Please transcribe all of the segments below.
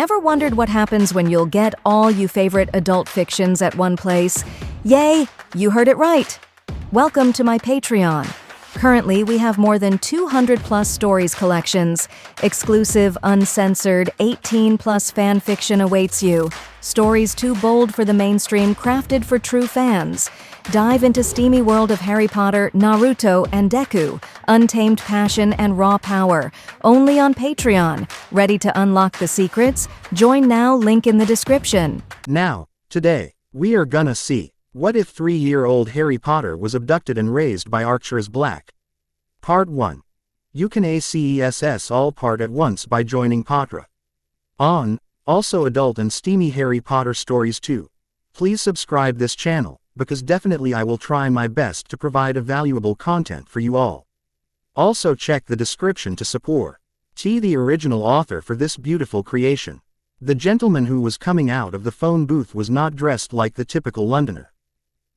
Ever wondered what happens when you'll get all you favorite adult fictions at one place? Yay, you heard it right! Welcome to my Patreon. Currently, we have more than 200+ stories collections. Exclusive, uncensored, 18+ fan fiction awaits you. Stories too bold for the mainstream, crafted for true fans. Dive into steamy world of Harry Potter, Naruto, and Deku. Untamed passion and raw power. Only on Patreon. Ready to unlock the secrets? Join now, link in the description. Now, today, we are gonna see, what if 3-year-old Harry Potter was abducted and raised by Sirius Black? Part 1. You can access all part at once by joining Patreon. Also adult and steamy Harry Potter stories too. Please subscribe this channel, because definitely I will try my best to provide a valuable content for you all. Also check the description to support the original author for this beautiful creation. The gentleman who was coming out of the phone booth was not dressed like the typical Londoner.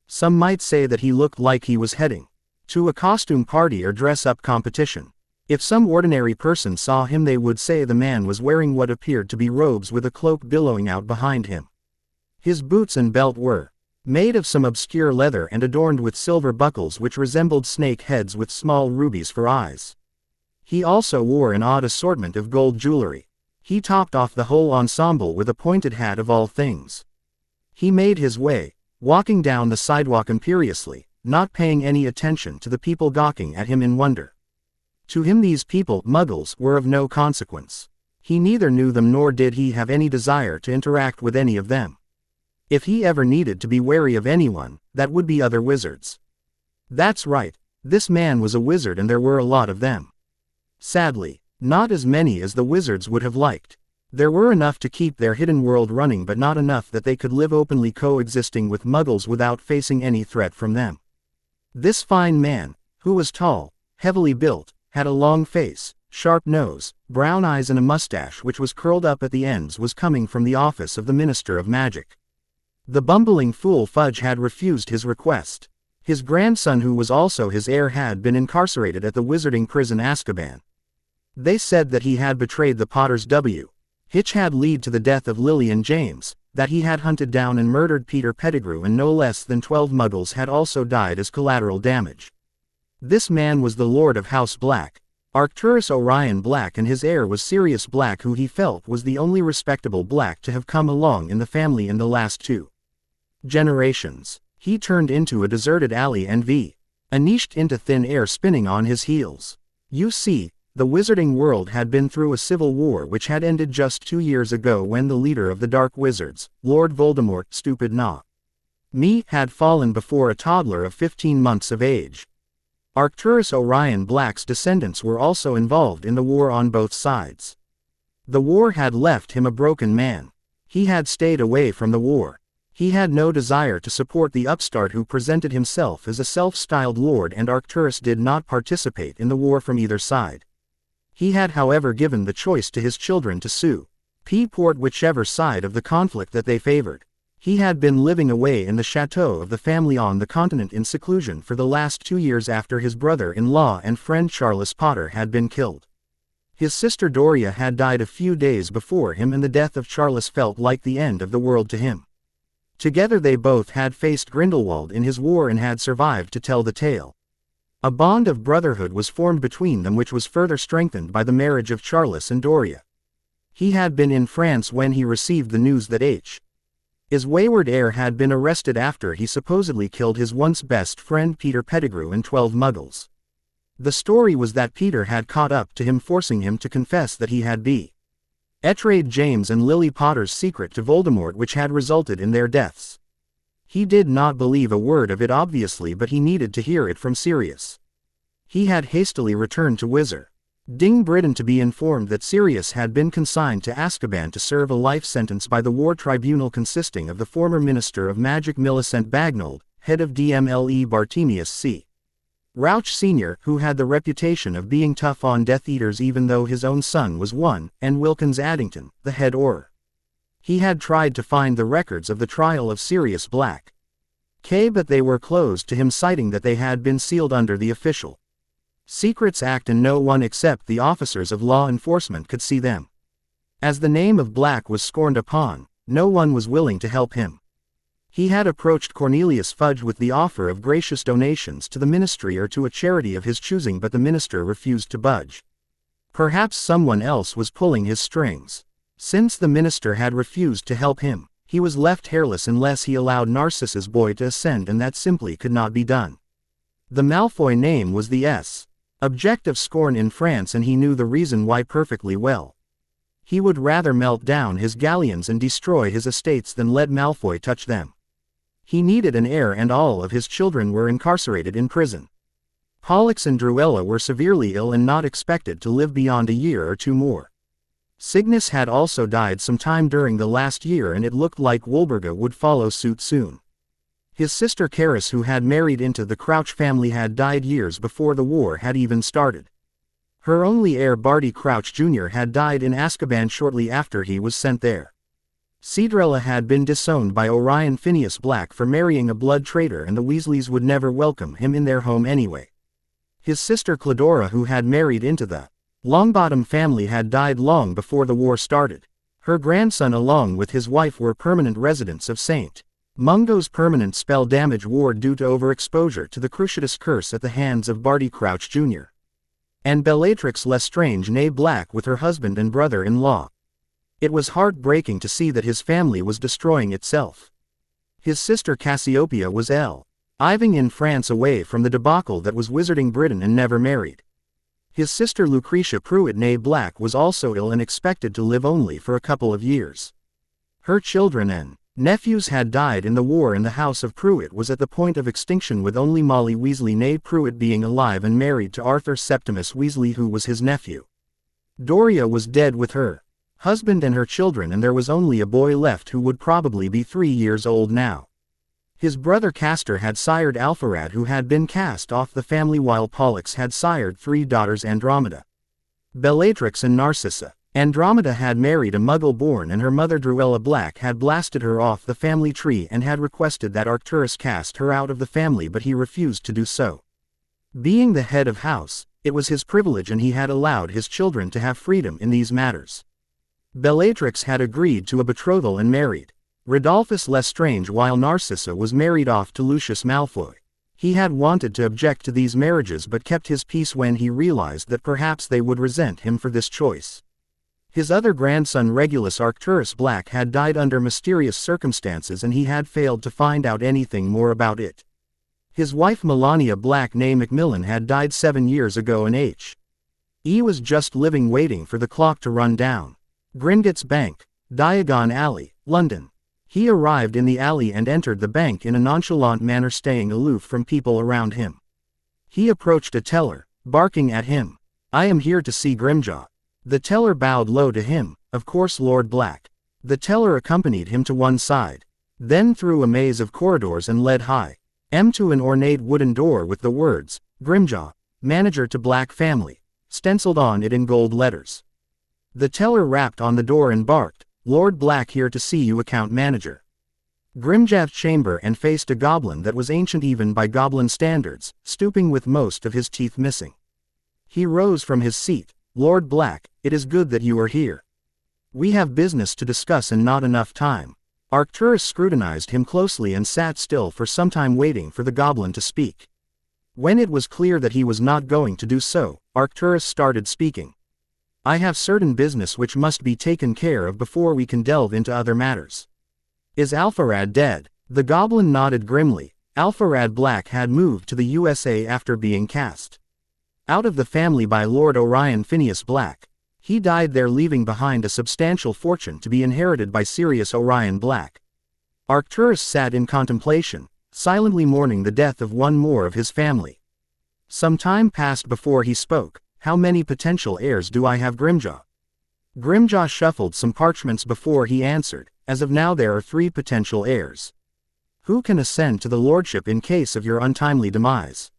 Some might say that he looked like he was heading to a costume party or dress-up competition. If some ordinary person saw him, they would say the man was wearing what appeared to be robes with a cloak billowing out behind him. His boots and belt were made of some obscure leather and adorned with silver buckles which resembled snake heads with small rubies for eyes. He also wore an odd assortment of gold jewelry. He topped off the whole ensemble with a pointed hat of all things. He made his way, walking down the sidewalk imperiously, not paying any attention to the people gawking at him in wonder. To him these people, muggles, were of no consequence. He neither knew them nor did he have any desire to interact with any of them. If he ever needed to be wary of anyone, that would be other wizards. That's right, this man was a wizard and there were a lot of them. Sadly, not as many as the wizards would have liked. There were enough to keep their hidden world running, but not enough that they could live openly coexisting with muggles without facing any threat from them. This fine man, who was tall, heavily built, had a long face, sharp nose, brown eyes and a mustache which was curled up at the ends, was coming from the office of the Minister of Magic. The bumbling fool Fudge had refused his request. His grandson, who was also his heir, had been incarcerated at the wizarding prison Azkaban. They said that he had betrayed the Potters which had led to the death of Lily and James, that he had hunted down and murdered Peter Pettigrew, and no less than 12 muggles had also died as collateral damage. This man was the Lord of House Black, Arcturus Orion Black, and his heir was Sirius Black, who he felt was the only respectable Black to have come along in the family in the last 2 generations. He turned into a deserted alley and vanished into thin air, spinning on his heels. You see, the wizarding world had been through a civil war which had ended just 2 years ago when the leader of the Dark Wizards, Lord Voldemort, had fallen before a toddler of 15 months of age. Arcturus Orion Black's descendants were also involved in the war on both sides. The war had left him a broken man. He had stayed away from the war. He had no desire to support the upstart who presented himself as a self-styled lord, and Arcturus did not participate in the war from either side. He had, however, given the choice to his children to support whichever side of the conflict that they favored. He had been living away in the chateau of the family on the continent in seclusion for the last 2 years after his brother-in-law and friend Charles Potter had been killed. His sister Doria had died a few days before him, and the death of Charles felt like the end of the world to him. Together they both had faced Grindelwald in his war and had survived to tell the tale. A bond of brotherhood was formed between them, which was further strengthened by the marriage of Charles and Doria. He had been in France when he received the news that his wayward heir had been arrested after he supposedly killed his once best friend Peter Pettigrew and 12 muggles. The story was that Peter had caught up to him, forcing him to confess that he had betrayed James and Lily Potter's secret to Voldemort, which had resulted in their deaths. He did not believe a word of it, obviously, but he needed to hear it from Sirius. He had hastily returned to Wizarding Britain to be informed that Sirius had been consigned to Azkaban to serve a life sentence by the war tribunal consisting of the former Minister of Magic Millicent Bagnold, head of DMLE Bartemius C. Rauch Sr., who had the reputation of being tough on Death Eaters even though his own son was one, and Wilkins Addington, the head Auror. He had tried to find the records of the trial of Sirius Black, but they were closed to him, citing that they had been sealed under the Official Secrets Act and no one except the officers of law enforcement could see them. As the name of Black was scorned upon, no one was willing to help him. He had approached Cornelius Fudge with the offer of gracious donations to the ministry or to a charity of his choosing, but the minister refused to budge. Perhaps someone else was pulling his strings. Since the minister had refused to help him, he was left hairless unless he allowed Narcissus Boy to ascend, and that simply could not be done. The Malfoy name was the object of scorn in France, and he knew the reason why perfectly well. He would rather melt down his galleons and destroy his estates than let Malfoy touch them. He needed an heir, and all of his children were incarcerated in prison. Pollux and Druella were severely ill and not expected to live beyond a year or two more. Cygnus had also died some time during the last year, and it looked like Walburga would follow suit soon. His sister Caris, who had married into the Crouch family, had died years before the war had even started. Her only heir, Barty Crouch Jr., had died in Azkaban shortly after he was sent there. Cedrella had been disowned by Orion Phineas Black for marrying a blood traitor, and the Weasleys would never welcome him in their home anyway. His sister Cladora, who had married into the Longbottom family, had died long before the war started. Her grandson along with his wife were permanent residents of St. Mungo's permanent spell damage ward due to overexposure to the Cruciatus curse at the hands of Barty Crouch Jr. and Bellatrix Lestrange née Black with her husband and brother-in-law. It was heartbreaking to see that his family was destroying itself. His sister Cassiopeia was living in France away from the debacle that was wizarding Britain, and never married. His sister Lucretia Pruitt née Black was also ill and expected to live only for a couple of years. Her children and nephews had died in the war, and the house of Pruitt was at the point of extinction, with only Molly Weasley née Pruitt being alive and married to Arthur Septimus Weasley, who was his nephew. Doria was dead with her husband and her children, and there was only a boy left who would probably be 3 years old now. His brother Castor had sired Alpharad, who had been cast off the family, while Pollux had sired 3 daughters, Andromeda, Bellatrix and Narcissa. Andromeda had married a Muggle-born, and her mother Druella Black had blasted her off the family tree and had requested that Arcturus cast her out of the family, but he refused to do so. Being the head of house, it was his privilege, and he had allowed his children to have freedom in these matters. Bellatrix had agreed to a betrothal and married Rodolphus Lestrange, while Narcissa was married off to Lucius Malfoy. He had wanted to object to these marriages, but kept his peace when he realized that perhaps they would resent him for this choice. His other grandson, Regulus Arcturus Black, had died under mysterious circumstances, and he had failed to find out anything more about it. His wife Melania Black née Macmillan had died 7 years ago, and He was just living, waiting for the clock to run down. Gringotts Bank, Diagon Alley, London. He arrived in the alley and entered the bank in a nonchalant manner, staying aloof from people around him. He approached a teller, barking at him. "I am here to see Grimjaw." The teller bowed low to him. "Of course, Lord Black." The teller accompanied him to one side, then through a maze of corridors and led to an ornate wooden door with the words, "Grimjaw, Manager to Black Family," stenciled on it in gold letters. The teller rapped on the door and barked, "Lord Black here to see you, account manager." Grimjaw's chamber and faced a goblin that was ancient even by goblin standards, stooping with most of his teeth missing. He rose from his seat. "Lord Black, it is good that you are here. We have business to discuss and not enough time." Arcturus scrutinized him closely and sat still for some time, waiting for the goblin to speak. When it was clear that he was not going to do so, Arcturus started speaking. "I have certain business which must be taken care of before we can delve into other matters." "Is Alpharad dead?" The goblin nodded grimly. Alpharad Black had moved to the USA after being cast out of the family by Lord Orion Phineas Black. He died there, leaving behind a substantial fortune to be inherited by Sirius Orion Black. Arcturus sat in contemplation, silently mourning the death of one more of his family. Some time passed before he spoke. "How many potential heirs do I have, Grimjaw?" Grimjaw shuffled some parchments before he answered. "As of now there are 3 potential heirs. Who can ascend to the lordship in case of your untimely demise?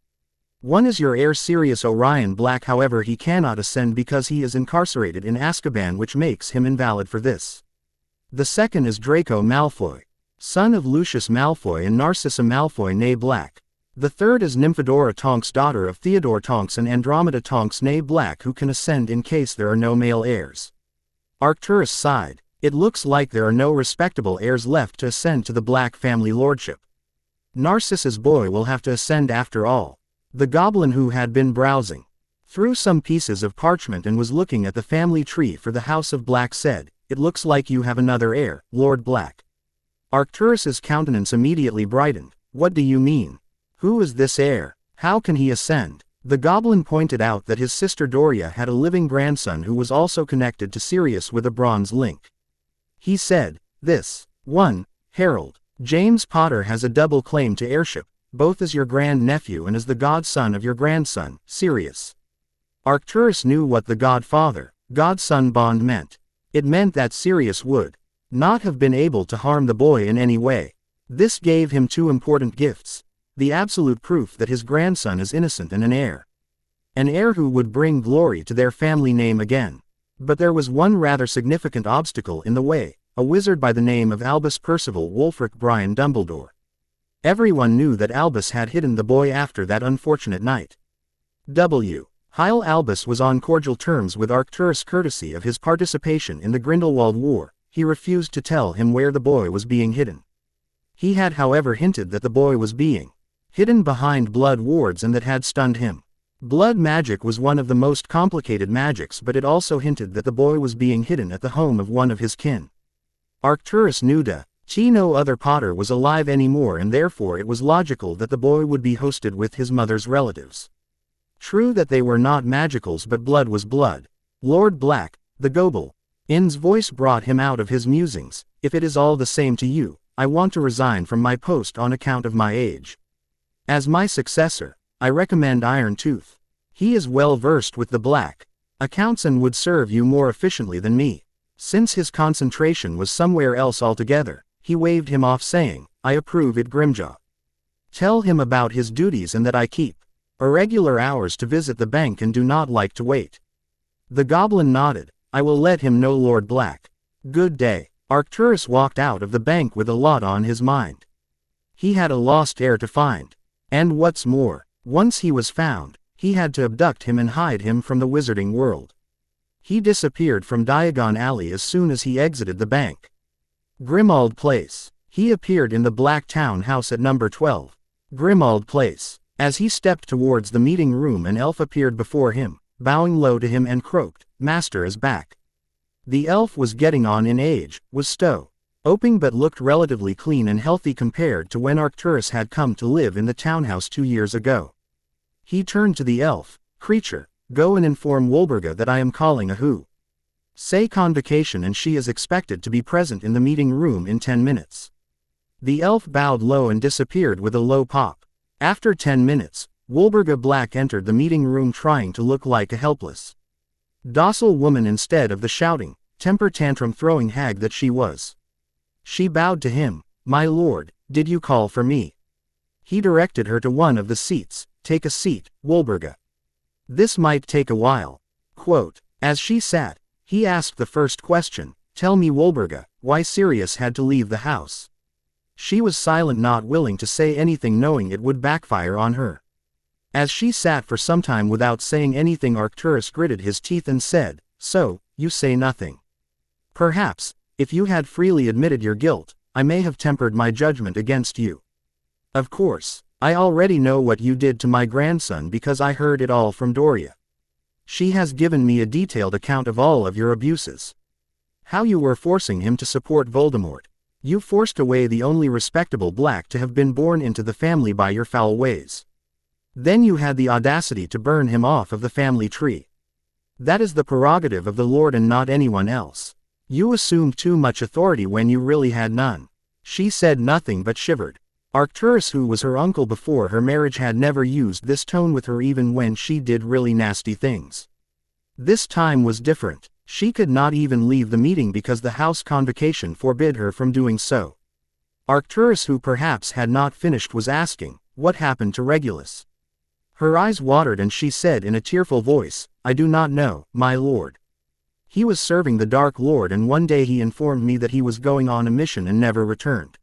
One is your heir Sirius Orion Black, however he cannot ascend because he is incarcerated in Azkaban, which makes him invalid for this. The second is Draco Malfoy, son of Lucius Malfoy and Narcissa Malfoy née Black. The third is Nymphadora Tonks, daughter of Theodore Tonks and Andromeda Tonks née Black, who can ascend in case there are no male heirs. Arcturus sighed. It looks like there are no respectable heirs left to ascend to the Black family lordship. Narcissus boy will have to ascend after all. The goblin who had been browsing through some pieces of parchment and was looking at the family tree for the House of Black said, "It looks like you have another heir, Lord Black." Arcturus's countenance immediately brightened. "What do you mean? Who is this heir? How can he ascend?" The goblin pointed out that his sister Doria had a living grandson who was also connected to Sirius with a bronze link. He said, "This one, Harold James Potter has a double claim to heirship, both as your grand-nephew and as the godson of your grandson, Sirius." Arcturus knew what the godfather-godson bond meant. It meant that Sirius would not have been able to harm the boy in any way. This gave him two important gifts: the absolute proof that his grandson is innocent and an heir who would bring glory to their family name again. But there was one rather significant obstacle in the way: a wizard by the name of Albus Percival Wulfric Brian Dumbledore. Everyone knew that Albus had hidden the boy after that unfortunate night. While Albus was on cordial terms with Arcturus courtesy of his participation in the Grindelwald War, he refused to tell him where the boy was being hidden. He had however hinted that the boy was being hidden behind blood wards and that had stunned him. Blood magic was one of the most complicated magics, but it also hinted that the boy was being hidden at the home of one of his kin. Arcturus knew that no other Potter was alive anymore, and therefore it was logical that the boy would be hosted with his mother's relatives. True that they were not magicals, but blood was blood. Lord Black, the Goblin's voice brought him out of his musings. "If it is all the same to you, I want to resign from my post on account of my age. As my successor, I recommend Iron Tooth. He is well versed with the Black accounts and would serve you more efficiently than me." Since his concentration was somewhere else altogether, he waved him off saying, "I approve it, Grimjaw. Tell him about his duties and that I keep irregular hours to visit the bank and do not like to wait." The goblin nodded. "I will let him know, Lord Black. Good day." Arcturus walked out of the bank with a lot on his mind. He had a lost heir to find. And what's more, once he was found, he had to abduct him and hide him from the wizarding world. He disappeared from Diagon Alley as soon as he exited the bank. Grimmauld Place. He appeared in the Black Town house at number 12. Grimmauld Place. As he stepped towards the meeting room, an elf appeared before him, bowing low to him and croaked, "Master is back." The elf was getting on in age, was stooping but looked relatively clean and healthy compared to when Arcturus had come to live in the townhouse 2 years ago. He turned to the elf. "Creature, go and inform Walburga that I am calling a say convocation and she is expected to be present in the meeting room in 10 minutes. The elf bowed low and disappeared with a low pop. After 10 minutes, Walburga Black entered the meeting room trying to look like a helpless, docile woman instead of the shouting, temper tantrum throwing hag that she was. She bowed to him. "My lord, did you call for me?" He directed her to one of the seats. "Take a seat, Walburga. This might take a while." As she sat, he asked the first question. "Tell me, Walburga, why Sirius had to leave the house." She was silent, not willing to say anything, knowing it would backfire on her. As she sat for some time without saying anything, Arcturus gritted his teeth and said, "So, you say nothing. Perhaps, if you had freely admitted your guilt, I may have tempered my judgment against you. Of course, I already know what you did to my grandson because I heard it all from Doria. She has given me a detailed account of all of your abuses. How you were forcing him to support Voldemort. You forced away the only respectable Black to have been born into the family by your foul ways. Then you had the audacity to burn him off of the family tree. That is the prerogative of the Lord and not anyone else. You assumed too much authority when you really had none." She said nothing but shivered. Arcturus, who was her uncle before her marriage, had never used this tone with her even when she did really nasty things. This time was different. She could not even leave the meeting because the house convocation forbid her from doing so. Arcturus, who perhaps had not finished, was asking, "What happened to Regulus?" Her eyes watered and she said in a tearful voice, "I do not know, my lord. He was serving the Dark Lord and one day he informed me that he was going on a mission and never returned.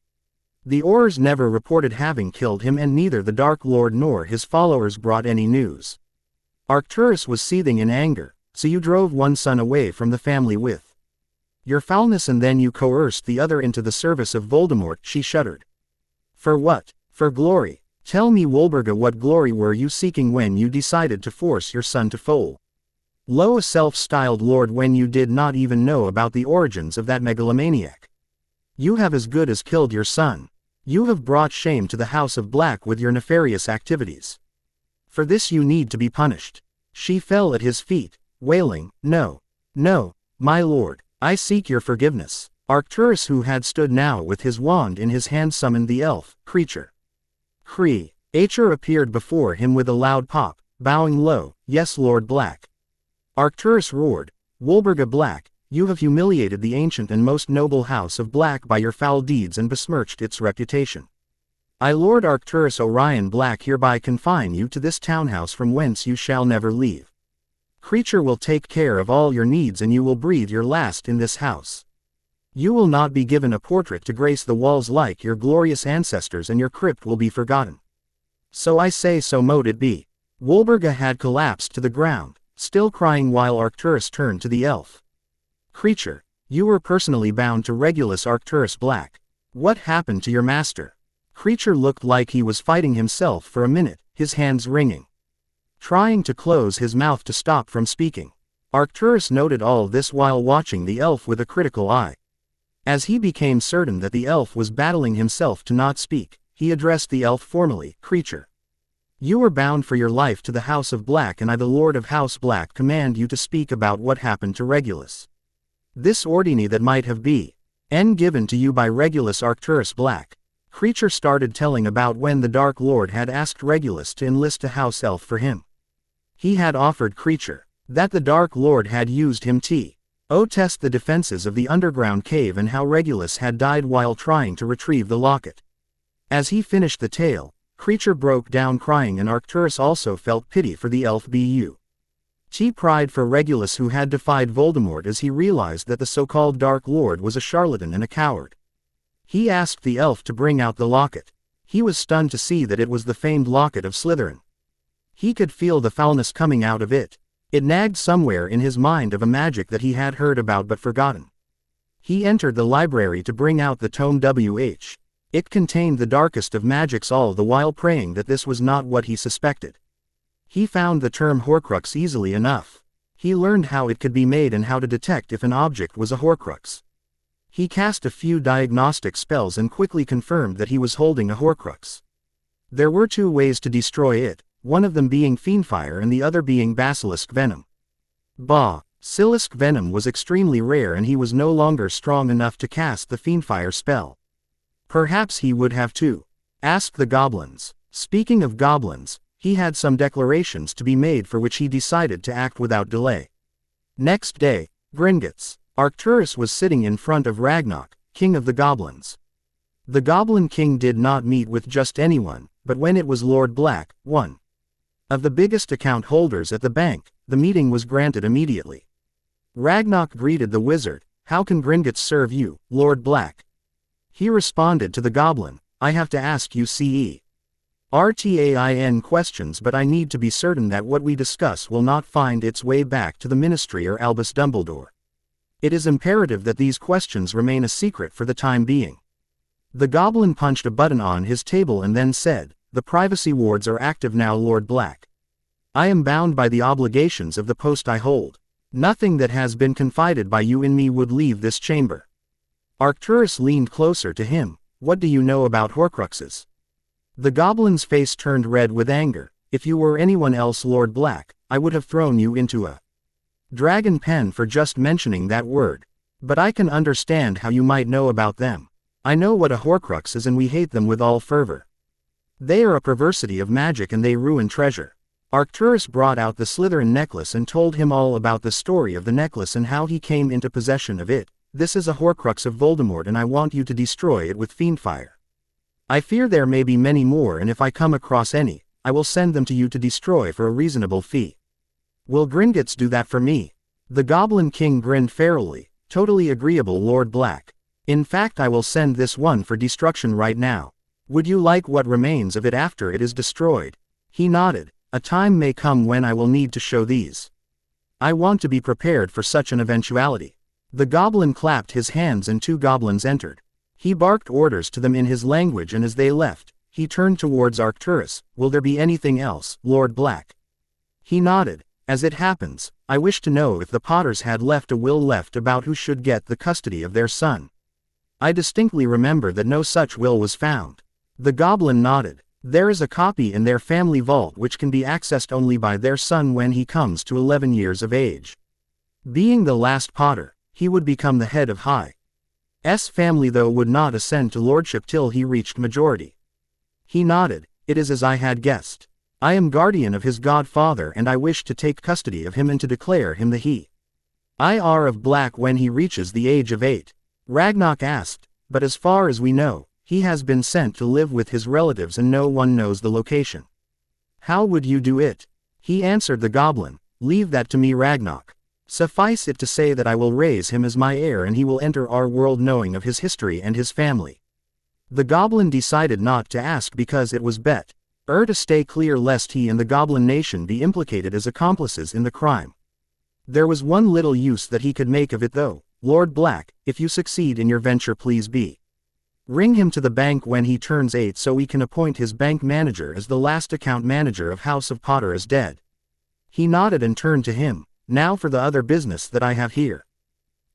The Aurors never reported having killed him and neither the Dark Lord nor his followers brought any news." Arcturus was seething in anger. "So you drove one son away from the family with Your foulness, and then you coerced the other into the service of Voldemort, she shuddered. For what? For glory. Tell me, Walburga, what glory were you seeking when you decided to force your son to foal? Lo, a self-styled lord, when you did not even know about the origins of that megalomaniac. You have as good as killed your son. You have brought shame to the House of Black with your nefarious activities. For this you need to be punished. She fell at his feet, wailing, No, no, my lord, I seek your forgiveness. Arcturus, who had stood now with his wand in his hand, summoned the elf creature. Creature appeared before him with a loud pop, bowing low. Yes, Lord Black. Arcturus roared, Walburga Black, you have humiliated the ancient and most noble House of Black by your foul deeds and besmirched its reputation. I, Lord Arcturus Orion Black, hereby confine you to this townhouse from whence you shall never leave. Creature will take care of all your needs, and you will breathe your last in this house. You will not be given a portrait to grace the walls like your glorious ancestors, and your crypt will be forgotten. So I say, so mote it be. Walburga had collapsed to the ground, still crying, while Arcturus turned to the elf. Creature, you were personally bound to Regulus Arcturus Black. What happened to your master? Creature looked like he was fighting himself for a minute, his hands wringing, trying to close his mouth to stop from speaking. Arcturus noted all this while watching the elf with a critical eye. As he became certain that the elf was battling himself to not speak, he addressed the elf formally. Creature, you are bound for your life to the House of Black, and I, the Lord of House Black, command you to speak about what happened to Regulus. This ordini that might have been given to you by Regulus Arcturus Black. Creature started telling about when the Dark Lord had asked Regulus to enlist a house elf for him. He had offered Creature that the Dark Lord had used him to test the defenses of the underground cave, and how Regulus had died while trying to retrieve the locket. As he finished the tale, Creature broke down crying, and Arcturus also felt pity for the elf pride for Regulus, who had defied Voldemort, as he realized that the so-called Dark Lord was a charlatan and a coward. He asked the elf to bring out the locket. He was stunned to see that it was the famed locket of Slytherin. He could feel the foulness coming out of it. It nagged somewhere in his mind of a magic that he had heard about but forgotten. He entered the library to bring out the tome WH. It contained the darkest of magics, all the while praying that this was not what he suspected. He found the term Horcrux easily enough. He learned how it could be made and how to detect if an object was a Horcrux. He cast a few diagnostic spells and quickly confirmed that he was holding a Horcrux. There were 2 ways to destroy it, one of them being fiendfire and the other being basilisk venom. Basilisk venom was extremely rare, and he was no longer strong enough to cast the fiendfire spell. Perhaps he would have to ask the goblins. Speaking of goblins, he had some declarations to be made, for which he decided to act without delay. Next day, Gringotts. Arcturus was sitting in front of Ragnarok, king of the goblins. The Goblin King did not meet with just anyone, but when it was Lord Black, one of the biggest account holders at the bank, the meeting was granted immediately. Ragnarok greeted the wizard. How can Gringotts serve you, Lord Black? He responded to the goblin, I have to ask you certain questions, but I need to be certain that what we discuss will not find its way back to the Ministry or Albus Dumbledore. It is imperative that these questions remain a secret for the time being. The goblin punched a button on his table and then said, The privacy wards are active now, Lord Black. I am bound by the obligations of the post I hold. Nothing that has been confided by you in me would leave this chamber. Arcturus leaned closer to him. What do you know about Horcruxes? The goblin's face turned red with anger. If you were anyone else, Lord Black, I would have thrown you into a dragon pen for just mentioning that word. But I can understand how you might know about them. I know what a Horcrux is, and we hate them with all fervor. They are a perversity of magic, and they ruin treasure. Arcturus brought out the Slytherin necklace and told him all about the story of the necklace and how he came into possession of it. This is a Horcrux of Voldemort, and I want you to destroy it with fiendfire. I fear there may be many more, and if I come across any, I will send them to you to destroy for a reasonable fee. Will Gringotts do that for me? The Goblin King grinned ferally. Totally agreeable, Lord Black. In fact, I will send this one for destruction right now. Would you like what remains of it after it is destroyed? He nodded. A time may come when I will need to show these. I want to be prepared for such an eventuality. The goblin clapped his hands and 2 goblins entered. He barked orders to them in his language, and as they left, he turned towards Arcturus. "Will there be anything else, Lord Black?" He nodded. "As it happens, I wish to know if the Potters had left a will about who should get the custody of their son. I distinctly remember that no such will was found." The goblin nodded. "There is a copy in their family vault which can be accessed only by their son when he comes to 11 years of age. Being the last Potter, he would become the head of High's family, though would not ascend to lordship till he reached majority." He nodded. "It is as I had guessed. I am guardian of his godfather, and I wish to take custody of him and to declare him the Heir of Black when he reaches the age of 8. Ragnarok asked. "But as far as we know, he has been sent to live with his relatives and no one knows the location. How would you do it?" He answered the goblin. "Leave that to me, Ragnarok. Suffice it to say that I will raise him as my heir, and he will enter our world knowing of his history and his family." The goblin decided not to ask because it was better to stay clear lest he and the goblin nation be implicated as accomplices in the crime. There was one little use that he could make of it though. "Lord Black, if you succeed in your venture, please bring him to the bank when he turns 8 so we can appoint his bank manager, as the last account manager of House of Potter is dead." He nodded and turned to him. "Now for the other business that I have here.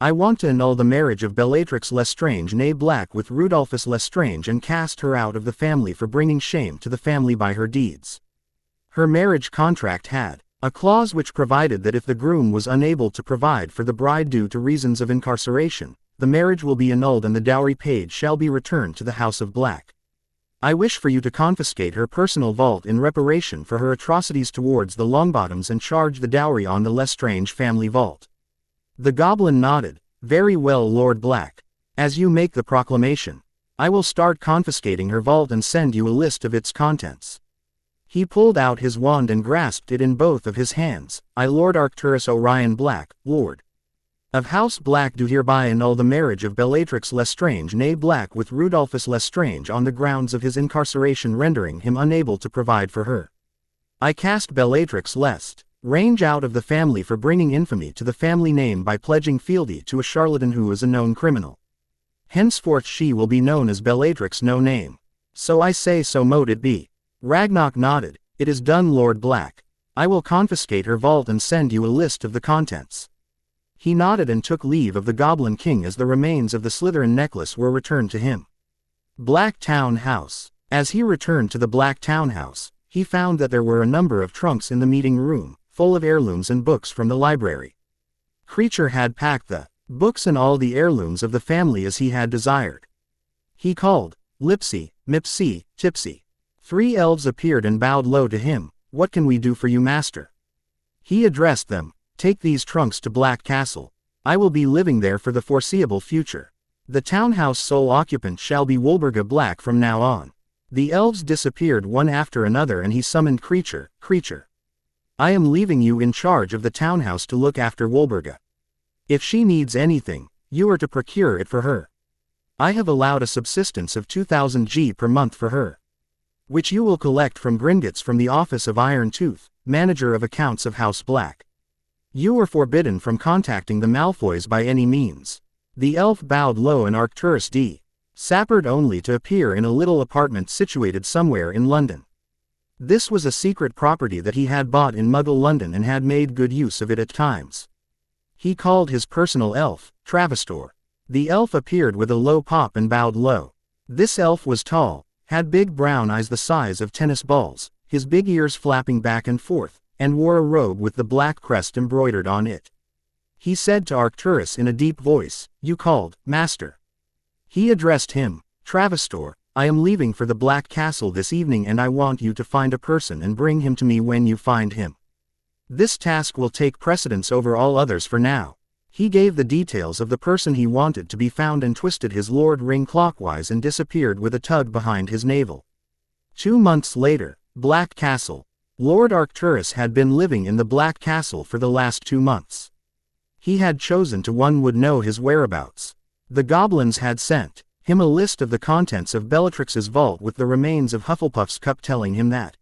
I want to annul the marriage of Bellatrix Lestrange née Black with Rudolphus Lestrange and cast her out of the family for bringing shame to the family by her deeds. Her marriage contract had a clause which provided that if the groom was unable to provide for the bride due to reasons of incarceration, the marriage will be annulled and the dowry paid shall be returned to the House of Black. I wish for you to confiscate her personal vault in reparation for her atrocities towards the Longbottoms and charge the dowry on the Lestrange family vault." The goblin nodded. "Very well, Lord Black. As you make the proclamation, I will start confiscating her vault and send you a list of its contents." He pulled out his wand and grasped it in both of his hands. "I, Lord Arcturus Orion Black, Lord of House Black, do hereby annul the marriage of Bellatrix Lestrange née Black with Rudolphus Lestrange on the grounds of his incarceration rendering him unable to provide for her. I cast Bellatrix Lestrange out of the family for bringing infamy to the family name by pledging fealty to a charlatan who is a known criminal. Henceforth she will be known as Bellatrix No Name. So I say, so mote it be." Ragnarok nodded. "It is done, Lord Black. I will confiscate her vault and send you a list of the contents." He nodded and took leave of the Goblin King as the remains of the Slytherin necklace were returned to him. Black Town House. As he returned to the Black Town House, he found that there were a number of trunks in the meeting room, full of heirlooms and books from the library. Creature had packed the books and all the heirlooms of the family as he had desired. He called, "Lipsy, Mipsy, Tipsy." 3 elves appeared and bowed low to him. "What can we do for you, master?" He addressed them. "Take these trunks to Black Castle. I will be living there for the foreseeable future. The townhouse sole occupant shall be Walburga Black from now on." The elves disappeared one after another and he summoned Creature. "I am leaving you in charge of the townhouse to look after Walburga. If she needs anything, you are to procure it for her. I have allowed a subsistence of 2,000 G per month for her, which you will collect from Gringotts from the office of Iron Tooth, manager of accounts of House Black. You are forbidden from contacting the Malfoys by any means." The elf bowed low and Arcturus sappered only to appear in a little apartment situated somewhere in London. This was a secret property that he had bought in Muggle London and had made good use of it at times. He called his personal elf, Travestor. The elf appeared with a low pop and bowed low. This elf was tall, had big brown eyes the size of tennis balls, his big ears flapping back and forth, and wore a robe with the black crest embroidered on it. He said to Arcturus in a deep voice, "You called, Master." He addressed him, "Travestor, I am leaving for the Black Castle this evening and I want you to find a person and bring him to me when you find him. This task will take precedence over all others for now." He gave the details of the person he wanted to be found and twisted his lord ring clockwise and disappeared with a tug behind his navel. 2 months later, Black Castle. Lord Arcturus had been living in the Black Castle for the last 2 months. He had chosen to one would know his whereabouts. The goblins had sent him a list of the contents of Bellatrix's vault with the remains of Hufflepuff's cup telling him that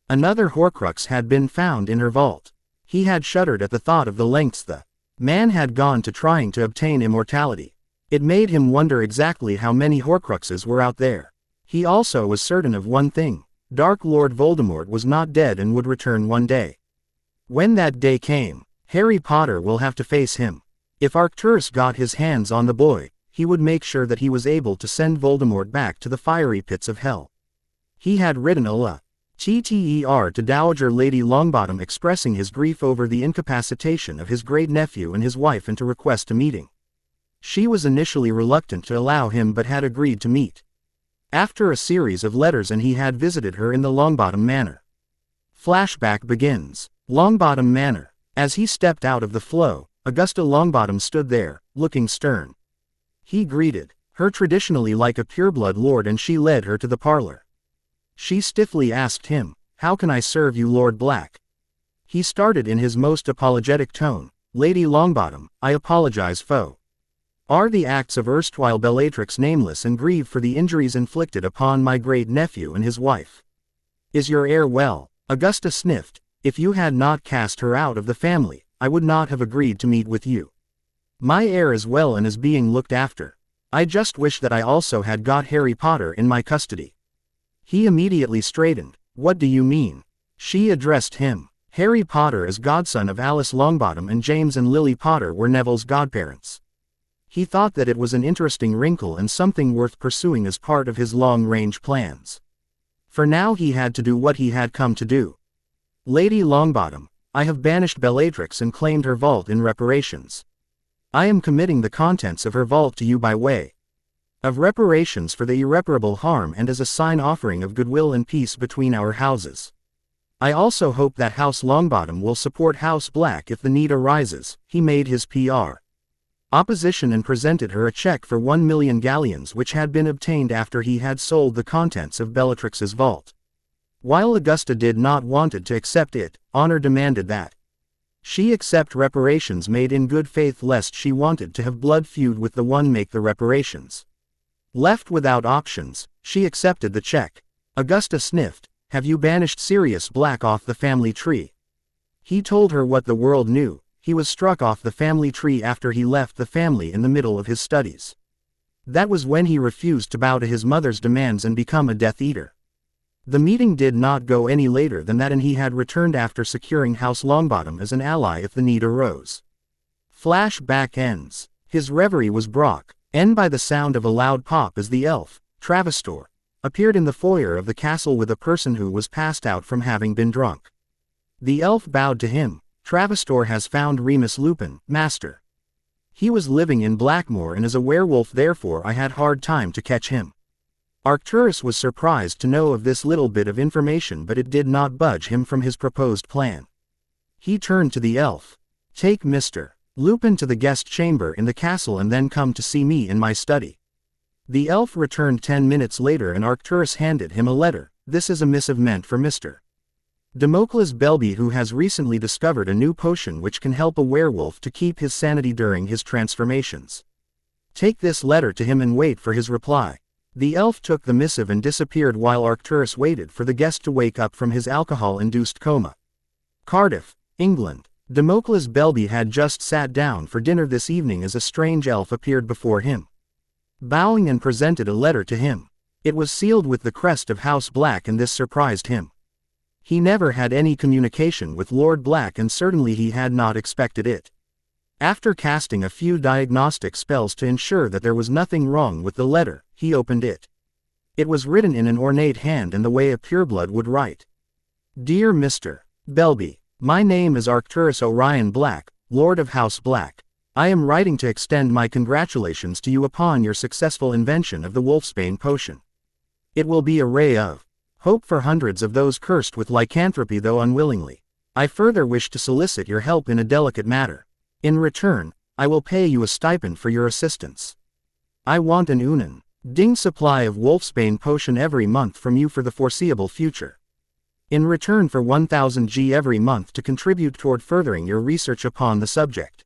another Horcrux had been found in her vault. He had shuddered at the thought of the lengths the Man had gone to trying to obtain immortality. It made him wonder exactly how many Horcruxes were out there. He also was certain of one thing: Dark Lord Voldemort was not dead and would return one day. When that day came, Harry Potter will have to face him. If Arcturus got his hands on the boy, he would make sure that he was able to send Voldemort back to the fiery pits of hell. He had written a letter to Dowager Lady Longbottom expressing his grief over the incapacitation of his great-nephew and his wife and to request a meeting. She was initially reluctant to allow him but had agreed to meet. After a series of letters and he had visited her in the Longbottom Manor. Flashback begins. Longbottom Manor. As he stepped out of the flow, Augusta Longbottom stood there, looking stern. He greeted her traditionally like a pureblood lord and she led her to the parlor. She stiffly asked him, "How can I serve you, Lord Black?" He started in his most apologetic tone, "Lady Longbottom, I apologize for the acts of erstwhile Bellatrix Nameless and grieve for the injuries inflicted upon my great-nephew and his wife. Is your heir well?" Augusta sniffed. "If you had not cast her out of the family, I would not have agreed to meet with you. My heir is well and is being looked after. I just wish that I also had got Harry Potter in my custody." He immediately straightened. "What do you mean?" She addressed him. Harry Potter is godson of Alice Longbottom and James and Lily Potter were Neville's godparents. He thought that it was an interesting wrinkle and something worth pursuing as part of his long-range plans. For now he had to do what he had come to do. "Lady Longbottom, I have banished Bellatrix and claimed her vault in reparations. I am committing the contents of her vault to you by way of reparations for the irreparable harm and as a sign offering of goodwill and peace between our houses. I also hope that House Longbottom will support House Black if the need arises." He made his PR opposition and presented her a check for 1 million galleons which had been obtained after he had sold the contents of Bellatrix's vault. While Augusta did not wanted to accept it, honor demanded that she accept reparations made in good faith lest she wanted to have blood feud with the one make the reparations. Left without options, she accepted the check. Augusta sniffed. "Have you banished Sirius Black off the family tree?" He told her what the world knew. He was struck off the family tree after he left the family in the middle of his studies. That was when he refused to bow to his mother's demands and become a Death Eater. The meeting did not go any later than that and he had returned after securing House Longbottom as an ally if the need arose. Flashback ends. His reverie was brought end by the sound of a loud pop as the elf, Travestor, appeared in the foyer of the castle with a person who was passed out from having been drunk. The elf bowed to him. "Travestor has found Remus Lupin, master. He was living in Blackmoor and is a werewolf, therefore I had hard time to catch him." Arcturus was surprised to know of this little bit of information but it did not budge him from his proposed plan. He turned to the elf. "Take Mr. Lupin to the guest chamber in the castle and then come to see me in my study." The elf returned 10 minutes later and Arcturus handed him a letter. "This is a missive meant for Mr. Damocles Belby, who has recently discovered a new potion which can help a werewolf to keep his sanity during his transformations. Take this letter to him and wait for his reply." The elf took the missive and disappeared while Arcturus waited for the guest to wake up from his alcohol-induced coma. Cardiff, England. Damocles Belby had just sat down for dinner this evening as a strange elf appeared before him, bowing and presented a letter to him. It was sealed with the crest of House Black and this surprised him. He never had any communication with Lord Black and certainly he had not expected it. After casting a few diagnostic spells to ensure that there was nothing wrong with the letter, he opened it. It was written in an ornate hand and the way a pureblood would write. "Dear Mr. Belby, my name is Arcturus Orion Black, Lord of House Black. I am writing to extend my congratulations to you upon your successful invention of the Wolfsbane potion. It will be a ray of hope for hundreds of those cursed with lycanthropy, though unwillingly. I further wish to solicit your help in a delicate matter. In return, I will pay you a stipend for your assistance. I want an ding supply of Wolfsbane potion every month from you for the foreseeable future. In return for 1000 G every month to contribute toward furthering your research upon the subject.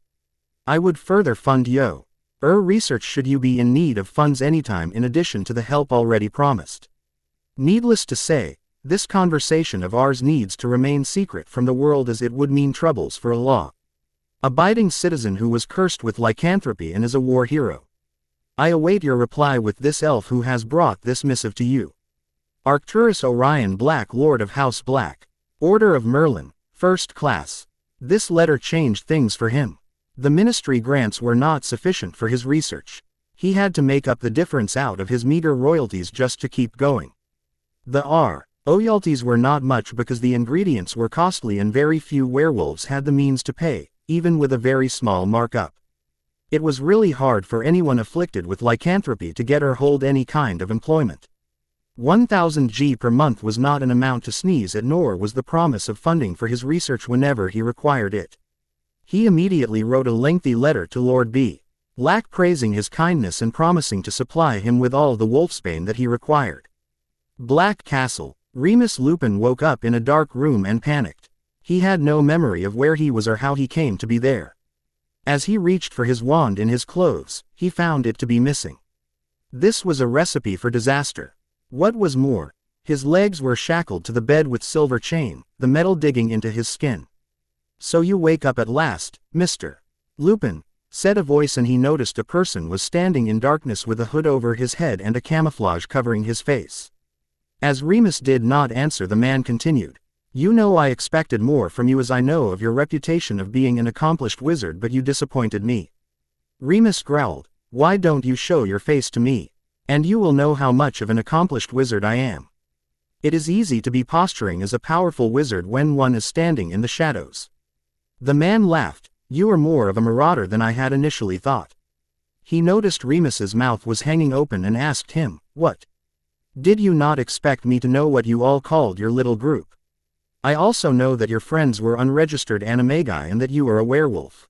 I would further fund your research should you be in need of funds anytime in addition to the help already promised. Needless to say, this conversation of ours needs to remain secret from the world as it would mean troubles for a law Abiding citizen who was cursed with lycanthropy and is a war hero. I await your reply with this elf who has brought this missive to you. Arcturus Orion Black, Lord of House Black. Order of Merlin, First Class. This letter changed things for him. The ministry grants were not sufficient for his research. He had to make up the difference out of his meager royalties just to keep going. The royalties were not much because the ingredients were costly and very few werewolves had the means to pay, even with a very small markup. It was really hard for anyone afflicted with lycanthropy to get or hold any kind of employment. 1,000 G per month was not an amount to sneeze at, nor was the promise of funding for his research whenever he required it. He immediately wrote a lengthy letter to Lord Black praising his kindness and promising to supply him with all the wolfsbane that he required. Black Castle. Remus Lupin woke up in a dark room and panicked. He had no memory of where he was or how he came to be there. As he reached for his wand in his clothes, he found it to be missing. This was a recipe for disaster. What was more, his legs were shackled to the bed with silver chain, the metal digging into his skin. "So you wake up at last, Mr. Lupin," said a voice, and he noticed a person was standing in darkness with a hood over his head and a camouflage covering his face. As Remus did not answer, the man continued, "You know, I expected more from you as I know of your reputation of being an accomplished wizard, but you disappointed me." Remus growled, "Why don't you show your face to me? And you will know how much of an accomplished wizard I am." It is easy to be posturing as a powerful wizard when one is standing in the shadows. The man laughed, "You are more of a marauder than I had initially thought." He noticed Remus's mouth was hanging open and asked him, "What? Did you not expect me to know what you all called your little group? I also know that your friends were unregistered animagi and that you are a werewolf."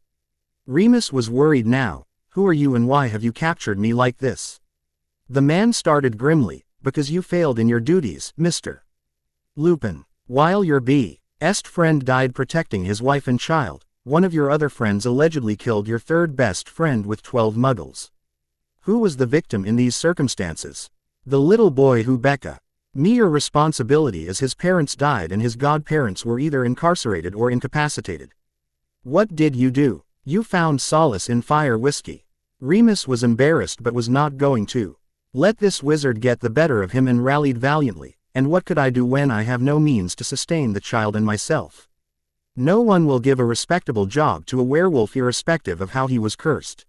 Remus was worried now. "Who are you and why have you captured me like this?" The man started grimly, "Because you failed in your duties, Mr. Lupin. While your best friend died protecting his wife and child, one of your other friends allegedly killed your third best friend with 12 muggles. Who was the victim in these circumstances? The little boy who me your responsibility as his parents died and his godparents were either incarcerated or incapacitated. What did you do? You found solace in fire whiskey." Remus was embarrassed but was not going to let this wizard get the better of him and rallied valiantly, "And what could I do when I have no means to sustain the child and myself? No one will give a respectable job to a werewolf irrespective of how he was cursed.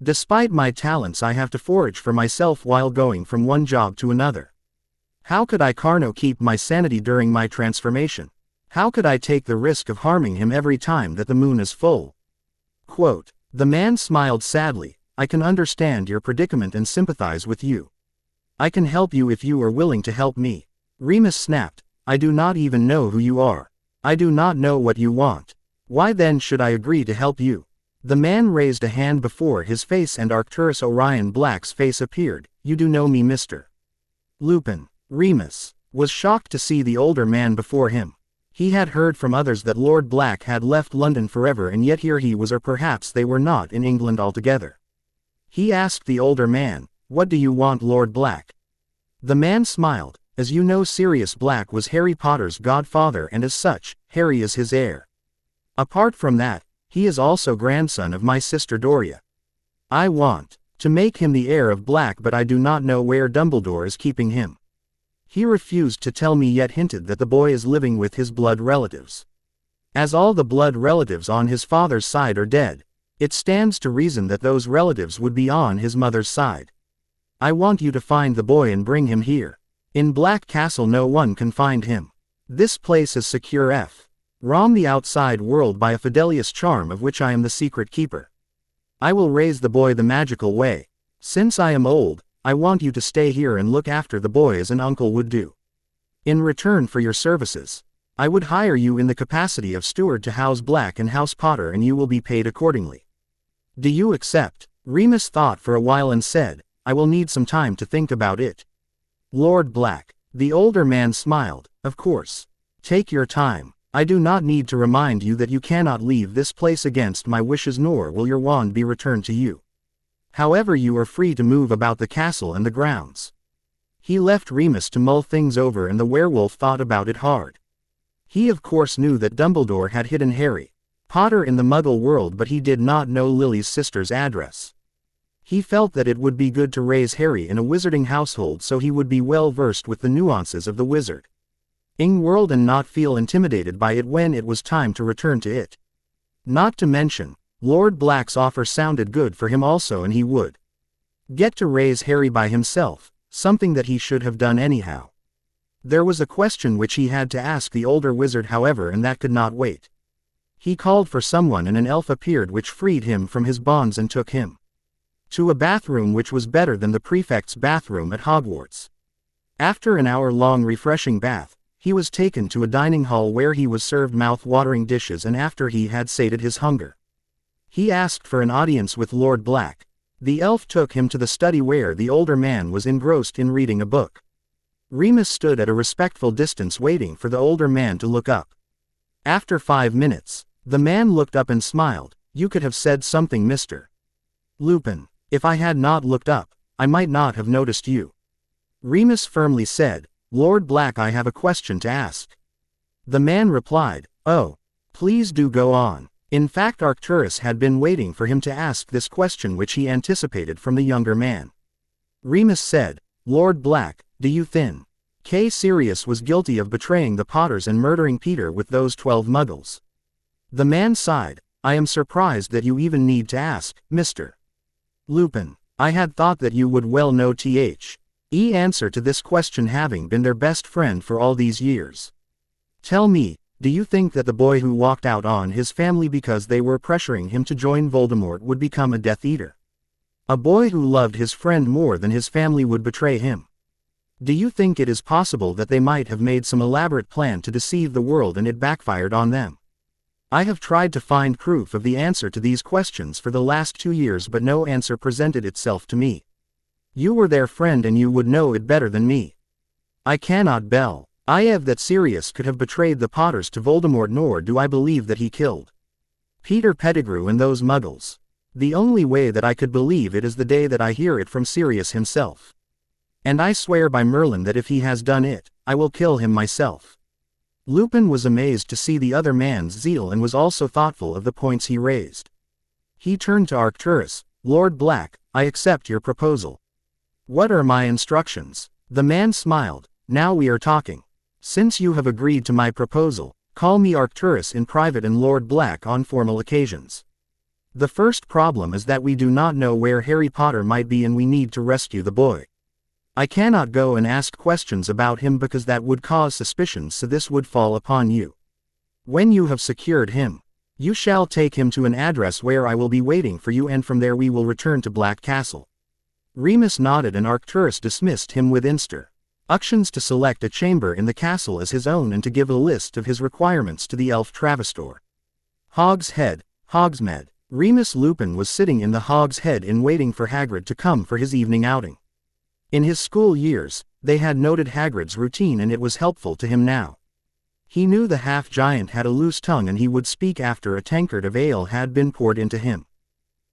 Despite my talents, I have to forage for myself while going from one job to another. How could I keep my sanity during my transformation? How could I take the risk of harming him every time that the moon is full?" Quote. The man smiled sadly, "I can understand your predicament and sympathize with you. I can help you if you are willing to help me." Remus snapped, "I do not even know who you are. I do not know what you want. Why then should I agree to help you?" The man raised a hand before his face and Arcturus Orion Black's face appeared. "You do know me, Mr. Lupin." Remus was shocked to see the older man before him. He had heard from others that Lord Black had left London forever, and yet here he was, or perhaps they were not in England altogether. He asked the older man, "What do you want, Lord Black?" The man smiled, "As you know, Sirius Black was Harry Potter's godfather, and as such, Harry is his heir. Apart from that, he is also grandson of my sister Doria. I want to make him the heir of Black, but I do not know where Dumbledore is keeping him. He refused to tell me, yet hinted that the boy is living with his blood relatives. As all the blood relatives on his father's side are dead, it stands to reason that those relatives would be on his mother's side. I want you to find the boy and bring him here. In Black Castle no one can find him. This place is secure from the outside world by a Fidelius charm of which I am the secret keeper. I will raise the boy the magical way. Since I am old, I want you to stay here and look after the boy as an uncle would do. In return for your services, I would hire you in the capacity of steward to House Black and House Potter, and you will be paid accordingly. Do you accept?" Remus thought for a while and said, "I will need some time to think about it." Lord Black. The older man smiled, "Of course. Take your time. I do not need to remind you that you cannot leave this place against my wishes, nor will your wand be returned to you. However, you are free to move about the castle and the grounds." He left Remus to mull things over, and the werewolf thought about it hard. He of course knew that Dumbledore had hidden Harry Potter in the Muggle world, but he did not know Lily's sister's address. He felt that it would be good to raise Harry in a wizarding household so he would be well versed with the nuances of the wizarding world and not feel intimidated by it when it was time to return to it. Not to mention, Lord Black's offer sounded good for him also, and he would get to raise Harry by himself, something that he should have done anyhow. There was a question which he had to ask the older wizard, however, and that could not wait. He called for someone and an elf appeared which freed him from his bonds and took him to a bathroom which was better than the prefect's bathroom at Hogwarts. After an hour-long refreshing bath, he was taken to a dining hall where he was served mouth-watering dishes, and after he had sated his hunger, he asked for an audience with Lord Black. The elf took him to the study where the older man was engrossed in reading a book. Remus stood at a respectful distance waiting for the older man to look up. After 5 minutes, the man looked up and smiled. "You could have said something, Mr. Lupin. If I had not looked up, I might not have noticed you." Remus firmly said, "Lord Black, I have a question to ask." The man replied, "Oh, please do go on." In fact, Arcturus had been waiting for him to ask this question which he anticipated from the younger man. Remus said, "Lord Black, do you think Sirius was guilty of betraying the Potters and murdering Peter with those 12 muggles?" The man sighed, "I am surprised that you even need to ask, Mr. Lupin. I had thought that you would well know the answer to this question, having been their best friend for all these years. Tell me, do you think that the boy who walked out on his family because they were pressuring him to join Voldemort would become a Death Eater? A boy who loved his friend more than his family would betray him? Do you think it is possible that they might have made some elaborate plan to deceive the world and it backfired on them? I have tried to find proof of the answer to these questions for the last 2 years, but no answer presented itself to me. You were their friend and you would know it better than me. I cannot believe that Sirius could have betrayed the Potters to Voldemort, nor do I believe that he killed Peter Pettigrew and those muggles. The only way that I could believe it is the day that I hear it from Sirius himself. And I swear by Merlin that if he has done it, I will kill him myself." Lupin was amazed to see the other man's zeal and was also thoughtful of the points he raised. He turned to Arcturus. "Lord Black, I accept your proposal. What are my instructions?" The man smiled. "Now we are talking. Since you have agreed to my proposal, call me Arcturus in private and Lord Black on formal occasions. The first problem is that we do not know where Harry Potter might be and we need to rescue the boy. I cannot go and ask questions about him because that would cause suspicions, so this would fall upon you. When you have secured him, you shall take him to an address where I will be waiting for you, and from there we will return to Black Castle." Remus nodded and Arcturus dismissed him with instructions to select a chamber in the castle as his own and to give a list of his requirements to the elf Travestor. Hogsmeade. Remus Lupin was sitting in the Hogshead Inn waiting for Hagrid to come for his evening outing. In his school years, they had noted Hagrid's routine and it was helpful to him now. He knew the half-giant had a loose tongue and he would speak after a tankard of ale had been poured into him.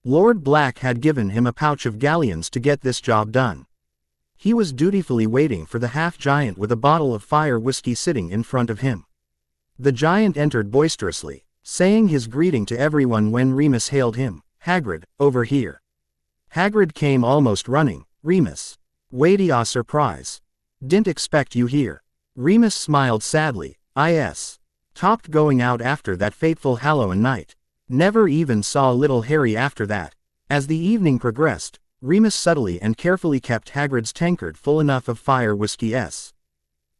Lord Black had given him a pouch of galleons to get this job done. He was dutifully waiting for the half-giant with a bottle of fire whiskey sitting in front of him. The giant entered boisterously, saying his greeting to everyone when Remus hailed him. "Hagrid, over here." Hagrid came almost running. "Remus. Waity surprise. Didn't expect you here." Remus smiled sadly. "Is. Topped going out after that fateful Halloween night. Never even saw little Harry after that." As the evening progressed, Remus subtly and carefully kept Hagrid's tankard full enough of fire whiskey.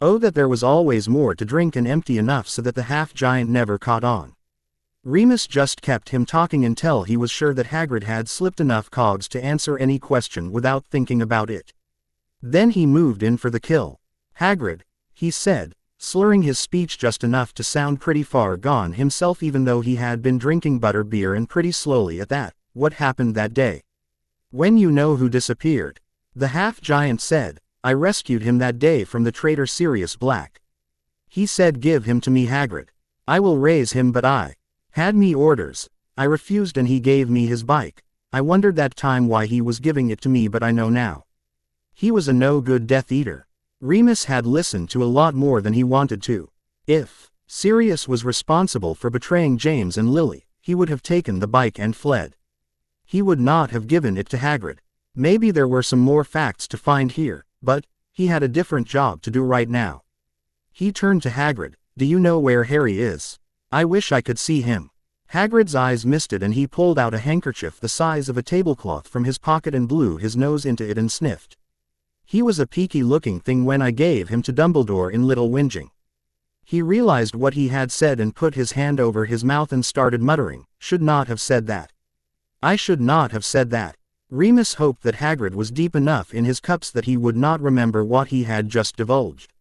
Oh, that there was always more to drink and empty enough so that the half-giant never caught on. Remus just kept him talking until he was sure that Hagrid had slipped enough cogs to answer any question without thinking about it. Then he moved in for the kill. "Hagrid," he said, slurring his speech just enough to sound pretty far gone himself even though he had been drinking butter beer and pretty slowly at that. "What happened that day when you know who disappeared?" The half-giant said, "I rescued him that day from the traitor Sirius Black. He said give him to me, Hagrid. I will raise him, but I had me orders. I refused and he gave me his bike. I wondered that time why he was giving it to me, but I know now. He was a no-good Death Eater." Remus had listened to a lot more than he wanted to. If Sirius was responsible for betraying James and Lily, he would have taken the bike and fled. He would not have given it to Hagrid. Maybe there were some more facts to find here, but he had a different job to do right now. He turned to Hagrid. Do you know where Harry is? I wish I could see him. Hagrid's eyes misted and he pulled out a handkerchief the size of a tablecloth from his pocket and blew his nose into it and sniffed. He was a peaky-looking thing when I gave him to Dumbledore in Little Whinging. He realized what he had said and put his hand over his mouth and started muttering, should not have said that. I should not have said that. Remus hoped that Hagrid was deep enough in his cups that he would not remember what he had just divulged.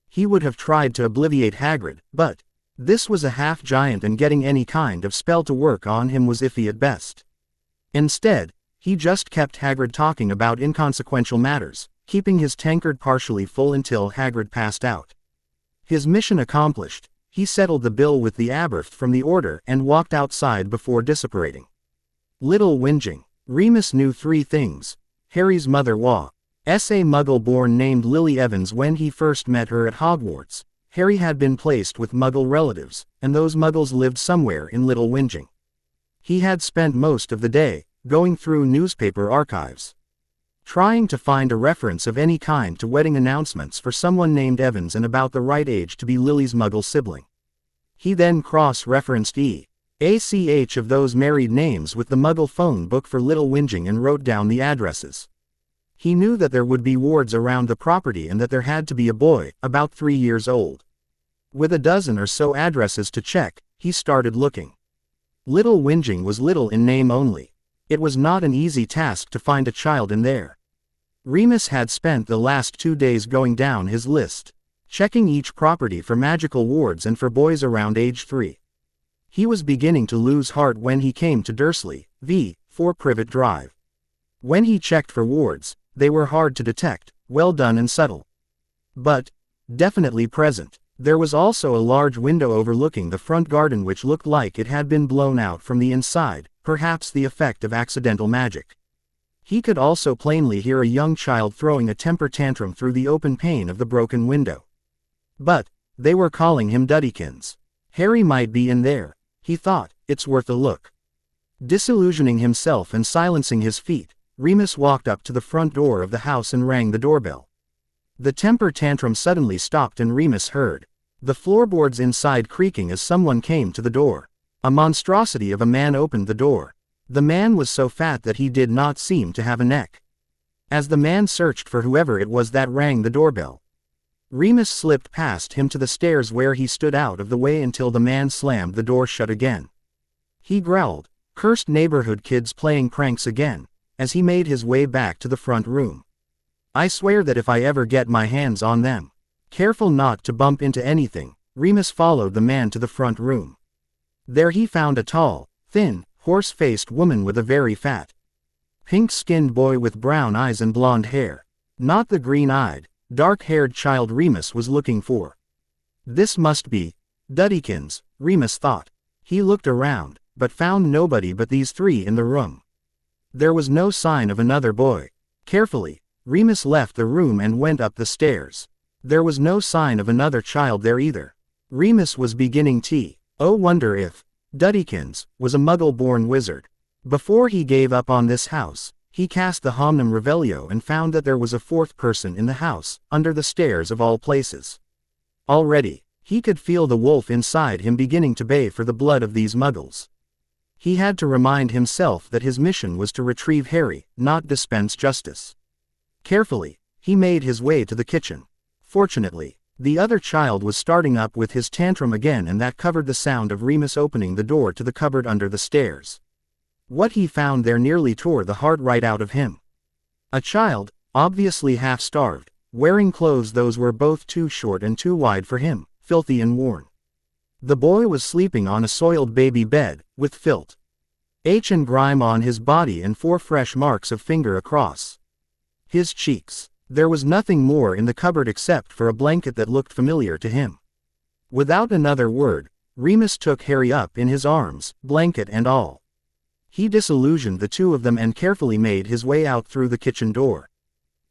He would have tried to obliviate Hagrid, but this was a half-giant and getting any kind of spell to work on him was iffy at best. Instead, he just kept Hagrid talking about inconsequential matters, keeping his tankard partially full until Hagrid passed out. His mission accomplished, he settled the bill with the Aberth from the Order and walked outside before disapparating. Little Whinging. Remus knew 3 things. Harry's mother was a Muggle-born named Lily Evans. When he first met her at Hogwarts, Harry had been placed with Muggle relatives, and those Muggles lived somewhere in Little Whinging. He had spent most of the day going through newspaper archives, trying to find a reference of any kind to wedding announcements for someone named Evans and about the right age to be Lily's Muggle sibling. He then cross-referenced EACH of those married names with the Muggle phone book for Little Whinging and wrote down the addresses. He knew that there would be wards around the property and that there had to be a boy, about 3 years old. With a dozen or so addresses to check, he started looking. Little Whinging was little in name only. It was not an easy task to find a child in there. Remus had spent the last 2 days going down his list, checking each property for magical wards and for boys around age 3. He was beginning to lose heart when he came to Dursley, v. 4 Privet Drive. When he checked for wards, they were hard to detect, well done and subtle, but definitely present. There was also a large window overlooking the front garden which looked like it had been blown out from the inside, perhaps the effect of accidental magic. He could also plainly hear a young child throwing a temper tantrum through the open pane of the broken window. But they were calling him Duddykins. Harry might be in there, he thought. It's worth a look. Disillusioning himself and silencing his feet, Remus walked up to the front door of the house and rang the doorbell. The temper tantrum suddenly stopped and Remus heard the floorboards inside creaking as someone came to the door. A monstrosity of a man opened the door. The man was so fat that he did not seem to have a neck. As the man searched for whoever it was that rang the doorbell, Remus slipped past him to the stairs where he stood out of the way until the man slammed the door shut again. He growled, "Cursed neighborhood kids playing pranks again," as he made his way back to the front room. "I swear that if I ever get my hands on them." Careful not to bump into anything, Remus followed the man to the front room. There he found a tall, thin, horse-faced woman with a very fat, pink-skinned boy with brown eyes and blonde hair. Not the green-eyed, dark-haired child Remus was looking for. This must be Duddykins, Remus thought. He looked around, but found nobody but these 3 in the room. There was no sign of another boy. Carefully, Remus left the room and went up the stairs. There was no sign of another child there either. Remus was beginning to wonder if Duddykins was a Muggle-born wizard. Before he gave up on this house, he cast the Homnum Revelio and found that there was a 4th person in the house, under the stairs of all places. Already, he could feel the wolf inside him beginning to bay for the blood of these Muggles. He had to remind himself that his mission was to retrieve Harry, not dispense justice. Carefully, he made his way to the kitchen. Fortunately, the other child was starting up with his tantrum again and that covered the sound of Remus opening the door to the cupboard under the stairs. What he found there nearly tore the heart right out of him. A child, obviously half-starved, wearing clothes those were both too short and too wide for him, filthy and worn. The boy was sleeping on a soiled baby bed, with filth, and grime on his body and 4 fresh marks of finger across his cheeks. There was nothing more in the cupboard except for a blanket that looked familiar to him. Without another word, Remus took Harry up in his arms, blanket and all. He disillusioned the 2 of them and carefully made his way out through the kitchen door.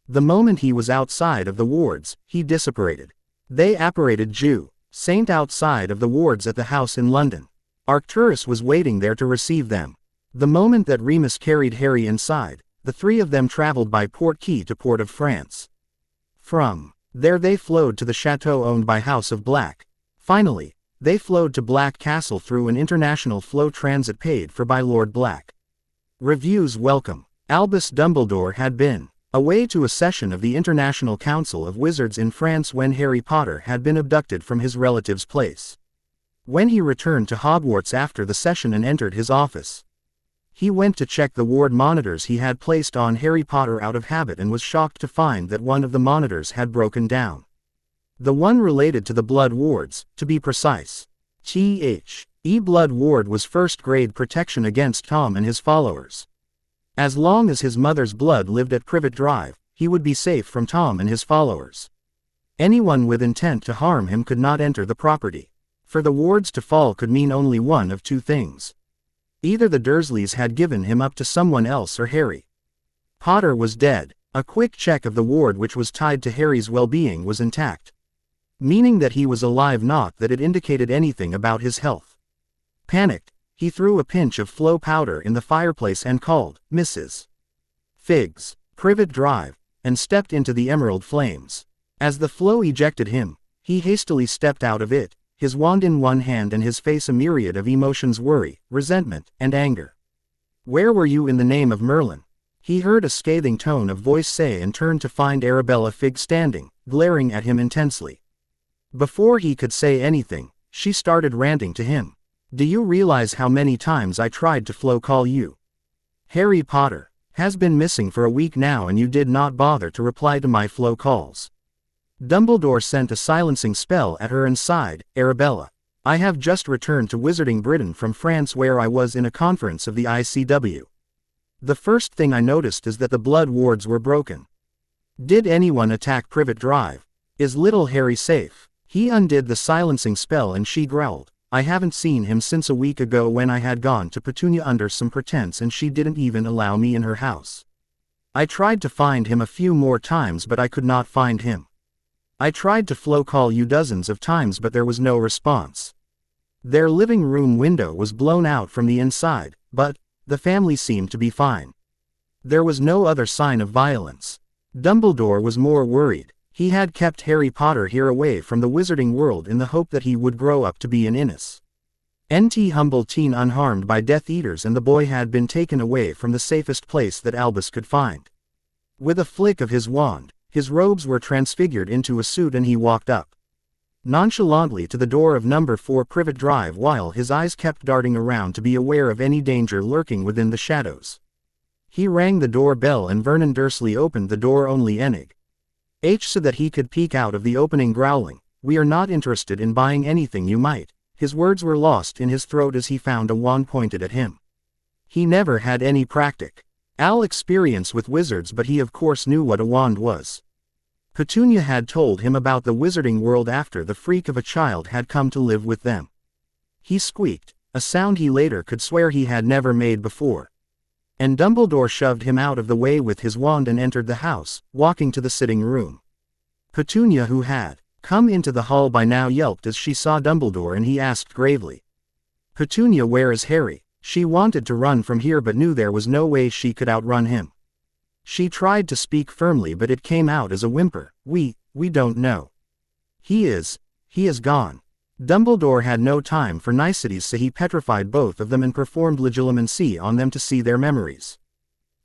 The moment he was outside of the wards, he disapparated. They apparated Jew, Saint outside of the wards at the house in London. Arcturus was waiting there to receive them. The moment that Remus carried Harry inside, the three of them traveled by port key to Port of France. From there they flowed to the chateau owned by House of Black. Finally, they flowed to Black Castle through an international flow transit paid for by Lord Black. Reviews welcome. Albus Dumbledore had been away to a session of the International Council of Wizards in France when Harry Potter had been abducted from his relative's place. When he returned to Hogwarts after the session and entered his office, he went to check the ward monitors he had placed on Harry Potter out of habit and was shocked to find that one of the monitors had broken down. The one related to the blood wards, to be precise. The blood ward was first-grade protection against Tom and his followers. As long as his mother's blood lived at Privet Drive, he would be safe from Tom and his followers. Anyone with intent to harm him could not enter the property. For the wards to fall could mean only one of two things. Either the Dursleys had given him up to someone else or Harry Potter was dead. A quick check of the ward which was tied to Harry's well-being was intact, meaning that he was alive, not that it indicated anything about his health. Panicked, he threw a pinch of flow powder in the fireplace and called, "Mrs. Figs, Privet Drive," and stepped into the emerald flames. As the flow ejected him, he hastily stepped out of it, his wand in one hand and his face a myriad of emotions: worry, resentment, and anger. "Where were you in the name of Merlin?" he heard a scathing tone of voice say, and turned to find Arabella Fig standing, glaring at him intensely. Before he could say anything, she started ranting to him. "Do you realize how many times I tried to flow call you? Harry Potter has been missing for a week now and you did not bother to reply to my flow calls." Dumbledore sent a silencing spell at her and sighed, "Arabella, I have just returned to Wizarding Britain from France where I was in a conference of the ICW. The first thing I noticed is that the blood wards were broken. Did anyone attack Privet Drive? Is little Harry safe?" He undid the silencing spell and she growled, "I haven't seen him since a week ago when I had gone to Petunia under some pretense and she didn't even allow me in her house. I tried to find him a few more times but I could not find him. I tried to flow call you dozens of times but there was no response. Their living room window was blown out from the inside, but the family seemed to be fine. There was no other sign of violence." Dumbledore was more worried. He had kept Harry Potter here away from the wizarding world in the hope that he would grow up to be an innocent, humble teen unharmed by Death Eaters, and the boy had been taken away from the safest place that Albus could find. With a flick of his wand, his robes were transfigured into a suit and he walked up nonchalantly to the door of number 4 Privet Drive while his eyes kept darting around to be aware of any danger lurking within the shadows. He rang the door bell and Vernon Dursley opened the door only enig so that he could peek out of the opening, growling, "We are not interested in buying anything you might." His words were lost in his throat as he found a wand pointed at him. He never had any practical experience with wizards, but he of course knew what a wand was. Petunia had told him about the wizarding world after the freak of a child had come to live with them. He squeaked, a sound he later could swear he had never made before. And Dumbledore shoved him out of the way with his wand and entered the house, walking to the sitting room. Petunia, who had come into the hall by now, yelped as she saw Dumbledore and he asked gravely, "Petunia, where is Harry?" She wanted to run from here but knew there was no way she could outrun him. She tried to speak firmly but it came out as a whimper, We don't know. He is gone." Dumbledore had no time for niceties, so he petrified both of them and performed legilimency on them to see their memories.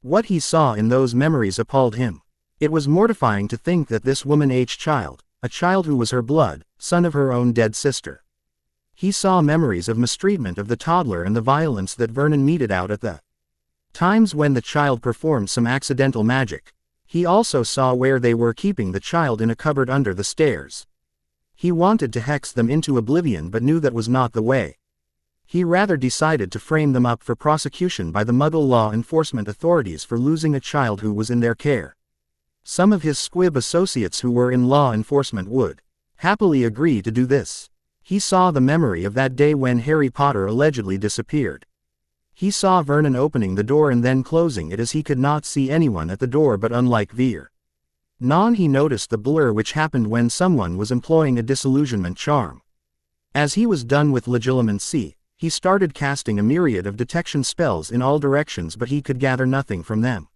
What he saw in those memories appalled him. It was mortifying to think that this woman a child who was her blood, son of her own dead sister. He saw memories of mistreatment of the toddler and the violence that Vernon meted out at the times when the child performed some accidental magic. He also saw where they were keeping the child in a cupboard under the stairs. He wanted to hex them into oblivion but knew that was not the way. He rather decided to frame them up for prosecution by the Muggle law enforcement authorities for losing a child who was in their care. Some of his squib associates who were in law enforcement would happily agree to do this. He saw the memory of that day when Harry Potter allegedly disappeared. He saw Vernon opening the door and then closing it as he could not see anyone at the door, but unlike Veer Non, he noticed the blur which happened when someone was employing a disillusionment charm. As he was done with legilimency, He started casting a myriad of detection spells in all directions, but he could gather nothing from them.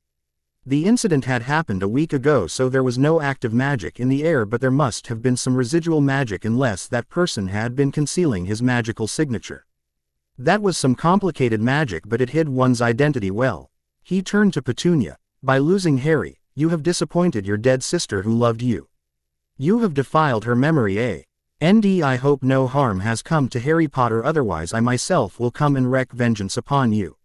The incident had happened a week ago, so there was no active magic in the air, but there must have been some residual magic unless that person had been concealing his magical signature. That was some complicated magic, but it hid one's identity well. He turned to Petunia. By losing Harry, you have disappointed your dead sister who loved you. You have defiled her memory, I hope no harm has come to Harry Potter, otherwise I myself will come and wreak vengeance upon you.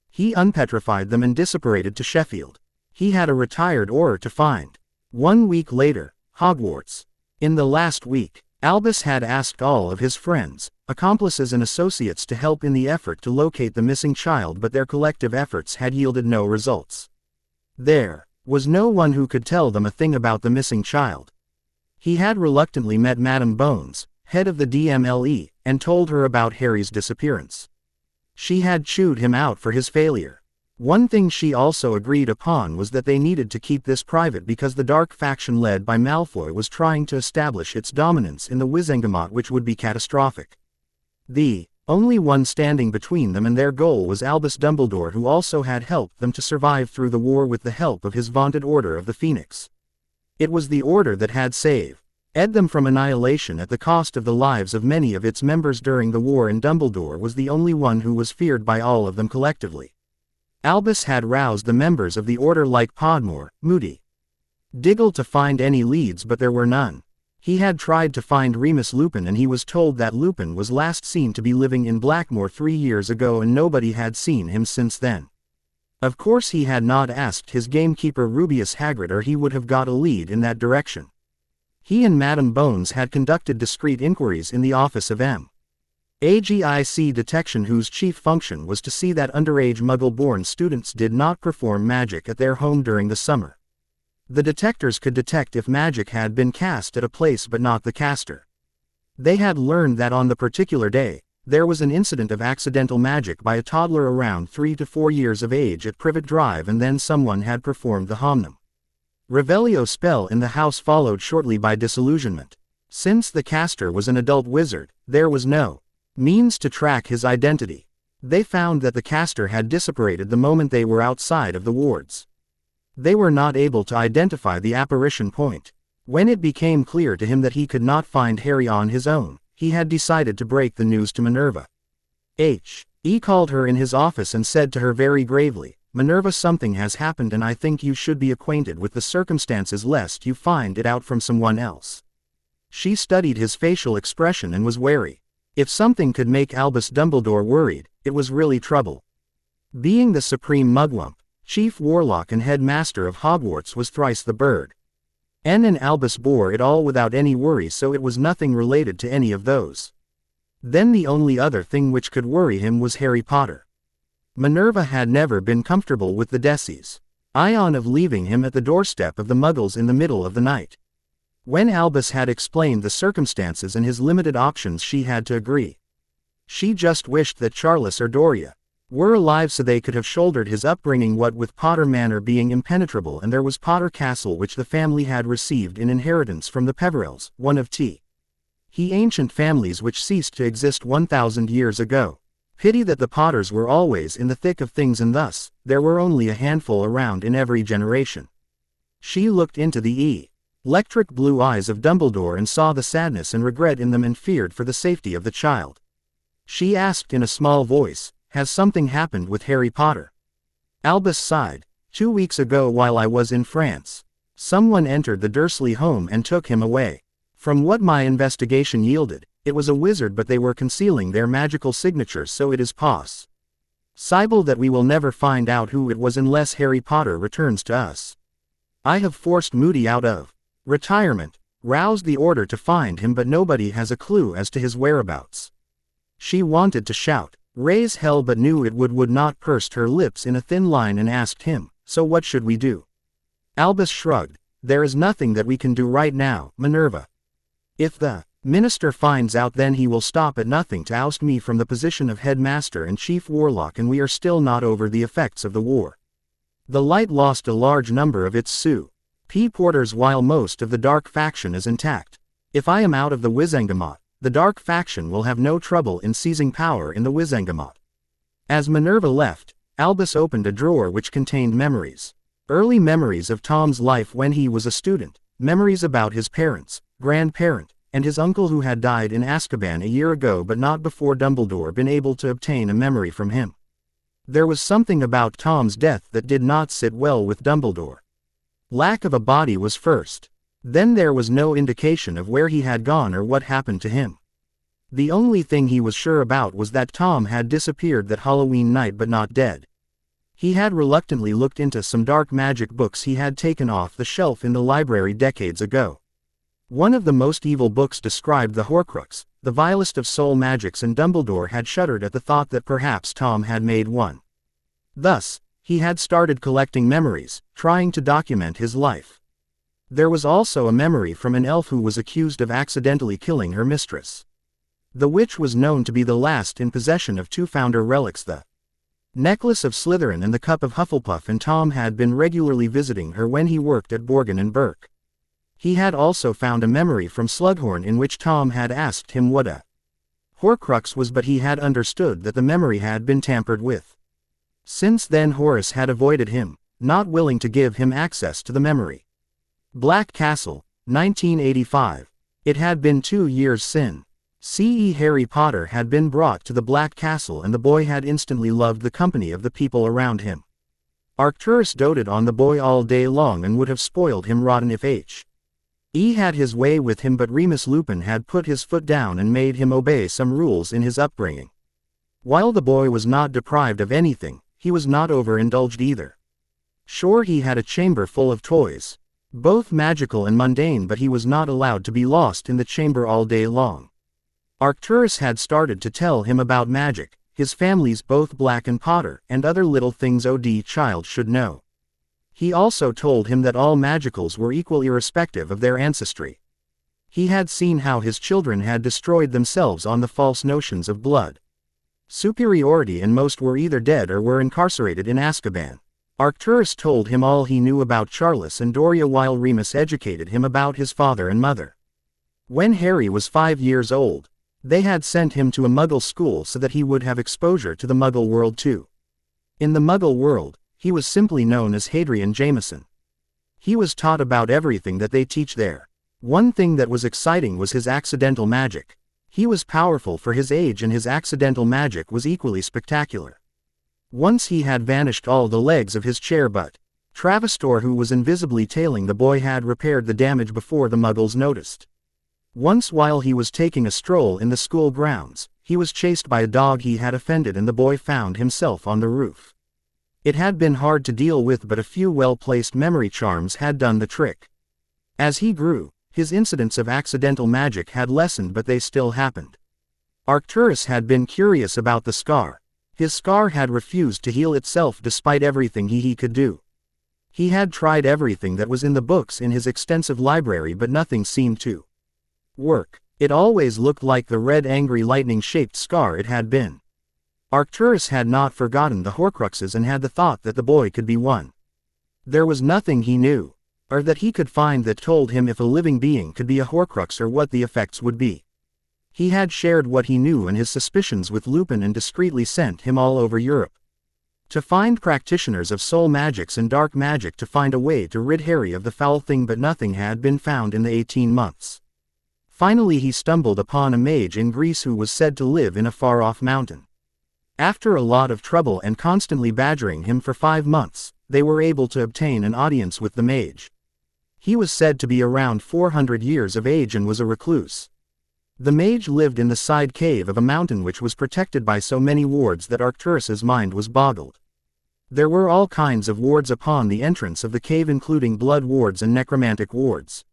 He unpetrified them and disapparated to Sheffield. He had a retired Auror to find. 1 week later, Hogwarts. In the last week, Albus had asked all of his friends, accomplices and associates to help in the effort to locate the missing child, but their collective efforts had yielded no results. There was no one who could tell them a thing about the missing child. He had reluctantly met Madame Bones, head of the DMLE, and told her about Harry's disappearance. She had chewed him out for his failure. One thing she also agreed upon was that they needed to keep this private because the dark faction led by Malfoy was trying to establish its dominance in the Wizengamot, which would be catastrophic. The only one standing between them and their goal was Albus Dumbledore, who also had helped them to survive through the war with the help of his vaunted Order of the Phoenix. It was the Order that had saved them from annihilation at the cost of the lives of many of its members during the war, and Dumbledore was the only one who was feared by all of them collectively. Albus had roused the members of the Order like Podmore, Moody, Diggle to find any leads, but there were none. He had tried to find Remus Lupin, and he was told that Lupin was last seen to be living in Blackmoor 3 years ago, and nobody had seen him since then. Of course he had not asked his gamekeeper Rubeus Hagrid, or he would have got a lead in that direction. He and Madame Bones had conducted discreet inquiries in the office of AGIC Detection, whose chief function was to see that underage Muggle-born students did not perform magic at their home during the summer. The detectors could detect if magic had been cast at a place but not the caster. They had learned that on the particular day, there was an incident of accidental magic by a toddler around 3 to 4 years of age at Privet Drive, and then someone had performed the Homnum Revelio spell in the house, followed shortly by disillusionment. Since the caster was an adult wizard, there was no means to track his identity. They found that the caster had disapparated the moment they were outside of the wards. They were not able to identify the apparition point. When it became clear to him that he could not find Harry on his own, he had decided to break the news to Minerva. He called her in his office and said to her very gravely, "Minerva, something has happened, and I think you should be acquainted with the circumstances lest you find it out from someone else." She studied his facial expression and was wary. If something could make Albus Dumbledore worried, it was really trouble. Being the supreme mugwump, chief warlock and headmaster of Hogwarts was thrice the bird. And Albus bore it all without any worry, so it was nothing related to any of those. Then the only other thing which could worry him was Harry Potter. Minerva had never been comfortable with the Decies ion of leaving him at the doorstep of the Muggles in the middle of the night. When Albus had explained the circumstances and his limited options, she had to agree. She just wished that Charles or Doria were alive so they could have shouldered his upbringing, what with Potter Manor being impenetrable and there was Potter Castle, which the family had received in inheritance from the Peverells, one of the ancient families which ceased to exist 1,000 years ago. Pity that the Potters were always in the thick of things, and thus, there were only a handful around in every generation. She looked into the electric blue eyes of Dumbledore and saw the sadness and regret in them, and feared for the safety of the child. She asked in a small voice, "Has something happened with Harry Potter?" Albus sighed. 2 weeks ago, while I was in France, someone entered the Dursley home and took him away. From what my investigation yielded, it was a wizard, but they were concealing their magical signatures, so it is possible that we will never find out who it was unless Harry Potter returns to us. I have forced Moody out of retirement, roused the Order to find him, but nobody has a clue as to his whereabouts. She wanted to shout, "Raise hell," but knew it would not, pursed her lips in a thin line and asked him, "So what should we do?" Albus shrugged. "There is nothing that we can do right now, Minerva. If the minister finds out, then he will stop at nothing to oust me from the position of headmaster and chief warlock, and we are still not over the effects of the war. The light lost a large number of its porters while most of the dark faction is intact. If I am out of the Wizengamot, the dark faction will have no trouble in seizing power in the Wizengamot. As Minerva left, Albus opened a drawer which contained memories. Early memories of Tom's life when he was a student, memories about his parents, grandparent, and his uncle who had died in Azkaban a year ago but not before Dumbledore been able to obtain a memory from him. There was something about Tom's death that did not sit well with Dumbledore. Lack of a body was first. Then there was no indication of where he had gone or what happened to him. The only thing he was sure about was that Tom had disappeared that Halloween night but not dead. He had reluctantly looked into some dark magic books he had taken off the shelf in the library decades ago. One of the most evil books described the Horcrux, the vilest of soul magics, and Dumbledore had shuddered at the thought that perhaps Tom had made one. Thus, he had started collecting memories, trying to document his life. There was also a memory from an elf who was accused of accidentally killing her mistress. The witch was known to be the last in possession of two founder relics, the necklace of Slytherin and the cup of Hufflepuff, and Tom had been regularly visiting her when he worked at Borgin and Burke. He had also found a memory from Slughorn in which Tom had asked him what a Horcrux was, but he had understood that the memory had been tampered with. Since then Horace had avoided him, not willing to give him access to the memory. Black Castle, 1985. It had been 2 years since Harry Potter had been brought to the Black Castle, and the boy had instantly loved the company of the people around him. Arcturus doted on the boy all day long and would have spoiled him rotten if he had his way with him, but Remus Lupin had put his foot down and made him obey some rules in his upbringing. While the boy was not deprived of anything, he was not overindulged either. Sure, he had a chamber full of toys, both magical and mundane, but he was not allowed to be lost in the chamber all day long. Arcturus had started to tell him about magic, his families both Black and Potter, and other little things OD child should know. He also told him that all magicals were equal irrespective of their ancestry. He had seen how his children had destroyed themselves on the false notions of blood superiority, and most were either dead or were incarcerated in Azkaban. Arcturus told him all he knew about Charles and Doria, while Remus educated him about his father and mother. When Harry was 5 years old, they had sent him to a Muggle school so that he would have exposure to the Muggle world too. In the Muggle world, he was simply known as Hadrian Jameson. He was taught about everything that they teach there. One thing that was exciting was his accidental magic. He was powerful for his age, and his accidental magic was equally spectacular. Once he had vanished all the legs of his chair, but Travestor, who was invisibly tailing the boy, had repaired the damage before the Muggles noticed. Once, while he was taking a stroll in the school grounds, he was chased by a dog he had offended, and the boy found himself on the roof. It had been hard to deal with, but a few well-placed memory charms had done the trick. As he grew, his incidents of accidental magic had lessened, but they still happened. Arcturus had been curious about the scar. His scar had refused to heal itself despite everything he could do. He had tried everything that was in the books in his extensive library, but nothing seemed to work. It always looked like the red angry lightning-shaped scar it had been. Arcturus had not forgotten the Horcruxes and had the thought that the boy could be one. There was nothing he knew, or that he could find, that told him if a living being could be a Horcrux or what the effects would be. He had shared what he knew and his suspicions with Lupin and discreetly sent him all over Europe to find practitioners of soul magics and dark magic to find a way to rid Harry of the foul thing, but nothing had been found in the 18 months. Finally he stumbled upon a mage in Greece who was said to live in a far-off mountain. After a lot of trouble and constantly badgering him for 5 months, they were able to obtain an audience with the mage. He was said to be around 400 years of age and was a recluse. The mage lived in the side cave of a mountain which was protected by so many wards that Arcturus's mind was boggled. There were all kinds of wards upon the entrance of the cave, including blood wards and necromantic wards.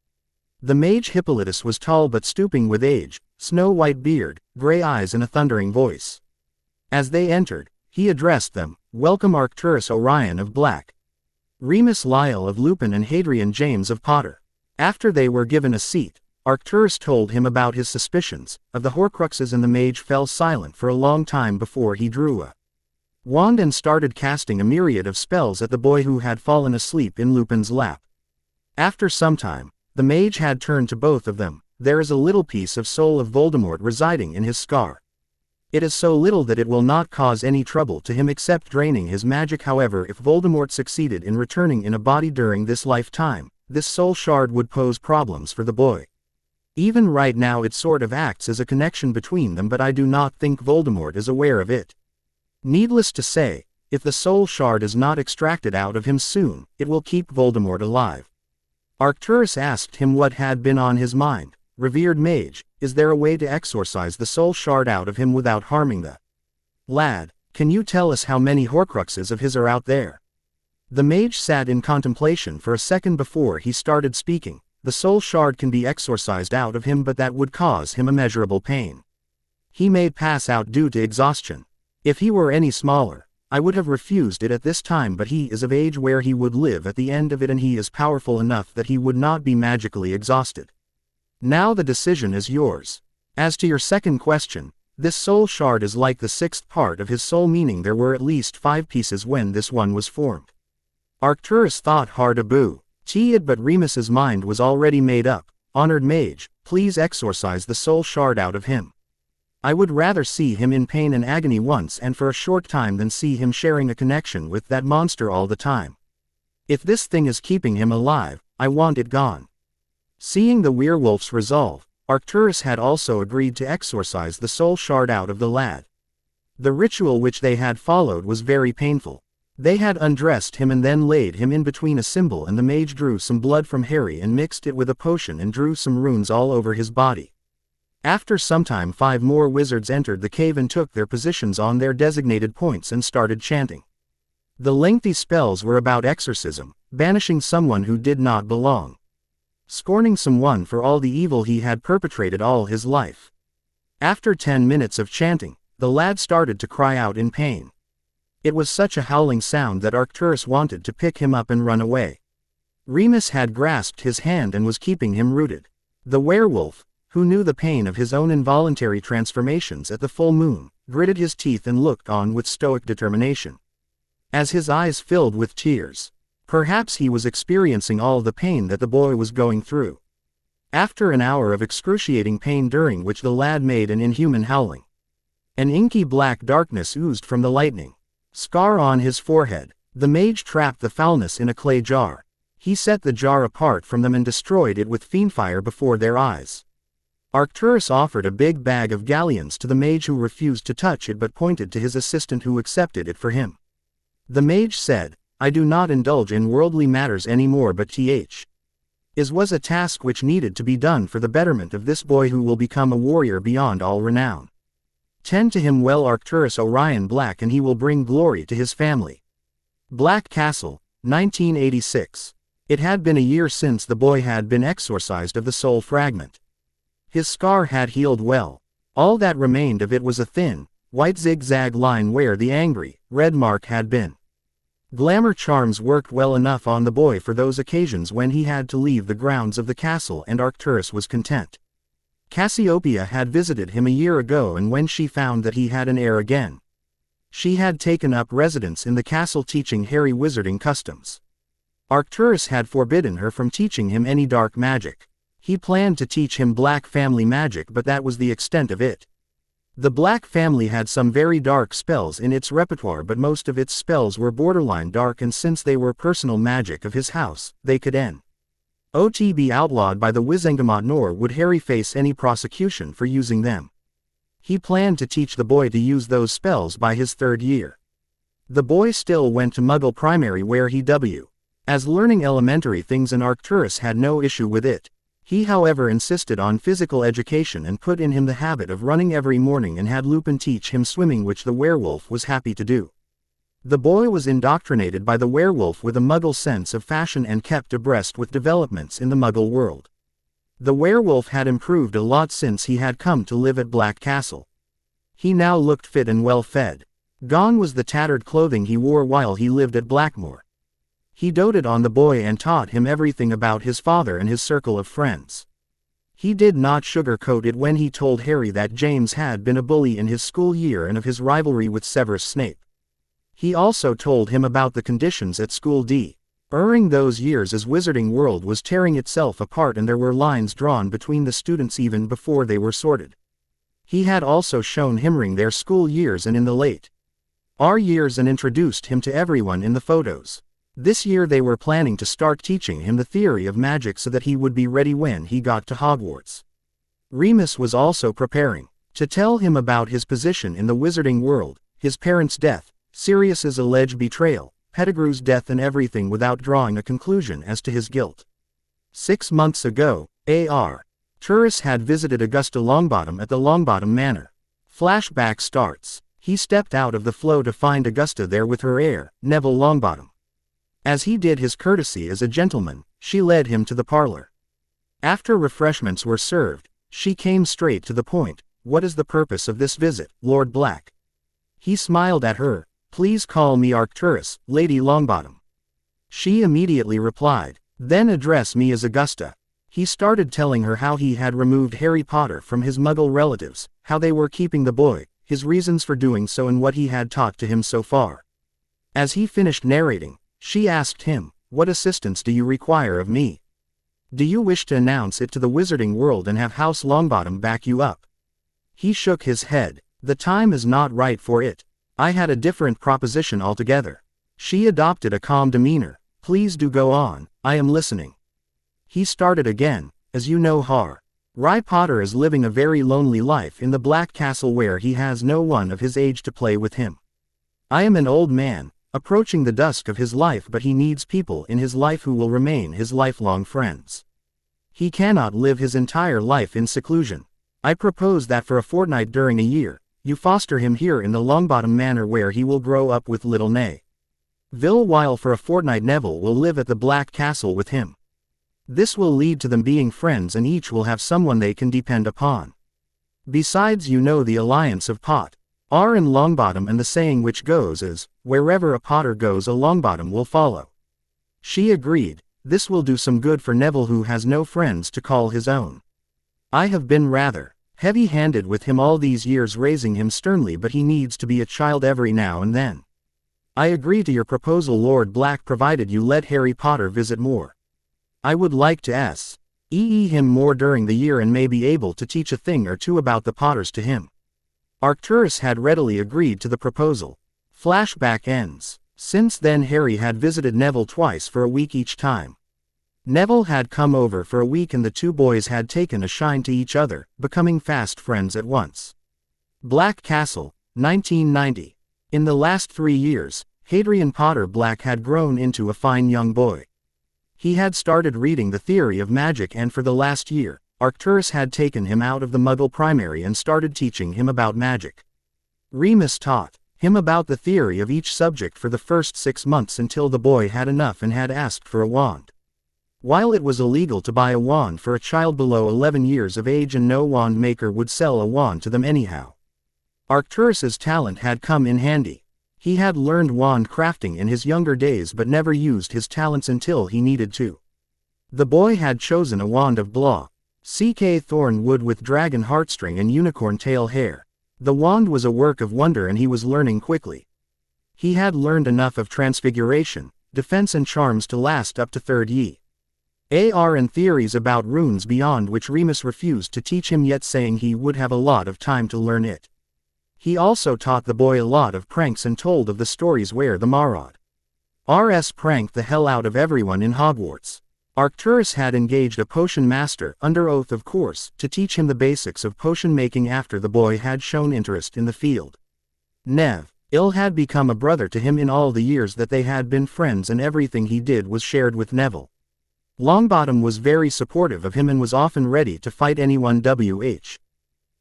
The mage Hippolytus was tall but stooping with age, snow-white beard, gray eyes and a thundering voice. As they entered, he addressed them, "Welcome Arcturus Orion of Black, Remus Lyle of Lupin, and Hadrian James of Potter." After they were given a seat, Arcturus told him about his suspicions of the Horcruxes, and the mage fell silent for a long time before he drew a wand and started casting a myriad of spells at the boy who had fallen asleep in Lupin's lap. After some time, the mage had turned to both of them, there is a little piece of soul of Voldemort residing in his scar. It is so little that it will not cause any trouble to him except draining his magic. However, if Voldemort succeeded in returning in a body during this lifetime, this soul shard would pose problems for the boy. Even right now it sort of acts as a connection between them, but I do not think Voldemort is aware of it. Needless to say, if the soul shard is not extracted out of him soon, it will keep Voldemort alive. Arcturus asked him what had been on his mind. Revered mage, is there a way to exorcise the soul shard out of him without harming the lad? Can you tell us how many Horcruxes of his are out there? The mage sat in contemplation for a second before he started speaking. The soul shard can be exorcised out of him, but that would cause him immeasurable pain. He may pass out due to exhaustion. If he were any smaller, I would have refused it at this time, but he is of age where he would live at the end of it, and he is powerful enough that he would not be magically exhausted. Now the decision is yours. As to your second question, this soul shard is like the sixth part of his soul, meaning there were at least 5 pieces when this one was formed. Arcturus thought hard it, but Remus's mind was already made up. Honored mage, please exorcise the soul shard out of him. I would rather see him in pain and agony once and for a short time than see him sharing a connection with that monster all the time. If this thing is keeping him alive, I want it gone. Seeing the werewolf's resolve, Arcturus had also agreed to exorcise the soul shard out of the lad. The ritual which they had followed was very painful. They had undressed him and then laid him in between a symbol, and the mage drew some blood from Harry and mixed it with a potion and drew some runes all over his body. After some time 5 more wizards entered the cave and took their positions on their designated points and started chanting. The lengthy spells were about exorcism, banishing someone who did not belong, scorning someone for all the evil he had perpetrated all his life. After 10 minutes of chanting, the lad started to cry out in pain. It was such a howling sound that Arcturus wanted to pick him up and run away. Remus had grasped his hand and was keeping him rooted. The werewolf, who knew the pain of his own involuntary transformations at the full moon, gritted his teeth and looked on with stoic determination. As his eyes filled with tears, perhaps he was experiencing all the pain that the boy was going through. After an hour of excruciating pain during which the lad made an inhuman howling, an inky black darkness oozed from the lightning scar on his forehead. The mage trapped the foulness in a clay jar. He set the jar apart from them and destroyed it with fiendfire before their eyes. Arcturus offered a big bag of galleons to the mage, who refused to touch it but pointed to his assistant, who accepted it for him. The mage said, I do not indulge in worldly matters anymore, but is was a task which needed to be done for the betterment of this boy who will become a warrior beyond all renown. Tend to him well, Arcturus Orion Black, and he will bring glory to his family. Black Castle, 1986. It had been a year since the boy had been exorcised of the soul fragment. His scar had healed well. All that remained of it was a thin, white zigzag line where the angry, red mark had been. Glamour charms worked well enough on the boy for those occasions when he had to leave the grounds of the castle, and Arcturus was content. Cassiopeia had visited him a year ago, and when she found that he had an heir again, she had taken up residence in the castle, teaching Harry wizarding customs. Arcturus had forbidden her from teaching him any dark magic. He planned to teach him Black family magic, but that was the extent of it. The Black family had some very dark spells in its repertoire, but most of its spells were borderline dark, and since they were personal magic of his house, they could not be outlawed by the Wizengamot, nor would Harry face any prosecution for using them. He planned to teach the boy to use those spells by his 3rd year. The boy still went to Muggle Primary, where he as learning elementary things, and Arcturus had no issue with it. He however insisted on physical education and put in him the habit of running every morning, and had Lupin teach him swimming, which the werewolf was happy to do. The boy was indoctrinated by the werewolf with a Muggle sense of fashion and kept abreast with developments in the Muggle world. The werewolf had improved a lot since he had come to live at Black Castle. He now looked fit and well fed. Gone was the tattered clothing he wore while he lived at Blackmoor. He doted on the boy and taught him everything about his father and his circle of friends. He did not sugarcoat it when he told Harry that James had been a bully in his school year and of his rivalry with Severus Snape. He also told him about the conditions at School D. During those years as Wizarding World was tearing itself apart and there were lines drawn between the students even before they were sorted. He had also shown him during their school years and in the late WHAR years and introduced him to everyone in the photos. This year they were planning to start teaching him the theory of magic so that he would be ready when he got to Hogwarts. Remus was also preparing to tell him about his position in the Wizarding World, his parents' death, Sirius's alleged betrayal, Pettigrew's death and everything without drawing a conclusion as to his guilt. 6 months ago, Arcturus had visited Augusta Longbottom at the Longbottom Manor. Flashback starts. He stepped out of the flow to find Augusta there with her heir, Neville Longbottom. As he did his courtesy as a gentleman, she led him to the parlor. After refreshments were served, she came straight to the point. "What is the purpose of this visit, Lord Black?" He smiled at her. "Please call me Arcturus, Lady Longbottom." She immediately replied, "Then address me as Augusta." He started telling her how he had removed Harry Potter from his Muggle relatives, how they were keeping the boy, his reasons for doing so and what he had taught to him so far. As he finished narrating, she asked him, "What assistance do you require of me? Do you wish to announce it to the Wizarding World and have House Longbottom back you up?" He shook his head. "The time is not right for it. I had a different proposition altogether." She adopted a calm demeanor. "Please do go on, I am listening." He started again. "As you know, Harry Potter is living a very lonely life in the Black Castle where he has no one of his age to play with him. I am an old man, approaching the dusk of his life, but he needs people in his life who will remain his lifelong friends. He cannot live his entire life in seclusion. I propose that for a fortnight during a year, you foster him here in the Longbottom Manor where he will grow up with little Neville, while for a fortnight Neville will live at the Black Castle with him. This will lead to them being friends and each will have someone they can depend upon. Besides, you know the alliance of Potter and Longbottom and the saying which goes is, wherever a Potter goes a Longbottom will follow." She agreed. "This will do some good for Neville who has no friends to call his own. I have been rather heavy-handed with him all these years, raising him sternly, but he needs to be a child every now and then. I agree to your proposal, Lord Black, provided you let Harry Potter visit more. I would like to see him more during the year and may be able to teach a thing or two about the Potters to him." Arcturus had readily agreed to the proposal. Flashback ends. Since then Harry had visited Neville twice for a week each time. Neville had come over for a week and the two boys had taken a shine to each other, becoming fast friends at once. Black Castle, 1990. In the last 3 years, Hadrian Potter Black had grown into a fine young boy. He had started reading the theory of magic and for the last year, Arcturus had taken him out of the Muggle primary and started teaching him about magic. Remus taught him about the theory of each subject for the first 6 months until the boy had enough and had asked for a wand. While it was illegal to buy a wand for a child below 11 years of age and no wand maker would sell a wand to them anyhow, Arcturus's talent had come in handy. He had learned wand crafting in his younger days but never used his talents until he needed to. The boy had chosen a wand of black thorn wood with dragon heartstring and unicorn tail hair. The wand was a work of wonder and he was learning quickly. He had learned enough of transfiguration, defense and charms to last up to 3rd AR and theories about runes beyond which Remus refused to teach him, yet saying he would have a lot of time to learn it. He also taught the boy a lot of pranks and told of the stories where the Marauders pranked the hell out of everyone in Hogwarts. Arcturus had engaged a potion master, under oath of course, to teach him the basics of potion making after the boy had shown interest in the field. Neville had become a brother to him in all the years that they had been friends and everything he did was shared with Neville. Longbottom was very supportive of him and was often ready to fight anyone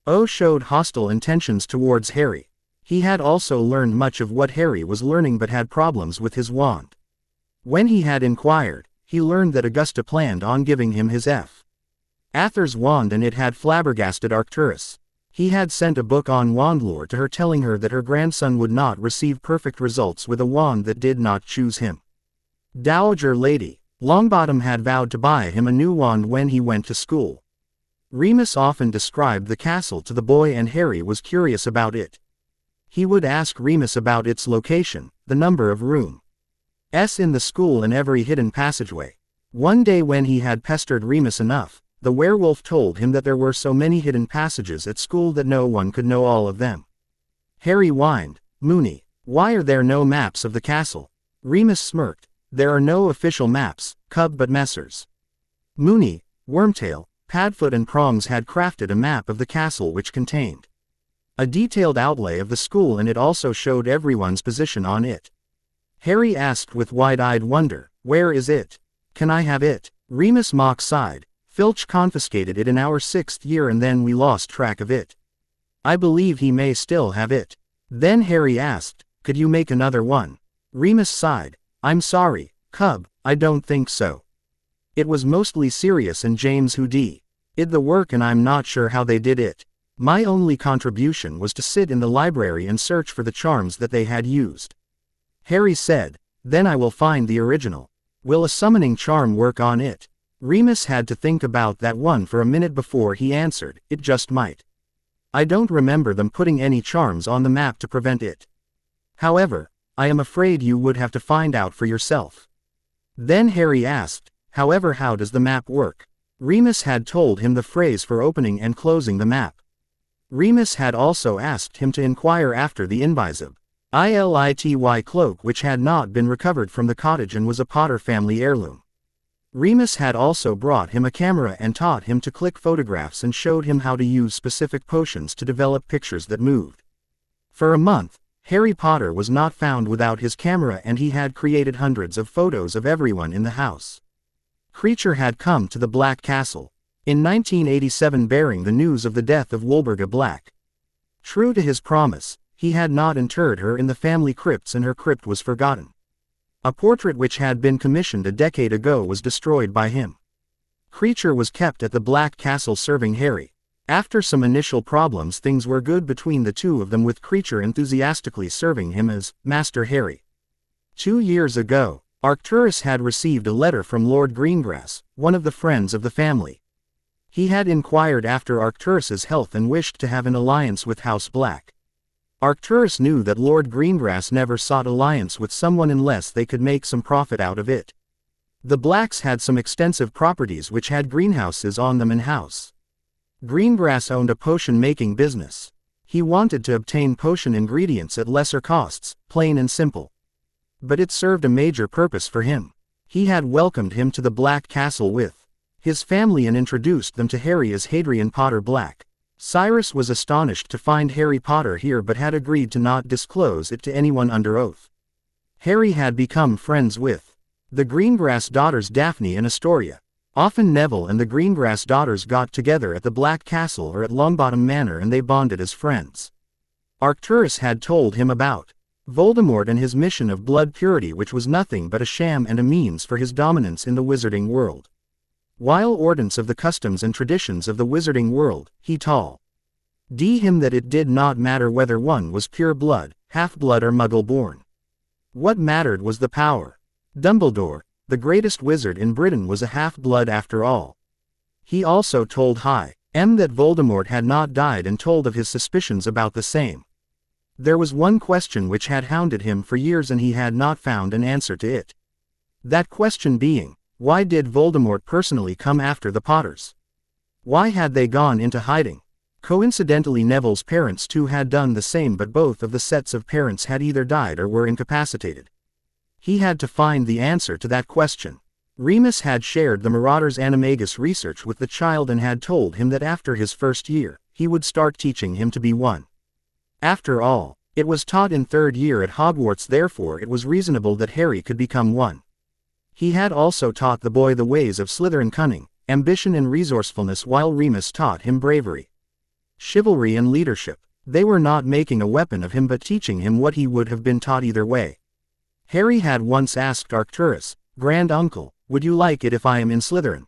who showed hostile intentions towards Harry. He had also learned much of what Harry was learning but had problems with his wand. When he had inquired, he learned that Augusta planned on giving him his Arthur's wand and it had flabbergasted Arcturus. He had sent a book on wand lore to her telling her that her grandson would not receive perfect results with a wand that did not choose him. Dowager Lady Longbottom had vowed to buy him a new wand when he went to school. Remus often described the castle to the boy and Harry was curious about it. He would ask Remus about its location, the number of rooms in the school and every hidden passageway. One day when he had pestered Remus enough, the werewolf told him that there were so many hidden passages at school that no one could know all of them. Harry whined, "Moony, why are there no maps of the castle?" Remus smirked, "There are no official maps, cub, but Messrs. Moony, Wormtail, Padfoot and Prongs had crafted a map of the castle which contained a detailed outlay of the school, and it also showed everyone's position on it." Harry asked with wide-eyed wonder, "Where is it? Can I have it?" Remus mock sighed, "Filch confiscated it in our 6th year and then we lost track of it. I believe he may still have it." Then Harry asked, "Could you make another one?" Remus sighed, "I'm sorry, cub, I don't think so. It was mostly Sirius and James who did the work and I'm not sure how they did it. My only contribution was to sit in the library and search for the charms that they had used." Harry said, "Then I will find the original. Will a summoning charm work on it?" Remus had to think about that one for a minute before he answered, "It just might. I don't remember them putting any charms on the map to prevent it. However, I am afraid you would have to find out for yourself." Then Harry asked, "However, how does the map work?" Remus had told him the phrase for opening and closing the map. Remus had also asked him to inquire after the invisible cloak which had not been recovered from the cottage and was a Potter family heirloom. Remus had also brought him a camera and taught him to click photographs and showed him how to use specific potions to develop pictures that moved. For a month, Harry Potter was not found without his camera, and he had created hundreds of photos of everyone in the house. Kreacher had come to the Black Castle in 1987 bearing the news of the death of Walburga Black. True to his promise, he had not interred her in the family crypts and her crypt was forgotten. A portrait which had been commissioned a decade ago was destroyed by him. Kreacher was kept at the Black Castle serving Harry. After some initial problems, things were good between the two of them, with Kreacher enthusiastically serving him as Master Harry. 2 years ago, Arcturus had received a letter from Lord Greengrass, one of the friends of the family. He had inquired after Arcturus's health and wished to have an alliance with House Black. Arcturus knew that Lord Greengrass never sought alliance with someone unless they could make some profit out of it. The Blacks had some extensive properties which had greenhouses on them, and House Greengrass owned a potion-making business. He wanted to obtain potion ingredients at lesser costs, plain and simple. But it served a major purpose for him. He had welcomed him to the Black Castle with his family and introduced them to Harry as Hadrian Potter Black. Cyrus was astonished to find Harry Potter here but had agreed to not disclose it to anyone under oath. Harry had become friends with the Greengrass daughters Daphne and Astoria. Often Neville and the Greengrass daughters got together at the Black Castle or at Longbottom Manor and they bonded as friends. Arcturus had told him about Voldemort and his mission of blood purity, which was nothing but a sham and a means for his dominance in the wizarding world. While ordinance of the customs and traditions of the wizarding world, he told him that it did not matter whether one was pure blood, half-blood or muggle-born. What mattered was the power. Dumbledore, the greatest wizard in Britain, was a half-blood after all. He also told that Voldemort had not died and told of his suspicions about the same. There was one question which had hounded him for years and he had not found an answer to it. That question being, why did Voldemort personally come after the Potters? Why had they gone into hiding? Coincidentally, Neville's parents too had done the same, but both of the sets of parents had either died or were incapacitated. He had to find the answer to that question. Remus had shared the Marauder's animagus research with the child and had told him that after his first year, he would start teaching him to be one. After all, it was taught in 3rd year at Hogwarts, therefore it was reasonable that Harry could become one. He had also taught the boy the ways of Slytherin cunning, ambition and resourcefulness, while Remus taught him bravery, chivalry and leadership. They were not making a weapon of him but teaching him what he would have been taught either way. Harry had once asked Arcturus, "Grand Uncle, would you like it if I am in Slytherin?"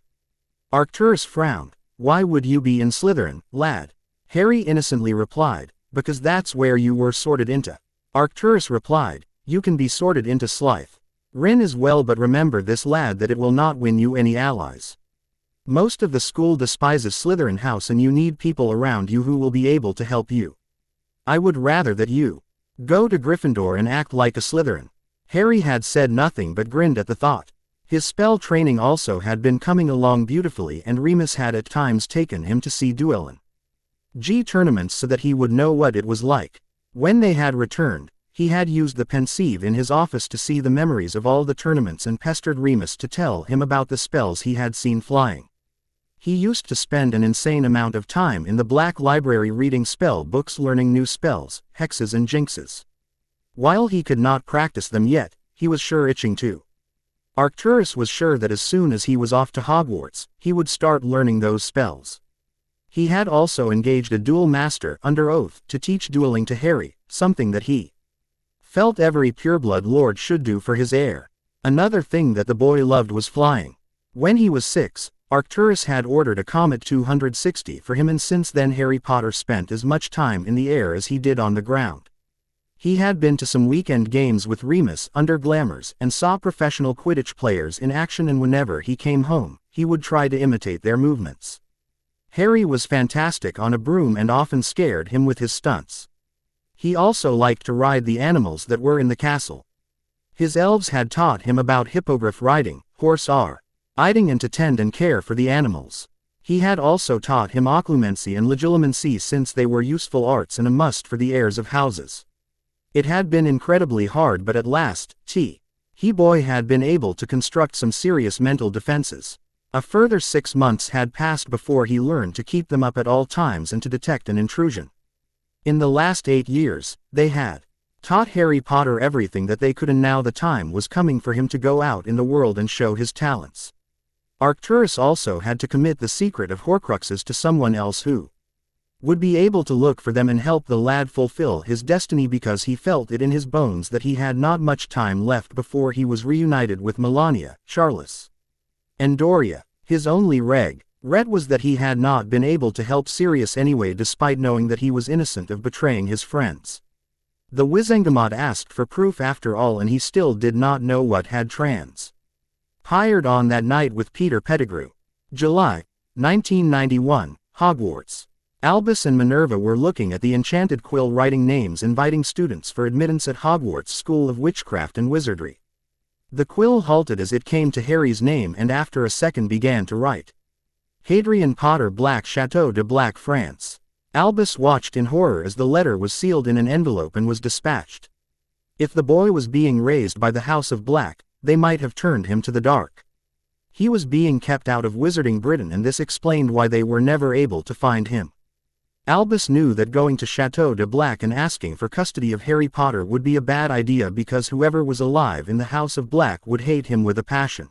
Arcturus frowned. "Why would you be in Slytherin, lad?" Harry innocently replied, "Because that's where you were sorted into." Arcturus replied, "You can be sorted into Slyth Rin as well, but remember this, lad, that it will not win you any allies. Most of the school despises Slytherin House and you need people around you who will be able to help you. I would rather that you go to Gryffindor and act like a Slytherin." Harry had said nothing but grinned at the thought. His spell training also had been coming along beautifully, and Remus had at times taken him to see Dueling tournaments so that he would know what it was like. When they had returned, he had used the pensieve in his office to see the memories of all the tournaments and pestered Remus to tell him about the spells he had seen flying. He used to spend an insane amount of time in the Black Library reading spell books, learning new spells, hexes and jinxes. While he could not practice them yet, he was sure itching to. Arcturus was sure that as soon as he was off to Hogwarts, he would start learning those spells. He had also engaged a duel master under oath to teach dueling to Harry, something that he felt every pureblood lord should do for his heir. Another thing that the boy loved was flying. When he was 6, Arcturus had ordered a Comet 260 for him, and since then Harry Potter spent as much time in the air as he did on the ground. He had been to some weekend games with Remus under glamours and saw professional Quidditch players in action, and whenever he came home, he would try to imitate their movements. Harry was fantastic on a broom and often scared him with his stunts. He also liked to ride the animals that were in the castle. His elves had taught him about hippogriff riding, horse riding, and to tend and care for the animals. He had also taught him occlumency and legilimency, since they were useful arts and a must for the heirs of houses. It had been incredibly hard, but at last, he boy had been able to construct some serious mental defenses. A further 6 months had passed before he learned to keep them up at all times and to detect an intrusion. In the last 8 years, they had taught Harry Potter everything that they could, and now the time was coming for him to go out in the world and show his talents. Arcturus also had to commit the secret of Horcruxes to someone else who would be able to look for them and help the lad fulfill his destiny, because he felt it in his bones that he had not much time left before he was reunited with Melania, Charles, and Doria. His only regret was that he had not been able to help Sirius anyway, despite knowing that he was innocent of betraying his friends. The Wizengamot asked for proof after all, and he still did not know what had transpired on that night with Peter Pettigrew. July 1991, Hogwarts. Albus and Minerva were looking at the enchanted quill, writing names inviting students for admittance at Hogwarts School of Witchcraft and Wizardry. The quill halted as it came to Harry's name, and after a second began to write. Hadrian Potter, Black, Chateau de Black, France. Albus watched in horror as the letter was sealed in an envelope and was dispatched. If the boy was being raised by the House of Black, they might have turned him to the dark. He was being kept out of Wizarding Britain, and this explained why they were never able to find him. Albus knew that going to Chateau de Black and asking for custody of Harry Potter would be a bad idea, because whoever was alive in the House of Black would hate him with a passion.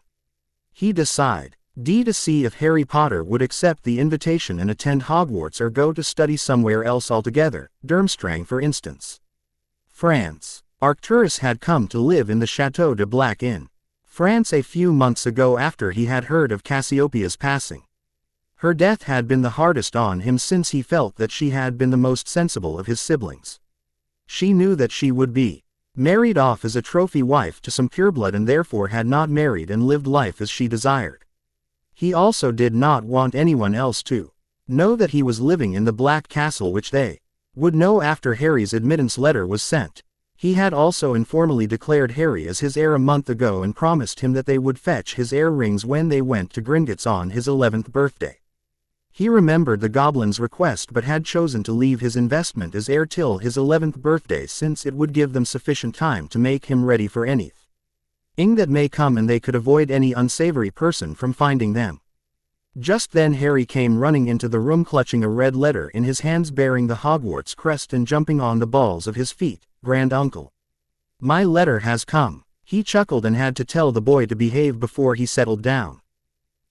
He decided to see if Harry Potter would accept the invitation and attend Hogwarts or go to study somewhere else altogether, Durmstrang for instance. France. Arcturus had come to live in the Chateau de Black in France a few months ago after he had heard of Cassiopeia's passing. Her death had been the hardest on him, since he felt that she had been the most sensible of his siblings. She knew that she would be married off as a trophy wife to some pureblood, and therefore had not married and lived life as she desired. He also did not want anyone else to know that he was living in the Black Castle, which they would know after Harry's admittance letter was sent. He had also informally declared Harry as his heir a month ago and promised him that they would fetch his heir rings when they went to Gringotts on his 11th birthday. He remembered the goblin's request, but had chosen to leave his investment as heir till his 11th birthday, since it would give them sufficient time to make him ready for anything that may come, and they could avoid any unsavory person from finding them. Just then Harry came running into the room, clutching a red letter in his hands bearing the Hogwarts crest and jumping on the balls of his feet. "Grand Uncle, my letter has come." He chuckled and had to tell the boy to behave before he settled down.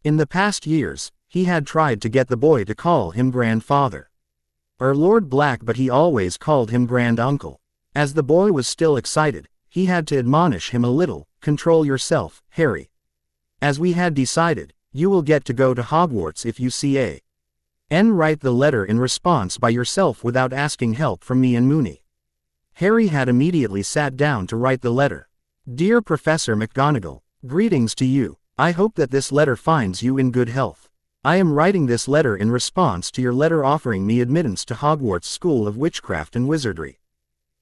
In the past years, he had tried to get the boy to call him grandfather or Lord Black, but he always called him Grand Uncle. As the boy was still excited, he had to admonish him a little. "Control yourself, Harry. As we had decided, you will get to go to Hogwarts if you write the letter in response by yourself without asking help from me and Moony." Harry had immediately sat down to write the letter. "Dear Professor McGonagall, greetings to you. I hope that this letter finds you in good health. I am writing this letter in response to your letter offering me admittance to Hogwarts School of Witchcraft and Wizardry.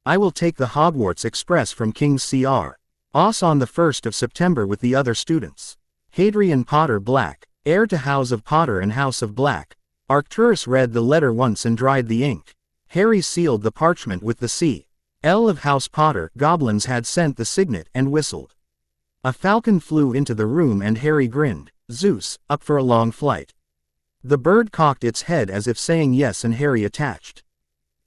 I will take the Hogwarts Express from King's Cr. Os on the 1st of September with the other students. Hadrian Potter Black, heir to House of Potter and House of Black. Arcturus read the letter once and dried the ink. Harry sealed the parchment with the C.L. of House Potter. Goblins had sent the signet and whistled. A falcon flew into the room and Harry grinned. Zeus, up for a long flight. The bird cocked its head as if saying yes and Harry attached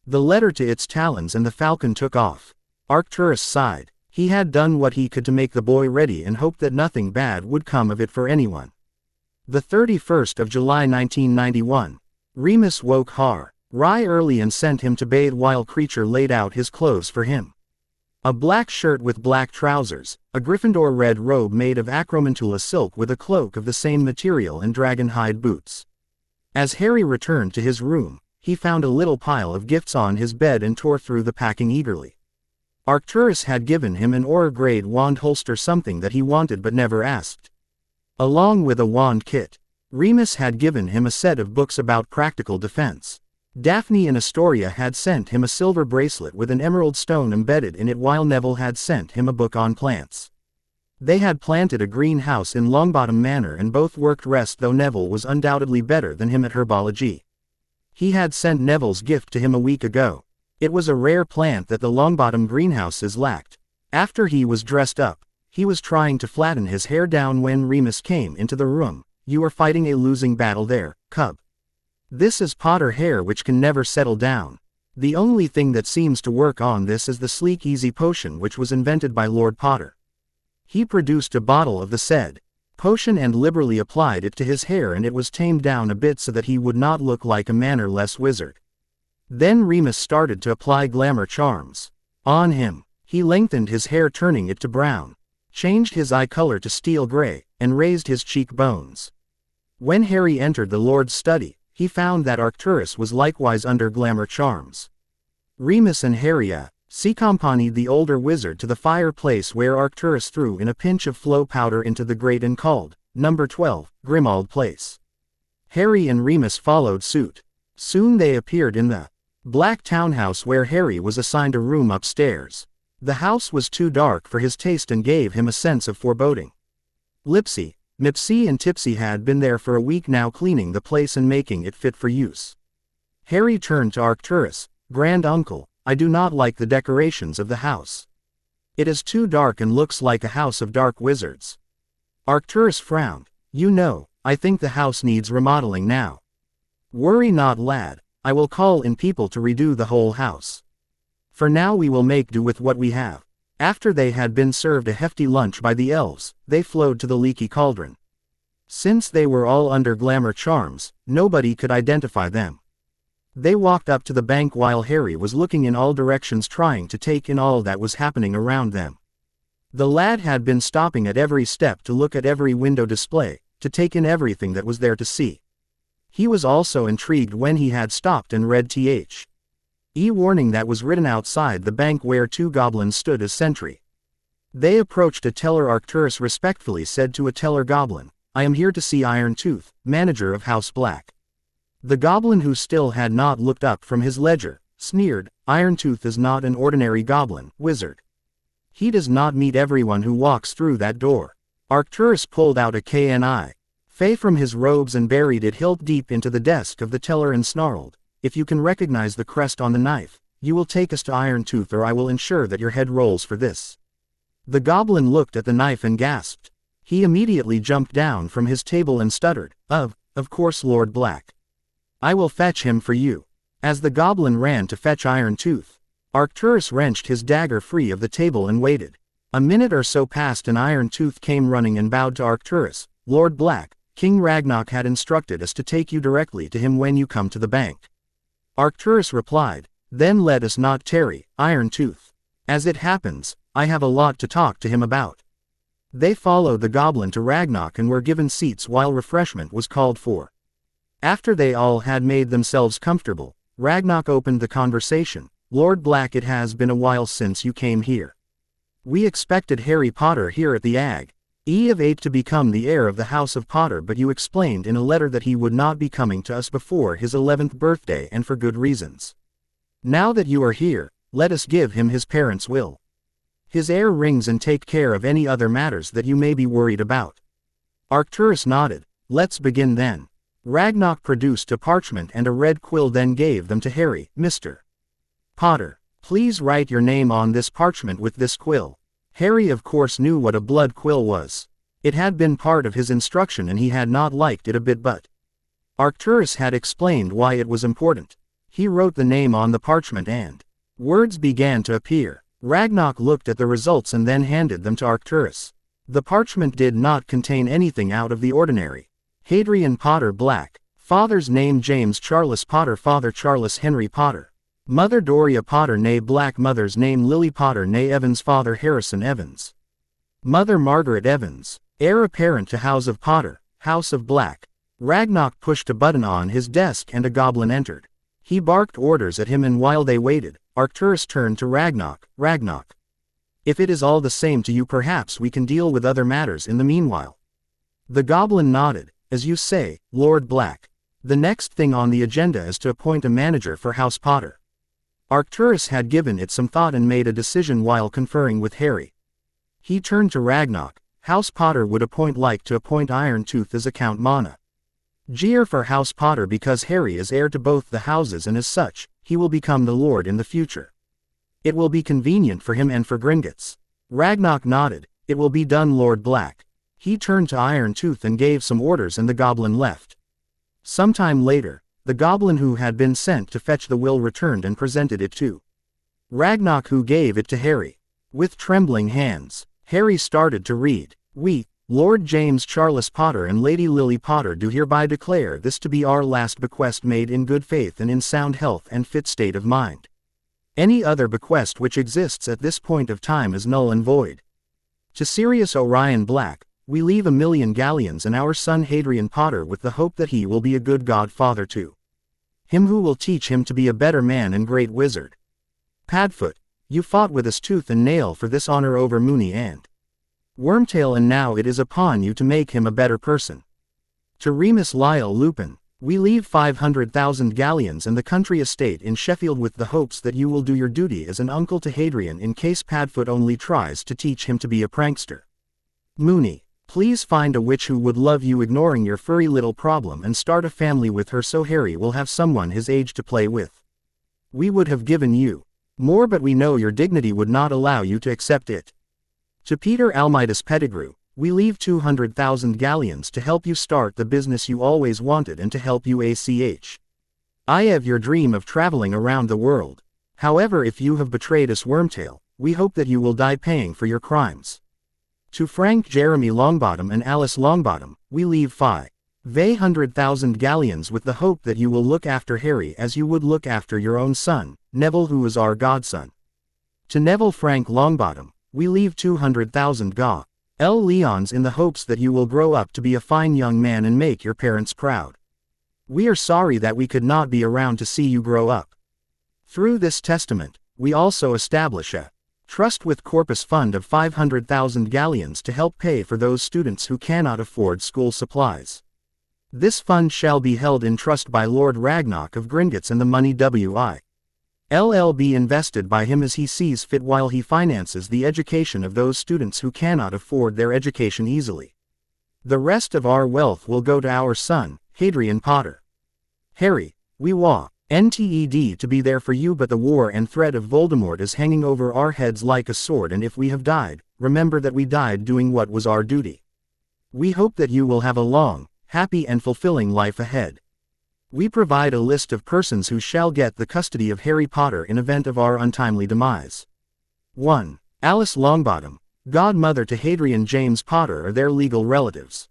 the letter to its talons and the falcon took off. Arcturus sighed. He had done what he could to make the boy ready and hoped that nothing bad would come of it for anyone. The 31st of July 1991. Remus woke Harry early and sent him to bathe while Creature laid out his clothes for him. A black shirt with black trousers, a Gryffindor red robe made of acromantula silk with a cloak of the same material and dragon hide boots. As Harry returned to his room, he found a little pile of gifts on his bed and tore through the packing eagerly. Arcturus had given him an Auror-grade wand holster, something that he wanted but never asked. Along with a wand kit, Remus had given him a set of books about practical defense. Daphne and Astoria had sent him a silver bracelet with an emerald stone embedded in it, while Neville had sent him a book on plants. They had planted a greenhouse in Longbottom Manor and both worked rest, though Neville was undoubtedly better than him at Herbology. He had sent Neville's gift to him a week ago. It was a rare plant that the Longbottom greenhouses lacked. After he was dressed up, he was trying to flatten his hair down when Remus came into the room. "You are fighting a losing battle there, cub. This is Potter hair which can never settle down. The only thing that seems to work on this is the Sleek Easy potion which was invented by Lord Potter." He produced a bottle of the said potion and liberally applied it to his hair, and it was tamed down a bit so that he would not look like a mannerless wizard. Then Remus started to apply glamour charms on him. He lengthened his hair, turning it to brown, changed his eye color to steel gray, and raised his cheekbones. When Harry entered the Lord's study, he found that Arcturus was likewise under glamour charms. Remus and Harry accompanied the older wizard to the fireplace, where Arcturus threw in a pinch of flow powder into the grate and called, "Number 12, Grimmauld Place." Harry and Remus followed suit. Soon they appeared in the black townhouse, where Harry was assigned a room upstairs. The house was too dark for his taste and gave him a sense of foreboding. Lipsy, Mipsy and Tipsy had been there for a week now, cleaning the place and making it fit for use. Harry turned to Arcturus. "Grand Uncle, I do not like the decorations of the house. It is too dark and looks like a house of dark wizards." Arcturus frowned. "You know, I think the house needs remodeling now." "Worry not, lad. I will call in people to redo the whole house. For now we will make do with what we have." After they had been served a hefty lunch by the elves, they flowed to the leaky cauldron. Since they were all under glamour charms, nobody could identify them. They walked up to the bank while Harry was looking in all directions, trying to take in all that was happening around them. The lad had been stopping at every step to look at every window display, to take in everything that was there to see. He was also intrigued when he had stopped and read the warning that was written outside the bank, where two goblins stood as sentry. They approached a teller. Arcturus respectfully said to a teller goblin, "I am here to see Iron Tooth, manager of House Black." The goblin, who still had not looked up from his ledger, sneered, "Iron Tooth is not an ordinary goblin, wizard. He does not meet everyone who walks through that door." Arcturus pulled out a knife from his robes and buried it hilt deep into the desk of the teller and snarled, "If you can recognize the crest on the knife, you will take us to Iron Tooth, or I will ensure that your head rolls for this." The goblin looked at the knife and gasped. He immediately jumped down from his table and stuttered, Of course, Lord Black. I will fetch him for you." As the goblin ran to fetch Iron Tooth, Arcturus wrenched his dagger free of the table and waited. A minute or so passed and Iron Tooth came running and bowed to Arcturus. "Lord Black, King Ragnarok had instructed us to take you directly to him when you come to the bank." Arcturus replied, "Then let us not tarry, Iron Tooth. As it happens, I have a lot to talk to him about." They followed the goblin to Ragnarok and were given seats while refreshment was called for. After they all had made themselves comfortable, Ragnarok opened the conversation. "Lord Black, it has been a while since you came here. We expected Harry Potter here at the ABDUCTED to become the heir of the House of Potter, but you explained in a letter that he would not be coming to us before his 11th birthday, and for good reasons. Now that you are here, let us give him his parents' will." His heir rings and take care of any other matters that you may be worried about. Arcturus nodded. Let's begin then. Ragnarok produced a parchment and a red quill, then gave them to Harry. Mr. Potter, please write your name on this parchment with this quill. Harry of course knew what a blood quill was. It had been part of his instruction and he had not liked it a bit, but Arcturus had explained why it was important. He wrote the name on the parchment and words began to appear. Ragnarok looked at the results and then handed them to Arcturus. The parchment did not contain anything out of the ordinary. Hadrian Potter Black. Father's name James Charles Potter, father Charles Henry Potter. Mother Doria Potter née Black, mother's name Lily Potter née Evans, father Harrison Evans. Mother Margaret Evans. Heir apparent to House of Potter, House of Black. Ragnarok pushed a button on his desk and a goblin entered. He barked orders at him, and while they waited, Arcturus turned to Ragnarok. Ragnarok, if it is all the same to you, perhaps we can deal with other matters in the meanwhile. The goblin nodded. As you say, Lord Black. The next thing on the agenda is to appoint a manager for House Potter. Arcturus had given it some thought and made a decision while conferring with Harry. He turned to Ragnarok. House Potter would like to appoint Irontooth as a Count Mana. Gear for House Potter because Harry is heir to both the houses and as such, he will become the Lord in the future. It will be convenient for him and for Gringotts. Ragnarok nodded. It will be done, Lord Black. He turned to Irontooth and gave some orders and the goblin left. Sometime later, the goblin who had been sent to fetch the will returned and presented it to Ragnarok, who gave it to Harry. With trembling hands, Harry started to read. We, Lord James Charles Potter and Lady Lily Potter, do hereby declare this to be our last bequest, made in good faith and in sound health and fit state of mind. Any other bequest which exists at this point of time is null and void. To Sirius Orion Black, we leave 1,000,000 galleons and our son Hadrian Potter with the hope that he will be a good godfather to him, who will teach him to be a better man and great wizard. Padfoot, you fought with us tooth and nail for this honor over Moony and Wormtail, and now it is upon you to make him a better person. To Remus Lyle Lupin, we leave 500,000 galleons and the country estate in Sheffield with the hopes that you will do your duty as an uncle to Hadrian in case Padfoot only tries to teach him to be a prankster. Moony, please find a witch who would love you, ignoring your furry little problem, and start a family with her so Harry will have someone his age to play with. We would have given you more, but we know your dignity would not allow you to accept it. To Peter Almightus Pettigrew, we leave 200,000 galleons to help you start the business you always wanted and to help you I have your dream of traveling around the world. However, if you have betrayed us Wormtail, we hope that you will die paying for your crimes. To Frank Jeremy Longbottom and Alice Longbottom, we leave 500,000 galleons with the hope that you will look after Harry as you would look after your own son, Neville, who is our godson. To Neville Frank Longbottom, we leave 200,000 leons in the hopes that you will grow up to be a fine young man and make your parents proud. We are sorry that we could not be around to see you grow up. Through this testament, we also establish a trust with corpus fund of 500,000 galleons to help pay for those students who cannot afford school supplies. This fund shall be held in trust by Lord Ragnarok of Gringotts, and the money will be invested by him as he sees fit while he finances the education of those students who cannot afford their education easily. The rest of our wealth will go to our son, Hadrian Potter. Harry, we want to be there for you, but the war and threat of Voldemort is hanging over our heads like a sword, and if we have died, remember that we died doing what was our duty. We hope that you will have a long, happy and fulfilling life ahead. We provide a list of persons who shall get the custody of Harry Potter in event of our untimely demise. 1. Alice Longbottom, godmother to Hadrian James Potter or their legal relatives.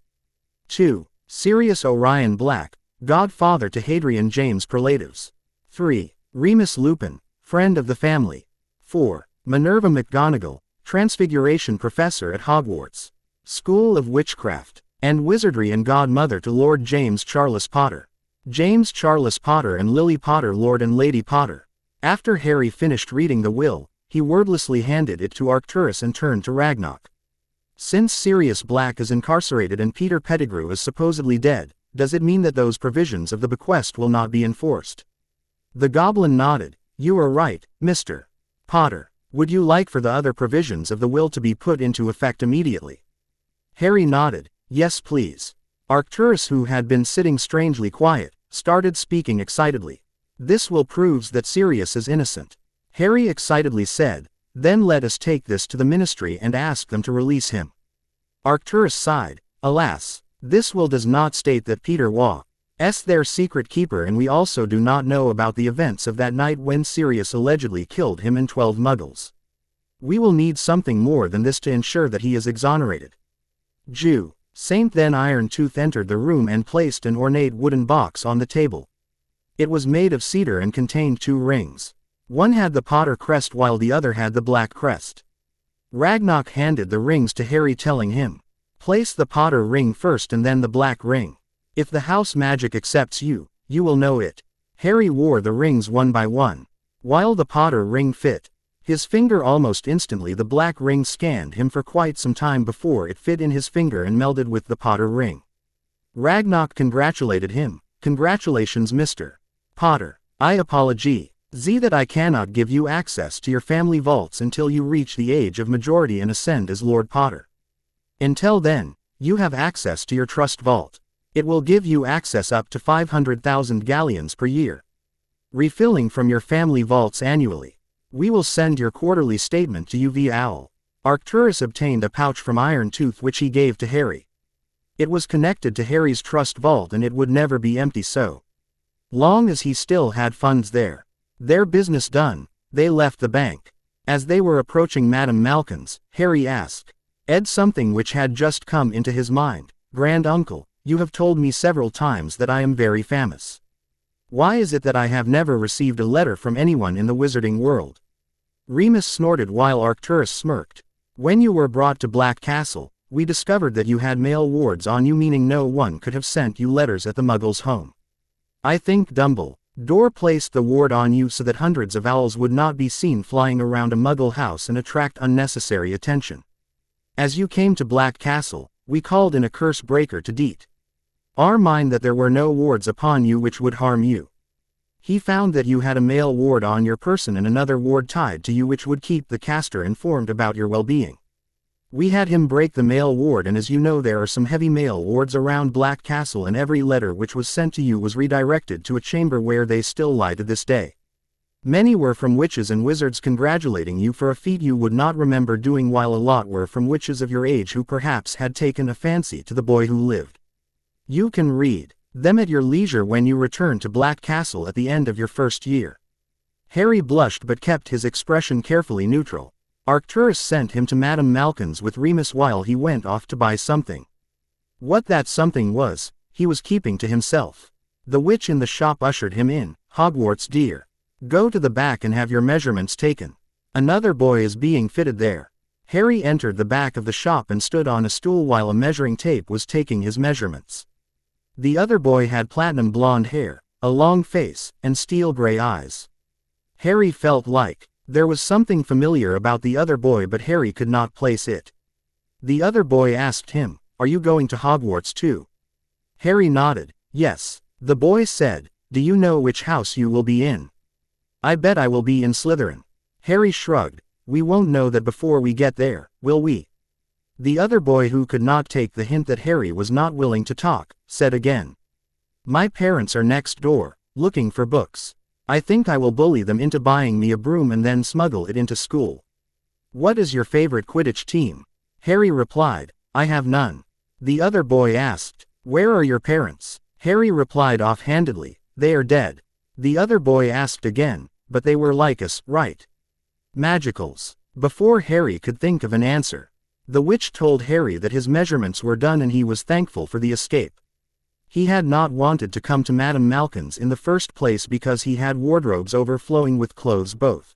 2. Sirius Orion Black, godfather to Hadrian James Prelatives. 3. Remus Lupin, friend of the family. 4. Minerva McGonagall, Transfiguration professor at Hogwarts School of Witchcraft and Wizardry and godmother to Lord James Charles Potter. James Charles Potter and Lily Potter, Lord and Lady Potter. After Harry finished reading the will, he wordlessly handed it to Arcturus and turned to Ragnarok. Since Sirius Black is incarcerated and Peter Pettigrew is supposedly dead, does it mean that those provisions of the bequest will not be enforced? The goblin nodded. You are right, Mr. Potter. Would you like for the other provisions of the will to be put into effect immediately? Harry nodded. Yes, please. Arcturus, who had been sitting strangely quiet, started speaking excitedly. This will proves that Sirius is innocent. Harry excitedly said, then let us take this to the ministry and ask them to release him. Arcturus sighed. Alas, this will does not state that Peter WHAR is their secret keeper, and we also do not know about the events of that night when Sirius allegedly killed him and 12 muggles. We will need something more than this to ensure that he is exonerated. Jew. Saint then Iron Tooth entered the room and placed an ornate wooden box on the table. It was made of cedar and contained 2 rings. One had the Potter crest while the other had the black crest. Ragnarok handed the rings to Harry, telling him, place the Potter ring first and then the black ring. If the house magic accepts you, you will know it. Harry wore the rings one by one. While the Potter ring fit his finger almost instantly, the black ring scanned him for quite some time before it fit in his finger and melded with the Potter ring. Ragnarok congratulated him. Congratulations, Mr. Potter. I apologize that I cannot give you access to your family vaults until you reach the age of majority and ascend as Lord Potter. Until then, you have access to your trust vault. It will give you access up to 500,000 galleons per year, refilling from your family vaults annually. We will send your quarterly statement to you via owl. Arcturus obtained a pouch from Iron Tooth which he gave to Harry. It was connected to Harry's trust vault and it would never be empty so long as he still had funds there. Their business done, they left the bank. As they were approaching Madame Malkin's, Harry asked Ed something which had just come into his mind. Grand Uncle, you have told me several times that I am very famous. Why is it that I have never received a letter from anyone in the wizarding world? Remus snorted while Arcturus smirked. When you were brought to Black Castle, we discovered that you had mail wards on you, meaning no one could have sent you letters at the Muggles' home. I think Dumbledore placed the ward on you so that hundreds of owls would not be seen flying around a Muggle house and attract unnecessary attention. As you came to Black Castle, we called in a curse breaker to deet our mind that there were no wards upon you which would harm you. He found that you had a mail ward on your person and another ward tied to you which would keep the caster informed about your well-being. We had him break the mail ward, and as you know there are some heavy mail wards around Black Castle, and every letter which was sent to you was redirected to a chamber where they still lie to this day. Many were from witches and wizards congratulating you for a feat you would not remember doing, while a lot were from witches of your age who perhaps had taken a fancy to the boy who lived. You can read them at your leisure when you return to Black Castle at the end of your first year. Harry blushed but kept his expression carefully neutral. Arcturus sent him to Madame Malkin's with Remus while he went off to buy something. What that something was, he was keeping to himself. The witch in the shop ushered him in. Hogwarts, dear. Go to the back and have your measurements taken. Another boy is being fitted there. Harry entered the back of the shop and stood on a stool while a measuring tape was taking his measurements. The other boy had platinum blonde hair, a long face, and steel gray eyes. Harry felt like there was something familiar about the other boy, but Harry could not place it. The other boy asked him, "Are you going to Hogwarts too?" Harry nodded. Yes. The boy said, "Do you know which house you will be in?" "I bet I will be in Slytherin." Harry shrugged. "We won't know that before we get there, will we?" The other boy, who could not take the hint that Harry was not willing to talk, said again, "My parents are next door, looking for books. I think I will bully them into buying me a broom and then smuggle it into school." "What is your favorite Quidditch team?" Harry replied, "I have none." The other boy asked, "Where are your parents?" Harry replied offhandedly, "They are dead." The other boy asked again, "But they were like us, right?" "Magicals." Before Harry could think of an answer, the witch told Harry that his measurements were done and he was thankful for the escape. He had not wanted to come to Madame Malkin's in the first place because he had wardrobes overflowing with clothes, both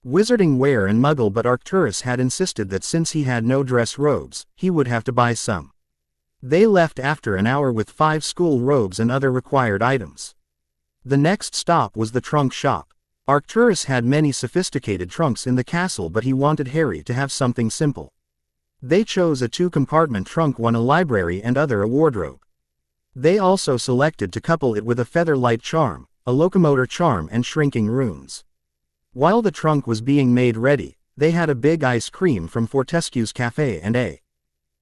wizarding wear and Muggle, but Arcturus had insisted that since he had no dress robes, he would have to buy some. They left after an hour with 5 school robes and other required items. The next stop was the trunk shop. Arcturus had many sophisticated trunks in the castle, but he wanted Harry to have something simple. They chose a 2-compartment trunk, one a library and other a wardrobe. They also selected to couple it with a featherlight charm, a locomotor charm and shrinking runes. While the trunk was being made ready, they had a big ice cream from Fortescue's Cafe and a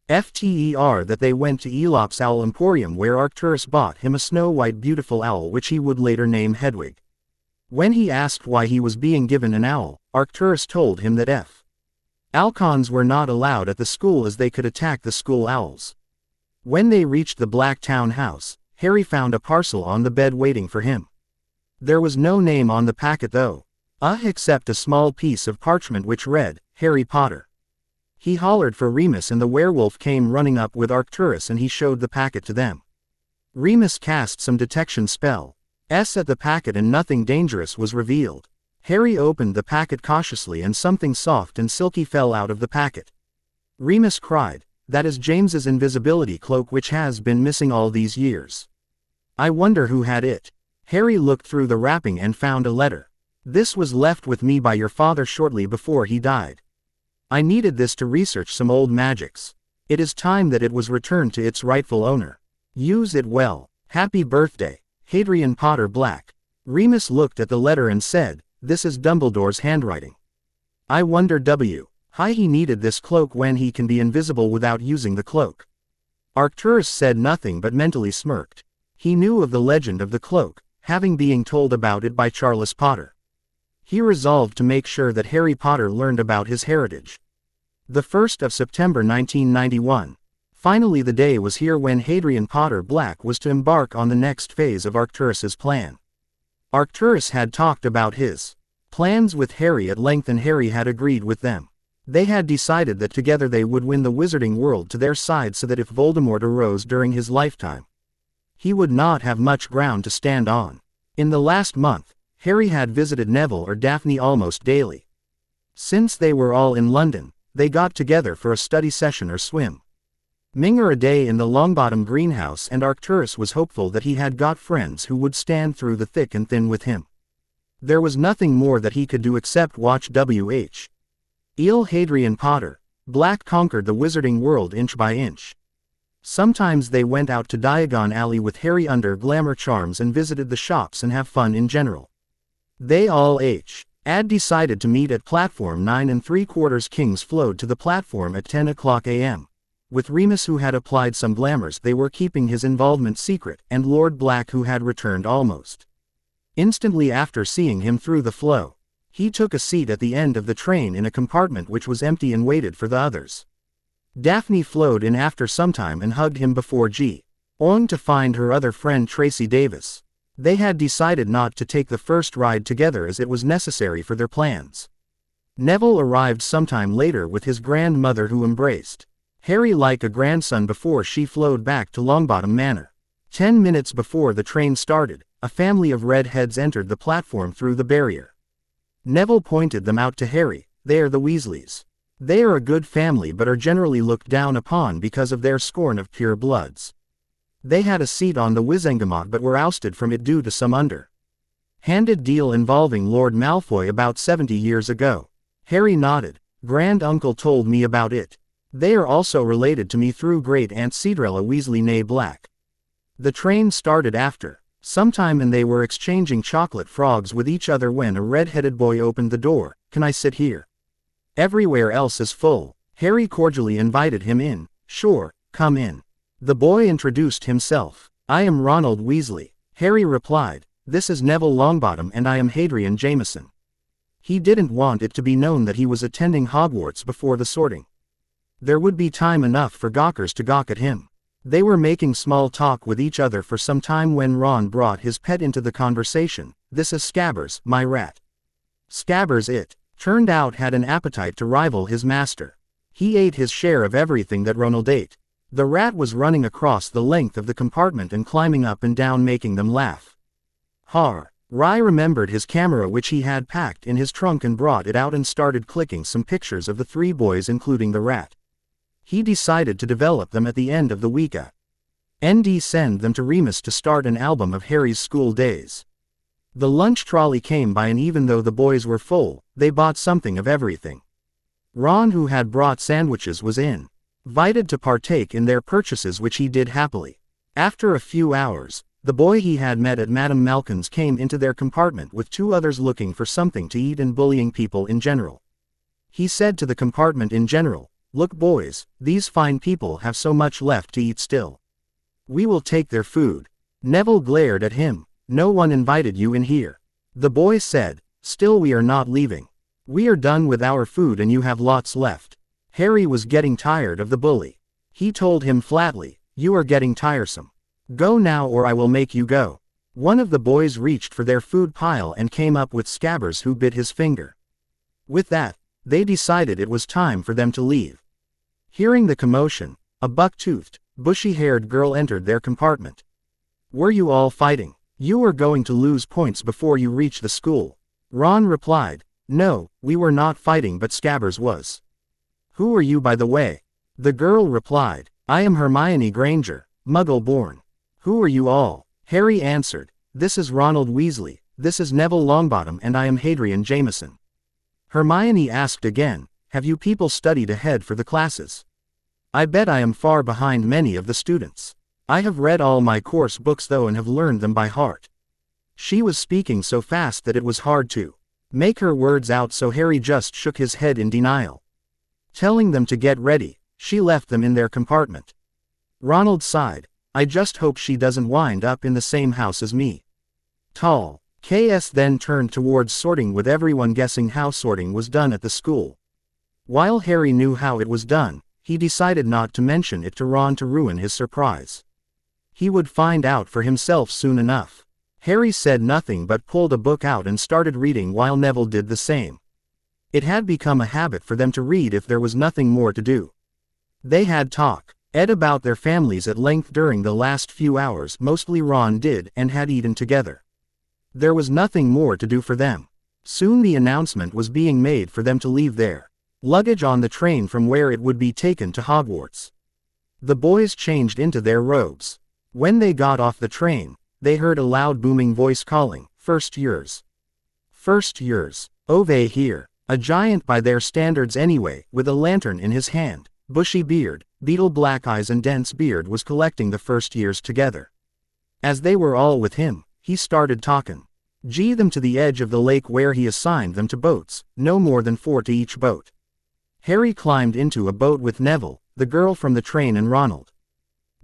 FTER that they went to Aesop's Owl Emporium where Arcturus bought him a snow-white beautiful owl which he would later name Hedwig. When he asked why he was being given an owl, Arcturus told him that Falcons were not allowed at the school as they could attack the school owls. When they reached the Black Town house, Harry found a parcel on the bed waiting for him. There was no name on the packet though, except a small piece of parchment which read, Harry Potter. He hollered for Remus and the werewolf came running up with Arcturus and he showed the packet to them. Remus cast some detection spell at the packet and nothing dangerous was revealed. Harry opened the packet cautiously and something soft and silky fell out of the packet. Remus cried, "That is James's invisibility cloak which has been missing all these years. I wonder who had it." Harry looked through the wrapping and found a letter. "This was left with me by your father shortly before he died. I needed this to research some old magics. It is time that it was returned to its rightful owner. Use it well. Happy birthday, Hadrian Potter Black." Remus looked at the letter and said, "This is Dumbledore's handwriting. I wonder why he needed this cloak when he can be invisible without using the cloak." Arcturus said nothing but mentally smirked. He knew of the legend of the cloak, having been told about it by Charles Potter. He resolved to make sure that Harry Potter learned about his heritage. The 1st of September 1991. Finally the day was here when Hadrian Potter Black was to embark on the next phase of Arcturus's plan. Arcturus had talked about his plans with Harry at length and Harry had agreed with them. They had decided that together they would win the wizarding world to their side so that if Voldemort arose during his lifetime, he would not have much ground to stand on. In the last month, Harry had visited Neville or Daphne almost daily. Since they were all in London, they got together for a study session or swim. A day in the Longbottom greenhouse and Arcturus was hopeful that he had got friends who would stand through the thick and thin with him. There was nothing more that he could do except watch Hadrian Potter Black conquered the wizarding world inch by inch. Sometimes they went out to Diagon Alley with Harry under glamour charms and visited the shops and have fun in general. They all had decided to meet at platform 9 3/4 Kings flowed to the platform at 10 o'clock a.m. With Remus who had applied some glamours they were keeping his involvement secret and Lord Black who had returned almost instantly after seeing him through the flow. He took a seat at the end of the train in a compartment which was empty and waited for the others. Daphne flowed in after some time and hugged him before going to find her other friend Tracy Davis. They had decided not to take the first ride together as it was necessary for their plans. Neville arrived sometime later with his grandmother who embraced Harry like a grandson before she flowed back to Longbottom Manor. 10 minutes before the train started, a family of redheads entered the platform through the barrier. Neville pointed them out to Harry. "They are the Weasleys. They are a good family but are generally looked down upon because of their scorn of pure bloods. They had a seat on the Wizengamot but were ousted from it due to some underhanded deal involving Lord Malfoy about 70 years ago." Harry nodded. "Grand-uncle told me about it. They are also related to me through great-aunt Cinderella Weasley née Black." The train started after some time and they were exchanging chocolate frogs with each other when a red-headed boy opened the door. "Can I sit here? Everywhere else is full." Harry cordially invited him in. "Sure, come in." The boy introduced himself. "I am Ronald Weasley." Harry replied. "This is Neville Longbottom and I am Hadrian Jameson." He didn't want it to be known that he was attending Hogwarts before the sorting. There would be time enough for gawkers to gawk at him. They were making small talk with each other for some time when Ron brought his pet into the conversation. "This is Scabbers, my rat." Scabbers, it turned out, had an appetite to rival his master. He ate his share of everything that Ronald ate. The rat was running across the length of the compartment and climbing up and down making them laugh. Rai remembered his camera which he had packed in his trunk and brought it out and started clicking some pictures of the three boys including the rat. He decided to develop them at the end of the week and send them to Remus to start an album of Harry's school days. The lunch trolley came by and even though the boys were full, they bought something of everything. Ron, who had brought sandwiches, was invited to partake in their purchases which he did happily. After a few hours, the boy he had met at Madame Malkin's came into their compartment with two others looking for something to eat and bullying people in general. He said to the compartment in general, "Look boys, these fine people have so much left to eat still. We will take their food." Neville glared at him. "No one invited you in here." The boy said, "Still we are not leaving. We are done with our food and you have lots left." Harry was getting tired of the bully. He told him flatly, "You are getting tiresome. Go now or I will make you go." One of the boys reached for their food pile and came up with Scabbers, who bit his finger. With that, they decided it was time for them to leave. Hearing the commotion, a buck-toothed, bushy-haired girl entered their compartment. "Were you all fighting? You are going to lose points before you reach the school." Ron replied, "No, we were not fighting, but Scabbers was." "Who are you, by the way?" The girl replied, "I am Hermione Granger, Muggle-born." "Who are you all?" Harry answered, "This is Ronald Weasley, this is Neville Longbottom, and I am Hadrian Jameson." Hermione asked again, "Have you people studied ahead for the classes?" "I bet I am far behind many of the students. I have read all my course books though and have learned them by heart." She was speaking so fast that it was hard to make her words out, so Harry just shook his head in denial. Telling them to get ready, she left them in their compartment. Ronald sighed, "I just hope she doesn't wind up in the same house as me." Tall KS then turned towards sorting, with everyone guessing how sorting was done at the school. While Harry knew how it was done, he decided not to mention it to Ron to ruin his surprise. He would find out for himself soon enough. Harry said nothing but pulled a book out and started reading while Neville did the same. It had become a habit for them to read if there was nothing more to do. They had talked about their families at length during the last few hours, mostly Ron did, and had eaten together. There was nothing more to do for them. Soon the announcement was being made for them to leave their luggage on the train from where it would be taken to Hogwarts. The boys changed into their robes. When they got off the train, they heard a loud booming voice calling, "First years! First years! Over here!" A giant by their standards anyway, with a lantern in his hand, bushy beard, beetle black eyes and dense beard, was collecting the first years together. As they were all with him, he started talking. Them to the edge of the lake where he assigned them to boats, no more than 4 to each boat. Harry climbed into a boat with Neville, the girl from the train, and Ronald.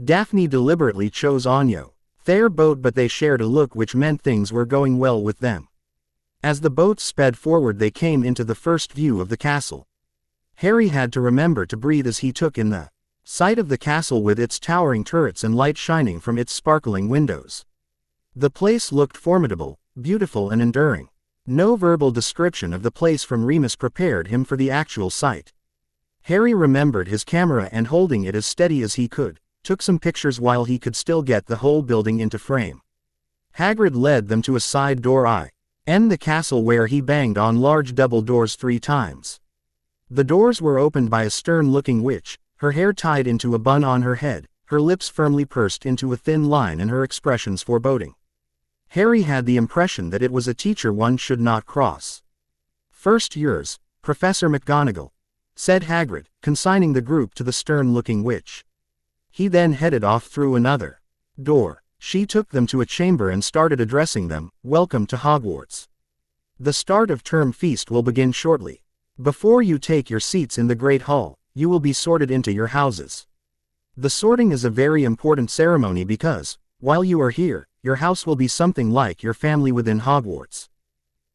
Daphne deliberately chose Onyo, their boat, but they shared a look which meant things were going well with them. As the boats sped forward, they came into the first view of the castle. Harry had to remember to breathe as he took in the sight of the castle with its towering turrets and light shining from its sparkling windows. The place looked formidable, beautiful and enduring. No verbal description of the place from Remus prepared him for the actual sight. Harry remembered his camera and, holding it as steady as he could, took some pictures while he could still get the whole building into frame. Hagrid led them to a side door in the castle where he banged on large double doors 3 times. The doors were opened by a stern-looking witch, her hair tied into a bun on her head, her lips firmly pursed into a thin line and her expressions foreboding. Harry had the impression that it was a teacher one should not cross. "First years, Professor McGonagall," said Hagrid, consigning the group to the stern-looking witch. He then headed off through another door. She took them to a chamber and started addressing them, "Welcome to Hogwarts. The start of term feast will begin shortly. Before you take your seats in the Great Hall, you will be sorted into your houses. The sorting is a very important ceremony because, while you are here, your house will be something like your family within Hogwarts.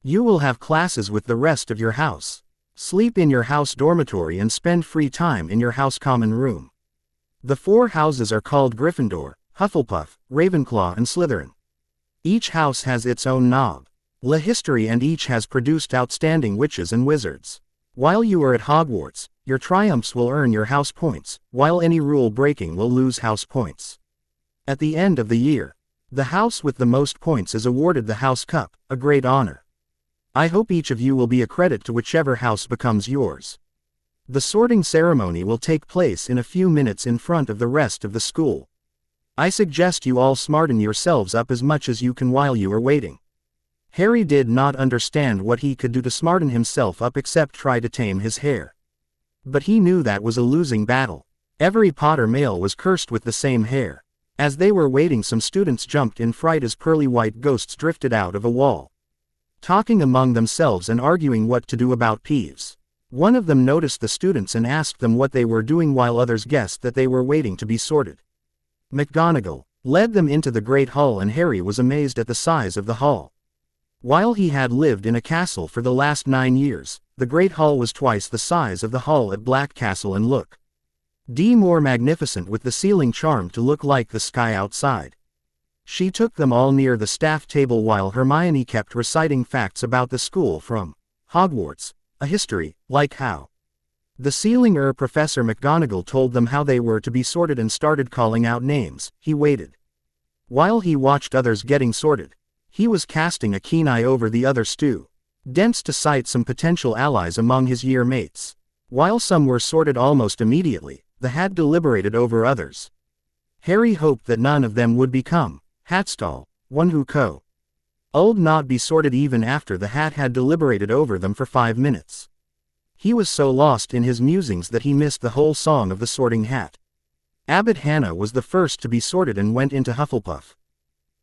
You will have classes with the rest of your house, sleep in your house dormitory and spend free time in your house common room. The 4 houses are called Gryffindor, Hufflepuff, Ravenclaw and Slytherin. Each house has its own knob, history, and each has produced outstanding witches and wizards. While you are at Hogwarts, your triumphs will earn your house points, while any rule breaking will lose house points. At the end of the year, the house with the most points is awarded the House Cup, a great honor. I hope each of you will be a credit to whichever house becomes yours. The sorting ceremony will take place in a few minutes in front of the rest of the school. I suggest you all smarten yourselves up as much as you can while you are waiting." Harry did not understand what he could do to smarten himself up except try to tame his hair. But he knew that was a losing battle. Every Potter male was cursed with the same hair. As they were waiting, some students jumped in fright as pearly white ghosts drifted out of a wall, talking among themselves and arguing what to do about Peeves. One of them noticed the students and asked them what they were doing while others guessed that they were waiting to be sorted. McGonagall led them into the Great Hall and Harry was amazed at the size of the hall. While he had lived in a castle for the last 9 years, the Great Hall was twice the size of the hall at Black Castle and looked more magnificent with the ceiling charmed to look like the sky outside. She took them all near the staff table while Hermione kept reciting facts about the school from Hogwarts, a history, like how the ceiling Professor McGonagall told them how they were to be sorted and started calling out names. He waited. While he watched others getting sorted, he was casting a keen eye over the other students to sight some potential allies among his year mates. While some were sorted almost immediately, the Hat deliberated over others. Harry hoped that none of them would become Hatstall, one who would not be sorted even after the Hat had deliberated over them for 5 minutes. He was so lost in his musings that he missed the whole song of the sorting hat. Abbot Hannah was the first to be sorted and went into Hufflepuff,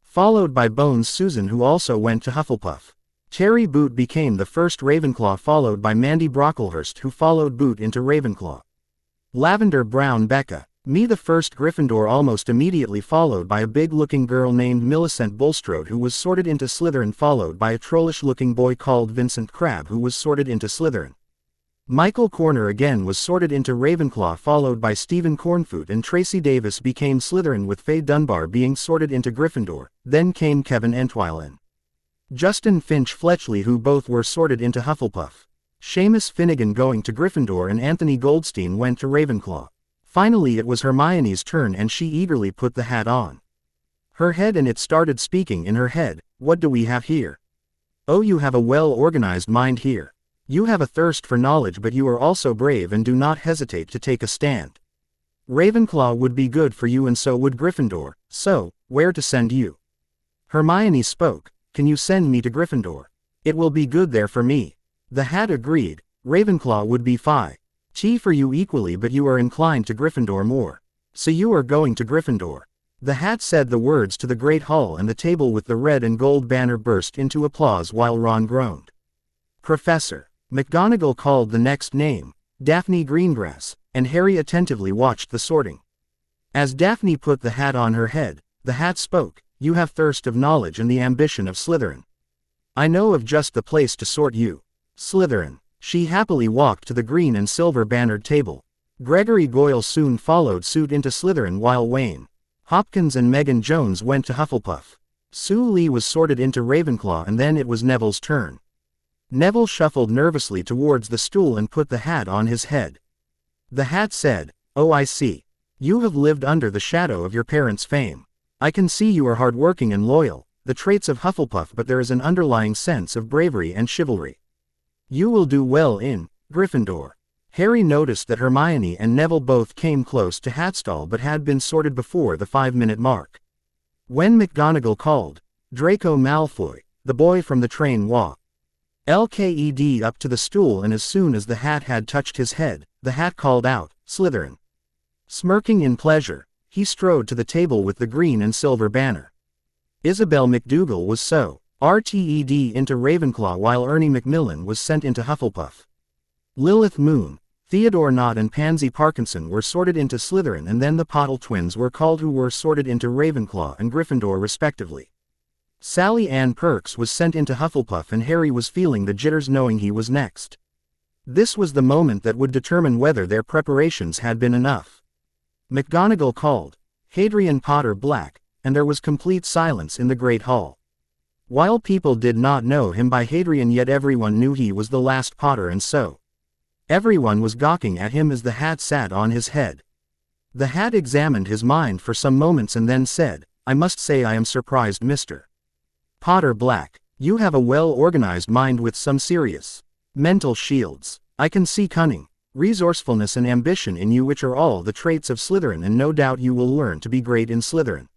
followed by Bones Susan who also went to Hufflepuff. Cherry Boot became the first Ravenclaw followed by Mandy Brocklehurst who followed Boot into Ravenclaw. Lavender Brown Becca, me the first Gryffindor almost immediately followed by a big-looking girl named Millicent Bulstrode who was sorted into Slytherin followed by a trollish-looking boy called Vincent Crabbe who was sorted into Slytherin. Michael Corner again was sorted into Ravenclaw followed by Stephen Cornfoot and Tracy Davis became Slytherin with Faye Dunbar being sorted into Gryffindor, then came Kevin Entwistle and Justin Finch Fletchley who both were sorted into Hufflepuff. Seamus Finnegan going to Gryffindor and Anthony Goldstein went to Ravenclaw. Finally it was Hermione's turn and she eagerly put the hat on her head and it started speaking in her head. What do we have here? Oh, you have a well-organized mind here. You have a thirst for knowledge but you are also brave and do not hesitate to take a stand. Ravenclaw would be good for you and so would Gryffindor, so, where to send you? Hermione spoke. Can you send me to Gryffindor? It will be good there for me. The Hat agreed. Ravenclaw would be fine for you equally but you are inclined to Gryffindor more. So you are going to Gryffindor. The Hat said the words to the Great Hall and the table with the red and gold banner burst into applause while Ron groaned. Professor McGonagall called the next name, Daphne Greengrass, and Harry attentively watched the sorting. As Daphne put the hat on her head, the Hat spoke. You have thirst of knowledge and the ambition of Slytherin. I know of just the place to sort you. Slytherin. She happily walked to the green and silver bannered table. Gregory Goyle soon followed suit into Slytherin while Wayne Hopkins and Megan Jones went to Hufflepuff. Sue Lee was sorted into Ravenclaw and then it was Neville's turn. Neville shuffled nervously towards the stool and put the hat on his head. The Hat said, Oh, I see. You have lived under the shadow of your parents' fame. I can see you are hardworking and loyal, the traits of Hufflepuff but there is an underlying sense of bravery and chivalry. You will do well in Gryffindor. Harry noticed that Hermione and Neville both came close to Hatstall but had been sorted before the 5-minute mark. When McGonagall called, Draco Malfoy, the boy from the train walked LKED up to the stool and as soon as the Hat had touched his head, the Hat called out, Slytherin. Smirking in pleasure, he strode to the table with the green and silver banner. Isabel McDougal was so RTED into Ravenclaw while Ernie Macmillan was sent into Hufflepuff. Lilith Moon, Theodore Knott and Pansy Parkinson were sorted into Slytherin and then the Pottle twins were called who were sorted into Ravenclaw and Gryffindor respectively. Sally Ann Perks was sent into Hufflepuff and Harry was feeling the jitters knowing he was next. This was the moment that would determine whether their preparations had been enough. McGonagall called, Hadrian Potter Black, and there was complete silence in the Great Hall. While people did not know him by Hadrian yet everyone knew he was the last Potter and so everyone was gawking at him as the Hat sat on his head. The Hat examined his mind for some moments and then said, I must say I am surprised Mr. Potter Black. You have a well-organized mind with some serious mental shields. I can see cunning, resourcefulness and ambition in you which are all the traits of Slytherin and no doubt you will learn to be great in Slytherin.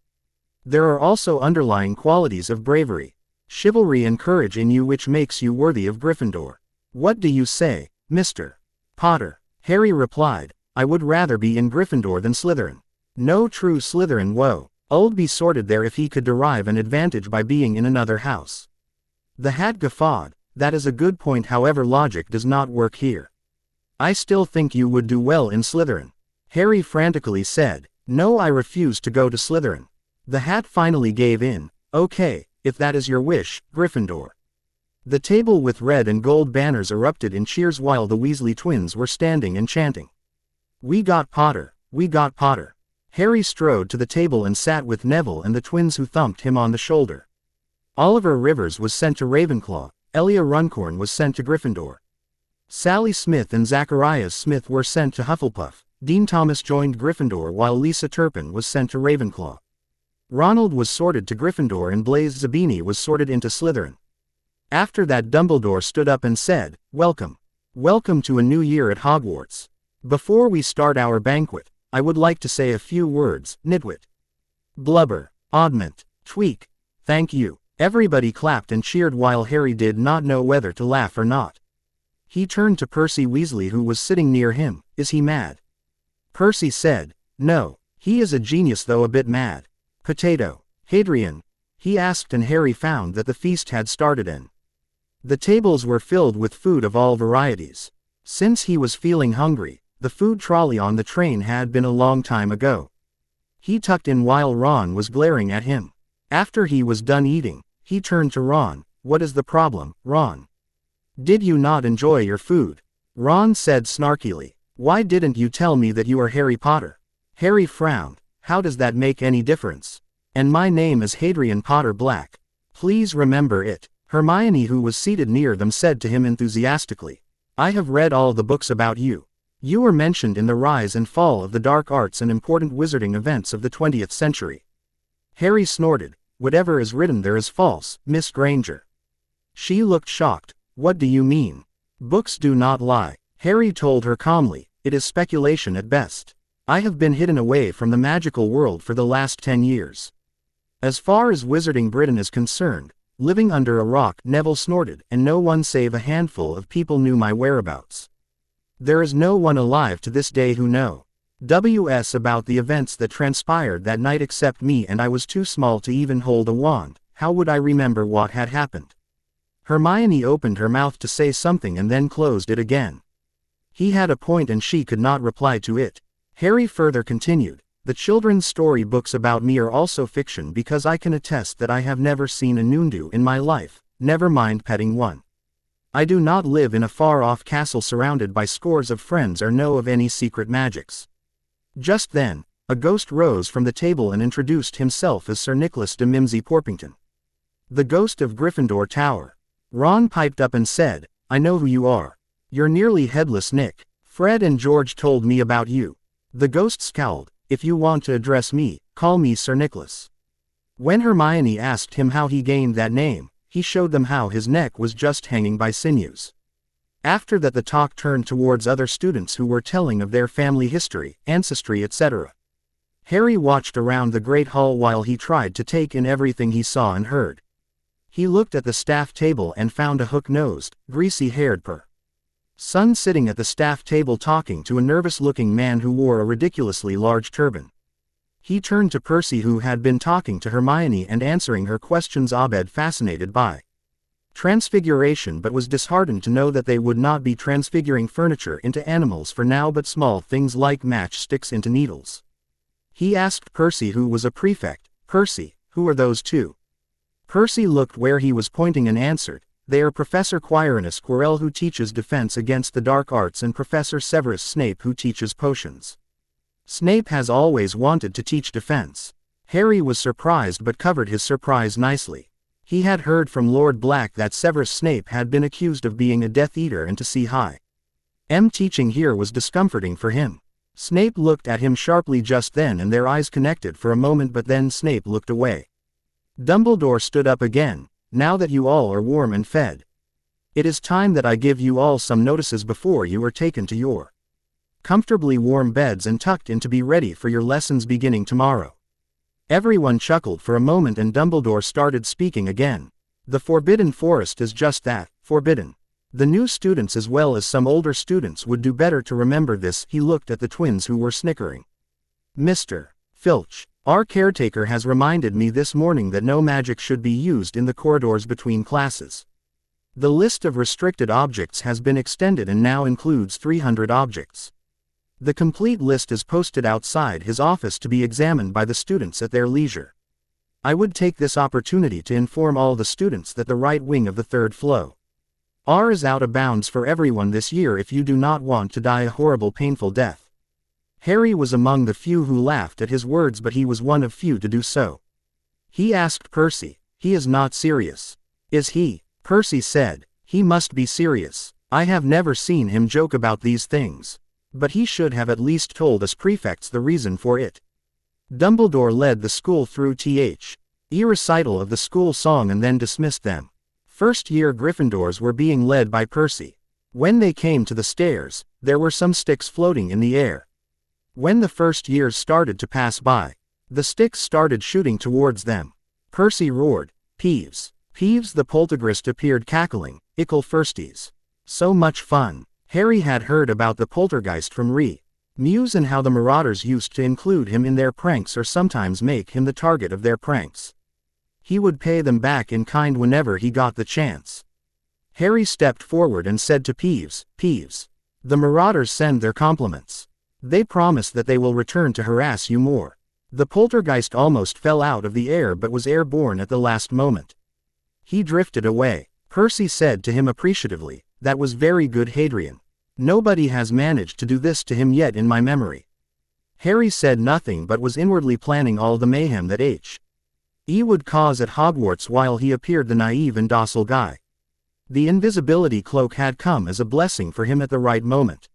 There are also underlying qualities of bravery, chivalry and courage in you which makes you worthy of Gryffindor. What do you say, Mr. Potter? Harry replied, I would rather be in Gryffindor than Slytherin. No true Slytherin would be sorted there if he could derive an advantage by being in another house. The Hat guffawed, that is a good point however logic does not work here. I still think you would do well in Slytherin. Harry frantically said. No, I refuse to go to Slytherin. The hat finally gave in. Okay, if that is your wish, Gryffindor. The table with red and gold banners erupted in cheers while the Weasley twins were standing and chanting. We got Potter, we got Potter. Harry strode to the table and sat with Neville and the twins who thumped him on the shoulder. Oliver Rivers was sent to Ravenclaw, Elia Runcorn was sent to Gryffindor. Sally Smith and Zacharias Smith were sent to Hufflepuff. Dean Thomas joined Gryffindor while Lisa Turpin was sent to Ravenclaw. Ronald was sorted to Gryffindor and Blaise Zabini was sorted into Slytherin. After that, Dumbledore stood up and said, Welcome. Welcome to a new year at Hogwarts. Before we start our banquet, I would like to say a few words, nitwit. Blubber, oddment, tweak, thank you. Everybody clapped and cheered while Harry did not know whether to laugh or not. He turned to Percy Weasley who was sitting near him. Is he mad? Percy said, No, he is a genius though a bit mad. Potato. Hadrian? He asked and Harry found that the feast had started and the tables were filled with food of all varieties. Since he was feeling hungry, the food trolley on the train had been a long time ago. He tucked in while Ron was glaring at him. After he was done eating, he turned to Ron. What is the problem, Ron? Did you not enjoy your food? Ron said snarkily. Why didn't you tell me that you are Harry Potter? Harry frowned. How does that make any difference? And my name is Hadrian Potter Black. Please remember it. Hermione, who was seated near them, said to him enthusiastically. I have read all the books about you. You were mentioned in the rise and fall of the dark arts and important wizarding events of the 20th century. Harry snorted. Whatever is written there is false, Miss Granger. She looked shocked. What do you mean? Books do not lie. Harry told her calmly. It is speculation at best. I have been hidden away from the magical world for the last 10 years. As far as Wizarding Britain is concerned, living under a rock, Neville snorted, and no one save a handful of people knew my whereabouts. There is no one alive to this day who know about the events that transpired that night except me, and I was too small to even hold a wand. How would I remember what had happened? Hermione opened her mouth to say something and then closed it again. He had a point and she could not reply to it. Harry further continued. The children's story books about me are also fiction because I can attest that I have never seen a Noondu in my life, never mind petting one. I do not live in a far-off castle surrounded by scores of friends or know of any secret magics. Just then, a ghost rose from the table and introduced himself as Sir Nicholas de Mimsy Porpington. The ghost of Gryffindor Tower. Ron piped up and said, I know who you are. You're nearly headless Nick. Fred and George told me about you. The ghost scowled. If you want to address me, call me Sir Nicholas. When Hermione asked him how he gained that name, he showed them how his neck was just hanging by sinews. After that, the talk turned towards other students who were telling of their family history, ancestry, etc. Harry watched around the great hall while he tried to take in everything he saw and heard. He looked at the staff table and found a hook-nosed, greasy-haired son sitting at the staff table talking to a nervous-looking man who wore a ridiculously large turban. He turned to Percy, who had been talking to Hermione and answering her questions, Abed fascinated by Transfiguration but was disheartened to know that they would not be transfiguring furniture into animals for now but small things like matchsticks into needles. He asked Percy, who was a prefect, Percy, who are those two? Percy looked where he was pointing and answered, they are Professor Quirinius Quirrell, who teaches defense against the dark arts, and Professor Severus Snape, who teaches potions. Snape has always wanted to teach defense. Harry was surprised but covered his surprise nicely. He had heard from Lord Black that Severus Snape had been accused of being a Death Eater, and to see teaching here was discomforting for him. Snape looked at him sharply just then and their eyes connected for a moment, but then Snape looked away. Dumbledore stood up again. Now that you all are warm and fed, it is time that I give you all some notices before you are taken to your comfortably warm beds and tucked in to be ready for your lessons beginning tomorrow. Everyone chuckled for a moment and Dumbledore started speaking again. The Forbidden Forest is just that, forbidden. The new students as well as some older students would do better to remember this. He looked at the twins who were snickering. Mr. Filch, our caretaker has reminded me this morning that no magic should be used in the corridors between classes. The list of restricted objects has been extended and now includes 300 objects. The complete list is posted outside his office to be examined by the students at their leisure. I would take this opportunity to inform all the students that the right wing of the third floor is out of bounds for everyone this year if you do not want to die a horrible painful death. Harry was among the few who laughed at his words, but he was one of few to do so. He asked Percy, "He is not serious, is he?" Percy said, "He must be serious. I have never seen him joke about these things. But he should have at least told us prefects the reason for it." Dumbledore led the school through a recital of the school song and then dismissed them. First-year Gryffindors were being led by Percy. When they came to the stairs, there were some sticks floating in the air. When the first years started to pass by, the sticks started shooting towards them. Percy roared, "Peeves! Peeves!" The poltergeist appeared cackling, "Ickle firsties. So much fun." Harry had heard about the poltergeist from Remus and how the Marauders used to include him in their pranks or sometimes make him the target of their pranks. He would pay them back in kind whenever he got the chance. Harry stepped forward and said to Peeves, "Peeves, the Marauders send their compliments. They promise that they will return to harass you more." The poltergeist almost fell out of the air but was airborne at the last moment. He drifted away. Percy said to him appreciatively, "That was very good, Hadrian. Nobody has managed to do this to him yet in my memory." Harry said nothing but was inwardly planning all the mayhem that he would cause at Hogwarts while he appeared the naive and docile guy. The invisibility cloak had come as a blessing for him at the right moment.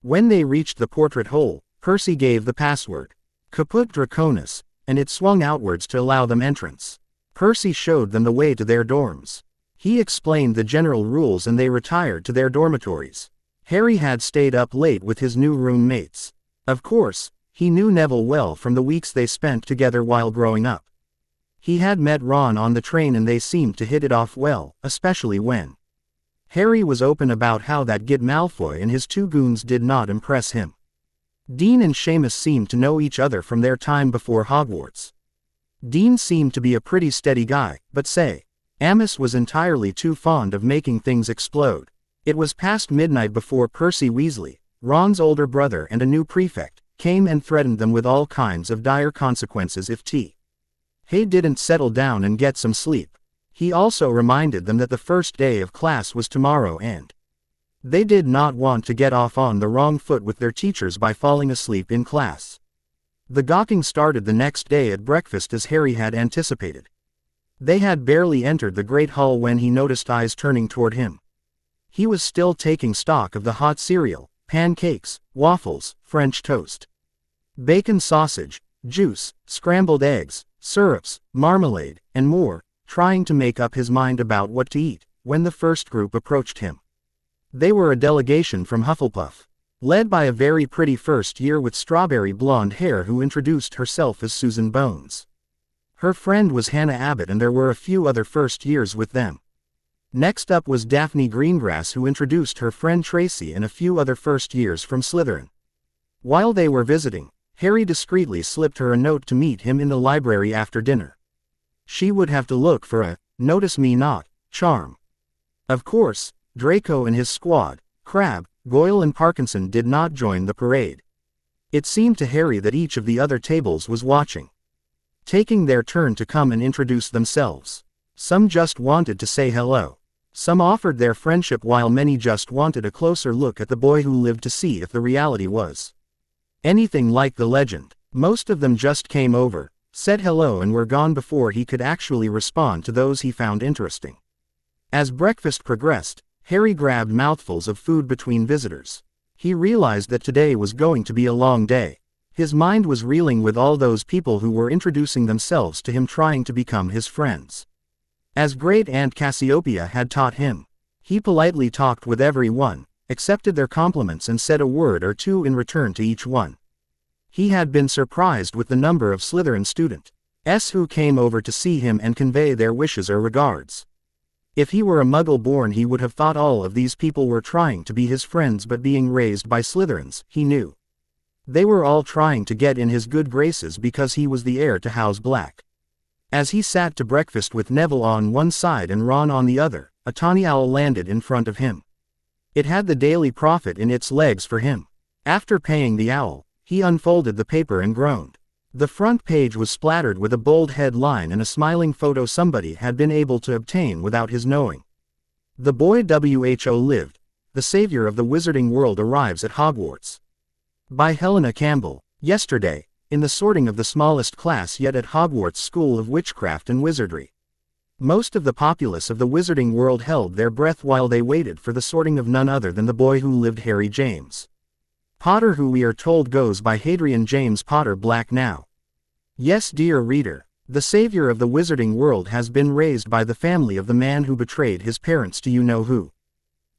When they reached the portrait hole, Percy gave the password, "Caput Draconis," and it swung outwards to allow them entrance. Percy showed them the way to their dorms. He explained the general rules and they retired to their dormitories. Harry had stayed up late with his new roommates. Of course, he knew Neville well from the weeks they spent together while growing up. He had met Ron on the train and they seemed to hit it off well, especially when Harry was open about how that git Malfoy and his two goons did not impress him. Dean and Seamus seemed to know each other from their time before Hogwarts. Dean seemed to be a pretty steady guy, but Amos was entirely too fond of making things explode. It was past midnight before Percy Weasley, Ron's older brother and a new prefect, came and threatened them with all kinds of dire consequences if Hay didn't settle down and get some sleep. He also reminded them that the first day of class was tomorrow and they did not want to get off on the wrong foot with their teachers by falling asleep in class. The gawking started the next day at breakfast as Harry had anticipated. They had barely entered the great hall when he noticed eyes turning toward him. He was still taking stock of the hot cereal, pancakes, waffles, French toast, bacon sausage, juice, scrambled eggs, syrups, marmalade, and more, trying to make up his mind about what to eat, when the first group approached him. They were a delegation from Hufflepuff, led by a very pretty first year with strawberry blonde hair who introduced herself as Susan Bones. Her friend was Hannah Abbott and there were a few other first years with them. Next up was Daphne Greengrass who introduced her friend Tracy and a few other first years from Slytherin. While they were visiting, Harry discreetly slipped her a note to meet him in the library after dinner. She would have to look for a "notice me not" charm. Of course, Draco and his squad, Crabbe, Goyle and Parkinson did not join the parade. It seemed to Harry that each of the other tables was watching, taking their turn to come and introduce themselves. Some just wanted to say hello. Some offered their friendship while many just wanted a closer look at the boy who lived to see if the reality was anything like the legend. Most of them just came over, said hello and were gone before he could actually respond to those he found interesting. As breakfast progressed, Harry grabbed mouthfuls of food between visitors. He realized that today was going to be a long day. His mind was reeling with all those people who were introducing themselves to him trying to become his friends. As Great Aunt Cassiopeia had taught him, he politely talked with everyone, accepted their compliments and said a word or two in return to each one. He had been surprised with the number of Slytherin students who came over to see him and convey their wishes or regards. If he were a Muggle born he would have thought all of these people were trying to be his friends, but being raised by Slytherins, he knew they were all trying to get in his good graces because he was the heir to House Black. As he sat to breakfast with Neville on one side and Ron on the other, a tawny owl landed in front of him. It had the Daily Prophet in its legs for him. After paying the owl, he unfolded the paper and groaned. The front page was splattered with a bold headline and a smiling photo somebody had been able to obtain without his knowing. The boy WHO lived. The savior of the wizarding world arrives at Hogwarts. By Helena Campbell. Yesterday, in the sorting of the smallest class yet at Hogwarts School of Witchcraft and Wizardry. Most of the populace of the wizarding world held their breath while they waited for the sorting of none other than the boy who lived, Harry James Potter, who we are told goes by Hadrian James Potter Black now. Yes, dear reader, the savior of the wizarding world has been raised by the family of the man who betrayed his parents to you-know-who.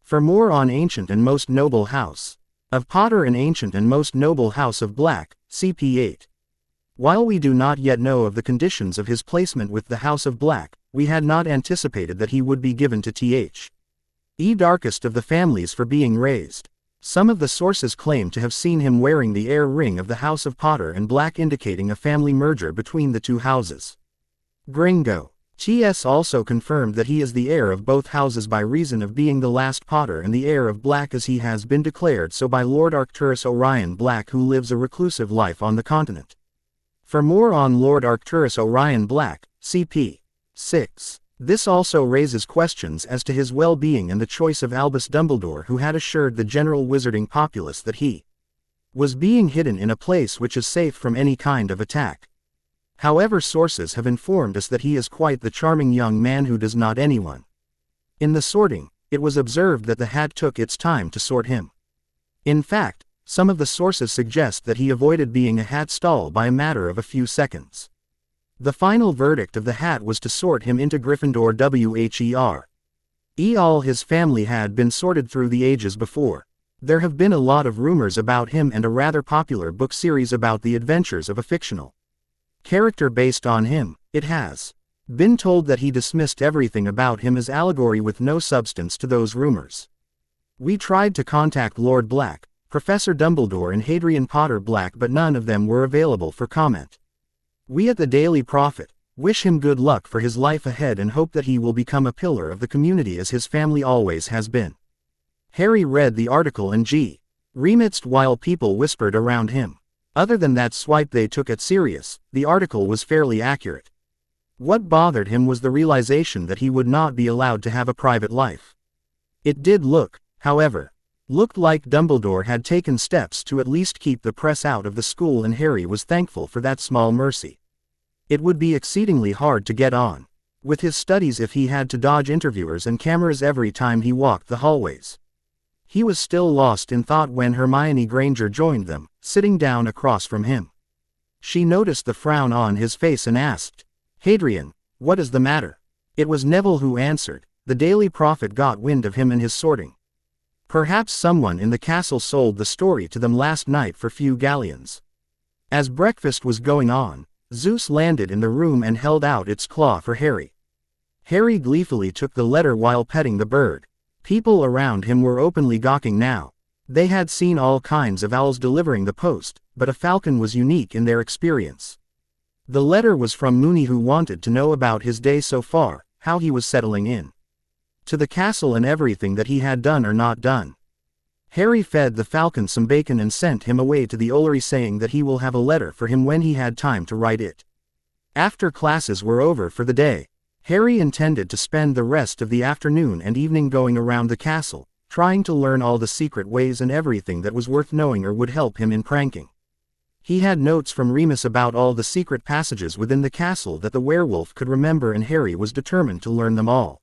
For more on Ancient and Most Noble House of Potter and Ancient and Most Noble House of Black, CP8. While we do not yet know of the conditions of his placement with the House of Black, we had not anticipated that he would be given to the darkest of the families for being raised. Some of the sources claim to have seen him wearing the heir ring of the House of Potter and Black, indicating a family merger between the two houses. Gringotts also confirmed that he is the heir of both houses by reason of being the last Potter and the heir of Black, as he has been declared so by Lord Arcturus Orion Black, who lives a reclusive life on the continent. For more on Lord Arcturus Orion Black, CP 6. This also raises questions as to his well-being and the choice of Albus Dumbledore, who had assured the general wizarding populace that he was being hidden in a place which is safe from any kind of attack. However, sources have informed us that he is quite the charming young man who does not anyone. In the sorting, it was observed that the hat took its time to sort him. In fact, some of the sources suggest that he avoided being a hat stall by a matter of a few seconds. The final verdict of the hat was to sort him into Gryffindor WHAR. All his family had been sorted through the ages before. There have been a lot of rumors about him and a rather popular book series about the adventures of a fictional character based on him. It has been told that he dismissed everything about him as allegory with no substance to those rumors. We tried to contact Lord Black, Professor Dumbledore and Hadrian Potter Black, but none of them were available for comment. We at the Daily Prophet wish him good luck for his life ahead and hope that he will become a pillar of the community as his family always has been. Harry read the article and grimaced while people whispered around him. Other than that swipe they took at Sirius, the article was fairly accurate. What bothered him was the realization that he would not be allowed to have a private life. It did looked like Dumbledore had taken steps to at least keep the press out of the school, and Harry was thankful for that small mercy. It would be exceedingly hard to get on with his studies if he had to dodge interviewers and cameras every time he walked the hallways. He was still lost in thought when Hermione Granger joined them, sitting down across from him. She noticed the frown on his face and asked, "Hadrian, what is the matter?" It was Neville who answered. The Daily Prophet got wind of him and his sorting. Perhaps someone in the castle sold the story to them last night for few galleons. As breakfast was going on, Zeus landed in the room and held out its claw for Harry. Harry gleefully took the letter while petting the bird. People around him were openly gawking now. They had seen all kinds of owls delivering the post, but a falcon was unique in their experience. The letter was from Moony, who wanted to know about his day so far, how he was settling in to the castle and everything that he had done or not done. Harry fed the falcon some bacon and sent him away to the Ollery, saying that he will have a letter for him when he had time to write it. After classes were over for the day, Harry intended to spend the rest of the afternoon and evening going around the castle, trying to learn all the secret ways and everything that was worth knowing or would help him in pranking. He had notes from Remus about all the secret passages within the castle that the werewolf could remember, and Harry was determined to learn them all.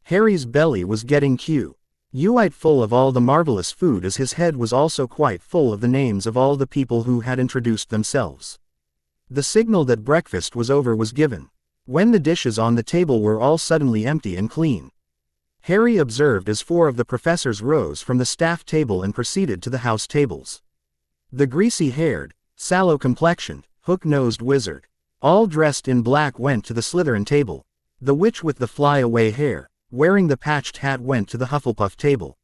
Harry's belly was getting quite full of all the marvelous food, as his head was also quite full of the names of all the people who had introduced themselves. The signal that breakfast was over was given, when the dishes on the table were all suddenly empty and clean. Harry observed as 4 of the professors rose from the staff table and proceeded to the house tables. The greasy-haired, sallow-complexioned, hook-nosed wizard, all dressed in black, went to the Slytherin table. The witch with the fly-away hair, wearing the patched hat, went to the Hufflepuff table.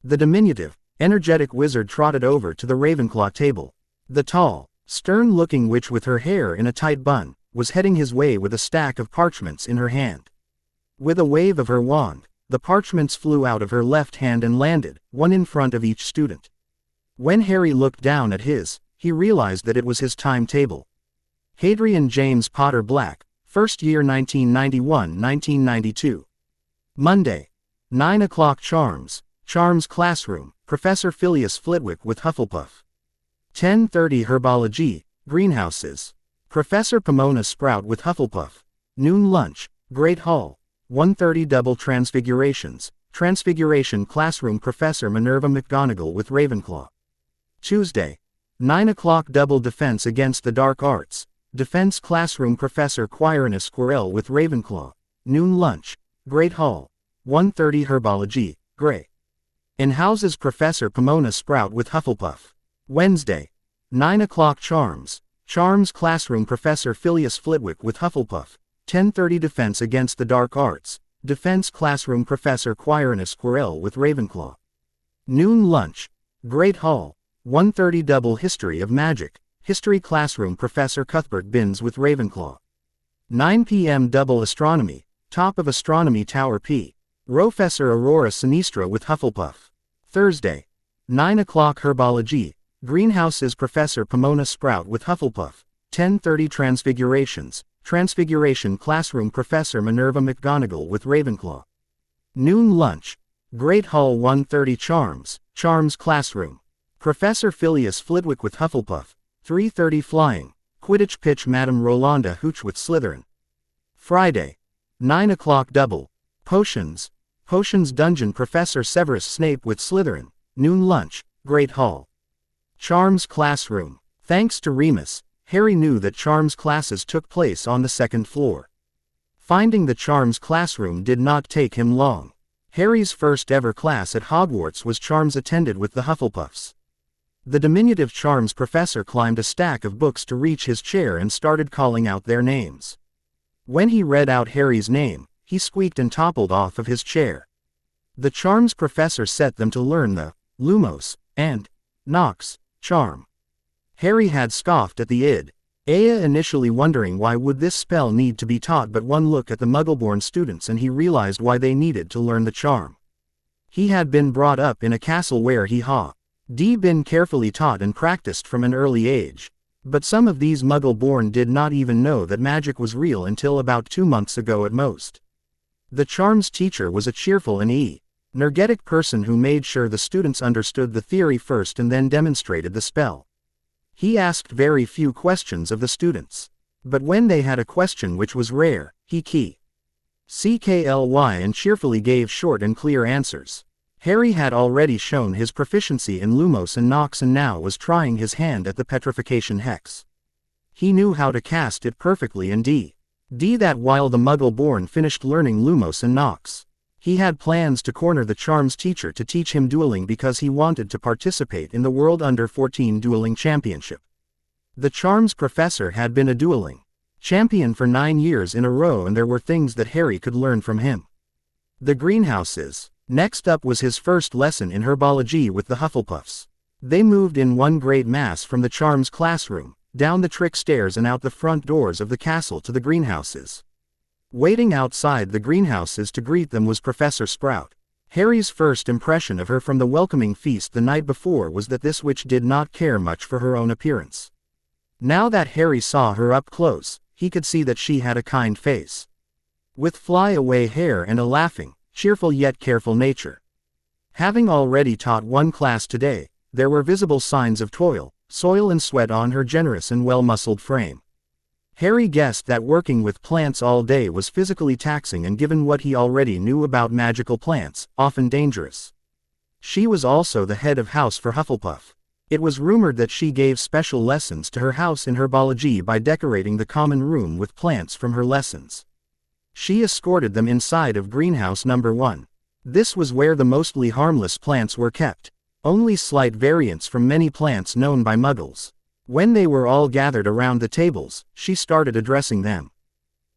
The diminutive, energetic wizard trotted over to the Ravenclaw table. The tall, stern-looking witch with her hair in a tight bun was heading his way with a stack of parchments in her hand. With a wave of her wand, The parchments flew out of her left hand and landed, one in front of each student. When Harry looked down at his, he realized that it was his timetable. Hadrian James Potter Black, first year 1991-1992. Monday. 9 o'clock Charms Classroom, Professor Phileas Flitwick with Hufflepuff. 10:30 Herbology, Greenhouses. Professor Pomona Sprout with Hufflepuff. Noon Lunch, Great Hall. 1:30 Double Transfiguration Classroom, Professor Minerva McGonagall with Ravenclaw. Tuesday. 9 o'clock Double Defense Against the Dark Arts, Defense Classroom, Professor Quirrell with Ravenclaw. Noon Lunch, Great Hall. 1:30 Herbology, Grey. In Houses, Professor Pomona Sprout with Hufflepuff. Wednesday. 9 o'clock Charms Classroom, Professor Phileas Flitwick with Hufflepuff. 10:30 Defense Against the Dark Arts, Defense Classroom, Professor Quirrell with Ravenclaw. Noon Lunch, Great Hall. 1:30 Double History of Magic, History Classroom, Professor Cuthbert Binns with Ravenclaw. 9 p.m. Double Astronomy, Top of Astronomy Tower P. Professor Aurora Sinistra with Hufflepuff. Thursday. 9 o'clock Herbology, Greenhouses, Professor Pomona Sprout with Hufflepuff. 10:30 Transfiguration Classroom, Professor Minerva McGonagall with Ravenclaw. Noon Lunch, Great Hall. 1:30 Charms Classroom, Professor Phileas Flitwick with Hufflepuff. 3:30 Flying, Quidditch Pitch, Madame Rolanda Hooch with Slytherin. Friday. 9 o'clock Double Potions Dungeon, Professor Severus Snape with Slytherin. Noon Lunch, Great Hall. Charms Classroom. Thanks to Remus, Harry knew that Charms classes took place on the second floor. Finding the Charms classroom did not take him long. Harry's first ever class at Hogwarts was Charms, attended with the Hufflepuffs. The diminutive Charms professor climbed a stack of books to reach his chair and started calling out their names. When he read out Harry's name, he squeaked and toppled off of his chair. The Charms professor set them to learn the Lumos and Nox charm. Harry had scoffed at the Aya, initially wondering why would this spell need to be taught, but one look at the Muggle-born students and he realized why they needed to learn the charm. He had been brought up in a castle where he had been carefully taught and practiced from an early age. But some of these Muggle-born did not even know that magic was real until about 2 months ago at most. The Charms teacher was a cheerful and energetic person who made sure the students understood the theory first and then demonstrated the spell. He asked very few questions of the students. But when they had a question, which was rare, he CKLY and cheerfully gave short and clear answers. Harry had already shown his proficiency in Lumos and Nox and now was trying his hand at the Petrification Hex. He knew how to cast it perfectly and that while the Muggle-born finished learning Lumos and Nox, he had plans to corner the Charms teacher to teach him dueling because he wanted to participate in the World Under-14 Dueling Championship. The Charms professor had been a dueling champion for 9 years in a row, and there were things that Harry could learn from him. The greenhouses. Next up was his first lesson in herbology with the Hufflepuffs. They moved in one great mass from the Charms classroom, down the trick stairs and out the front doors of the castle to the greenhouses. Waiting outside the greenhouses to greet them was Professor Sprout. Harry's first impression of her from the welcoming feast the night before was that this witch did not care much for her own appearance. Now that Harry saw her up close, he could see that she had a kind face, with fly-away hair and a laughing, cheerful yet careful nature. Having already taught one class today, there were visible signs of toil, soil and sweat on her generous and well-muscled frame. Harry guessed that working with plants all day was physically taxing, and given what he already knew about magical plants, often dangerous. She was also the head of house for Hufflepuff. It was rumored that she gave special lessons to her house in herbology by decorating the common room with plants from her lessons. She escorted them inside of greenhouse number 1. This was where the mostly harmless plants were kept, only slight variants from many plants known by Muggles. When they were all gathered around the tables, she started addressing them.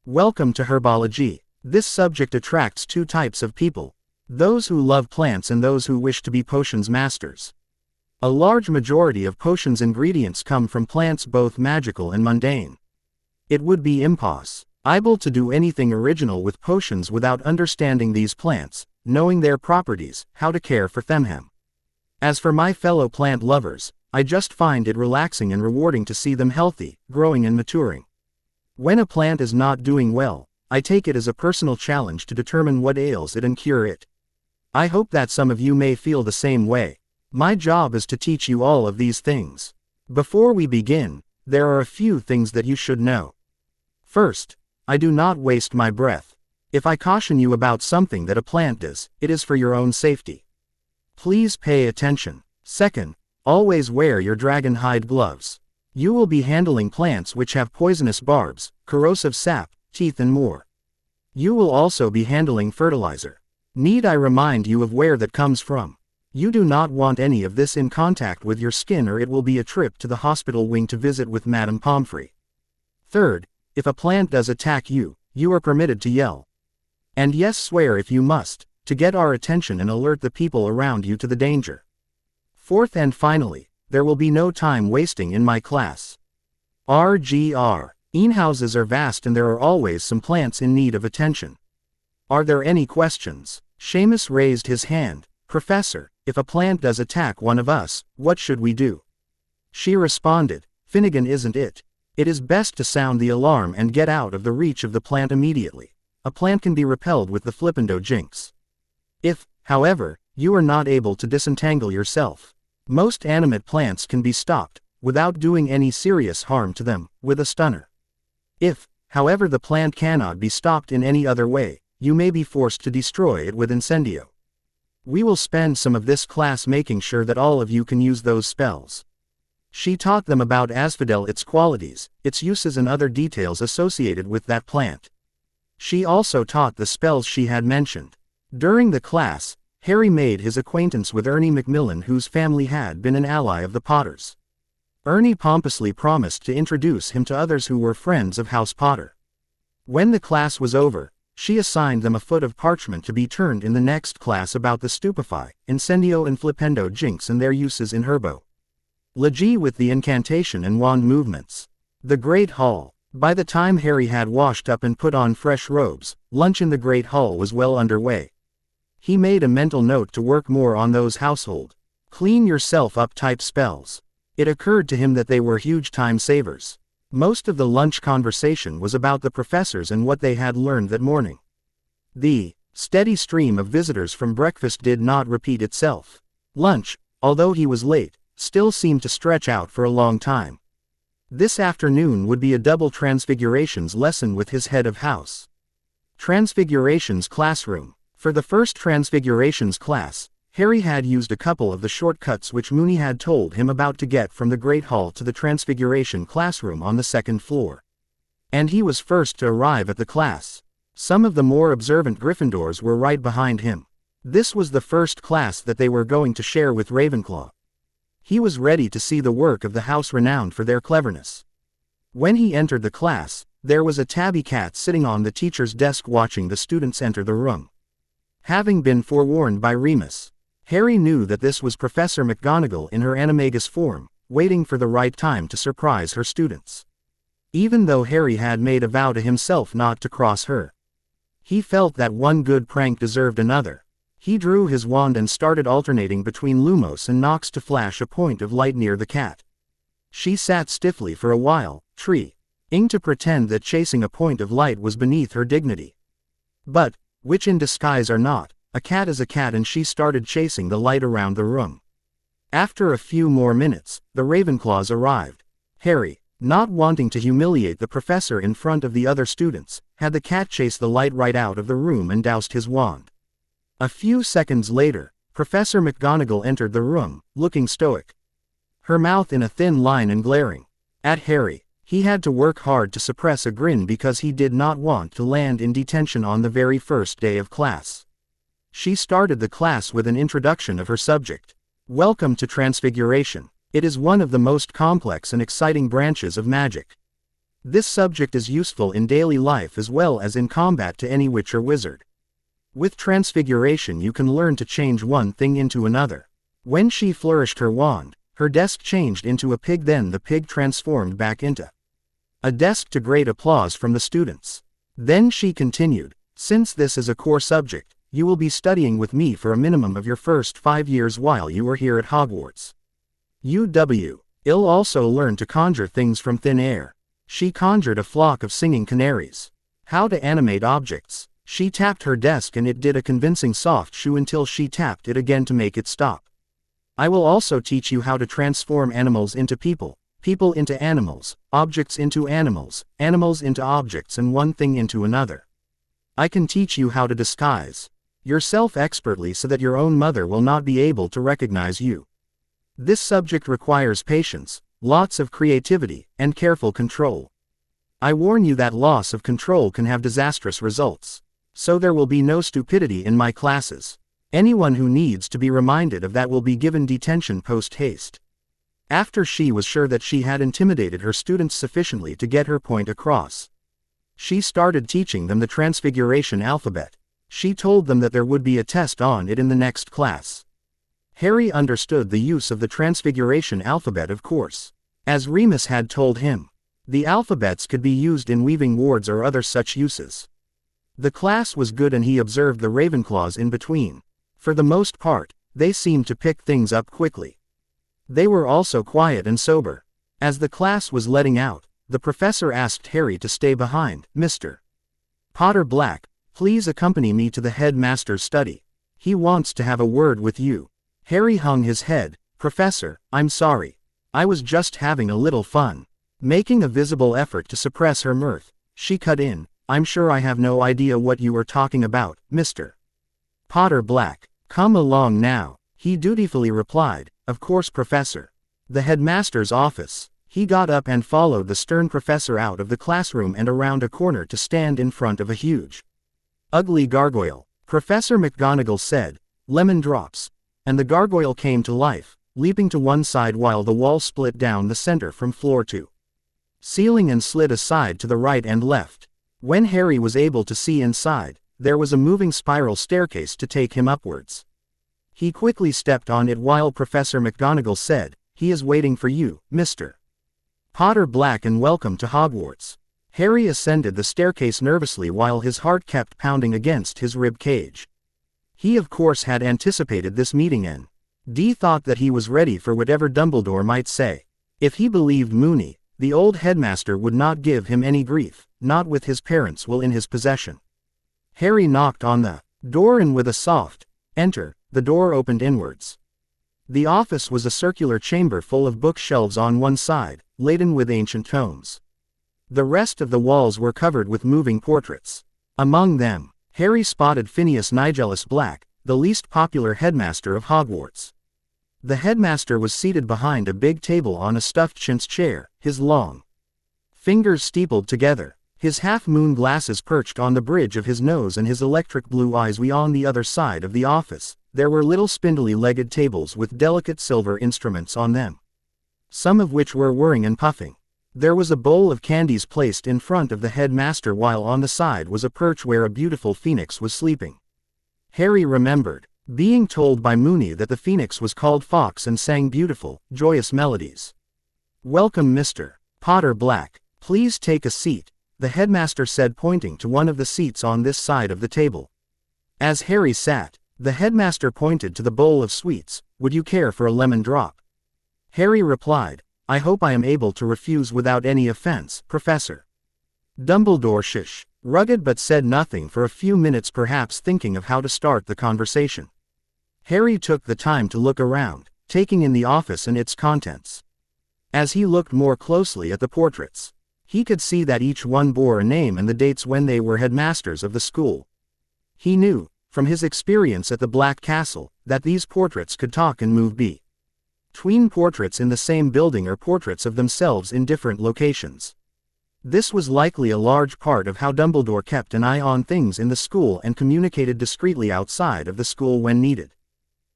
Welcome to herbology. This subject attracts 2 types of people: those who love plants and those who wish to be potions masters. A large majority of potions ingredients come from plants, both magical and mundane. It would be impossible to do anything original with potions without understanding these plants, knowing their properties, how to care for them. As for my fellow plant lovers, I just find it relaxing and rewarding to see them healthy, growing and maturing. When a plant is not doing well, I take it as a personal challenge to determine what ails it and cure it. I hope that some of you may feel the same way. My job is to teach you all of these things. Before we begin, there are a few things that you should know. First, I do not waste my breath. If I caution you about something that a plant does, it is for your own safety. Please pay attention. Second, always wear your dragon hide gloves. You will be handling plants which have poisonous barbs, corrosive sap, teeth and more. You will also be handling fertilizer. Need I remind you of where that comes from? You do not want any of this in contact with your skin, or it will be a trip to the hospital wing to visit with Madame Pomfrey. Third, if a plant does attack you, you are permitted to yell. And yes, swear if you must, to get our attention and alert the people around you to the danger. Fourth and finally, there will be no time wasting in my class. RGR. Greenhouses are vast and there are always some plants in need of attention. Are there any questions? Seamus raised his hand. Professor, if a plant does attack one of us, what should we do? She responded, Finnegan, isn't it? It is best to sound the alarm and get out of the reach of the plant immediately. A plant can be repelled with the flippendo jinx. If, however, you are not able to disentangle yourself, most animate plants can be stopped, without doing any serious harm to them, with a stunner. If, however, the plant cannot be stopped in any other way, you may be forced to destroy it with incendio. We will spend some of this class making sure that all of you can use those spells. She taught them about asphodel, its qualities, its uses and other details associated with that plant. She also taught the spells she had mentioned. During the class, Harry made his acquaintance with Ernie Macmillan, whose family had been an ally of the Potters. Ernie pompously promised to introduce him to others who were friends of House Potter. When the class was over, she assigned them a foot of parchment to be turned in the next class about the stupefy, incendio and flipendo jinx and their uses in Herbology with the incantation and wand movements. The Great Hall. By the time Harry had washed up and put on fresh robes, lunch in the Great Hall was well underway. He made a mental note to work more on those household, clean yourself up type spells. It occurred to him that they were huge time savers. Most of the lunch conversation was about the professors and what they had learned that morning. The steady stream of visitors from breakfast did not repeat itself. Lunch, although he was late, still seemed to stretch out for a long time. This afternoon would be a double Transfigurations lesson with his head of house. Transfigurations classroom. For the first Transfigurations class, Harry had used a couple of the shortcuts which Moony had told him about to get from the Great Hall to the Transfiguration classroom on the second floor. And he was first to arrive at the class. Some of the more observant Gryffindors were right behind him. This was the first class that they were going to share with Ravenclaw. He was ready to see the work of the house renowned for their cleverness. When he entered the class, there was a tabby cat sitting on the teacher's desk watching the students enter the room. Having been forewarned by Remus, Harry knew that this was Professor McGonagall in her animagus form, waiting for the right time to surprise her students. Even though Harry had made a vow to himself not to cross her, he felt that one good prank deserved another. He drew his wand and started alternating between Lumos and Nox to flash a point of light near the cat. She sat stiffly for a while, trying to pretend that chasing a point of light was beneath her dignity. But, witch in disguise or not, a cat is a cat, and she started chasing the light around the room. After a few more minutes, the Ravenclaws arrived. Harry, not wanting to humiliate the professor in front of the other students, had the cat chase the light right out of the room and doused his wand. A few seconds later, Professor McGonagall entered the room, looking stoic. Her mouth in a thin line and glaring at Harry. He had to work hard to suppress a grin because he did not want to land in detention on the very first day of class. She started the class with an introduction of her subject. Welcome to Transfiguration. It is one of the most complex and exciting branches of magic. This subject is useful in daily life as well as in combat to any witch or wizard. With Transfiguration you can learn to change one thing into another. When she flourished her wand, her desk changed into a pig, then the pig transformed back into a desk, to great applause from the students. Then she continued, since this is a core subject, You will be studying with me for a minimum of your first 5 years while you are here at Hogwarts. You'll also learn to conjure things from thin air. She conjured a flock of singing canaries. How to animate objects. She tapped her desk and it did a convincing soft shoo until she tapped it again to make it stop. I will also teach you how to transform animals into people, people into animals, objects into animals, animals into objects, and one thing into another. I can teach you how to disguise yourself expertly so that your own mother will not be able to recognize you. This subject requires patience, lots of creativity, and careful control. I warn you that loss of control can have disastrous results. So there will be no stupidity in my classes. Anyone who needs to be reminded of that will be given detention post-haste. After she was sure that she had intimidated her students sufficiently to get her point across, she started teaching them the Transfiguration alphabet. She told them that there would be a test on it in the next class. Harry understood the use of the Transfiguration alphabet, of course. As Remus had told him, the alphabets could be used in weaving wards or other such uses. The class was good and he observed the Ravenclaws in between. For the most part, they seemed to pick things up quickly. They were also quiet and sober. As the class was letting out, the professor asked Harry to stay behind. Mr. Potter Black, please accompany me to the headmaster's study. He wants to have a word with you. Harry hung his head. Professor, I'm sorry. I was just having a little fun. Making a visible effort to suppress her mirth, she cut in. I'm sure I have no idea what you are talking about, Mr. Potter Black. Come along now, he dutifully replied. Of course, Professor. The headmaster's office. He got up and followed the stern professor out of the classroom and around a corner to stand in front of a huge, ugly gargoyle. Professor McGonagall said, "Lemon drops." And the gargoyle came to life, leaping to one side while the wall split down the center from floor to ceiling and slid aside to the right and left. When Harry was able to see inside, there was a moving spiral staircase to take him upwards. He quickly stepped on it while Professor McGonagall said, "He is waiting for you, Mr. Potter Black, and welcome to Hogwarts." Harry ascended the staircase nervously while his heart kept pounding against his rib cage. He of course had anticipated this meeting and thought that he was ready for whatever Dumbledore might say. If he believed Moony, the old headmaster would not give him any grief, not with his parents will in his possession. Harry knocked on the door and with a soft enter, the door opened inwards. The office was a circular chamber full of bookshelves on one side, laden with ancient tomes. The rest of the walls were covered with moving portraits. Among them, Harry spotted Phineas Nigellus Black, the least popular headmaster of Hogwarts. The headmaster was seated behind a big table on a stuffed chintz chair, his long fingers steepled together, his half-moon glasses perched on the bridge of his nose and his electric blue eyes were on the other side of the office. There were little spindly-legged tables with delicate silver instruments on them, some of which were whirring and puffing. There was a bowl of candies placed in front of the headmaster while on the side was a perch where a beautiful phoenix was sleeping. Harry remembered being told by Moony that the phoenix was called Fox and sang beautiful, joyous melodies. "Welcome, Mr. Potter Black. Please take a seat," the headmaster said, pointing to one of the seats on this side of the table. As Harry sat, the headmaster pointed to the bowl of sweets. "Would you care for a lemon drop?" Harry replied, "I hope I am able to refuse without any offense, Professor." Dumbledore shush, rugged but said nothing for a few minutes, perhaps thinking of how to start the conversation. Harry took the time to look around, taking in the office and its contents. As he looked more closely at the portraits, he could see that each one bore a name and the dates when they were headmasters of the school. He knew, from his experience at the Black Castle, that these portraits could talk and move between portraits in the same building or portraits of themselves in different locations. This was likely a large part of how Dumbledore kept an eye on things in the school and communicated discreetly outside of the school when needed.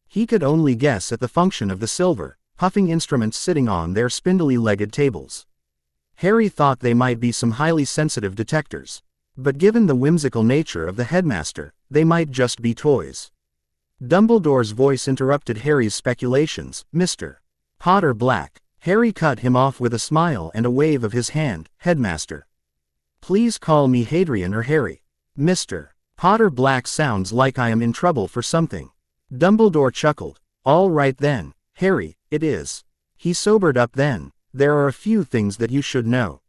He could only guess at the function of the silver, puffing instruments sitting on their spindly-legged tables. Harry thought they might be some highly sensitive detectors. But given the whimsical nature of the headmaster, they might just be toys. Dumbledore's voice interrupted Harry's speculations. "Mr. Potter Black." Harry cut him off with a smile and a wave of his hand. "Headmaster. Please call me Hadrian or Harry." Mr. Potter Black sounds like I am in trouble for something. Dumbledore chuckled. All right then, Harry, it is. He sobered up then. There are a few things that you should know.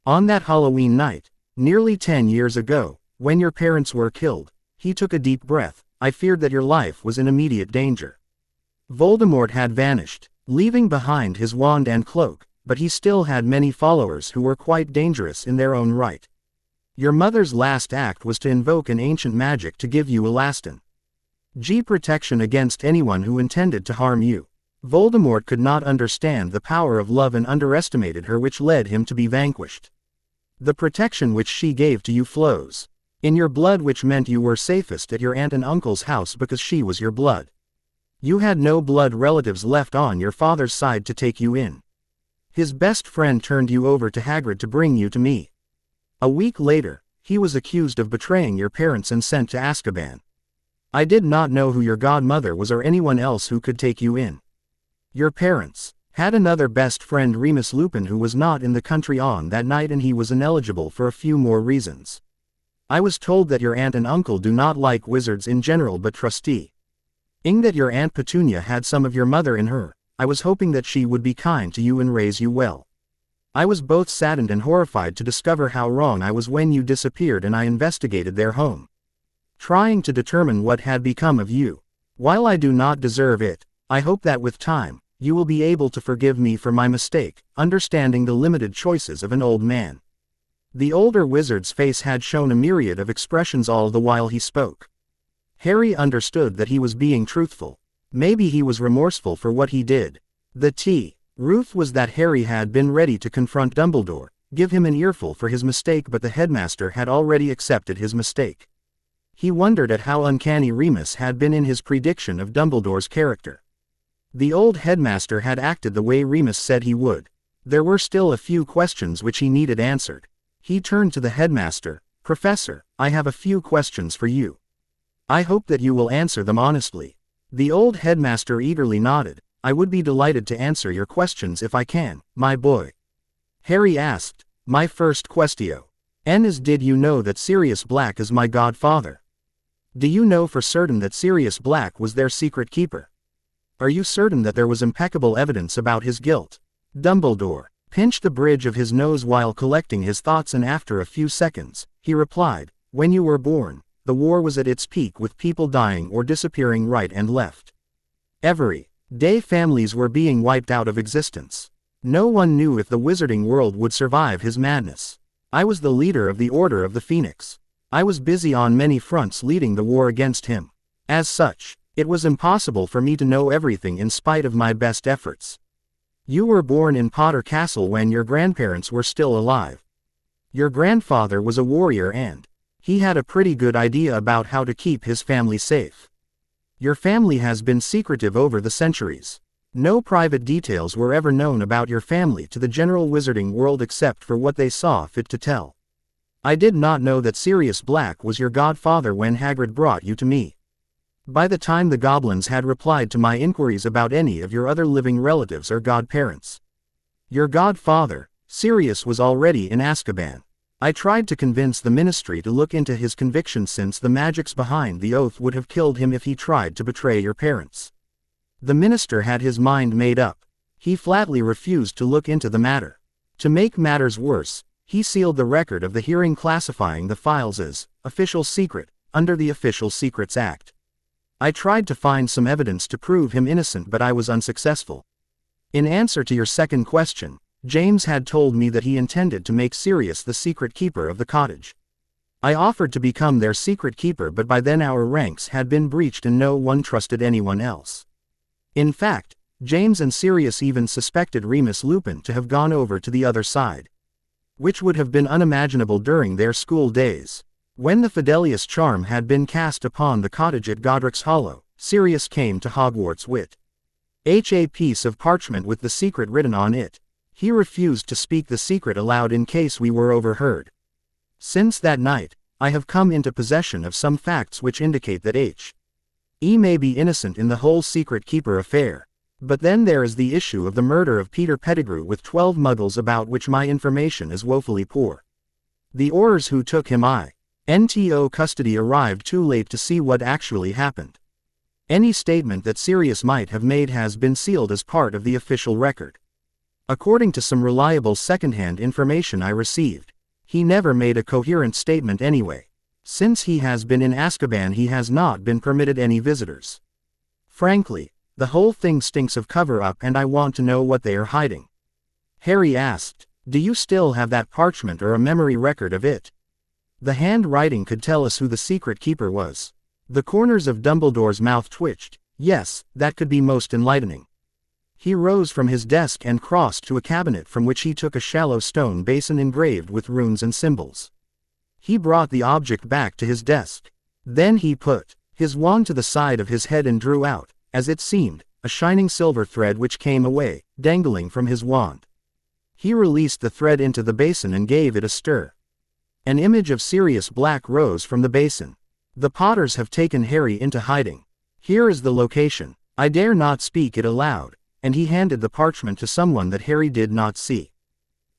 On that Halloween night, nearly 10 years ago, when your parents were killed, he took a deep breath. I feared that your life was in immediate danger. Voldemort had vanished, leaving behind his wand and cloak, but he still had many followers who were quite dangerous in their own right. Your mother's last act was to invoke an ancient magic to give you elastin G protection against anyone who intended to harm you. Voldemort could not understand the power of love and underestimated her, which led him to be vanquished. The protection which she gave to you flows in your blood, which meant you were safest at your aunt and uncle's house because she was your blood. You had no blood relatives left on your father's side to take you in. His best friend turned you over to Hagrid to bring you to me. A week later, he was accused of betraying your parents and sent to Azkaban. I did not know who your godmother was or anyone else who could take you in. Your parents had another best friend, Remus Lupin, who was not in the country on that night, and he was ineligible for a few more reasons. I was told that your aunt and uncle do not like wizards in general, but trustee ing that your Aunt Petunia had some of your mother in her. I was hoping that she would be kind to you and raise you well. I was both saddened and horrified to discover how wrong I was when you disappeared, and I investigated their home, trying to determine what had become of you. While I do not deserve it, I hope that with time, you will be able to forgive me for my mistake, understanding the limited choices of an old man. The older wizard's face had shown a myriad of expressions all the while he spoke. Harry understood that he was being truthful. Maybe he was remorseful for what he did. The truth was that Harry had been ready to confront Dumbledore, give him an earful for his mistake, but the headmaster had already accepted his mistake. He wondered at how uncanny Remus had been in his prediction of Dumbledore's character. The old headmaster had acted the way Remus said he would. There were still a few questions which he needed answered. He turned to the headmaster. Professor, I have a few questions for you. I hope that you will answer them honestly. The old headmaster eagerly nodded. I would be delighted to answer your questions if I can, my boy. Harry asked. My first question is, did you know that Sirius Black is my godfather? Do you know for certain that Sirius Black was their secret keeper? Are you certain that there was impeccable evidence about his guilt? Dumbledore pinched the bridge of his nose while collecting his thoughts, and after a few seconds, he replied, when you were born, the war was at its peak, with people dying or disappearing right and left. Every day families were being wiped out of existence. No one knew if the wizarding world would survive his madness. I was the leader of the Order of the Phoenix. I was busy on many fronts leading the war against him. As such, it was impossible for me to know everything in spite of my best efforts. You were born in Potter Castle when your grandparents were still alive. Your grandfather was a warrior, and he had a pretty good idea about how to keep his family safe. Your family has been secretive over the centuries. No private details were ever known about your family to the general wizarding world except for what they saw fit to tell. I did not know that Sirius Black was your godfather when Hagrid brought you to me. By the time the goblins had replied to my inquiries about any of your other living relatives or godparents, your godfather, Sirius, was already in Azkaban. I tried to convince the ministry to look into his conviction, since the magics behind the oath would have killed him if he tried to betray your parents. The minister had his mind made up. He flatly refused to look into the matter. To make matters worse, he sealed the record of the hearing, classifying the files as official secret under the Official Secrets Act. I tried to find some evidence to prove him innocent, but I was unsuccessful. In answer to your second question, James had told me that he intended to make Sirius the secret keeper of the cottage. I offered to become their secret keeper, but by then our ranks had been breached and no one trusted anyone else. In fact, James and Sirius even suspected Remus Lupin to have gone over to the other side, which would have been unimaginable during their school days. When the Fidelius charm had been cast upon the cottage at Godric's Hollow, Sirius came to Hogwarts with a piece of parchment with the secret written on it. He refused to speak the secret aloud in case we were overheard. Since that night, I have come into possession of some facts which indicate that He may be innocent in the whole secret keeper affair. But then there is the issue of the murder of Peter Pettigrew with 12 muggles, about which my information is woefully poor. The Aurors who took him, I NTO custody arrived too late to see what actually happened. Any statement that Sirius might have made has been sealed as part of the official record. According to some reliable secondhand information I received, he never made a coherent statement anyway. Since he has been in Azkaban, he has not been permitted any visitors. Frankly, the whole thing stinks of cover-up, and I want to know what they are hiding. Harry asked, "Do you still have that parchment or a memory record of it? The handwriting could tell us who the secret keeper was." The corners of Dumbledore's mouth twitched. "Yes, that could be most enlightening." He rose from his desk and crossed to a cabinet from which he took a shallow stone basin engraved with runes and symbols. He brought the object back to his desk. Then he put his wand to the side of his head and drew out, as it seemed, a shining silver thread which came away, dangling from his wand. He released the thread into the basin and gave it a stir. An image of Sirius Black rose from the basin. "The Potters have taken Harry into hiding. Here is the location. I dare not speak it aloud," and he handed the parchment to someone that Harry did not see.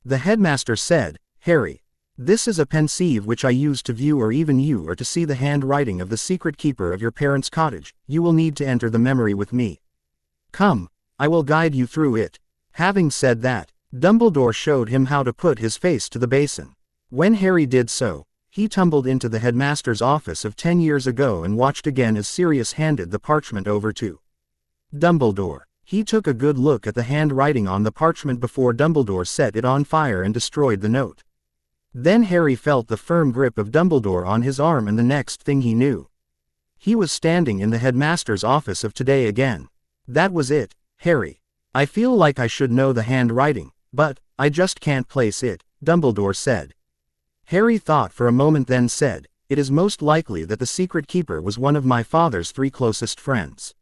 The headmaster said, "Harry, this is a pensieve which I use to view, or even you are to see, the handwriting of the secret keeper of your parents' cottage. You will need to enter the memory with me. Come, I will guide you through it." Having said that, Dumbledore showed him how to put his face to the basin. When Harry did so, he tumbled into the headmaster's office of 10 years ago and watched again as Sirius handed the parchment over to Dumbledore. He took a good look at the handwriting on the parchment before Dumbledore set it on fire and destroyed the note. Then Harry felt the firm grip of Dumbledore on his arm, and the next thing he knew, he was standing in the headmaster's office of today again. "That was it, Harry. I feel like I should know the handwriting, but I just can't place it," Dumbledore said. Harry thought for a moment, then said, "It is most likely that the secret keeper was one of my father's 3 closest friends.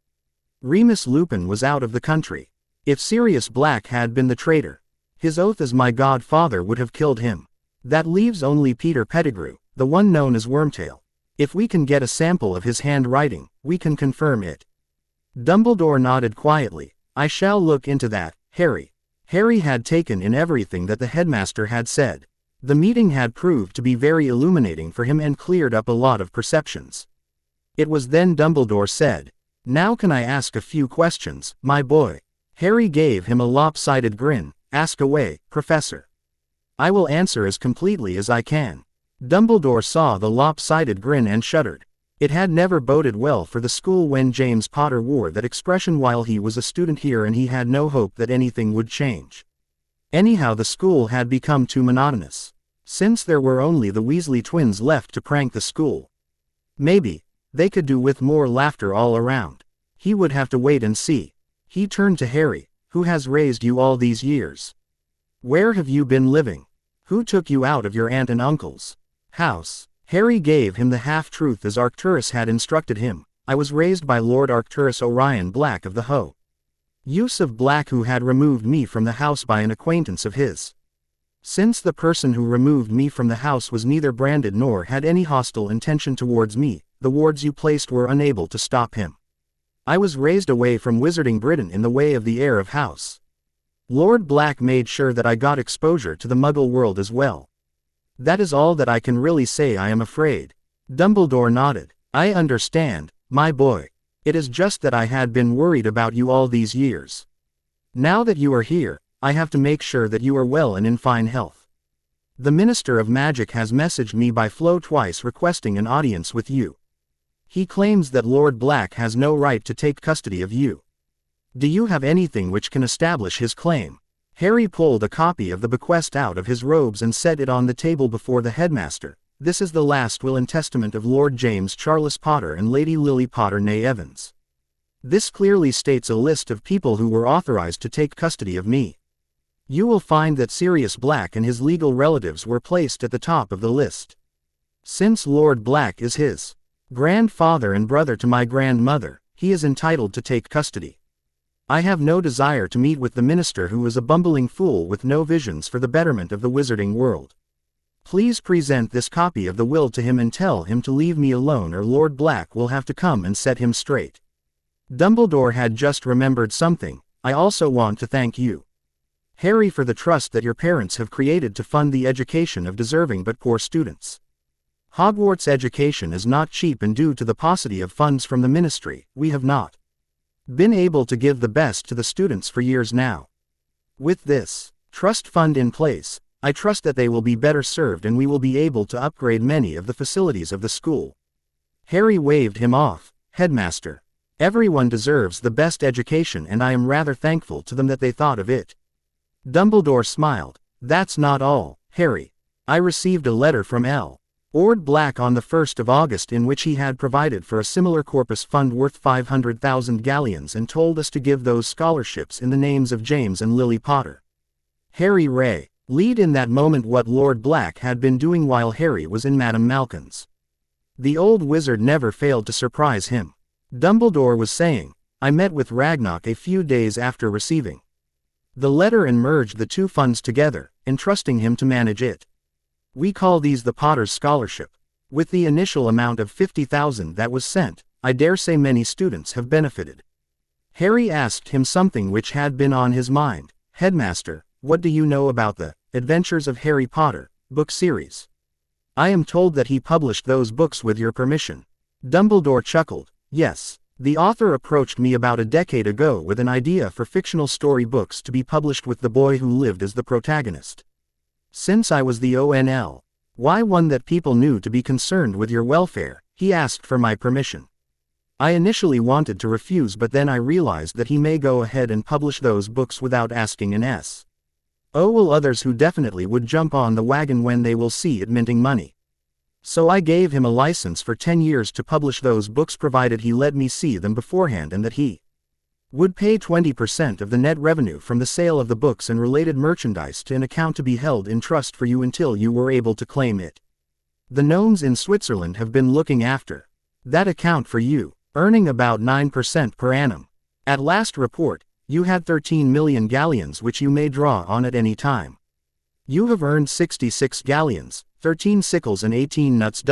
Remus Lupin was out of the country. If Sirius Black had been the traitor, his oath as my godfather would have killed him. That leaves only Peter Pettigrew, the one known as Wormtail. If we can get a sample of his handwriting, we can confirm it." Dumbledore nodded quietly. "I shall look into that, Harry." Harry had taken in everything that the headmaster had said. The meeting had proved to be very illuminating for him and cleared up a lot of perceptions. It was then Dumbledore said, "Now can I ask a few questions, my boy?" Harry gave him a lopsided grin. "Ask away, Professor. I will answer as completely as I can." Dumbledore saw the lopsided grin and shuddered. It had never boded well for the school when James Potter wore that expression while he was a student here, and he had no hope that anything would change. Anyhow, the school had become too monotonous. Since there were only the Weasley twins left to prank the school, maybe they could do with more laughter all around. He would have to wait and see. He turned to Harry. "Who has raised you all these years? Where have you been living? Who took you out of your aunt and uncle's house?" Harry gave him the half-truth as Arcturus had instructed him. "I was raised by Lord Arcturus Orion Black of the Use of Black, who had removed me from the house by an acquaintance of his. Since the person who removed me from the house was neither branded nor had any hostile intention towards me, the wards you placed were unable to stop him. I was raised away from Wizarding Britain in the way of the heir of House Lord Black made sure that I got exposure to the Muggle world as well. That is all that I can really say, I am afraid." Dumbledore nodded. "I understand, my boy. It is just that I had been worried about you all these years. Now that you are here, I have to make sure that you are well and in fine health. The Minister of Magic has messaged me by Flow twice requesting an audience with you. He claims that Lord Black has no right to take custody of you. Do you have anything which can establish his claim?" Harry pulled a copy of the bequest out of his robes and set it on the table before the headmaster. "This is the last will and testament of Lord James Charles Potter and Lady Lily Potter née Evans. This clearly states a list of people who were authorized to take custody of me. You will find that Sirius Black and his legal relatives were placed at the top of the list. Since Lord Black is his grandfather and brother to my grandmother, he is entitled to take custody. I have no desire to meet with the minister, who is a bumbling fool with no visions for the betterment of the wizarding world. Please present this copy of the will to him and tell him to leave me alone, or Lord Black will have to come and set him straight." Dumbledore had just remembered something. "I also want to thank you, Harry, for the trust that your parents have created to fund the education of deserving but poor students. Hogwarts education is not cheap, and due to the paucity of funds from the ministry, we have not been able to give the best to the students for years now. With this trust fund in place, I trust that they will be better served and we will be able to upgrade many of the facilities of the school. Harry waved him off. Headmaster, everyone deserves the best education and I am rather thankful to them that they thought of it. Dumbledore smiled. That's not all, Harry. I received a letter from Lord Black on the 1st of August in which he had provided for a similar corpus fund worth 500,000 galleons and told us to give those scholarships in the names of James and Lily Potter. Harry read in that moment what Lord Black had been doing while Harry was in Madame Malkin's. The old wizard never failed to surprise him. Dumbledore was saying, I met with Ragnarok a few days after receiving the letter and merged the two funds together, entrusting him to manage it. We call these the Potter's Scholarship. With the initial amount of 50,000 that was sent, I dare say many students have benefited. Harry asked him something which had been on his mind. Headmaster, what do you know about the Adventures of Harry Potter book series? I am told that he published those books with your permission. Dumbledore chuckled. Yes. The author approached me about a decade ago with an idea for fictional story books to be published with the boy who lived as the protagonist. Since I was the only one that people knew to be concerned with your welfare, he asked for my permission. I initially wanted to refuse, but then I realized that he may go ahead and publish those books without asking an S. Will others who definitely would jump on the wagon when they will see it minting money. So I gave him a license for 10 years to publish those books provided he let me see them beforehand and that he would pay 20% of the net revenue from the sale of the books and related merchandise to an account to be held in trust for you until you were able to claim it. The gnomes in Switzerland have been looking after that account for you, earning about 9% per annum. At last report, you had 13 million galleons which you may draw on at any time. You have earned 66 galleons, 13 sickles and 18 nuts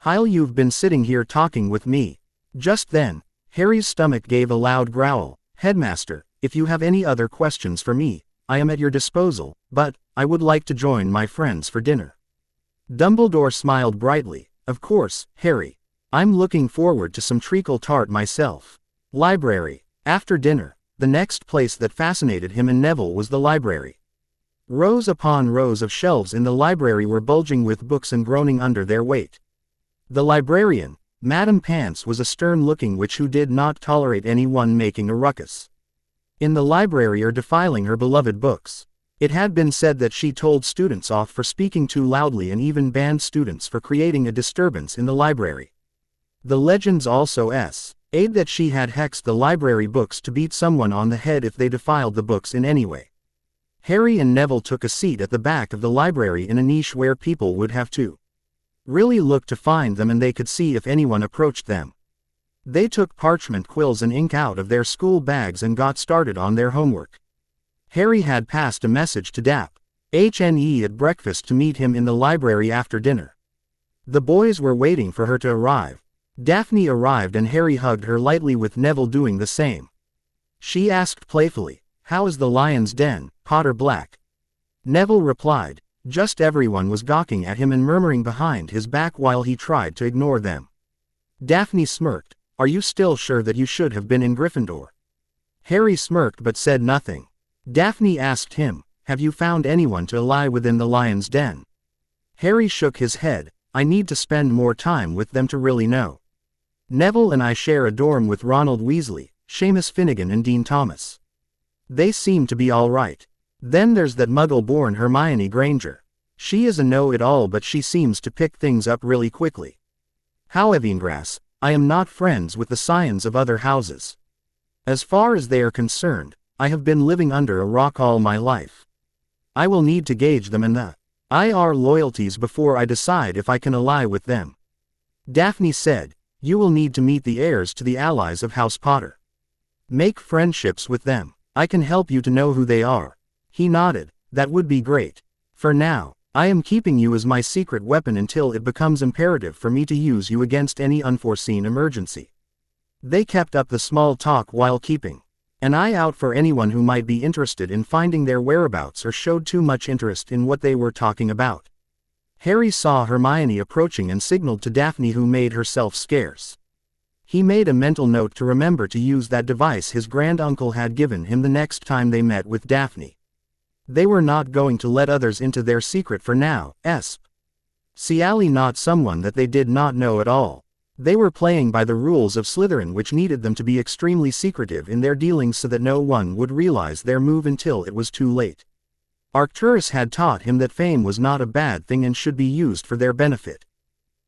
while you've been sitting here talking with me. Just then, Harry's stomach gave a loud growl. Headmaster, if you have any other questions for me, I am at your disposal, but I would like to join my friends for dinner. Dumbledore smiled brightly. Of course, Harry. I'm looking forward to some treacle tart myself. Library. After dinner, the next place that fascinated him and Neville was the library. Rows upon rows of shelves in the library were bulging with books and groaning under their weight. The librarian, Madame Pants, was a stern-looking witch who did not tolerate anyone making a ruckus in the library or defiling her beloved books. It had been said that she told students off for speaking too loudly and even banned students for creating a disturbance in the library. The legends also aid that she had hexed the library books to beat someone on the head if they defiled the books in any way. Harry and Neville took a seat at the back of the library in a niche where people would have to really look to find them and they could see if anyone approached them. They took parchment quills and ink out of their school bags and got started on their homework. Harry had passed a message to Daphne at breakfast to meet him in the library after dinner. The boys were waiting for her to arrive. Daphne arrived and Harry hugged her lightly with Neville doing the same. She asked playfully, "How is the lion's den, Potter Black?" Neville replied, "Just everyone was gawking at him and murmuring behind his back while he tried to ignore them." Daphne smirked. "Are you still sure that you should have been in Gryffindor?" Harry smirked but said nothing. Daphne asked him, "Have you found anyone to ally within the lion's den?" Harry shook his head. "I need to spend more time with them to really know. Neville and I share a dorm with Ronald Weasley, Seamus Finnegan and Dean Thomas. They seem to be all right. Then there's that muggle-born Hermione Granger. She is a know-it-all but she seems to pick things up really quickly. However, I am not friends with the scions of other houses. As far as they are concerned, I have been living under a rock all my life. I will need to gauge them and the IR loyalties before I decide if I can ally with them." Daphne said, "You will need to meet the heirs to the allies of House Potter. Make friendships with them. I can help you to know who they are." He nodded. "That would be great. For now, I am keeping you as my secret weapon until it becomes imperative for me to use you against any unforeseen emergency." They kept up the small talk while keeping an eye out for anyone who might be interested in finding their whereabouts or showed too much interest in what they were talking about. Harry saw Hermione approaching and signaled to Daphne, who made herself scarce. He made a mental note to remember to use that device his granduncle had given him the next time they met with Daphne. They were not going to let others into their secret for now, Cially not someone that they did not know at all. They were playing by the rules of Slytherin, which needed them to be extremely secretive in their dealings so that no one would realize their move until it was too late. Arcturus had taught him that fame was not a bad thing and should be used for their benefit.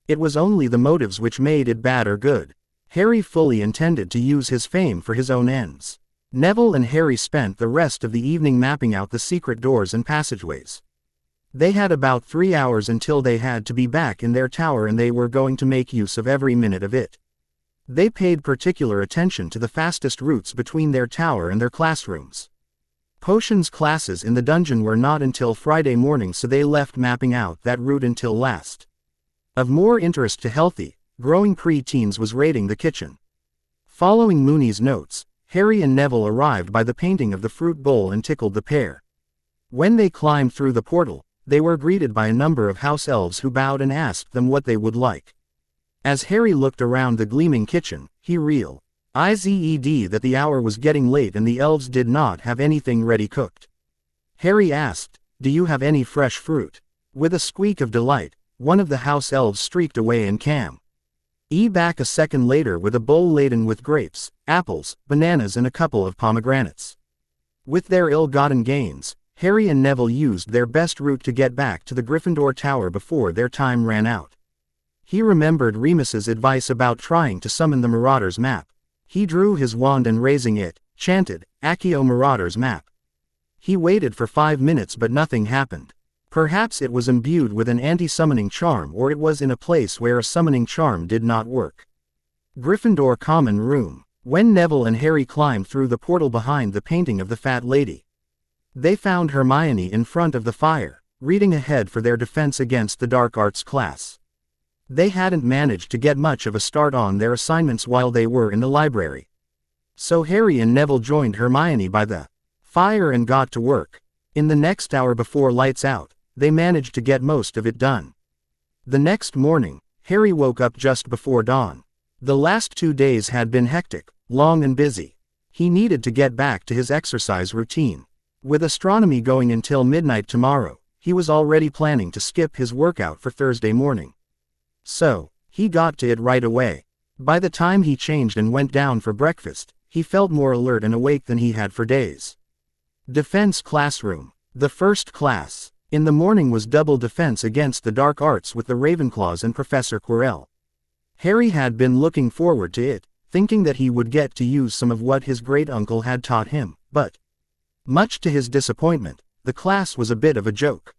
It was only the motives which made it bad or good. Harry fully intended to use his fame for his own ends. Neville and Harry spent the rest of the evening mapping out the secret doors and passageways. They had about 3 hours until they had to be back in their tower, and they were going to make use of every minute of it. They paid particular attention to the fastest routes between their tower and their classrooms. Potions classes in the dungeon were not until Friday morning, so they left mapping out that route until last. Of more interest to healthy, growing pre-teens was raiding the kitchen. Following Mooney's notes, Harry and Neville arrived by the painting of the fruit bowl and tickled the pair. When they climbed through the portal, they were greeted by a number of house elves who bowed and asked them what they would like. As Harry looked around the gleaming kitchen, he realized that the hour was getting late and the elves did not have anything ready cooked. Harry asked, "Do you have any fresh fruit?" With a squeak of delight, one of the house elves streaked away and came back a second later with a bowl laden with grapes, apples, bananas and a couple of pomegranates. With their ill-gotten gains, Harry and Neville used their best route to get back to the Gryffindor Tower before their time ran out. He remembered Remus's advice about trying to summon the Marauder's map. He drew his wand and raising it, chanted, "Accio Marauder's map." He waited for 5 minutes but nothing happened. Perhaps it was imbued with an anti-summoning charm, or it was in a place where a summoning charm did not work. Gryffindor Common Room. When Neville and Harry climbed through the portal behind the painting of the Fat Lady, they found Hermione in front of the fire, reading ahead for their defense against the Dark Arts class. They hadn't managed to get much of a start on their assignments while they were in the library. So Harry and Neville joined Hermione by the fire and got to work. In the next hour before lights out, they managed to get most of it done. The next morning, Harry woke up just before dawn. The last 2 days had been hectic, long and busy. He needed to get back to his exercise routine. With astronomy going until midnight tomorrow, he was already planning to skip his workout for Thursday morning. So, he got to it right away. By the time he changed and went down for breakfast, he felt more alert and awake than he had for days. Defense Classroom. The first class. In the morning was double defense against the dark arts with the Ravenclaws and Professor Quirrell. Harry had been looking forward to it, thinking that he would get to use some of what his great-uncle had taught him, but much to his disappointment, the class was a bit of a joke.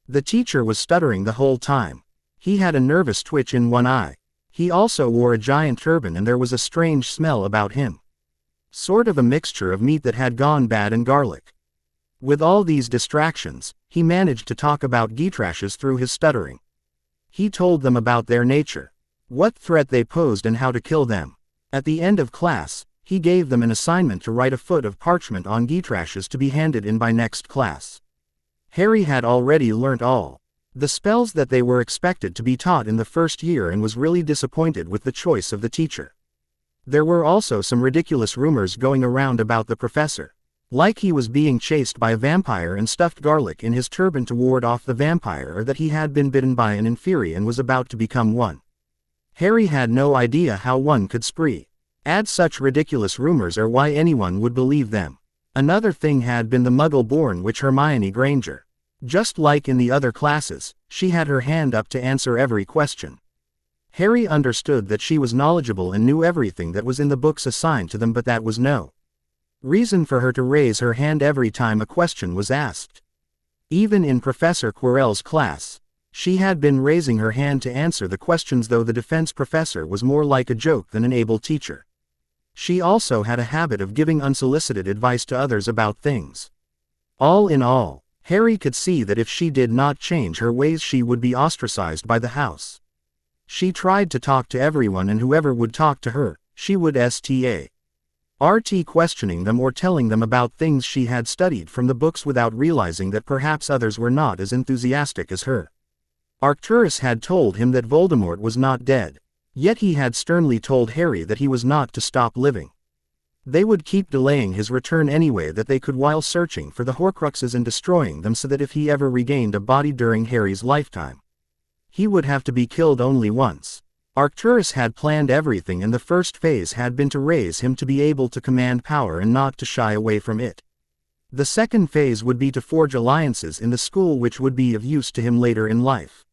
The teacher was stuttering the whole time. He had a nervous twitch in one eye. He also wore a giant turban and there was a strange smell about him. Sort of a mixture of meat that had gone bad and garlic. With all these distractions, he managed to talk about Gringotts through his stuttering. He told them about their nature, what threat they posed and how to kill them. At the end of class, he gave them an assignment to write a foot of parchment on Gringotts to be handed in by next class. Harry had already learnt all the spells that they were expected to be taught in the first year and was really disappointed with the choice of the teacher. There were also some ridiculous rumors going around about the professor. Like he was being chased by a vampire and stuffed garlic in his turban to ward off the vampire, or that he had been bitten by an inferi and was about to become one. Harry had no idea how one could add such ridiculous rumors or why anyone would believe them. Another thing had been the Muggle-born witch Hermione Granger. Just like in the other classes, she had her hand up to answer every question. Harry understood that she was knowledgeable and knew everything that was in the books assigned to them, but that was no reason for her to raise her hand every time a question was asked. Even in Professor Quirrell's class, she had been raising her hand to answer the questions, though the defense professor was more like a joke than an able teacher. She also had a habit of giving unsolicited advice to others about things. All in all, Harry could see that if she did not change her ways she would be ostracized by the house. She tried to talk to everyone, and whoever would talk to her, she would RT questioning them or telling them about things she had studied from the books without realizing that perhaps others were not as enthusiastic as her. Arcturus had told him that Voldemort was not dead. Yet he had sternly told Harry that he was not to stop living. They would keep delaying his return any way that they could while searching for the Horcruxes and destroying them, so that if he ever regained a body during Harry's lifetime, he would have to be killed only once. Arcturus had planned everything, and the first phase had been to raise him to be able to command power and not to shy away from it. The second phase would be to forge alliances in the school which would be of use to him later in life.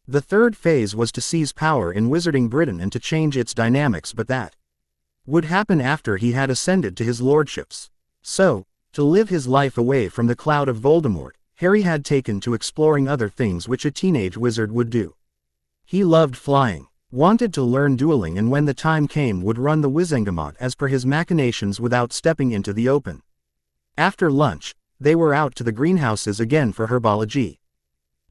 The third phase was to seize power in Wizarding Britain and to change its dynamics, but that would happen after he had ascended to his lordships. So, to live his life away from the cloud of Voldemort, Harry had taken to exploring other things which a teenage wizard would do. He loved flying, wanted to learn dueling, and when the time came would run the Wizengamot as per his machinations without stepping into the open. After lunch, they were out to the greenhouses again for herbology.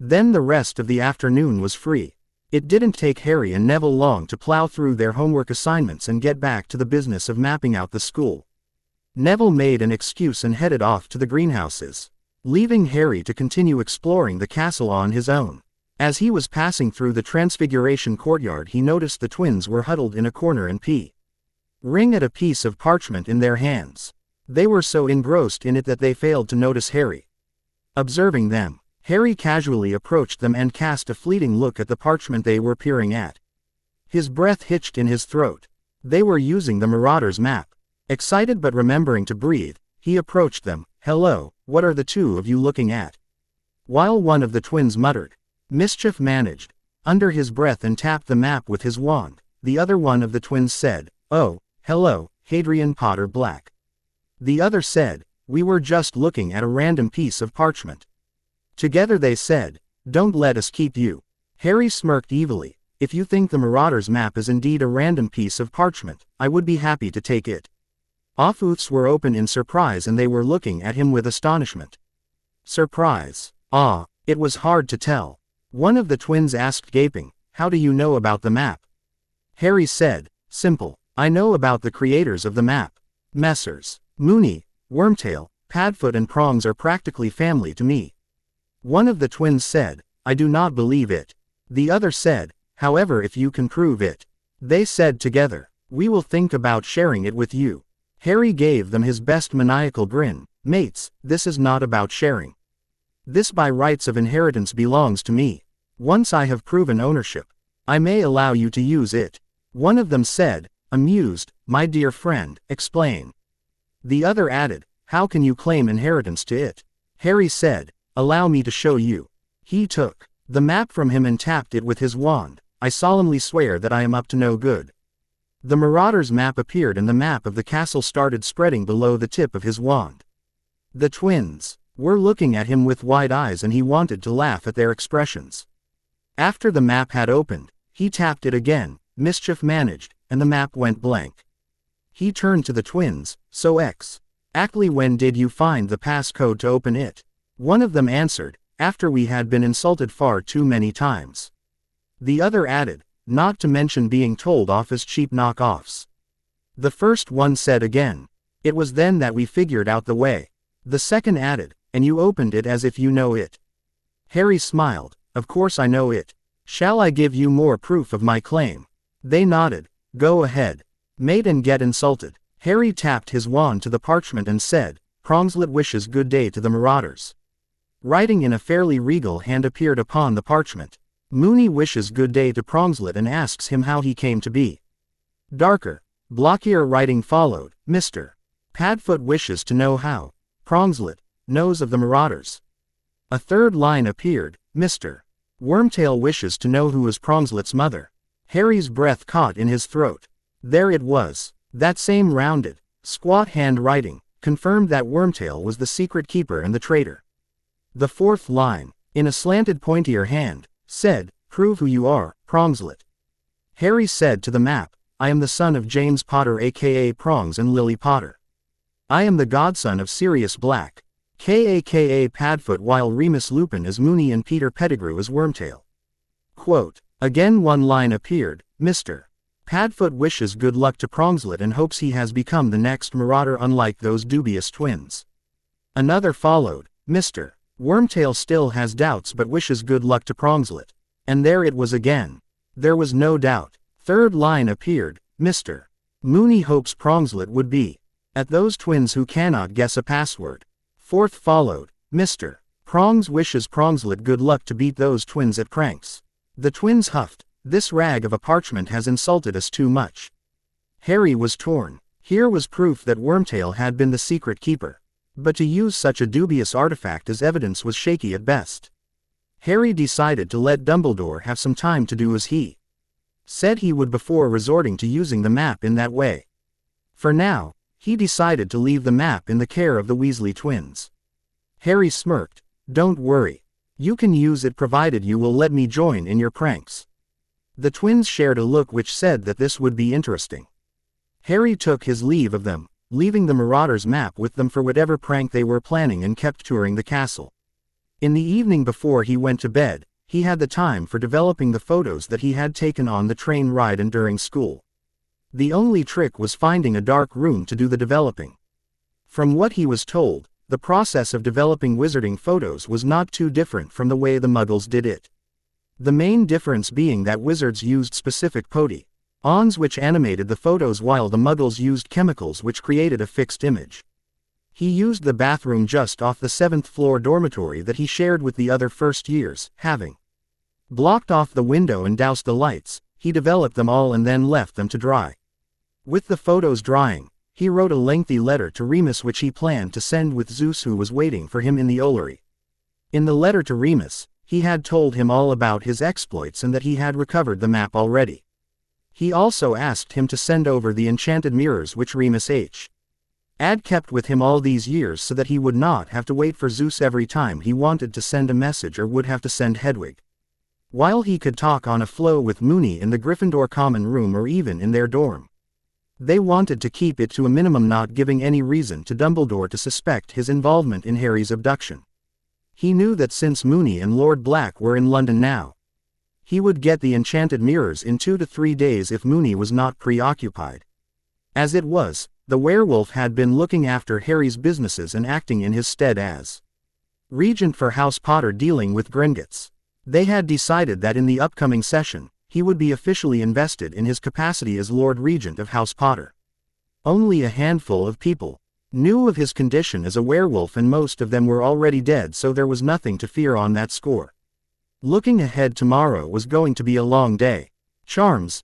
Then the rest of the afternoon was free. It didn't take Harry and Neville long to plow through their homework assignments and get back to the business of mapping out the school. Neville made an excuse and headed off to the greenhouses, leaving Harry to continue exploring the castle on his own. As he was passing through the Transfiguration courtyard, he noticed the twins were huddled in a corner and ring at a piece of parchment in their hands. They were so engrossed in it that they failed to notice Harry. Observing them, Harry casually approached them and cast a fleeting look at the parchment they were peering at. His breath hitched in his throat. They were using the Marauder's map. Excited but remembering to breathe, he approached them. "Hello, what are the two of you looking at?" While one of the twins muttered, "Mischief managed," under his breath and tapped the map with his wand, the other one of the twins said, "Oh, hello, Hadrian Potter Black." The other said, "We were just looking at a random piece of parchment." Together they said, "Don't let us keep you." Harry smirked evilly. "If you think the Marauder's map is indeed a random piece of parchment, I would be happy to take it." Offoots were open in surprise and they were looking at him with astonishment. Surprise. Awe. It was hard to tell. One of the twins asked, gaping, "How do you know about the map?" Harry said, "Simple. I know about the creators of the map. Messrs. Moony, Wormtail, Padfoot and Prongs are practically family to me." One of the twins said, "I do not believe it." The other said, "However, if you can prove it." They said together, "We will think about sharing it with you." Harry gave them his best maniacal grin. "Mates, this is not about sharing. This by rights of inheritance belongs to me. Once I have proven ownership, I may allow you to use it." One of them said, amused, "My dear friend, explain." The other added, "How can you claim inheritance to it?" Harry said, "Allow me to show you." He took the map from him and tapped it with his wand. "I solemnly swear that I am up to no good." The Marauder's map appeared and the map of the castle started spreading below the tip of his wand. The twins were looking at him with wide eyes and he wanted to laugh at their expressions. After the map had opened, he tapped it again, "Mischief managed," and the map went blank. He turned to the twins, "So exactly when did you find the passcode to open it?" One of them answered, "After we had been insulted far too many times." The other added, "Not to mention being told off as cheap knockoffs." The first one said again, "It was then that we figured out the way." The second added, "And you opened it as if you know it." Harry smiled, "Of course I know it. Shall I give you more proof of my claim?" They nodded. "Go ahead. Mate and get insulted." Harry tapped his wand to the parchment and said, "Prongslet wishes good day to the Marauders." Writing in a fairly regal hand appeared upon the parchment. "Moony wishes good day to Prongslet and asks him how he came to be." Darker, blockier writing followed, "Mr. Padfoot wishes to know how Prongslet knows of the Marauders." A third line appeared, "Mr. Wormtail wishes to know who is Prongslet's mother." Harry's breath caught in his throat. There it was. That same rounded, squat handwriting confirmed that Wormtail was the secret keeper and the traitor. The fourth line, in a slanted pointier hand, said, "Prove who you are, Prongslet." Harry said to the map, "I am the son of James Potter aka Prongs and Lily Potter. I am the godson of Sirius Black, aka Padfoot, while Remus Lupin is Moony and Peter Pettigrew is Wormtail." Quote. Again one line appeared, "Mr. Padfoot wishes good luck to Prongslet and hopes he has become the next Marauder unlike those dubious twins." Another followed, "Mr. Wormtail still has doubts but wishes good luck to Prongslet." And there it was again. There was no doubt. Third line appeared, Mr. Mooney hopes Prongslet would be. At those twins who cannot guess a password. Fourth followed, Mr. Prongs wishes Prongslet good luck to beat those twins at pranks. The twins huffed, this rag of a parchment has insulted us too much. Harry was torn. Here was proof that Wormtail had been the secret keeper. But to use such a dubious artifact as evidence was shaky at best. Harry decided to let Dumbledore have some time to do as he said he would before resorting to using the map in that way. For now, he decided to leave the map in the care of the Weasley twins. Harry smirked. Don't worry. You can use it provided you will let me join in your pranks. The twins shared a look which said that this would be interesting. Harry took his leave of them, leaving the Marauder's map with them for whatever prank they were planning and kept touring the castle. In the evening before he went to bed, he had the time for developing the photos that he had taken on the train ride and during school. The only trick was finding a dark room to do the developing. From what he was told, the process of developing wizarding photos was not too different from the way the Muggles did it. The main difference being that wizards used specific ons which animated the photos while the Muggles used chemicals which created a fixed image. He used the bathroom just off the 7th floor dormitory that he shared with the other first years, having blocked off the window and doused the lights. He developed them all and then left them to dry. With the photos drying, he wrote a lengthy letter to Remus which he planned to send with Zeus, who was waiting for him in the Ollery. In the letter to Remus, he had told him all about his exploits and that he had recovered the map already. He also asked him to send over the enchanted mirrors which Remus had kept with him all these years so that he would not have to wait for Zeus every time he wanted to send a message or would have to send Hedwig. While he could talk on a flow with Mooney in the Gryffindor common room or even in their dorm, they wanted to keep it to a minimum, not giving any reason to Dumbledore to suspect his involvement in Harry's abduction. He knew that since Mooney and Lord Black were in London now, he would get the enchanted mirrors in 2 to 3 days if Mooney was not preoccupied. As it was, the werewolf had been looking after Harry's businesses and acting in his stead as regent for House Potter, dealing with Gringotts. They had decided that in the upcoming session, he would be officially invested in his capacity as Lord Regent of House Potter. Only a handful of people knew of his condition as a werewolf, and most of them were already dead, so there was nothing to fear on that score. Looking ahead, tomorrow was going to be a long day. Charms,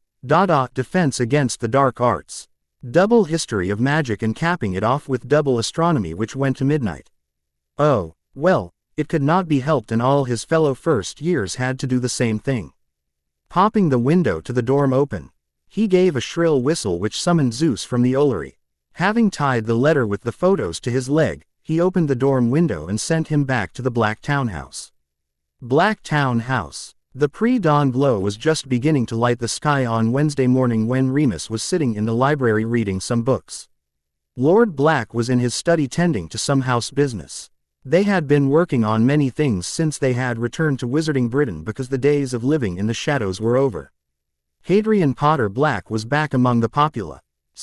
defense against the dark arts, double history of magic, and capping it off with double astronomy, which went to midnight. Oh, well, it could not be helped, and all his fellow first years had to do the same thing. Popping the window to the dorm open, he gave a shrill whistle which summoned Zeus from the Ollery. Having tied the letter with the photos to his leg, he opened the dorm window and sent him back to the Black Townhouse. Black Townhouse. The pre-dawn glow was just beginning to light the sky on Wednesday morning when Remus was sitting in the library reading some books. Lord Black was in his study tending to some house business. They had been working on many things since they had returned to Wizarding Britain because the days of living in the shadows were over. Hadrian Potter Black was back among the populace,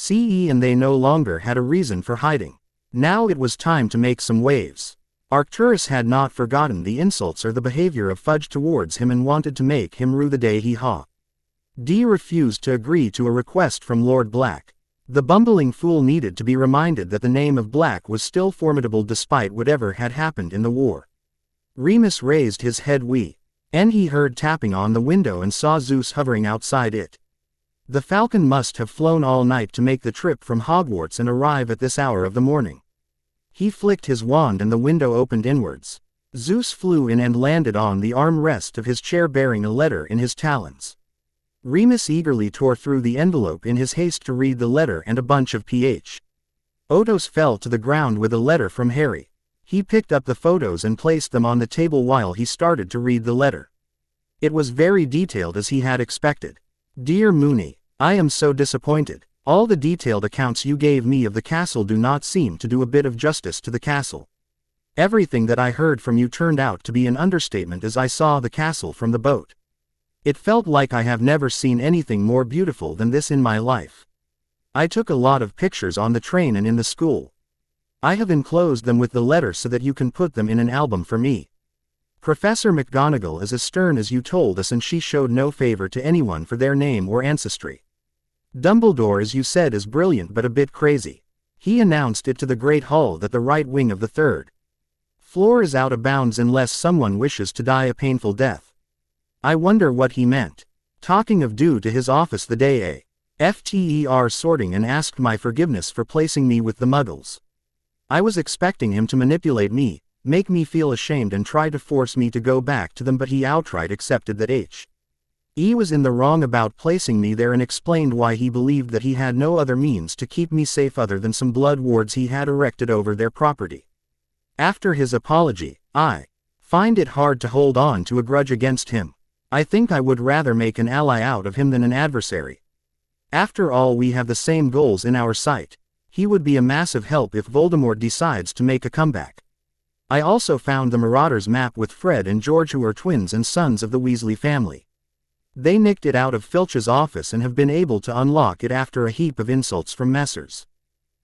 and they no longer had a reason for hiding. Now it was time to make some waves. Arcturus had not forgotten the insults or the behavior of Fudge towards him and wanted to make him rue the day he refused to agree to a request from Lord Black. The bumbling fool needed to be reminded that the name of Black was still formidable despite whatever had happened in the war. Remus raised his head and he heard tapping on the window and saw Zeus hovering outside it. The falcon must have flown all night to make the trip from Hogwarts and arrive at this hour of the morning. He flicked his wand and the window opened inwards. Zeus flew in and landed on the armrest of his chair bearing a letter in his talons. Remus eagerly tore through the envelope in his haste to read the letter, and a bunch of photos fell to the ground with a letter from Harry. He picked up the photos and placed them on the table while he started to read the letter. It was very detailed as he had expected. Dear Mooney, I am so disappointed. All the detailed accounts you gave me of the castle do not seem to do a bit of justice to the castle. Everything that I heard from you turned out to be an understatement as I saw the castle from the boat. It felt like I have never seen anything more beautiful than this in my life. I took a lot of pictures on the train and in the school. I have enclosed them with the letter so that you can put them in an album for me. Professor McGonagall is as stern as you told us, and she showed no favor to anyone for their name or ancestry. Dumbledore, as you said, is brilliant but a bit crazy. He announced it to the Great Hall that the right wing of the third floor is out of bounds unless someone wishes to die a painful death. I wonder what he meant. Talking of due to his office the day after sorting and asked my forgiveness for placing me with the Muggles. I was expecting him to manipulate me, make me feel ashamed and try to force me to go back to them, but he outright accepted that he was in the wrong about placing me there and explained why he believed that he had no other means to keep me safe other than some blood wards he had erected over their property. After his apology, I find it hard to hold on to a grudge against him. I think I would rather make an ally out of him than an adversary. After all, we have the same goals in our sight. He would be a massive help if Voldemort decides to make a comeback. I also found the Marauders map with Fred and George, who are twins and sons of the Weasley family. They nicked it out of Filch's office and have been able to unlock it after a heap of insults from Messrs.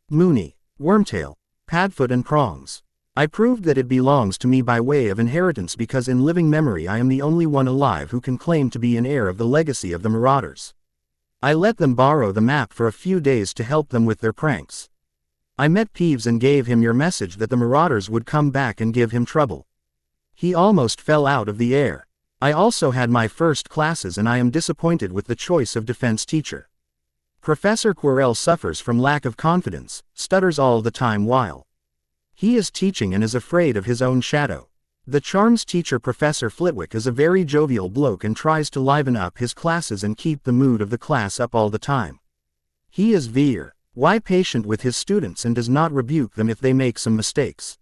Mooney, Wormtail, Padfoot and Prongs. I proved that it belongs to me by way of inheritance because in living memory I am the only one alive who can claim to be an heir of the legacy of the Marauders. I let them borrow the map for a few days to help them with their pranks. I met Peeves and gave him your message that the Marauders would come back and give him trouble. He almost fell out of the air. I also had my first classes and I am disappointed with the choice of defense teacher. Professor Quirrell suffers from lack of confidence, stutters all the time while he is teaching and is afraid of his own shadow. The charms teacher Professor Flitwick is a very jovial bloke and tries to liven up his classes and keep the mood of the class up all the time. He is patient with his students and does not rebuke them if they make some mistakes.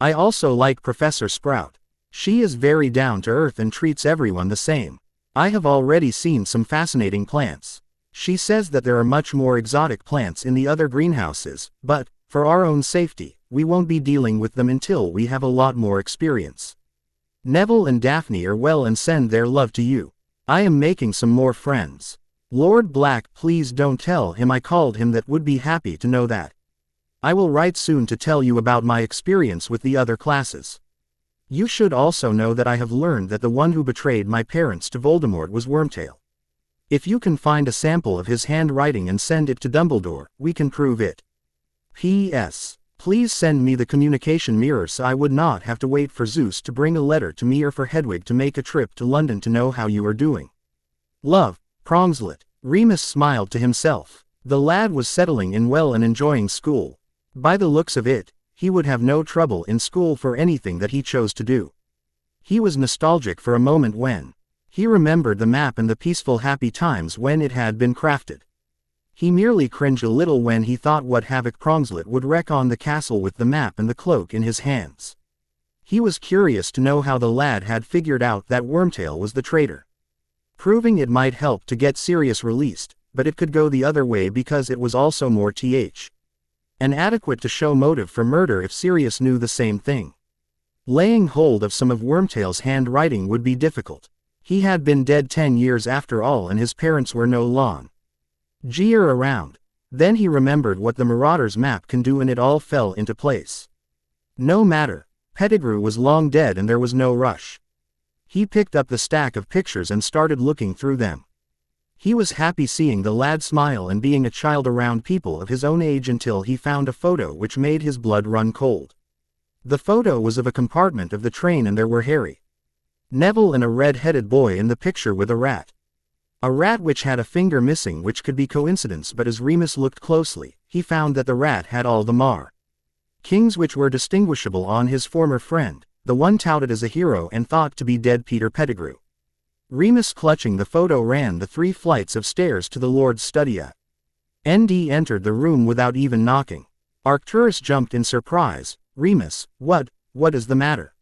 I also like Professor Sprout. She is very down to earth and treats everyone the same. I have already seen some fascinating plants. She says that there are much more exotic plants in the other greenhouses, but, for our own safety, we won't be dealing with them until we have a lot more experience. Neville and Daphne are well and send their love to you. I am making some more friends. Lord Black, please don't tell him I called him, that would be happy to know that. I will write soon to tell you about my experience with the other classes. You should also know that I have learned that the one who betrayed my parents to Voldemort was Wormtail. If you can find a sample of his handwriting and send it to Dumbledore, we can prove it. P.S. Please send me the communication mirror so I would not have to wait for Zeus to bring a letter to me or for Hedwig to make a trip to London to know how you are doing. Love, Prongslet. Remus smiled to himself. The lad was settling in well and enjoying school. By the looks of it, he would have no trouble in school for anything that he chose to do. He was nostalgic for a moment when he remembered the map and the peaceful happy times when it had been crafted. He merely cringed a little when he thought what havoc Prongslet would wreak on the castle with the map and the cloak in his hands. He was curious to know how the lad had figured out that Wormtail was the traitor. Proving it might help to get Sirius released, but it could go the other way because it was also more inadequate to show motive for murder if Sirius knew the same thing. Laying hold of some of Wormtail's handwriting would be difficult. He had been dead 10 years after all and his parents were no longer around. Then he remembered what the Marauder's map can do and it all fell into place. No matter, Pettigrew was long dead and there was no rush. He picked up the stack of pictures and started looking through them. He was happy seeing the lad smile and being a child around people of his own age until he found a photo which made his blood run cold. The photo was of a compartment of the train and there were Harry, Neville and a red-headed boy in the picture with a rat. A rat which had a finger missing, which could be coincidence, but as Remus looked closely, he found that the rat had all the markings which were distinguishable on his former friend, the one touted as a hero and thought to be dead Peter Pettigrew. Remus, clutching the photo, ran the 3 flights of stairs to the Lord's study. ND entered the room without even knocking. Arcturus jumped in surprise. Remus, what is the matter?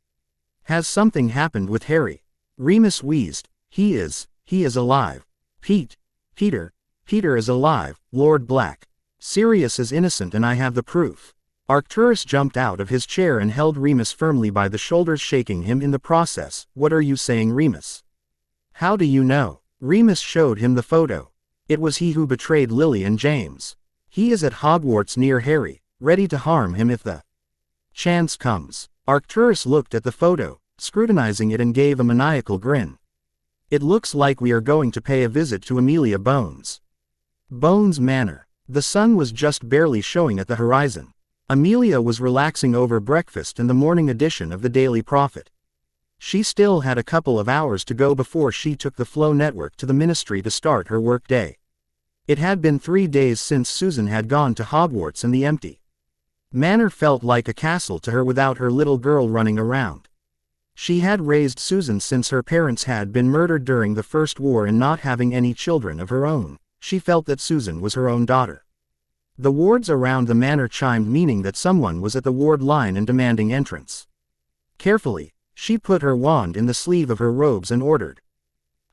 Has something happened with Harry? Remus wheezed. He is alive. Peter is alive, Lord Black. Sirius is innocent and I have the proof. Arcturus jumped out of his chair and held Remus firmly by the shoulders, shaking him in the process. What are you saying, Remus? How do you know? Remus showed him the photo. It was he who betrayed Lily and James. He is at Hogwarts near Harry, ready to harm him if the chance comes. Arcturus looked at the photo, scrutinizing it, and gave a maniacal grin. "It looks like we are going to pay a visit to Amelia Bones." Bones Manor. The sun was just barely showing at the horizon. Amelia was relaxing over breakfast and the morning edition of the Daily Prophet. She still had a couple of hours to go before she took the Flow Network to the Ministry to start her work day. It had been 3 days since Susan had gone to Hogwarts, and the empty manor felt like a castle to her without her little girl running around. She had raised Susan since her parents had been murdered during the First War, and not having any children of her own, she felt that Susan was her own daughter. The wards around the manor chimed, meaning that someone was at the ward line and demanding entrance. Carefully, she put her wand in the sleeve of her robes and ordered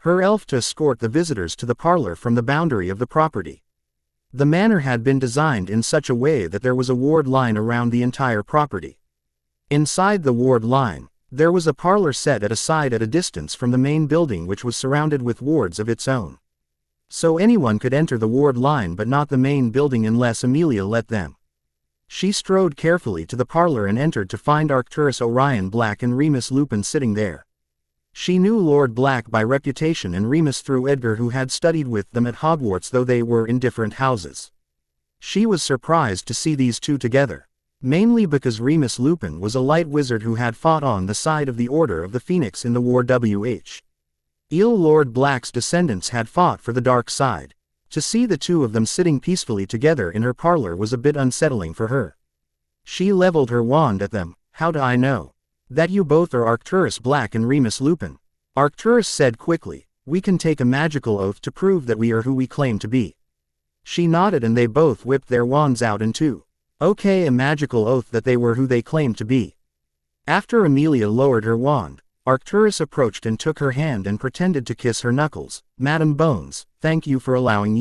her elf to escort the visitors to the parlor from the boundary of the property. The manor had been designed in such a way that there was a ward line around the entire property. Inside the ward line, there was a parlor set at a side at a distance from the main building, which was surrounded with wards of its own. So anyone could enter the ward line but not the main building unless Amelia let them. She strode carefully to the parlor and entered to find Arcturus Orion Black and Remus Lupin sitting there. She knew Lord Black by reputation and Remus through Edgar, who had studied with them at Hogwarts, though they were in different houses. She was surprised to see these two together, mainly because Remus Lupin was a light wizard who had fought on the side of the Order of the Phoenix in the war. Lord Black's descendants had fought for the dark side. To see the two of them sitting peacefully together in her parlor was a bit unsettling for her. She leveled her wand at them. "How do I know that you both are Arcturus Black and Remus Lupin?" Arcturus said quickly. "We can take a magical oath to prove that we are who we claim to be." She nodded and they both whipped their wands out and okay, a magical oath that they were who they claimed to be. After Amelia lowered her wand, Arcturus approached and took her hand and pretended to kiss her knuckles. "Madam Bones, thank you for allowing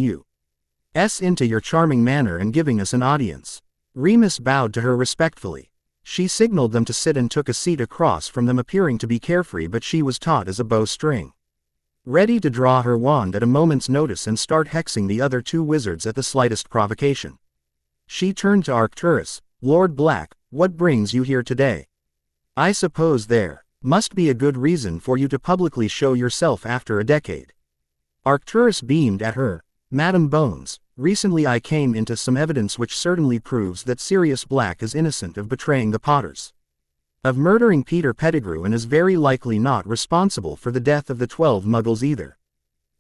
us into your charming manor and giving us an audience." Remus bowed to her respectfully. She signaled them to sit and took a seat across from them, appearing to be carefree, but she was taut as a bowstring, ready to draw her wand at a moment's notice and start hexing the other two wizards at the slightest provocation. She turned to Arcturus. "Lord Black, what brings you here today? I suppose there must be a good reason for you to publicly show yourself after a decade." Arcturus beamed at her. "Madam Bones, recently I came into some evidence which certainly proves that Sirius Black is innocent of betraying the Potters, of murdering Peter Pettigrew, and is very likely not responsible for the death of the 12 Muggles either."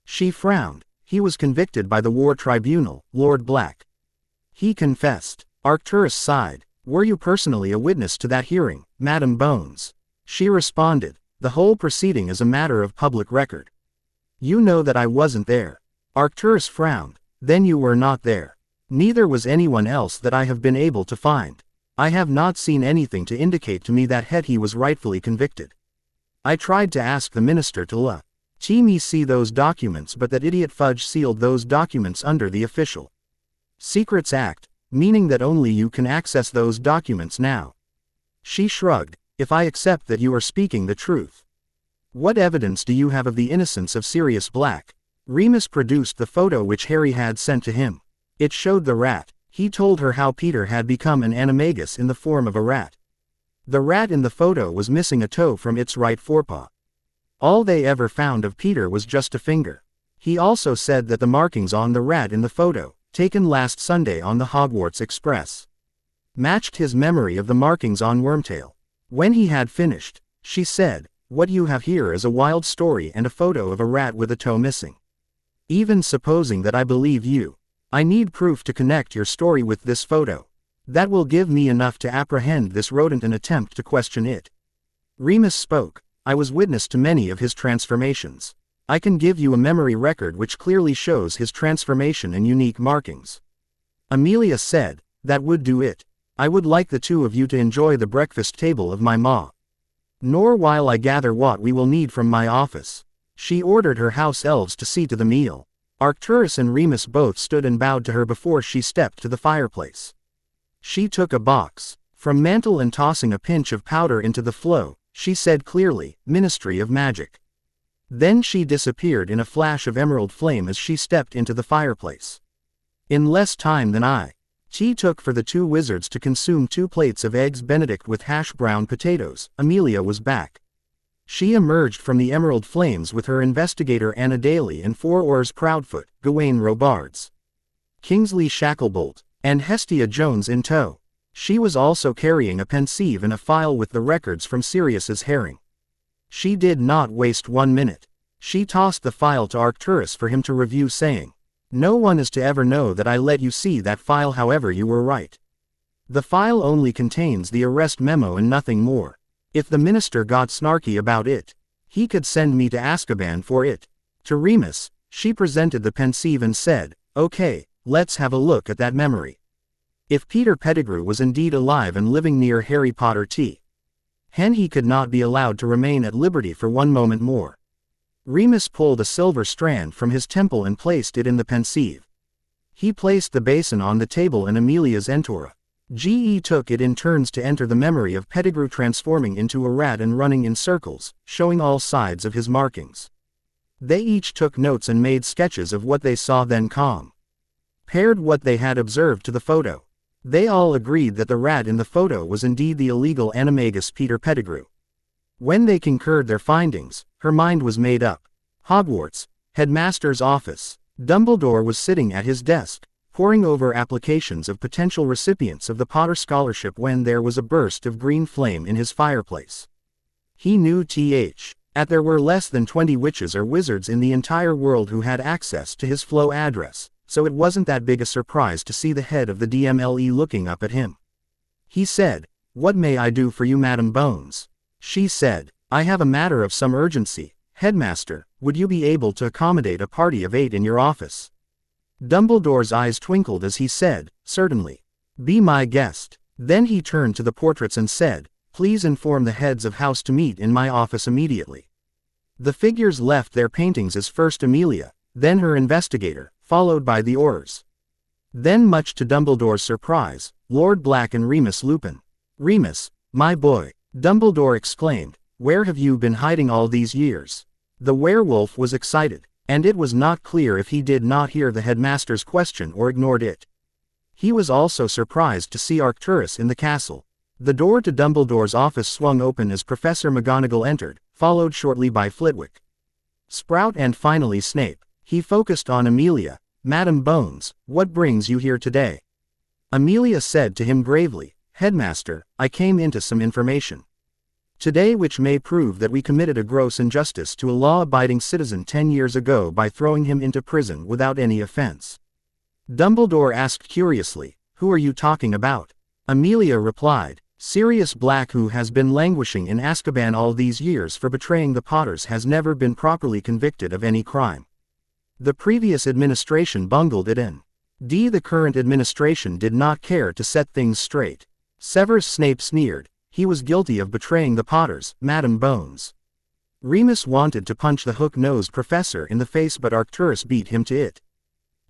She frowned. "He was convicted by the War Tribunal, Lord Black. He confessed." Arcturus sighed. "Were you personally a witness to that hearing, Madam Bones?" She responded. "The whole proceeding is a matter of public record. You know that I wasn't there." Arcturus frowned. "Then you were not there. Neither was anyone else that I have been able to find. I have not seen anything to indicate to me that he was rightfully convicted. I tried to ask the minister to let me see those documents, but that idiot Fudge sealed those documents under the Official Secrets Act, meaning that only you can access those documents now." She shrugged. "If I accept that you are speaking the truth, what evidence do you have of the innocence of Sirius Black?" Remus produced the photo which Harry had sent to him. It showed the rat. He told her how Peter had become an animagus in the form of a rat. The rat in the photo was missing a toe from its right forepaw. All they ever found of Peter was just a finger. He also said that the markings on the rat in the photo, taken last Sunday on the Hogwarts Express, matched his memory of the markings on Wormtail. When he had finished, she said, "What you have here is a wild story and a photo of a rat with a toe missing. Even supposing that I believe you, I need proof to connect your story with this photo. That will give me enough to apprehend this rodent and attempt to question it." Remus spoke. "I was witness to many of his transformations. I can give you a memory record which clearly shows his transformation and unique markings." Amelia said, "That would do it. I would like the two of you to enjoy the breakfast table of my ma. Nor while I gather what we will need from my office." She ordered her house elves to see to the meal. Arcturus and Remus both stood and bowed to her before she stepped to the fireplace. She took a box from mantle and tossing a pinch of powder into the flow, she said clearly, "Ministry of Magic." Then she disappeared in a flash of emerald flame as she stepped into the fireplace. In less time than took for the two wizards to consume 2 plates of eggs Benedict with hash brown potatoes, Amelia was back. She emerged from the emerald flames with her investigator Anna Daly and 4 Oars Proudfoot, Gawain Robards, Kingsley Shacklebolt, and Hestia Jones in tow. She was also carrying a pensieve and a file with the records from Sirius's herring. She did not waste 1 minute. She tossed the file to Arcturus for him to review, saying, "No one is to ever know that I let you see that file. However, you were right. The file only contains the arrest memo and nothing more. If the minister got snarky about it, he could send me to Azkaban for it." To Remus, she presented the pensieve and said, "Okay, let's have a look at that memory. If Peter Pettigrew was indeed alive and living near Harry Potter Hen, he could not be allowed to remain at liberty for 1 moment more." Remus pulled a silver strand from his temple and placed it in the pensieve. He placed the basin on the table and Amelia's entora. GE took it in turns to enter the memory of Pettigrew transforming into a rat and running in circles, showing all sides of his markings. They each took notes and made sketches of what they saw, then paired what they had observed to the photo. They all agreed that the rat in the photo was indeed the illegal animagus Peter Pettigrew. When they concurred their findings, her mind was made up. Hogwarts, headmaster's office. Dumbledore was sitting at his desk, poring over applications of potential recipients of the Potter Scholarship when there was a burst of green flame in his fireplace. He knew that there were less than 20 witches or wizards in the entire world who had access to his flow address, so it wasn't that big a surprise to see the head of the DMLE looking up at him. He said, "What may I do for you, Madam Bones?" She said, "I have a matter of some urgency. Headmaster, would you be able to accommodate a party of 8 in your office?" Dumbledore's eyes twinkled as he said, "Certainly. Be my guest." Then he turned to the portraits and said, "Please inform the heads of house to meet in my office immediately." The figures left their paintings as first Amelia, then her investigator, followed by the Aurors. Then, much to Dumbledore's surprise, Lord Black and Remus Lupin. "Remus, my boy," Dumbledore exclaimed, "where have you been hiding all these years?" The werewolf was excited, and it was not clear if he did not hear the headmaster's question or ignored it. He was also surprised to see Arcturus in the castle. The door to Dumbledore's office swung open as Professor McGonagall entered, followed shortly by Flitwick, Sprout and finally Snape. He focused on Amelia. "Madam Bones, what brings you here today?" Amelia said to him gravely, "Headmaster, I came into some information today which may prove that we committed a gross injustice to a law-abiding citizen 10 years ago by throwing him into prison without any offense." Dumbledore asked curiously, "Who are you talking about?" Amelia replied, "Sirius Black, who has been languishing in Azkaban all these years for betraying the Potters, has never been properly convicted of any crime. The previous administration bungled it in. The current administration did not care to set things straight." Severus Snape sneered, "He was guilty of betraying the Potters, Madam Bones." Remus wanted to punch the hook-nosed professor in the face, but Arcturus beat him to it.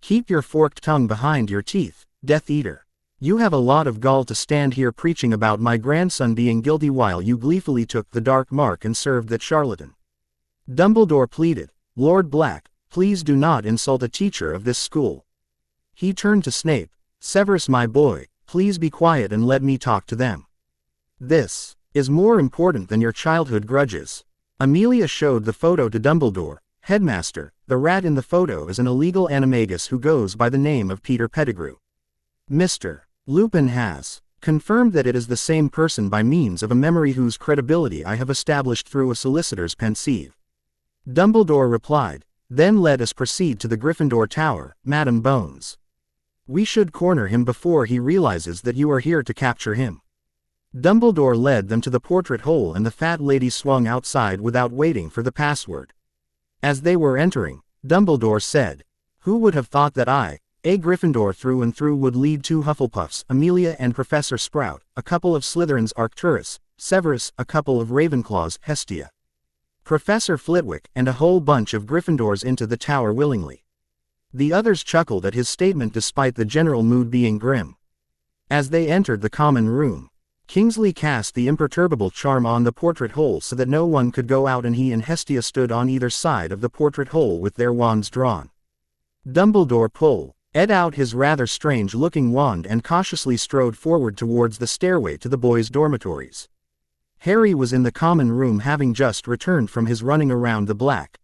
"Keep your forked tongue behind your teeth, Death Eater. You have a lot of gall to stand here preaching about my grandson being guilty while you gleefully took the dark mark and served that charlatan." Dumbledore pleaded, "Lord Black, please do not insult a teacher of this school." He turned to Snape, "Severus, my boy, please be quiet and let me talk to them. This is more important than your childhood grudges." Amelia showed the photo to Dumbledore. "Headmaster, the rat in the photo is an illegal animagus who goes by the name of Peter Pettigrew. Mr. Lupin has confirmed that it is the same person by means of a memory whose credibility I have established through a solicitor's pensieve." Dumbledore replied, "Then let us proceed to the Gryffindor Tower, Madam Bones. We should corner him before he realizes that you are here to capture him." Dumbledore led them to the portrait hole and the fat lady swung outside without waiting for the password. As they were entering, Dumbledore said, "Who would have thought that a Gryffindor through and through would lead 2 Hufflepuffs, Amelia and Professor Sprout, a couple of Slytherins, Arcturus, Severus, a couple of Ravenclaws, Hestia, Professor Flitwick, and a whole bunch of Gryffindors into the tower willingly." The others chuckled at his statement despite the general mood being grim. As they entered the common room, Kingsley cast the imperturbable charm on the portrait hole so that no one could go out, and he and Hestia stood on either side of the portrait hole with their wands drawn. Dumbledore pulled out his rather strange-looking wand and cautiously strode forward towards the stairway to the boys' dormitories. Harry was in the common room having just returned from his running around the Black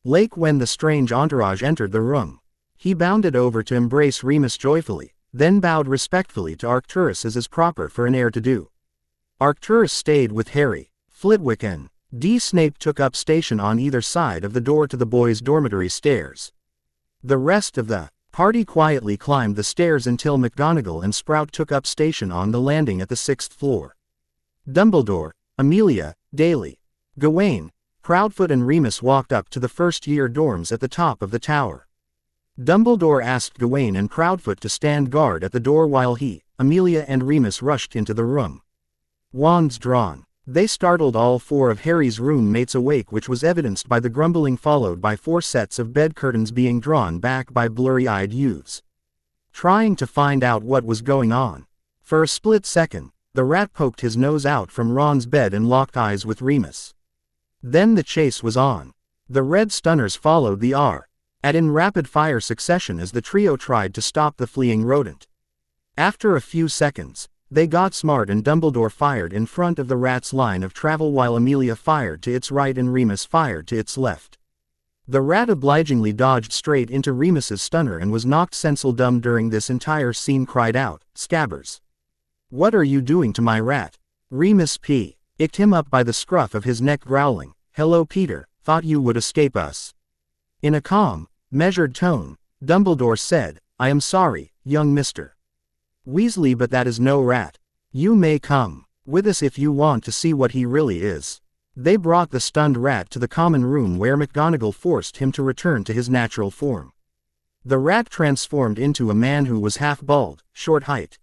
Lake when the strange entourage entered the room. He bounded over to embrace Remus joyfully, then bowed respectfully to Arcturus as is proper for an heir to do. Arcturus stayed with Harry, Flitwick and Snape took up station on either side of the door to the boys' dormitory stairs. The rest of the party quietly climbed the stairs until McGonagall and Sprout took up station on the landing at the 6th floor. Dumbledore, Amelia, Daly, Gawain, Proudfoot and Remus walked up to the first-year dorms at the top of the tower. Dumbledore asked Gawain and Proudfoot to stand guard at the door while he, Amelia and Remus rushed into the room. Wands drawn. They startled all 4 of Harry's roommates awake, which was evidenced by the grumbling followed by 4 sets of bed curtains being drawn back by blurry-eyed youths trying to find out what was going on. For a split second, the rat poked his nose out from Ron's bed and locked eyes with Remus. Then the chase was on. The red stunners followed the R in rapid-fire succession as the trio tried to stop the fleeing rodent. After a few seconds, they got smart and Dumbledore fired in front of the rat's line of travel while Amelia fired to its right and Remus fired to its left. The rat obligingly dodged straight into Remus's stunner and was knocked senseless. During this entire scene cried out, "Scabbers! What are you doing to my rat?" Remus picked him up by the scruff of his neck growling, "Hello Peter, thought you would escape us." In a calm, measured tone, Dumbledore said, "I am sorry, young Mr. Weasley, but that is no rat. You may come with us if you want to see what he really is." They brought the stunned rat to the common room where McGonagall forced him to return to his natural form. The rat transformed into a man who was half bald, short-height,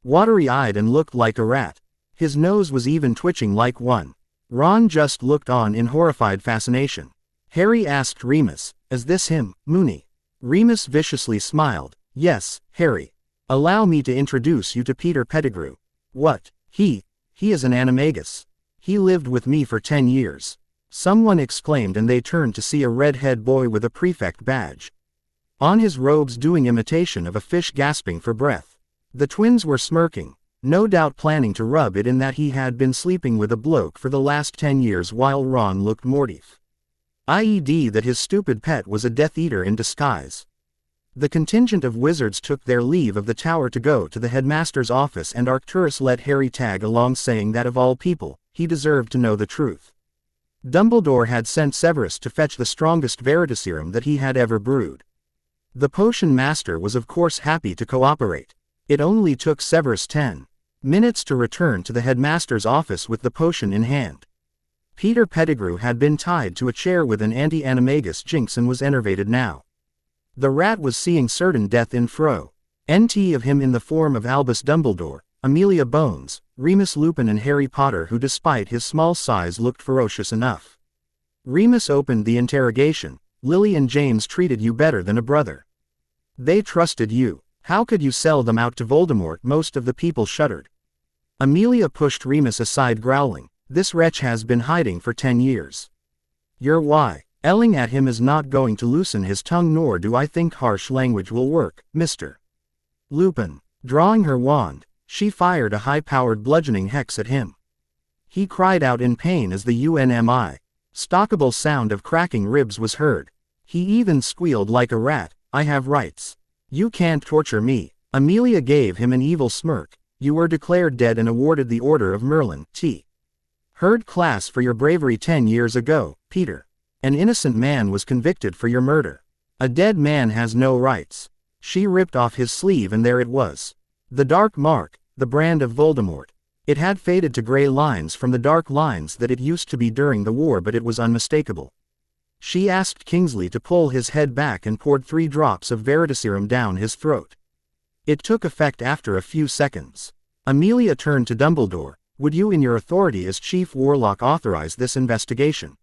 watery-eyed and looked like a rat. His nose was even twitching like one. Ron just looked on in horrified fascination. Harry asked Remus, "Is this him, Moony?" Remus viciously smiled, "Yes, Harry. Allow me to introduce you to Peter Pettigrew." "What? He is an animagus. He lived with me for 10 years. Someone exclaimed and they turned to see a red-head boy with a prefect badge on his robes doing imitation of a fish gasping for breath. The twins were smirking, no doubt planning to rub it in that he had been sleeping with a bloke for the last 10 years while Ron looked mortified, i.e. that his stupid pet was a Death Eater in disguise. The contingent of wizards took their leave of the tower to go to the headmaster's office and Arcturus let Harry tag along saying that of all people, he deserved to know the truth. Dumbledore had sent Cerberus to fetch the strongest veritaserum that he had ever brewed. The potion master was of course happy to cooperate. It only took Cerberus 10 minutes to return to the headmaster's office with the potion in hand. Peter Pettigrew had been tied to a chair with an anti-animagus jinx and was enervated now. The rat was seeing certain death in front of him in the form of Albus Dumbledore, Amelia Bones, Remus Lupin and Harry Potter, who despite his small size looked ferocious enough. Remus opened the interrogation. "Lily and James treated you better than a brother. They trusted you. How could you sell them out to Voldemort?" Most of the people shuddered. Amelia pushed Remus aside growling, "This wretch has been hiding for 10 years. You're yelling at him is not going to loosen his tongue, nor do I think harsh language will work, Mr. Lupin." Drawing her wand, she fired a high-powered bludgeoning hex at him. He cried out in pain as the stockable sound of cracking ribs was heard. He even squealed like a rat, "I have rights. You can't torture me." Amelia gave him an evil smirk. "You were declared dead and awarded the Order of Merlin, Third class for your bravery 10 years ago, Peter. An innocent man was convicted for your murder. A dead man has no rights." She ripped off his sleeve and there it was. The dark mark, the brand of Voldemort. It had faded to gray lines from the dark lines that it used to be during the war, but it was unmistakable. She asked Kingsley to pull his head back and poured 3 drops of veritaserum down his throat. It took effect after a few seconds. Amelia turned to Dumbledore. "Would you in your authority as Chief Warlock authorize this investigation?"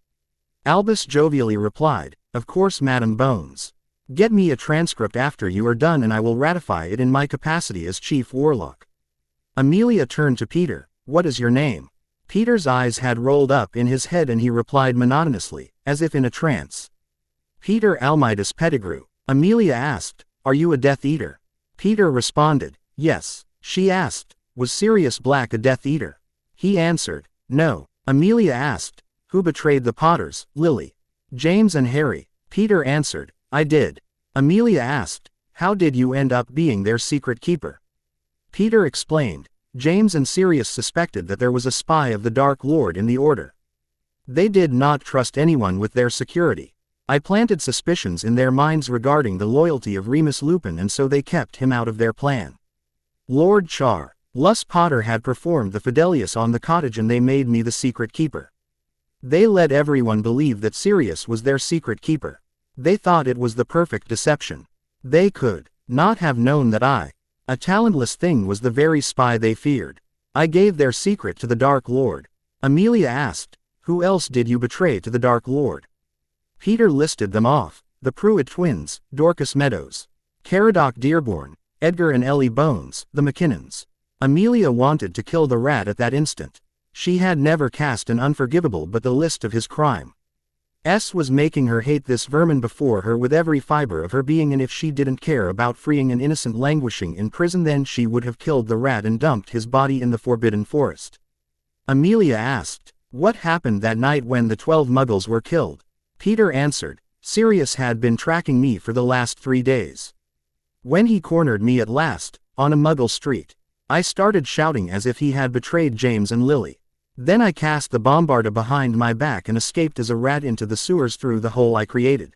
Albus jovially replied, "Of course, Madam Bones. Get me a transcript after you are done and I will ratify it in my capacity as Chief Warlock." Amelia turned to Peter. "What is your name?" Peter's eyes had rolled up in his head and he replied monotonously, as if in a trance. "Peter Almidus Pettigrew." Amelia asked, "Are you a Death Eater?" Peter responded, "Yes." She asked, "Was Sirius Black a Death Eater?" He answered, No. Amelia asked. Who betrayed the Potters, Lily? James and Harry. Peter answered. I did. Amelia asked. How did you end up being their secret keeper? Peter explained. James and Sirius suspected that there was a spy of the Dark Lord in the Order. They did not trust anyone with their security. I planted suspicions in their minds regarding the loyalty of Remus Lupin, and so they kept him out of their plan. Lord Char. Lus Potter had performed the Fidelius on the cottage and they made me the secret keeper. They let everyone believe that Sirius was their secret keeper. They thought it was the perfect deception. They could not have known that I, a talentless thing, was the very spy they feared. I gave their secret to the Dark Lord. Amelia asked. Who else did you betray to the Dark Lord? Peter listed them off. The Pruitt twins, Dorcas Meadows, Caradoc Dearborn, Edgar and Ellie Bones, the McKinnons. Amelia wanted to kill the rat at that instant. She had never cast an unforgivable but the list of his crime. Was making her hate this vermin before her with every fiber of her being, and if she didn't care about freeing an innocent languishing in prison, then she would have killed the rat and dumped his body in the Forbidden Forest. Amelia asked. What happened that night when the 12 Muggles were killed? Peter answered. Sirius had been tracking me for the last 3 days. When he cornered me at last, on a Muggle street, I started shouting as if he had betrayed James and Lily. Then I cast the bombarda behind my back and escaped as a rat into the sewers through the hole I created.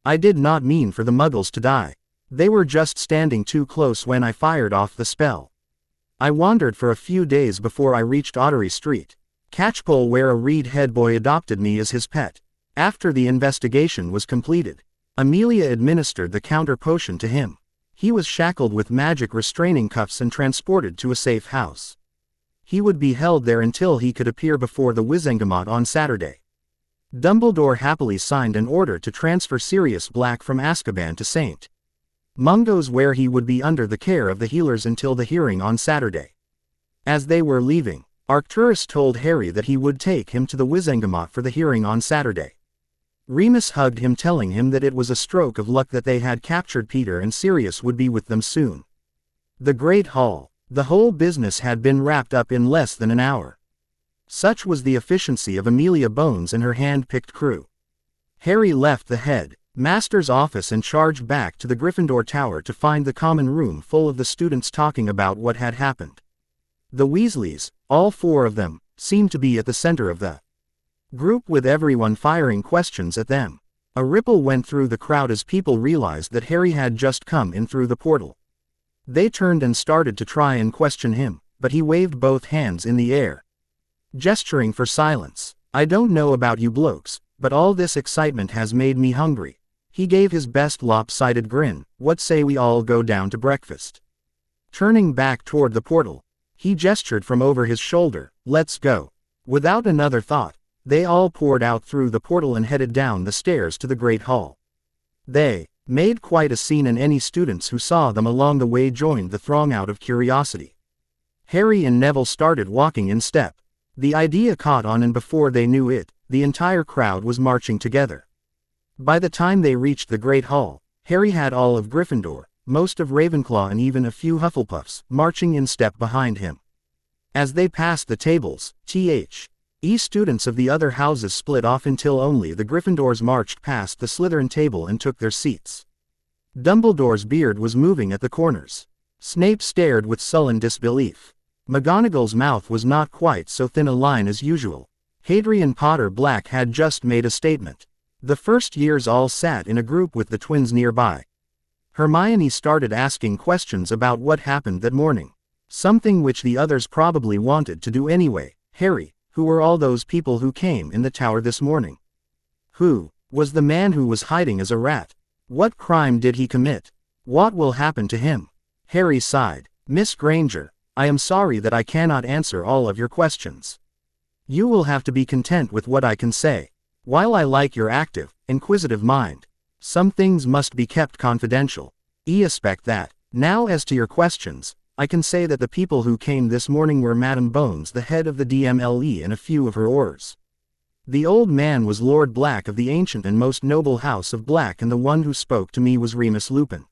I did not mean for the Muggles to die. They were just standing too close when I fired off the spell. I wandered for a few days before I reached Ottery Street, Catchpole, where a Reed head boy adopted me as his pet. After the investigation was completed, Amelia administered the counter potion to him. He was shackled with magic restraining cuffs and transported to a safe house. He would be held there until he could appear before the Wizengamot on Saturday. Dumbledore happily signed an order to transfer Sirius Black from Azkaban to St. Mungo's, where he would be under the care of the healers until the hearing on Saturday. As they were leaving, Arcturus told Harry that he would take him to the Wizengamot for the hearing on Saturday. Remus hugged him, telling him that it was a stroke of luck that they had captured Peter and Sirius would be with them soon. The Great Hall. The whole business had been wrapped up in less than an hour. Such was the efficiency of Amelia Bones and her hand-picked crew. Harry left the head master's office and charged back to the Gryffindor Tower to find the common room full of the students talking about what had happened. The Weasleys, all 4 of them, seemed to be at the center of the group, with everyone firing questions at them. A ripple went through the crowd as people realized that Harry had just come in through the portal. They turned and started to try and question him, but he waved both hands in the air, gesturing for silence. I don't know about you blokes, but all this excitement has made me hungry. He gave his best lopsided grin. What say we all go down to breakfast? Turning back toward the portal, he gestured from over his shoulder. Let's go. Without another thought, they all poured out through the portal and headed down the stairs to the Great Hall. They made quite a scene, and any students who saw them along the way joined the throng out of curiosity. Harry and Neville started walking in step. The idea caught on, and before they knew it, the entire crowd was marching together. By the time they reached the Great Hall, Harry had all of Gryffindor, most of Ravenclaw and even a few Hufflepuffs, marching in step behind him. As they passed the tables, students of the other houses split off until only the Gryffindors marched past the Slytherin table and took their seats. Dumbledore's beard was moving at the corners. Snape stared with sullen disbelief. McGonagall's mouth was not quite so thin a line as usual. Hadrian Potter Black had just made a statement. The first years all sat in a group with the twins nearby. Hermione started asking questions about what happened that morning, something which the others probably wanted to do anyway. Harry, who were all those people who came in the tower this morning? Who was the man who was hiding as a rat? What crime did he commit? What will happen to him? Harry sighed. Miss Granger, I am sorry that I cannot answer all of your questions. You will have to be content with what I can say. While I like your active, inquisitive mind, some things must be kept confidential. Expect that. Now, as to your questions, I can say that the people who came this morning were Madame Bones, the head of the DMLE, and a few of her Aurors. The old man was Lord Black of the ancient and most noble house of Black, and the one who spoke to me was Remus Lupin.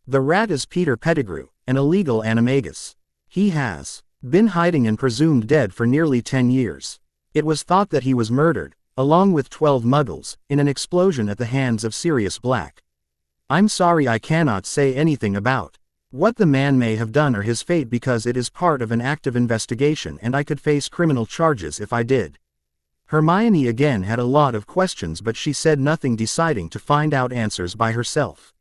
The rat is Peter Pettigrew, an illegal animagus. He has Been hiding and presumed dead for nearly 10 years. It was thought that he was murdered, along with 12 muggles, in an explosion at the hands of Sirius Black. I'm sorry, I cannot say anything about what the man may have done or his fate because it is part of an active investigation and I could face criminal charges if I did. Hermione again had a lot of questions, but she said nothing, deciding to find out answers by herself.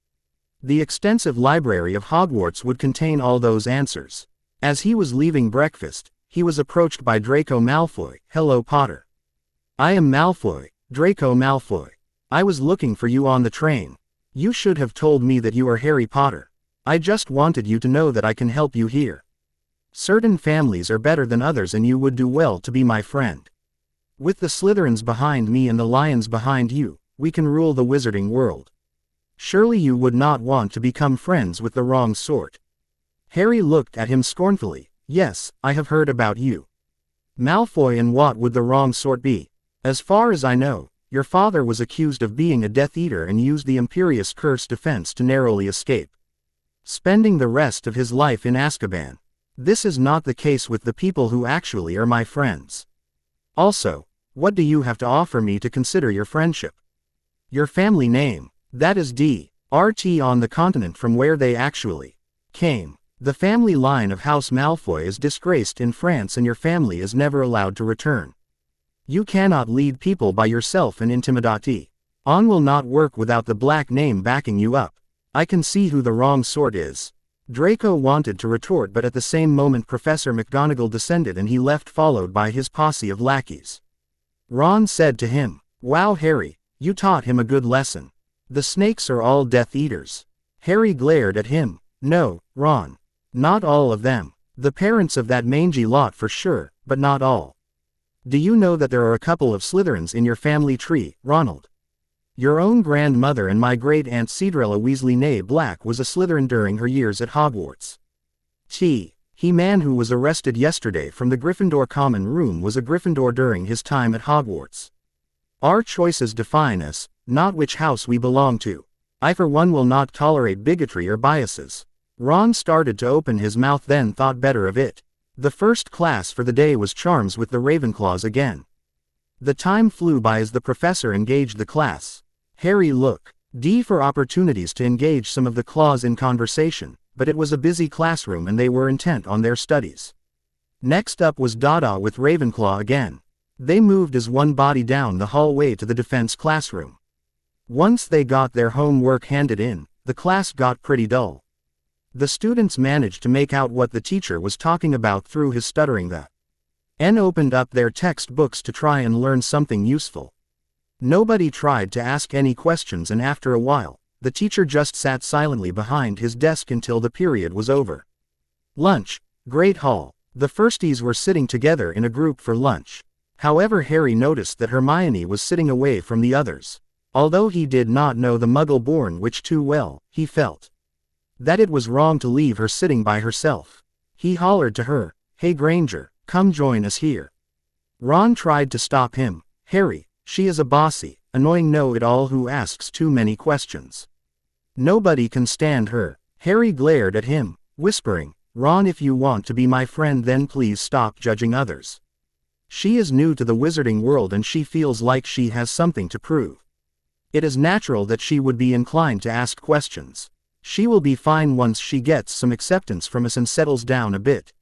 The extensive library of Hogwarts would contain all those answers. As he was leaving breakfast, he was approached by Draco Malfoy. "Hello, Potter. I am Malfoy, Draco Malfoy. I was looking for you on the train. You should have told me that you are Harry Potter. I just wanted you to know that I can help you here. Certain families are better than others and you would do well to be my friend. With the Slytherins behind me and the Lions behind you, we can rule the wizarding world. Surely you would not want to become friends with the wrong sort." Harry looked at him scornfully. "Yes, I have heard about you. Malfoy, and what would the wrong sort be? As far as I know, your father was accused of being a Death Eater and used the Imperious Curse defense to narrowly escape, spending the rest of his life in Azkaban. This is not the case with the people who actually are my friends. Also, what do you have to offer me to consider your friendship? Your family name, that is D.R.T. on the continent from where they actually came. The family line of House Malfoy is disgraced in France and your family is never allowed to return. You cannot lead people by yourself and intimidate on will not work without the black name backing you up. I can see who the wrong sort is." Draco wanted to retort, but at the same moment Professor McGonagall descended and he left, followed by his posse of lackeys. Ron said to him, "Wow, Harry, you taught him a good lesson. The snakes are all Death Eaters." Harry glared at him. "No, Ron. Not all of them. The parents of that mangy lot for sure, but not all. Do you know that there are a couple of Slytherins in your family tree, Ronald? Your own grandmother and my great-aunt Cedrella Weasley née Black was a Slytherin during her years at Hogwarts. He man who was arrested yesterday from the Gryffindor common room was a Gryffindor during his time at Hogwarts. Our choices define us, not which house we belong to. I for one will not tolerate bigotry or biases." Ron started to open his mouth, then thought better of it. The first class for the day was Charms with the Ravenclaws again. The time flew by as the professor engaged the class. Harry looked for opportunities to engage some of the claws in conversation, but it was a busy classroom and they were intent on their studies. Next up was Dada with Ravenclaw again. They moved as one body down the hallway to the defense classroom. Once they got their homework handed in, the class got pretty dull. The students managed to make out what the teacher was talking about through his stuttering. The N opened up their textbooks to try and learn something useful. Nobody tried to ask any questions, and after a while, the teacher just sat silently behind his desk until the period was over. Lunch, Great Hall. The firsties were sitting together in a group for lunch. However, Harry noticed that Hermione was sitting away from the others. Although he did not know the Muggle-born witch too well, he felt that it was wrong to leave her sitting by herself. He hollered to her, "Hey Granger, come join us here." Ron tried to stop him. "Harry, she is a bossy, annoying know-it-all who asks too many questions. Nobody can stand her." Harry glared at him, whispering, "Ron, if you want to be my friend then please stop judging others. She is new to the wizarding world and she feels like she has something to prove. It is natural that she would be inclined to ask questions. She will be fine once she gets some acceptance from us and settles down a bit."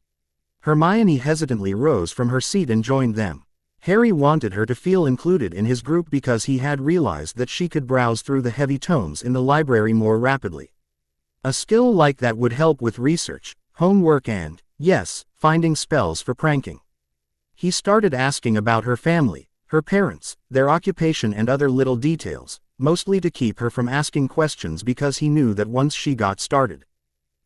Hermione hesitantly rose from her seat and joined them. Harry wanted her to feel included in his group because he had realized that she could browse through the heavy tomes in the library more rapidly. A skill like that would help with research, homework and, yes, finding spells for pranking. He started asking about her family, her parents, their occupation and other little details, mostly to keep her from asking questions because he knew that once she got started,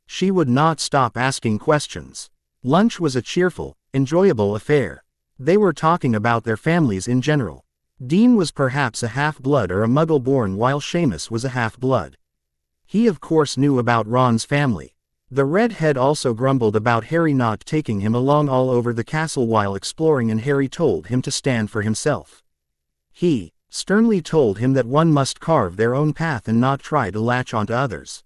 she would not stop asking questions. Lunch was a cheerful, enjoyable affair. They were talking about their families in general. Dean was perhaps a half-blood or a Muggle-born while Seamus was a half-blood. He of course knew about Ron's family. The redhead also grumbled about Harry not taking him along all over the castle while exploring, and Harry told him to stand for himself. He sternly told him that one must carve their own path and not try to latch onto others.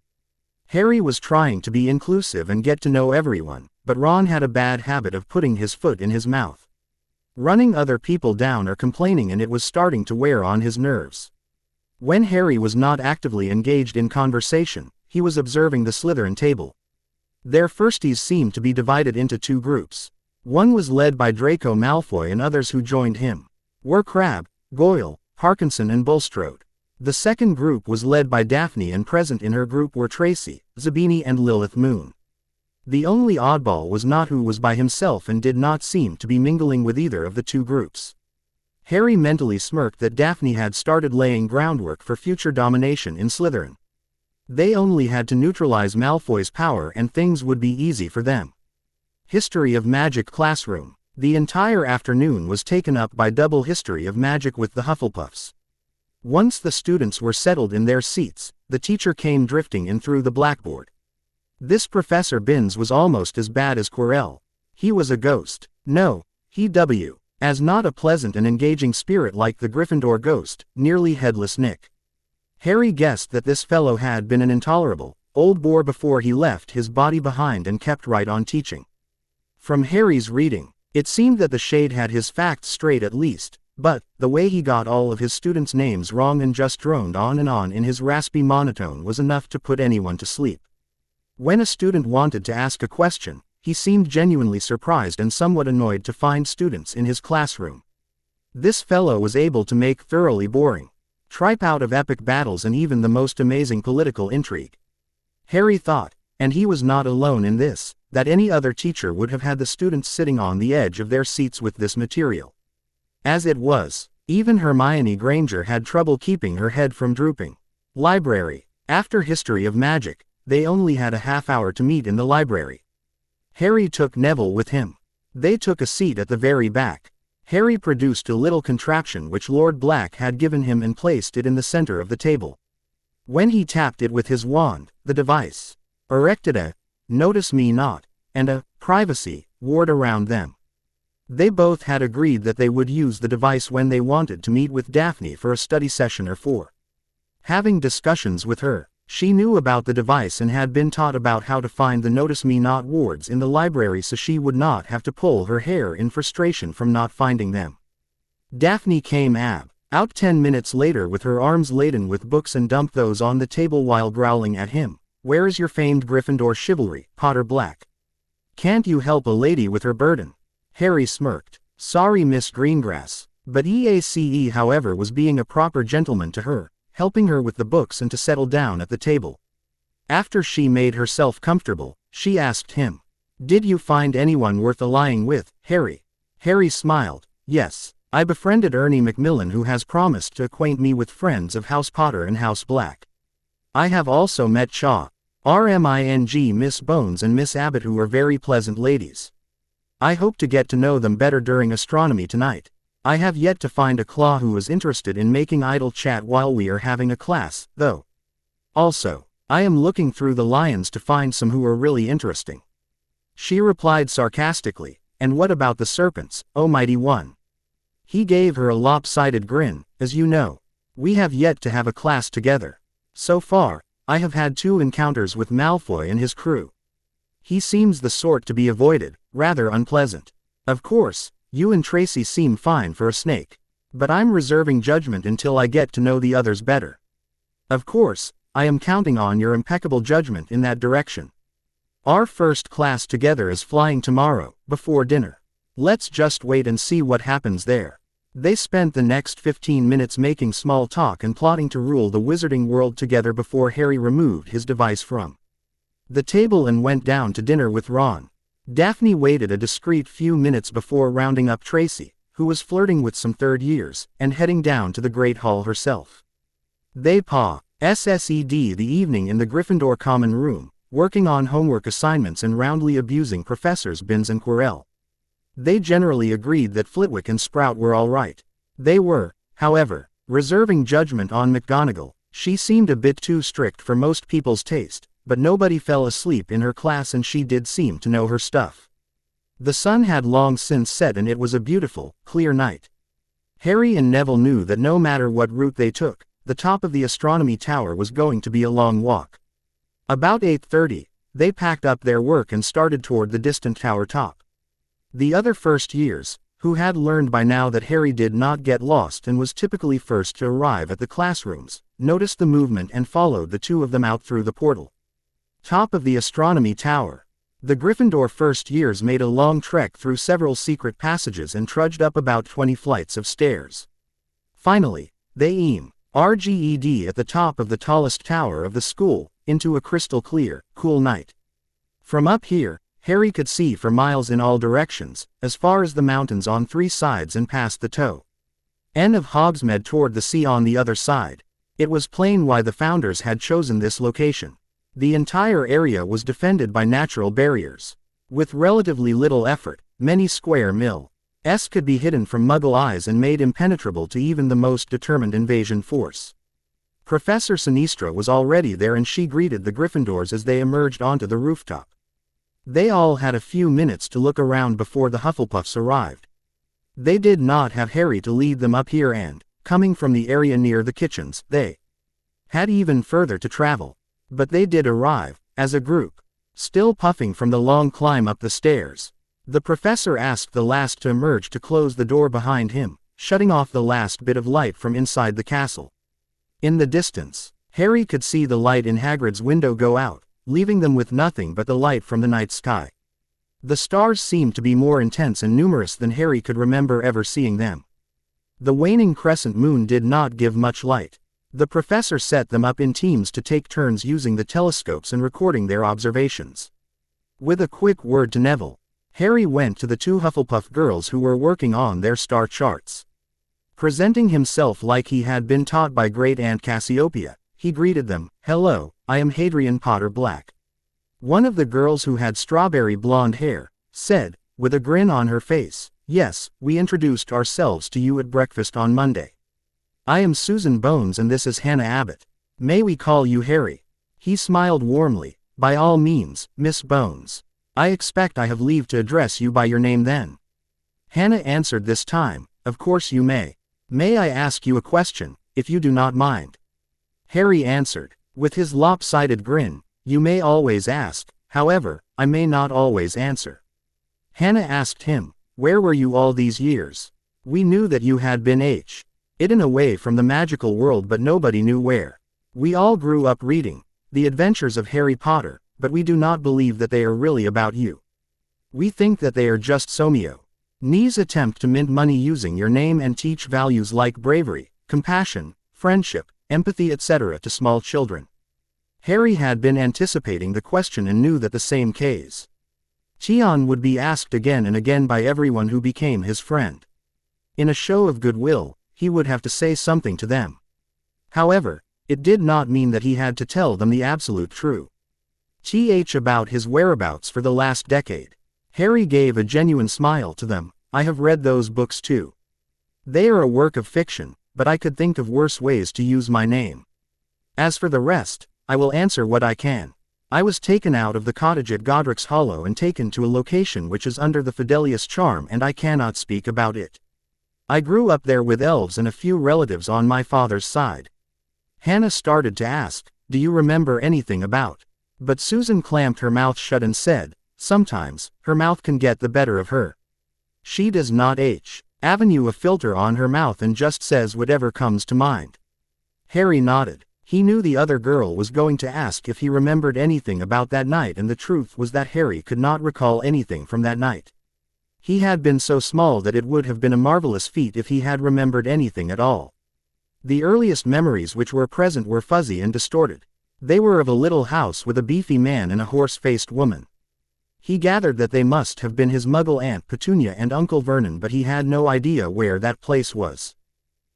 Harry was trying to be inclusive and get to know everyone, but Ron had a bad habit of putting his foot in his mouth, running other people down or complaining, and it was starting to wear on his nerves. When Harry was not actively engaged in conversation, he was observing the Slytherin table. Their firsties seemed to be divided into two groups. One was led by Draco Malfoy, and others who joined him were Crabbe, Goyle, Parkinson and Bulstrode. The second group was led by Daphne, and present in her group were Tracy, Zabini and Lilith Moon. The only oddball was Not, who was by himself and did not seem to be mingling with either of the two groups. Harry mentally smirked that Daphne had started laying groundwork for future domination in Slytherin. They only had to neutralize Malfoy's power and things would be easy for them. History of Magic classroom. The entire afternoon was taken up by double history of magic with the Hufflepuffs. Once the students were settled in their seats, the teacher came drifting in through the blackboard. This Professor Binns was almost as bad as Quirrell. He was a ghost. No, he as not a pleasant and engaging spirit like the Gryffindor ghost, nearly headless Nick. Harry guessed that this fellow had been an intolerable old bore before he left his body behind and kept right on teaching. From Harry's reading, it seemed that the shade had his facts straight at least, but the way he got all of his students' names wrong and just droned on and on in his raspy monotone was enough to put anyone to sleep. When a student wanted to ask a question, he seemed genuinely surprised and somewhat annoyed to find students in his classroom. This fellow was able to make thoroughly boring tripe out of epic battles and even the most amazing political intrigue. Harry thought, and he was not alone in this, that any other teacher would have had the students sitting on the edge of their seats with this material. As it was, even Hermione Granger had trouble keeping her head from drooping. Library. After History of Magic, they only had a half hour to meet in the library. Harry took Neville with him. They took a seat at the very back. Harry produced a little contraption which Lord Black had given him and placed it in the center of the table. When he tapped it with his wand, the device erected a "Notice Me Not" and a "Privacy" ward around them. They both had agreed that they would use the device when they wanted to meet with Daphne for a study session or for having discussions with her. She knew about the device and had been taught about how to find the Notice Me Not wards in the library so she would not have to pull her hair in frustration from not finding them. Daphne came out 10 minutes later with her arms laden with books and dumped those on the table while growling at him. "Where is your famed Gryffindor chivalry, Potter Black? Can't you help a lady with her burden?" Harry smirked. "Sorry, Miss Greengrass." But EACE, however, was being a proper gentleman to her, helping her with the books and to settle down at the table. After she made herself comfortable, she asked him, "Did you find anyone worth allying with, Harry?" Harry smiled. "Yes, I befriended Ernie Macmillan, who has promised to acquaint me with friends of House Potter and House Black. I have also met Shaw, RMING, Miss Bones and Miss Abbott, who are very pleasant ladies. I hope to get to know them better during astronomy tonight. I have yet to find a claw who is interested in making idle chat while we are having a class, though. Also, I am looking through the lions to find some who are really interesting." She replied sarcastically, "And what about the serpents, oh mighty one?" He gave her a lopsided grin. "As you know, we have yet to have a class together. So far, I have had 2 encounters with Malfoy and his crew. He seems the sort to be avoided, rather unpleasant. Of course, you and Tracy seem fine for a snake. But I'm reserving judgment until I get to know the others better. Of course, I am counting on your impeccable judgment in that direction. Our first class together is flying tomorrow, before dinner. Let's just wait and see what happens there." They spent the next 15 minutes making small talk and plotting to rule the wizarding world together before Harry removed his device from the table and went down to dinner with Ron. Daphne waited a discreet few minutes before rounding up Tracy, who was flirting with some third years, and heading down to the Great Hall herself. They SSED the evening in the Gryffindor common room, working on homework assignments and roundly abusing Professors Binns and Quirrell. They generally agreed that Flitwick and Sprout were all right. They were, however, reserving judgment on McGonagall. She seemed a bit too strict for most people's taste, but nobody fell asleep in her class and she did seem to know her stuff. The sun had long since set and it was a beautiful, clear night. Harry and Neville knew that no matter what route they took, the top of the astronomy tower was going to be a long walk. About 8:30, They packed up their work and started toward the distant tower top. The other first years, who had learned by now that Harry did not get lost and was typically first to arrive at the classrooms, noticed the movement and followed the two of them out through the portal. Top of the Astronomy Tower. The Gryffindor first years made a long trek through several secret passages and trudged up about 20 flights of stairs. Finally, they RGED at the top of the tallest tower of the school, into a crystal clear, cool night. From up here, Harry could see for miles in all directions, as far as the mountains on 3 sides and past the toe end of Hogsmeade toward the sea on the other side. It was plain why the founders had chosen this location. The entire area was defended by natural barriers. With relatively little effort, many square miles could be hidden from Muggle eyes and made impenetrable to even the most determined invasion force. Professor Sinistra was already there and she greeted the Gryffindors as they emerged onto the rooftop. They all had a few minutes to look around before the Hufflepuffs arrived. They did not have Harry to lead them up here and, coming from the area near the kitchens, they had even further to travel. But they did arrive, as a group. Still puffing from the long climb up the stairs. The professor asked the last to emerge to close the door behind him, shutting off the last bit of light from inside the castle. In the distance, Harry could see the light in Hagrid's window go out, leaving them with nothing but the light from the night sky. The stars seemed to be more intense and numerous than Harry could remember ever seeing them. The waning crescent moon did not give much light. The professor set them up in teams to take turns using the telescopes and recording their observations. With a quick word to Neville, Harry went to the 2 Hufflepuff girls who were working on their star charts. Presenting himself like he had been taught by Great Aunt Cassiopeia, he greeted them, "Hello, I am Hadrian Potter Black." One of the girls who had strawberry blonde hair, said, with a grin on her face, "Yes, we introduced ourselves to you at breakfast on Monday. I am Susan Bones and this is Hannah Abbott. May we call you Harry?" He smiled warmly. "By all means, Miss Bones. I expect I have leave to address you by your name then." Hannah answered this time, "Of course you may. May I ask you a question, if you do not mind?" Harry answered, with his lopsided grin, "You may always ask, however, I may not always answer." Hannah asked him, "Where were you all these years? We knew that you had been hidden away from the magical world but nobody knew where. We all grew up reading The Adventures of Harry Potter, but we do not believe that they are really about you. We think that they are just Ne's attempt to mint money using your name and teach values like bravery, compassion, friendship, empathy etc. to small children." Harry had been anticipating the question and knew that the same case would be asked again and again by everyone who became his friend. In a show of goodwill, he would have to say something to them. However, it did not mean that he had to tell them the absolute truth about his whereabouts for the last decade. Harry gave a genuine smile to them. "I have read those books too. They are a work of fiction, but I could think of worse ways to use my name. As for the rest, I will answer what I can. I was taken out of the cottage at Godric's Hollow and taken to a location which is under the Fidelius charm and I cannot speak about it. I grew up there with elves and a few relatives on my father's side." Hannah started to ask, "Do you remember anything about?" But Susan clamped her mouth shut and said, "Sometimes, her mouth can get the better of her. She does not avenue a filter on her mouth and just says whatever comes to mind." Harry nodded. He knew the other girl was going to ask if he remembered anything about that night and the truth was that Harry could not recall anything from that night. He had been so small that it would have been a marvelous feat if he had remembered anything at all. The earliest memories which were present were fuzzy and distorted. They were of a little house with a beefy man and a horse-faced woman. He gathered that they must have been his Muggle Aunt Petunia and Uncle Vernon but he had no idea where that place was.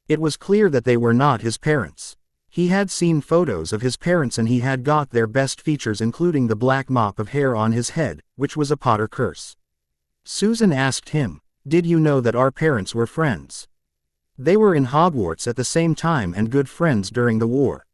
It was clear that they were not his parents. He had seen photos of his parents and he had got their best features including the black mop of hair on his head, which was a Potter curse. Susan asked him, "Did you know that our parents were friends? They were in Hogwarts at the same time and good friends during the war.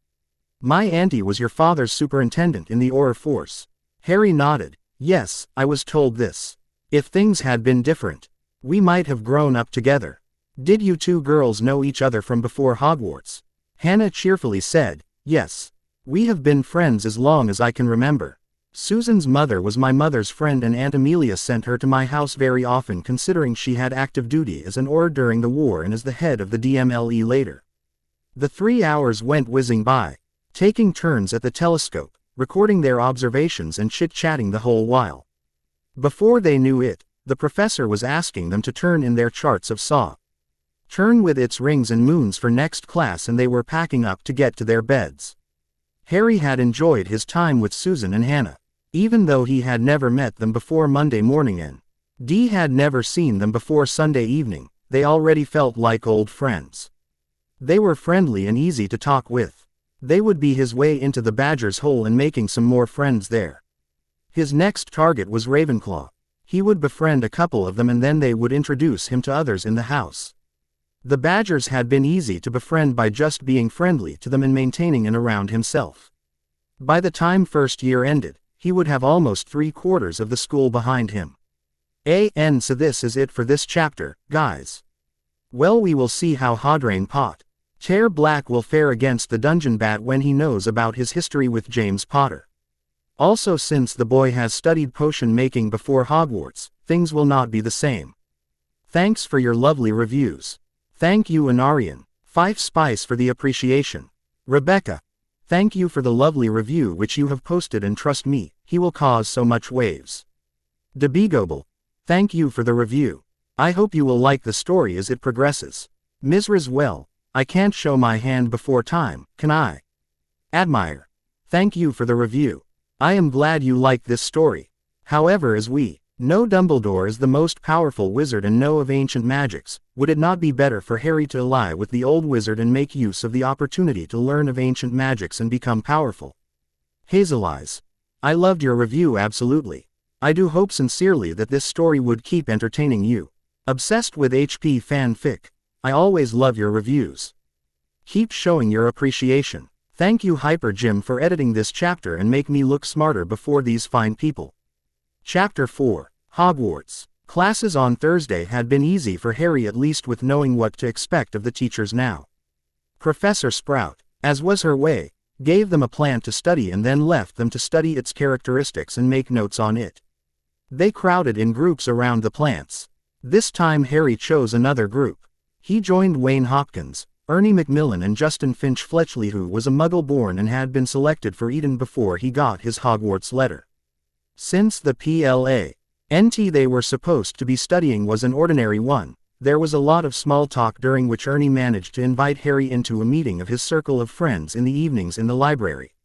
My auntie was your father's superintendent in the Auror Force." Harry nodded. "Yes, I was told this. If things had been different, we might have grown up together." "Did you two girls know each other from before Hogwarts?" Hannah cheerfully said, "Yes. We have been friends as long as I can remember." Susan's mother was my mother's friend and Aunt Amelia sent her to my house very often considering she had active duty as an OR during the war and as the head of the DMLE later. The 3 hours went whizzing by, taking turns at the telescope, recording their observations and chit-chatting the whole while. Before they knew it, the professor was asking them to turn in their charts of Saturn with its rings and moons for next class and they were packing up to get to their beds. Harry had enjoyed his time with Susan and Hannah. Even though he had never met them before Monday morning and Dee had never seen them before Sunday evening, they already felt like old friends. They were friendly and easy to talk with. They would be his way into the Badger's hole and making some more friends there. His next target was Ravenclaw. He would befriend a couple of them and then they would introduce him to others in the house. The Badgers had been easy to befriend by just being friendly to them and maintaining an around himself. By the time first year ended, he would have almost 3/4 of the school behind him. So this is it for this chapter, guys. Well, we will see how Sirius Black will fare against the Dungeon Bat when he knows about his history with James Potter. Also, since the boy has studied potion making before Hogwarts, things will not be the same. Thanks for your lovely reviews. Thank you Anarian, 5 Spice for the appreciation. Rebecca, thank you for the lovely review which you have posted and trust me, he will cause so much waves. Debigobel, thank you for the review. I hope you will like the story as it progresses. Misras, well, I can't show my hand before time, can I? Admire, thank you for the review. I am glad you like this story. However, as we know Dumbledore is the most powerful wizard and know of ancient magics, would it not be better for Harry to ally with the old wizard and make use of the opportunity to learn of ancient magics and become powerful? Hazel Eyes, I loved your review absolutely. I do hope sincerely that this story would keep entertaining you. Obsessed with HP fanfic, I always love your reviews. Keep showing your appreciation. Thank you Hyper Jim for editing this chapter and make me look smarter before these fine people. Chapter 4, Hogwarts. Classes on Thursday had been easy for Harry, at least with knowing what to expect of the teachers now. Professor Sprout, as was her way, gave them a plant to study and then left them to study its characteristics and make notes on it. They crowded in groups around the plants. This time Harry chose another group. He joined Wayne Hopkins, Ernie Macmillan and Justin Finch Fletchley, who was a Muggle born and had been selected for Eton before he got his Hogwarts letter. Since the PLANT they were supposed to be studying was an ordinary one, there was a lot of small talk during which Ernie managed to invite Harry into a meeting of his circle of friends in the evenings in the library.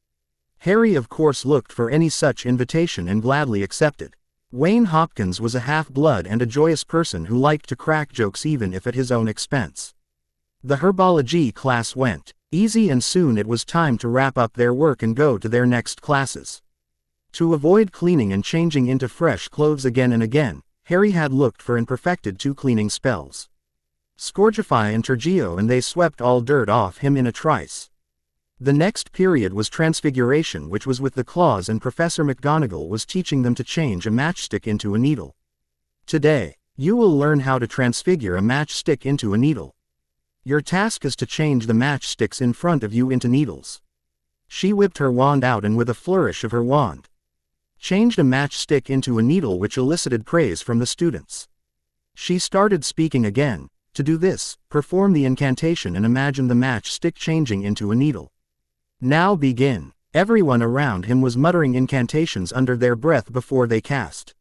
Harry of course looked for any such invitation and gladly accepted. Wayne Hopkins was a half-blood and a joyous person who liked to crack jokes even if at his own expense. The Herbology class went easy and soon it was time to wrap up their work and go to their next classes. To avoid cleaning and changing into fresh clothes again and again, Harry had looked for and perfected 2 cleaning spells. Scourgify and Tergeo, and they swept all dirt off him in a trice. The next period was Transfiguration, which was with the claws, and Professor McGonagall was teaching them to change a matchstick into a needle. Today, you will learn how to transfigure a matchstick into a needle. Your task is to change the matchsticks in front of you into needles. She whipped her wand out and with a flourish of her wand, changed a matchstick into a needle, which elicited praise from the students. She started speaking again. To do this, perform the incantation and imagine the matchstick changing into a needle. Now begin. Everyone around him was muttering incantations under their breath before they cast.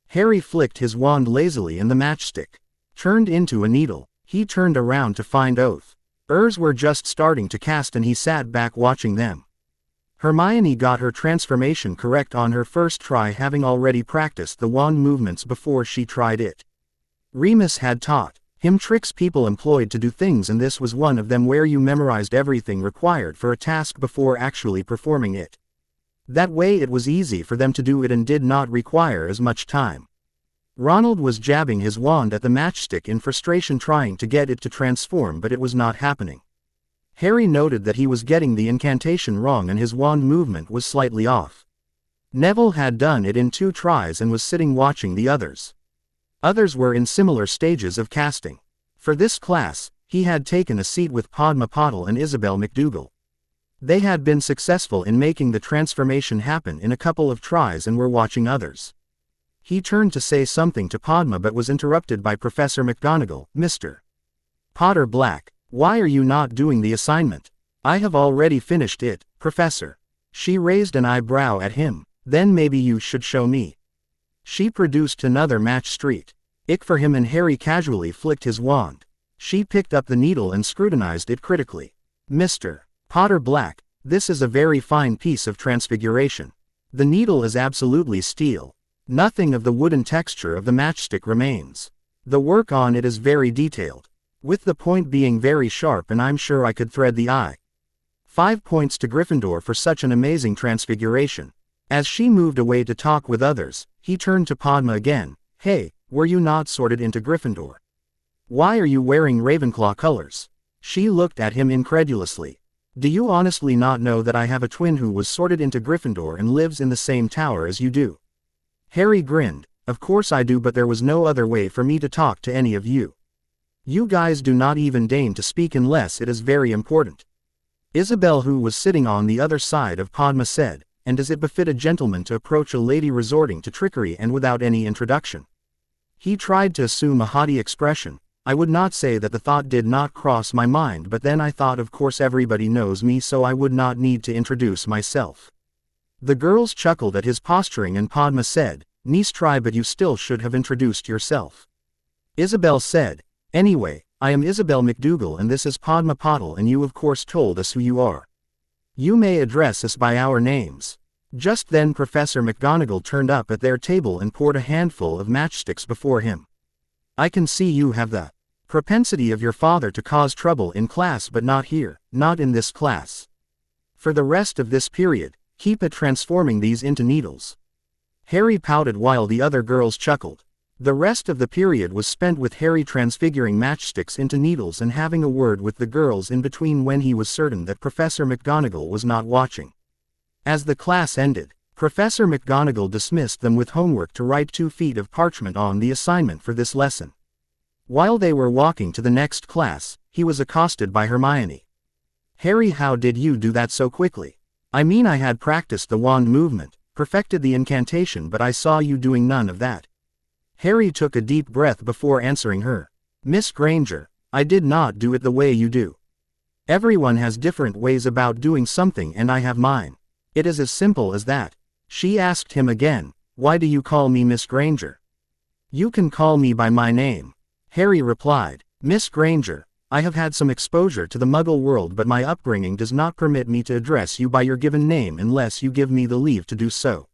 Harry flicked his wand lazily and the matchstick turned into a needle. He turned around to find others were just starting to cast and he sat back watching them. Hermione got her transformation correct on her first try, having already practiced the wand movements before she tried it. Remus had taught him tricks people employed to do things, and this was one of them, where you memorized everything required for a task before actually performing it. That way it was easy for them to do it and did not require as much time. Ronald was jabbing his wand at the matchstick in frustration, trying to get it to transform, but it was not happening. Harry noted that he was getting the incantation wrong and his wand movement was slightly off. Neville had done it in 2 tries and was sitting watching the others. Others were in similar stages of casting. For this class, he had taken a seat with Padma Patil and Isabel McDougall. They had been successful in making the transformation happen in a couple of tries and were watching others. He turned to say something to Padma but was interrupted by Professor McGonagall. Mr. Potter Black, why are you not doing the assignment? I have already finished it, Professor. She raised an eyebrow at him. Then maybe you should show me. She produced another match street. Ick for him, and Harry casually flicked his wand. She picked up the needle and scrutinized it critically. Mr. Potter Black, this is a very fine piece of transfiguration. The needle is absolutely steel. Nothing of the wooden texture of the matchstick remains. The work on it is very detailed, with the point being very sharp, and I'm sure I could thread the eye. 5 points to Gryffindor for such an amazing transfiguration. As she moved away to talk with others, he turned to Padma again. Hey, were you not sorted into Gryffindor? Why are you wearing Ravenclaw colors? She looked at him incredulously. Do you honestly not know that I have a twin who was sorted into Gryffindor and lives in the same tower as you do? Harry grinned. Of course I do, but there was no other way for me to talk to any of you. You guys do not even deign to speak unless it is very important. Isabel, who was sitting on the other side of Padma, said, and does it befit a gentleman to approach a lady resorting to trickery and without any introduction? He tried to assume a haughty expression. I would not say that the thought did not cross my mind, but then I thought, of course everybody knows me, so I would not need to introduce myself. The girls chuckled at his posturing, and Padma said, nice try, but you still should have introduced yourself. Isabel said, anyway, I am Isabel McDougal and this is Padma Patil, and you of course told us who you are. You may address us by our names. Just then Professor McGonagall turned up at their table and poured a handful of matchsticks before him. I can see you have the propensity of your father to cause trouble in class, but not here, not in this class. For the rest of this period, keep at transforming these into needles. Harry pouted while the other girls chuckled. The rest of the period was spent with Harry transfiguring matchsticks into needles and having a word with the girls in between when he was certain that Professor McGonagall was not watching. As the class ended, Professor McGonagall dismissed them with homework to write 2 feet of parchment on the assignment for this lesson. While they were walking to the next class, he was accosted by Hermione. Harry, how did you do that so quickly? I mean, I had practiced the wand movement, perfected the incantation, but I saw you doing none of that. Harry took a deep breath before answering her. Miss Granger, I did not do it the way you do. Everyone has different ways about doing something, and I have mine. It is as simple as that. She asked him again, why do you call me Miss Granger? You can call me by my name. Harry replied, Miss Granger, I have had some exposure to the Muggle world, but my upbringing does not permit me to address you by your given name unless you give me the leave to do so.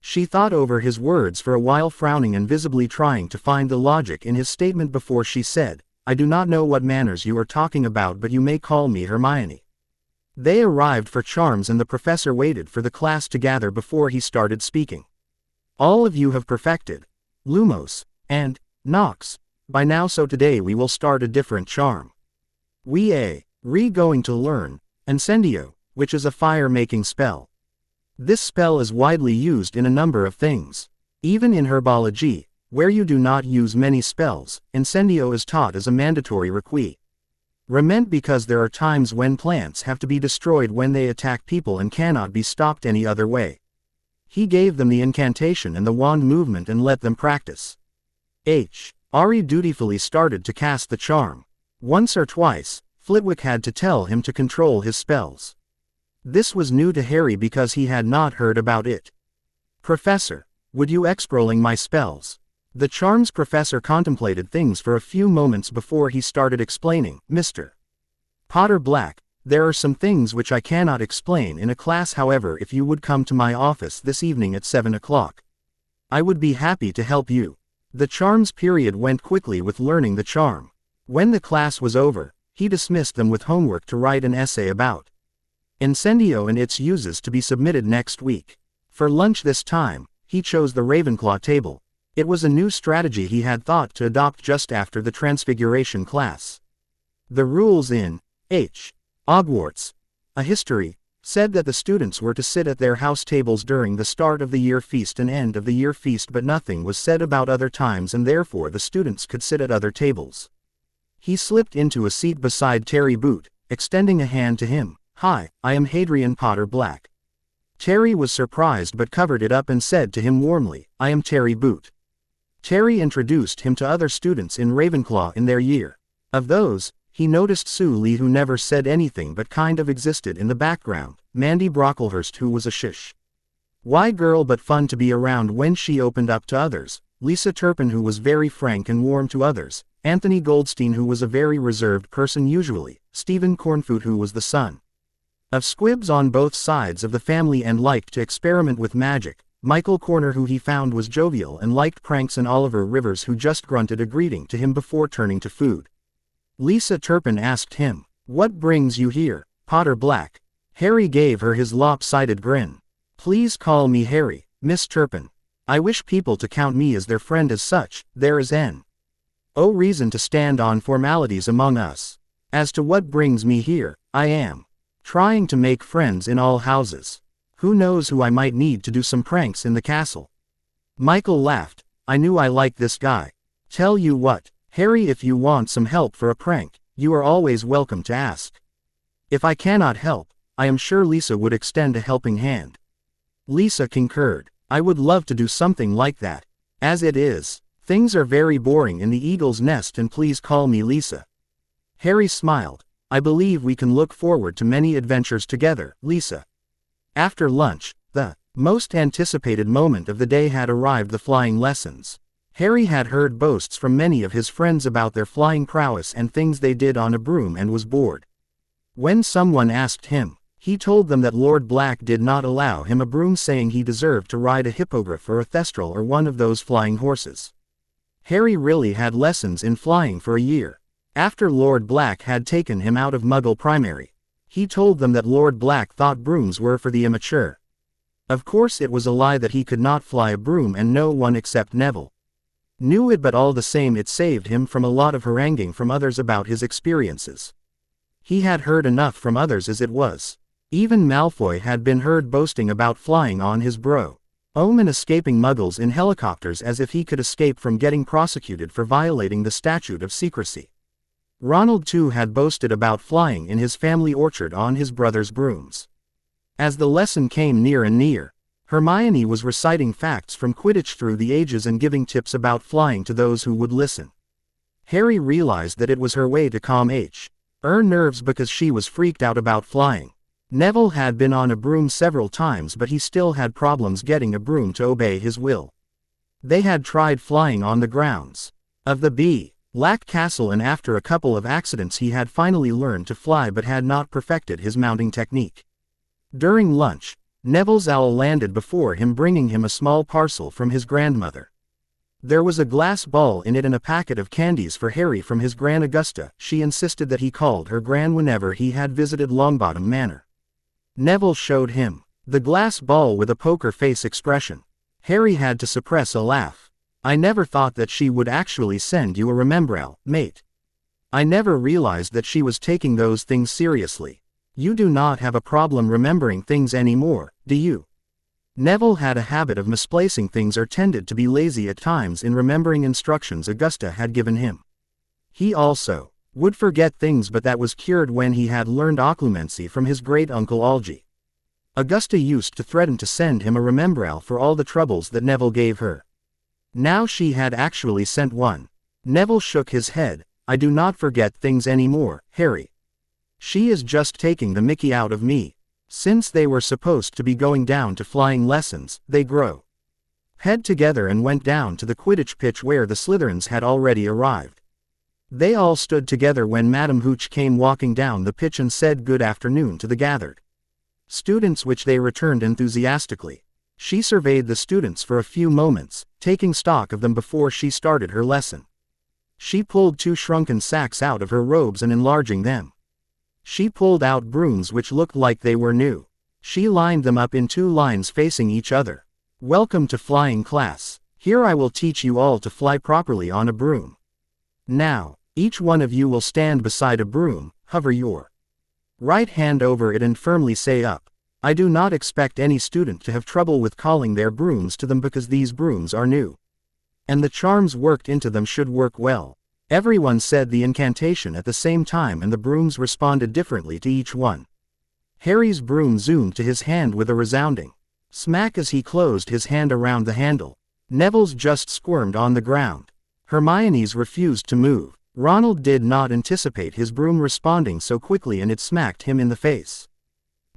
She thought over his words for a while, frowning and visibly trying to find the logic in his statement before she said, I do not know what manners you are talking about, but you may call me Hermione. They arrived for charms and the professor waited for the class to gather before he started speaking. All of you have perfected Lumos and Nox by now, so today we will start a different charm. We going to learn Incendio, which is a fire-making spell. This spell is widely used in a number of things. Even in Herbology, where you do not use many spells, Incendio is taught as a mandatory requirement because there are times when plants have to be destroyed when they attack people and cannot be stopped any other way. He gave them the incantation and the wand movement and let them practice. Ari dutifully started to cast the charm. Once or twice, Flitwick had to tell him to control his spells. This was new to Harry because he had not heard about it. Professor, would you exprolling my spells? The charms professor contemplated things for a few moments before he started explaining. Mr. Potter Black, there are some things which I cannot explain in a class, however if you would come to my office this evening at 7 o'clock. I would be happy to help you. The charms period went quickly with learning the charm. When the class was over, he dismissed them with homework to write an essay about Incendio and its uses to be submitted next week. For lunch this time, he chose the Ravenclaw table. It was a new strategy he had thought to adopt just after the Transfiguration class. The rules in Hogwarts, a history, said that the students were to sit at their house tables during the start of the year feast and end of the year feast, but nothing was said about other times, and therefore the students could sit at other tables. He slipped into a seat beside Terry Boot, extending a hand to him. "Hi, I am Hadrian Potter Black." Terry was surprised but covered it up and said to him warmly, "I am Terry Boot." Terry introduced him to other students in Ravenclaw in their year. Of those, he noticed Sue Lee, who never said anything but kind of existed in the background, Mandy Brocklehurst, who was a shish. Why girl but fun to be around when she opened up to others, Lisa Turpin, who was very frank and warm to others, Anthony Goldstein, who was a very reserved person usually, Stephen Cornfoot, who was the son of squibs on both sides of the family and liked to experiment with magic, Michael Corner, who he found was jovial and liked pranks, and Oliver Rivers, who just grunted a greeting to him before turning to food. Lisa Turpin asked him, "What brings you here, Potter Black?" Harry gave her his lopsided grin. "Please call me Harry, Miss Turpin. I wish people to count me as their friend as such, there is no reason to stand on formalities among us. As to what brings me here, I am trying to make friends in all houses. Who knows who I might need to do some pranks in the castle." Michael laughed. "I knew I liked this guy. Tell you what, Harry, if you want some help for a prank, you are always welcome to ask. If I cannot help, I am sure Lisa would extend a helping hand." Lisa concurred. "I would love to do something like that. As it is, things are very boring in the Eagle's Nest, and please call me Lisa." Harry smiled. "I believe we can look forward to many adventures together, Lisa." After lunch, the most anticipated moment of the day had arrived: the flying lessons. Harry had heard boasts from many of his friends about their flying prowess and things they did on a broom, and was bored. When someone asked him, he told them that Lord Black did not allow him a broom, saying he deserved to ride a hippogriff or a thestral or one of those flying horses. Harry really had lessons in flying for a year. After Lord Black had taken him out of Muggle Primary, he told them that Lord Black thought brooms were for the immature. Of course it was a lie that he could not fly a broom, and no one except Neville knew it, but all the same it saved him from a lot of haranguing from others about his experiences. He had heard enough from others as it was. Even Malfoy had been heard boasting about flying on his broom and escaping Muggles in helicopters as if he could escape from getting prosecuted for violating the statute of secrecy. Ronald too had boasted about flying in his family orchard on his brother's brooms. As the lesson came near and near, Hermione was reciting facts from Quidditch through the ages and giving tips about flying to those who would listen. Harry realized that it was her way to calm her nerves because she was freaked out about flying. Neville had been on a broom several times, but he still had problems getting a broom to obey his will. They had tried flying on the grounds of the Black Castle, and after a couple of accidents he had finally learned to fly but had not perfected his mounting technique. During lunch, Neville's owl landed before him, bringing him a small parcel from his grandmother. There was a glass ball in it and a packet of candies for Harry from his Gran Augusta. She insisted that he called her Gran whenever he had visited Longbottom Manor. Neville showed him the glass ball with a poker face expression. Harry had to suppress a laugh. "I never thought that she would actually send you a remembrall, mate. I never realized that she was taking those things seriously. You do not have a problem remembering things anymore, do you?" Neville had a habit of misplacing things, or tended to be lazy at times in remembering instructions Augusta had given him. He also would forget things, but that was cured when he had learned occlumency from his great-uncle Algy. Augusta used to threaten to send him a remembrall for all the troubles that Neville gave her. Now she had actually sent one. Neville shook his head. "I do not forget things anymore, Harry. She is just taking the mickey out of me. Since they were supposed to be going down to flying lessons, they head together and went down to the Quidditch pitch where the Slytherins had already arrived. They all stood together when Madame Hooch came walking down the pitch and said good afternoon to the gathered students, which they returned enthusiastically. She surveyed the students for a few moments, taking stock of them before she started her lesson. She pulled 2 shrunken sacks out of her robes and enlarging them. She pulled out brooms which looked like they were new. She lined them up in 2 lines facing each other. "Welcome to flying class. Here I will teach you all to fly properly on a broom. Now, each one of you will stand beside a broom, hover your right hand over it and firmly say up. I do not expect any student to have trouble with calling their brooms to them because these brooms are new. And the charms worked into them should work well." Everyone said the incantation at the same time and the brooms responded differently to each one. Harry's broom zoomed to his hand with a resounding smack as he closed his hand around the handle. Neville's just squirmed on the ground. Hermione's refused to move. Ronald did not anticipate his broom responding so quickly and it smacked him in the face.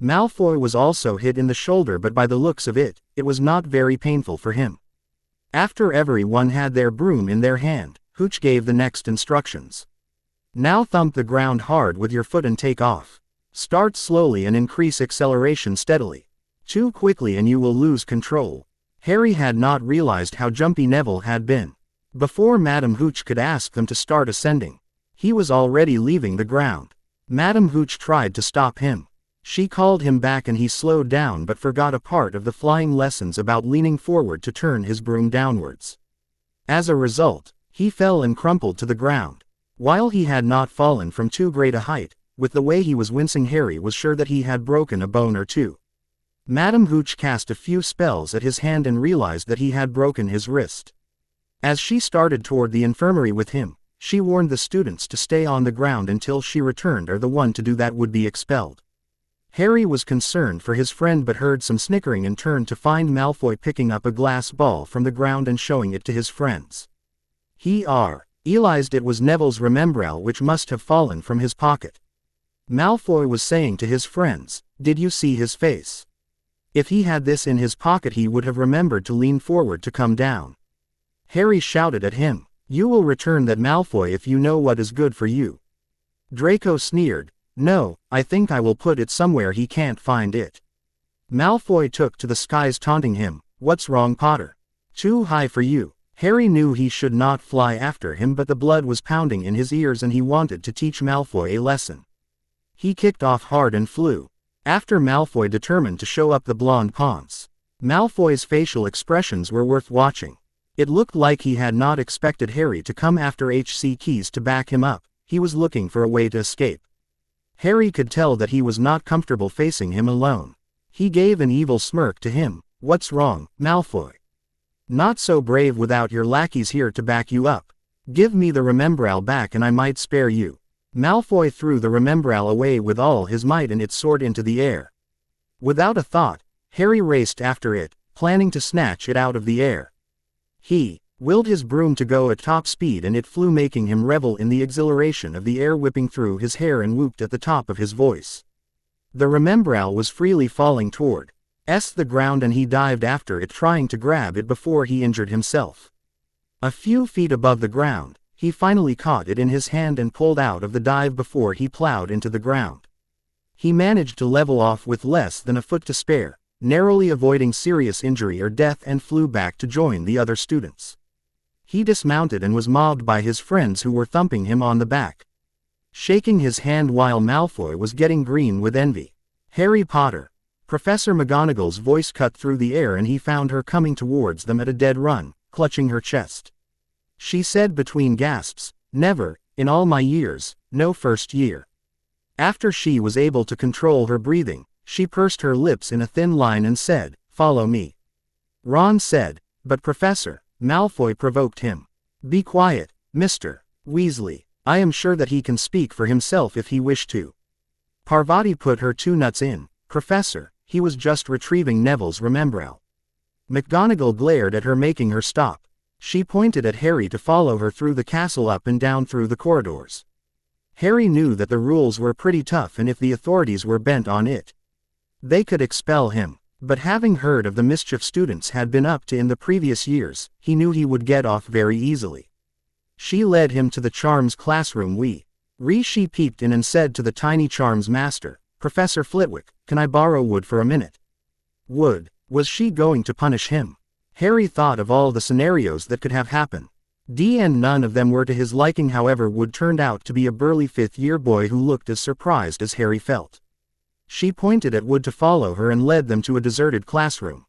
Malfoy was also hit in the shoulder, but by the looks of it, it was not very painful for him. After everyone had their broom in their hand, Hooch gave the next instructions. Now thump the ground hard with your foot and take off. Start slowly and increase acceleration steadily. Too quickly and you will lose control. Harry had not realized how jumpy Neville had been. Before Madame Hooch could ask them to start ascending, he was already leaving the ground. Madame Hooch tried to stop him. She called him back and he slowed down but forgot a part of the flying lessons about leaning forward to turn his broom downwards. As a result, he fell and crumpled to the ground. While he had not fallen from too great a height, with the way he was wincing, Harry was sure that he had broken a bone or two. Madame Hooch cast a few spells at his hand and realized that he had broken his wrist. As she started toward the infirmary with him, she warned the students to stay on the ground until she returned, or the one to do that would be expelled. Harry was concerned for his friend but heard some snickering and turned to find Malfoy picking up a glass ball from the ground and showing it to his friends. He realized it was Neville's remembrall, which must have fallen from his pocket. Malfoy was saying to his friends, "Did you see his face? If he had this in his pocket he would have remembered to lean forward to come down." Harry shouted at him, "You will return that, Malfoy, if you know what is good for you." Draco sneered, "No, I think I will put it somewhere he can't find it." Malfoy took to the skies taunting him, "What's wrong, Potter? Too high for you." Harry knew he should not fly after him, but the blood was pounding in his ears and he wanted to teach Malfoy a lesson. He kicked off hard and flew after Malfoy, determined to show up the blonde pawns. Malfoy's facial expressions were worth watching. It looked like he had not expected Harry to come after HC Keys to back him up. He was looking for a way to escape. Harry could tell that he was not comfortable facing him alone. He gave an evil smirk to him. "What's wrong, Malfoy? Not so brave without your lackeys here to back you up. Give me the remembrall back and I might spare you." Malfoy threw the remembrall away with all his might and it soared into the air. Without a thought, Harry raced after it, planning to snatch it out of the air. He willed his broom to go at top speed and it flew, making him revel in the exhilaration of the air whipping through his hair, and whooped at the top of his voice. The remembrall was freely falling toward the ground and he dived after it, trying to grab it before he injured himself. A few feet above the ground, he finally caught it in his hand and pulled out of the dive before he plowed into the ground. He managed to level off with less than a foot to spare, narrowly avoiding serious injury or death, and flew back to join the other students. He dismounted and was mobbed by his friends who were thumping him on the back, shaking his hand while Malfoy was getting green with envy. "Harry Potter." Professor McGonagall's voice cut through the air and he found her coming towards them at a dead run, clutching her chest. She said between gasps, "Never, in all my years, no first year." After she was able to control her breathing, she pursed her lips in a thin line and said, "Follow me." Ron said, "But Professor," Malfoy provoked him. "Be quiet, Mr. Weasley. I am sure that he can speak for himself if he wished to." Parvati put her two nuts in. "Professor, he was just retrieving Neville's remembrall." McGonagall glared at her, making her stop. She pointed at Harry to follow her through the castle, up and down through the corridors. Harry knew that the rules were pretty tough and if the authorities were bent on it, they could expel him. But having heard of the mischief students had been up to in the previous years, he knew he would get off very easily. She led him to the charms classroom. She peeped in and said to the tiny charms master, "Professor Flitwick, can I borrow Wood for a minute?" Wood? Was she going to punish him? Harry thought of all the scenarios that could have happened. And none of them were to his liking. However, Wood turned out to be a burly fifth-year boy who looked as surprised as Harry felt. She pointed at Wood to follow her and led them to a deserted classroom.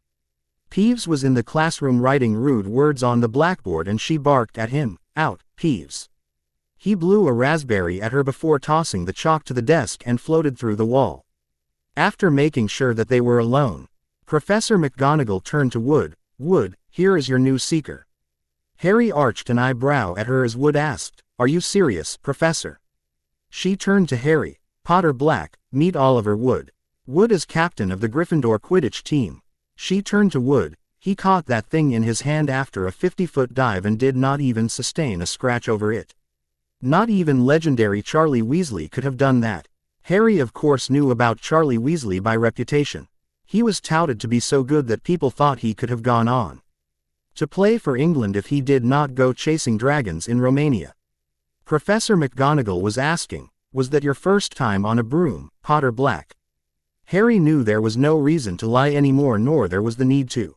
Peeves was in the classroom writing rude words on the blackboard and she barked at him, "Out, Peeves." He blew a raspberry at her before tossing the chalk to the desk and floated through the wall. After making sure that they were alone, Professor McGonagall turned to Wood. "Wood, here is your new seeker." Harry arched an eyebrow at her as Wood asked, "Are you serious, Professor?" She turned to Harry. "Potter Black, meet Oliver Wood." Wood is captain of the Gryffindor Quidditch team. She turned to Wood. He caught that thing in his hand after a 50-foot dive and did not even sustain a scratch over it. Not even legendary Charlie Weasley could have done that. Harry of course knew about Charlie Weasley by reputation. He was touted to be so good that people thought he could have gone on to play for England if he did not go chasing dragons in Romania. Professor McGonagall was asking, "Was that your first time on a broom, Potter Black?" Harry knew there was no reason to lie anymore, nor there was the need to.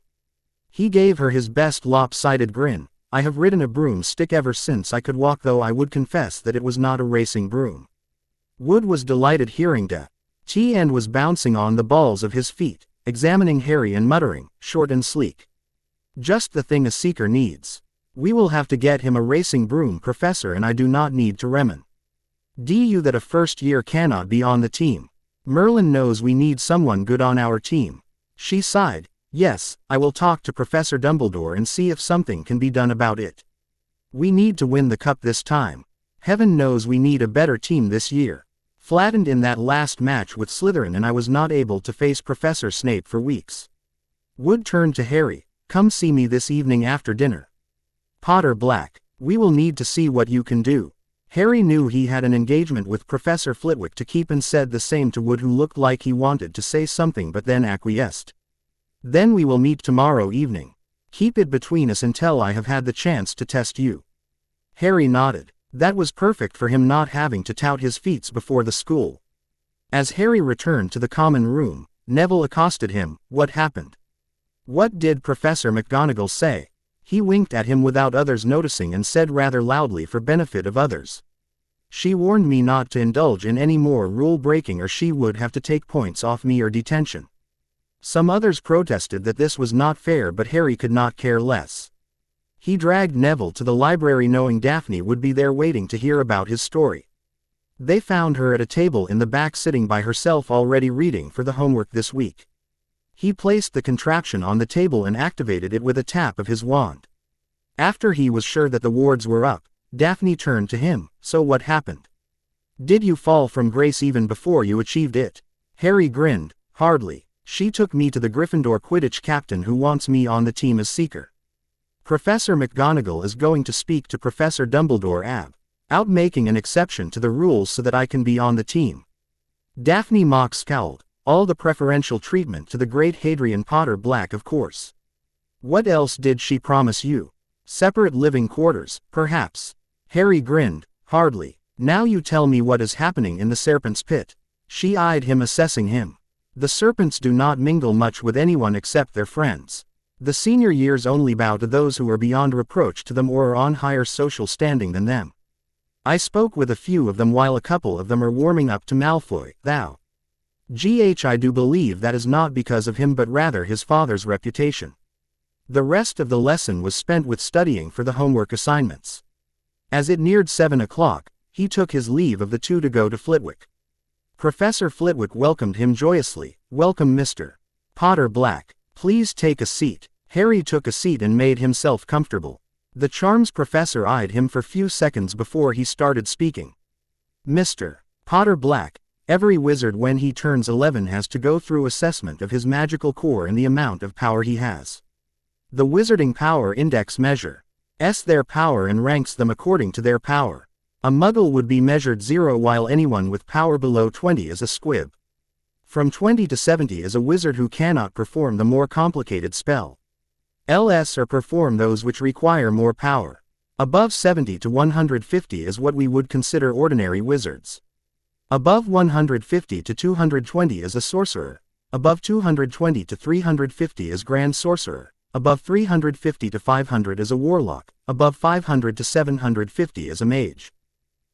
He gave her his best lopsided grin. "I have ridden a broomstick ever since I could walk, though I would confess that it was not a racing broom." Wood was delighted hearing that. T and was bouncing on the balls of his feet, examining Harry and muttering, "Short and sleek. Just the thing a seeker needs. We will have to get him a racing broom, Professor, and I do not need to remen. Du that a first year cannot be on the team. Merlin knows we need someone good on our team." She sighed. "Yes, I will talk to Professor Dumbledore and see if something can be done about it. We need to win the cup this time. Heaven knows we need a better team this year. Flattened in that last match with Slytherin, and I was not able to face Professor Snape for weeks." Wood turned to Harry. "Come see me this evening after dinner. Potter Black. We will need to see what you can do." Harry knew he had an engagement with Professor Flitwick to keep and said the same to Wood, who looked like he wanted to say something but then acquiesced. "Then we will meet tomorrow evening. Keep it between us until I have had the chance to test you." Harry nodded. That was perfect for him, not having to tout his feats before the school. As Harry returned to the common room, Neville accosted him. "What happened? What did Professor McGonagall say?" He winked at him without others noticing and said rather loudly for benefit of others, "She warned me not to indulge in any more rule-breaking or she would have to take points off me or detention." Some others protested that this was not fair, but Harry could not care less. He dragged Neville to the library knowing Daphne would be there waiting to hear about his story. They found her at a table in the back sitting by herself, already reading for the homework this week. He placed the contraption on the table and activated it with a tap of his wand. After he was sure that the wards were up, Daphne turned to him. "So what happened? Did you fall from grace even before you achieved it?" Harry grinned. "Hardly. She took me to the Gryffindor Quidditch captain, who wants me on the team as seeker. Professor McGonagall is going to speak to Professor Dumbledore out making an exception to the rules so that I can be on the team." Daphne mock scowled. "All the preferential treatment to the great Hadrian Potter Black, of course. What else did she promise you? Separate living quarters, perhaps?" Harry grinned. "Hardly. Now you tell me what is happening in the Serpent's Pit." She eyed him, assessing him. "The serpents do not mingle much with anyone except their friends. The senior years only bow to those who are beyond reproach to them or are on higher social standing than them. I spoke with a few of them while a couple of them are warming up to Malfoy, I do believe that is not because of him but rather his father's reputation." The rest of the lesson was spent with studying for the homework assignments. As it neared 7 o'clock, he took his leave of the two to go to Flitwick. Professor Flitwick welcomed him joyously. "Welcome, Mr. Potter Black. Please take a seat." Harry took a seat and made himself comfortable. The charms professor eyed him for a few seconds before he started speaking. "Mr. Potter Black, every wizard when he turns 11 has to go through assessment of his magical core and the amount of power he has. The Wizarding Power Index measures their power and ranks them according to their power. A Muggle would be measured 0 while anyone with power below 20 is a squib. From 20 to 70 is a wizard who cannot perform the more complicated spell. LS or perform those which require more power. Above 70 to 150 is what we would consider ordinary wizards. Above 150 to 220 is a sorcerer. Above 220 to 350 is Grand Sorcerer. Above 350 to 500 is a warlock. Above 500 to 750 is a mage.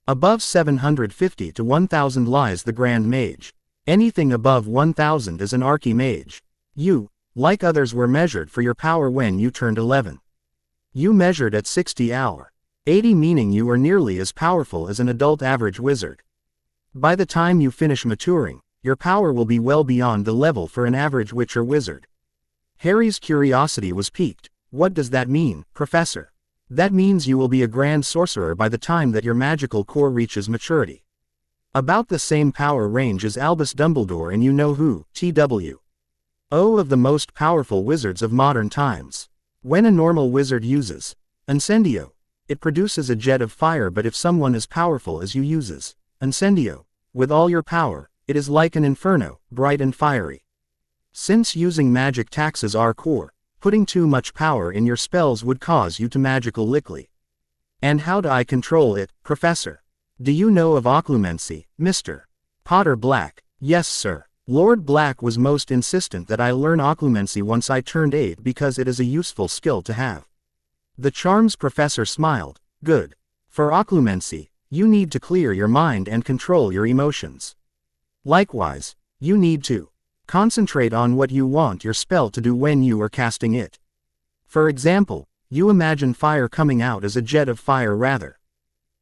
Above 750 to 1000 lies the Grand Mage. Anything above 1000 is an Archimage. You, like others, were measured for your power when you turned 11. You measured at 60 hour. 80, meaning you are nearly as powerful as an adult average wizard. By the time you finish maturing, your power will be well beyond the level for an average witch or wizard." Harry's curiosity was piqued. "What does that mean, Professor?" "That means you will be a Grand Sorcerer by the time that your magical core reaches maturity." About the same power range as Albus Dumbledore and you know who, TW. O of the most powerful wizards of modern times. When a normal wizard uses Incendio, it produces a jet of fire, but if someone as powerful as you uses Incendio, with all your power, it is like an inferno, bright and fiery. Since using magic taxes our core, putting too much power in your spells would cause you to magical lickly. And how do I control it, Professor? Do you know of occlumency, Mr. Potter Black? Yes, sir. Lord Black was most insistent that I learn occlumency once I turned 8 because it is a useful skill to have. The charms professor smiled. Good. For occlumency, you need to clear your mind and control your emotions. Likewise, you need to concentrate on what you want your spell to do when you are casting it. For example, you imagine fire coming out as a jet of fire rather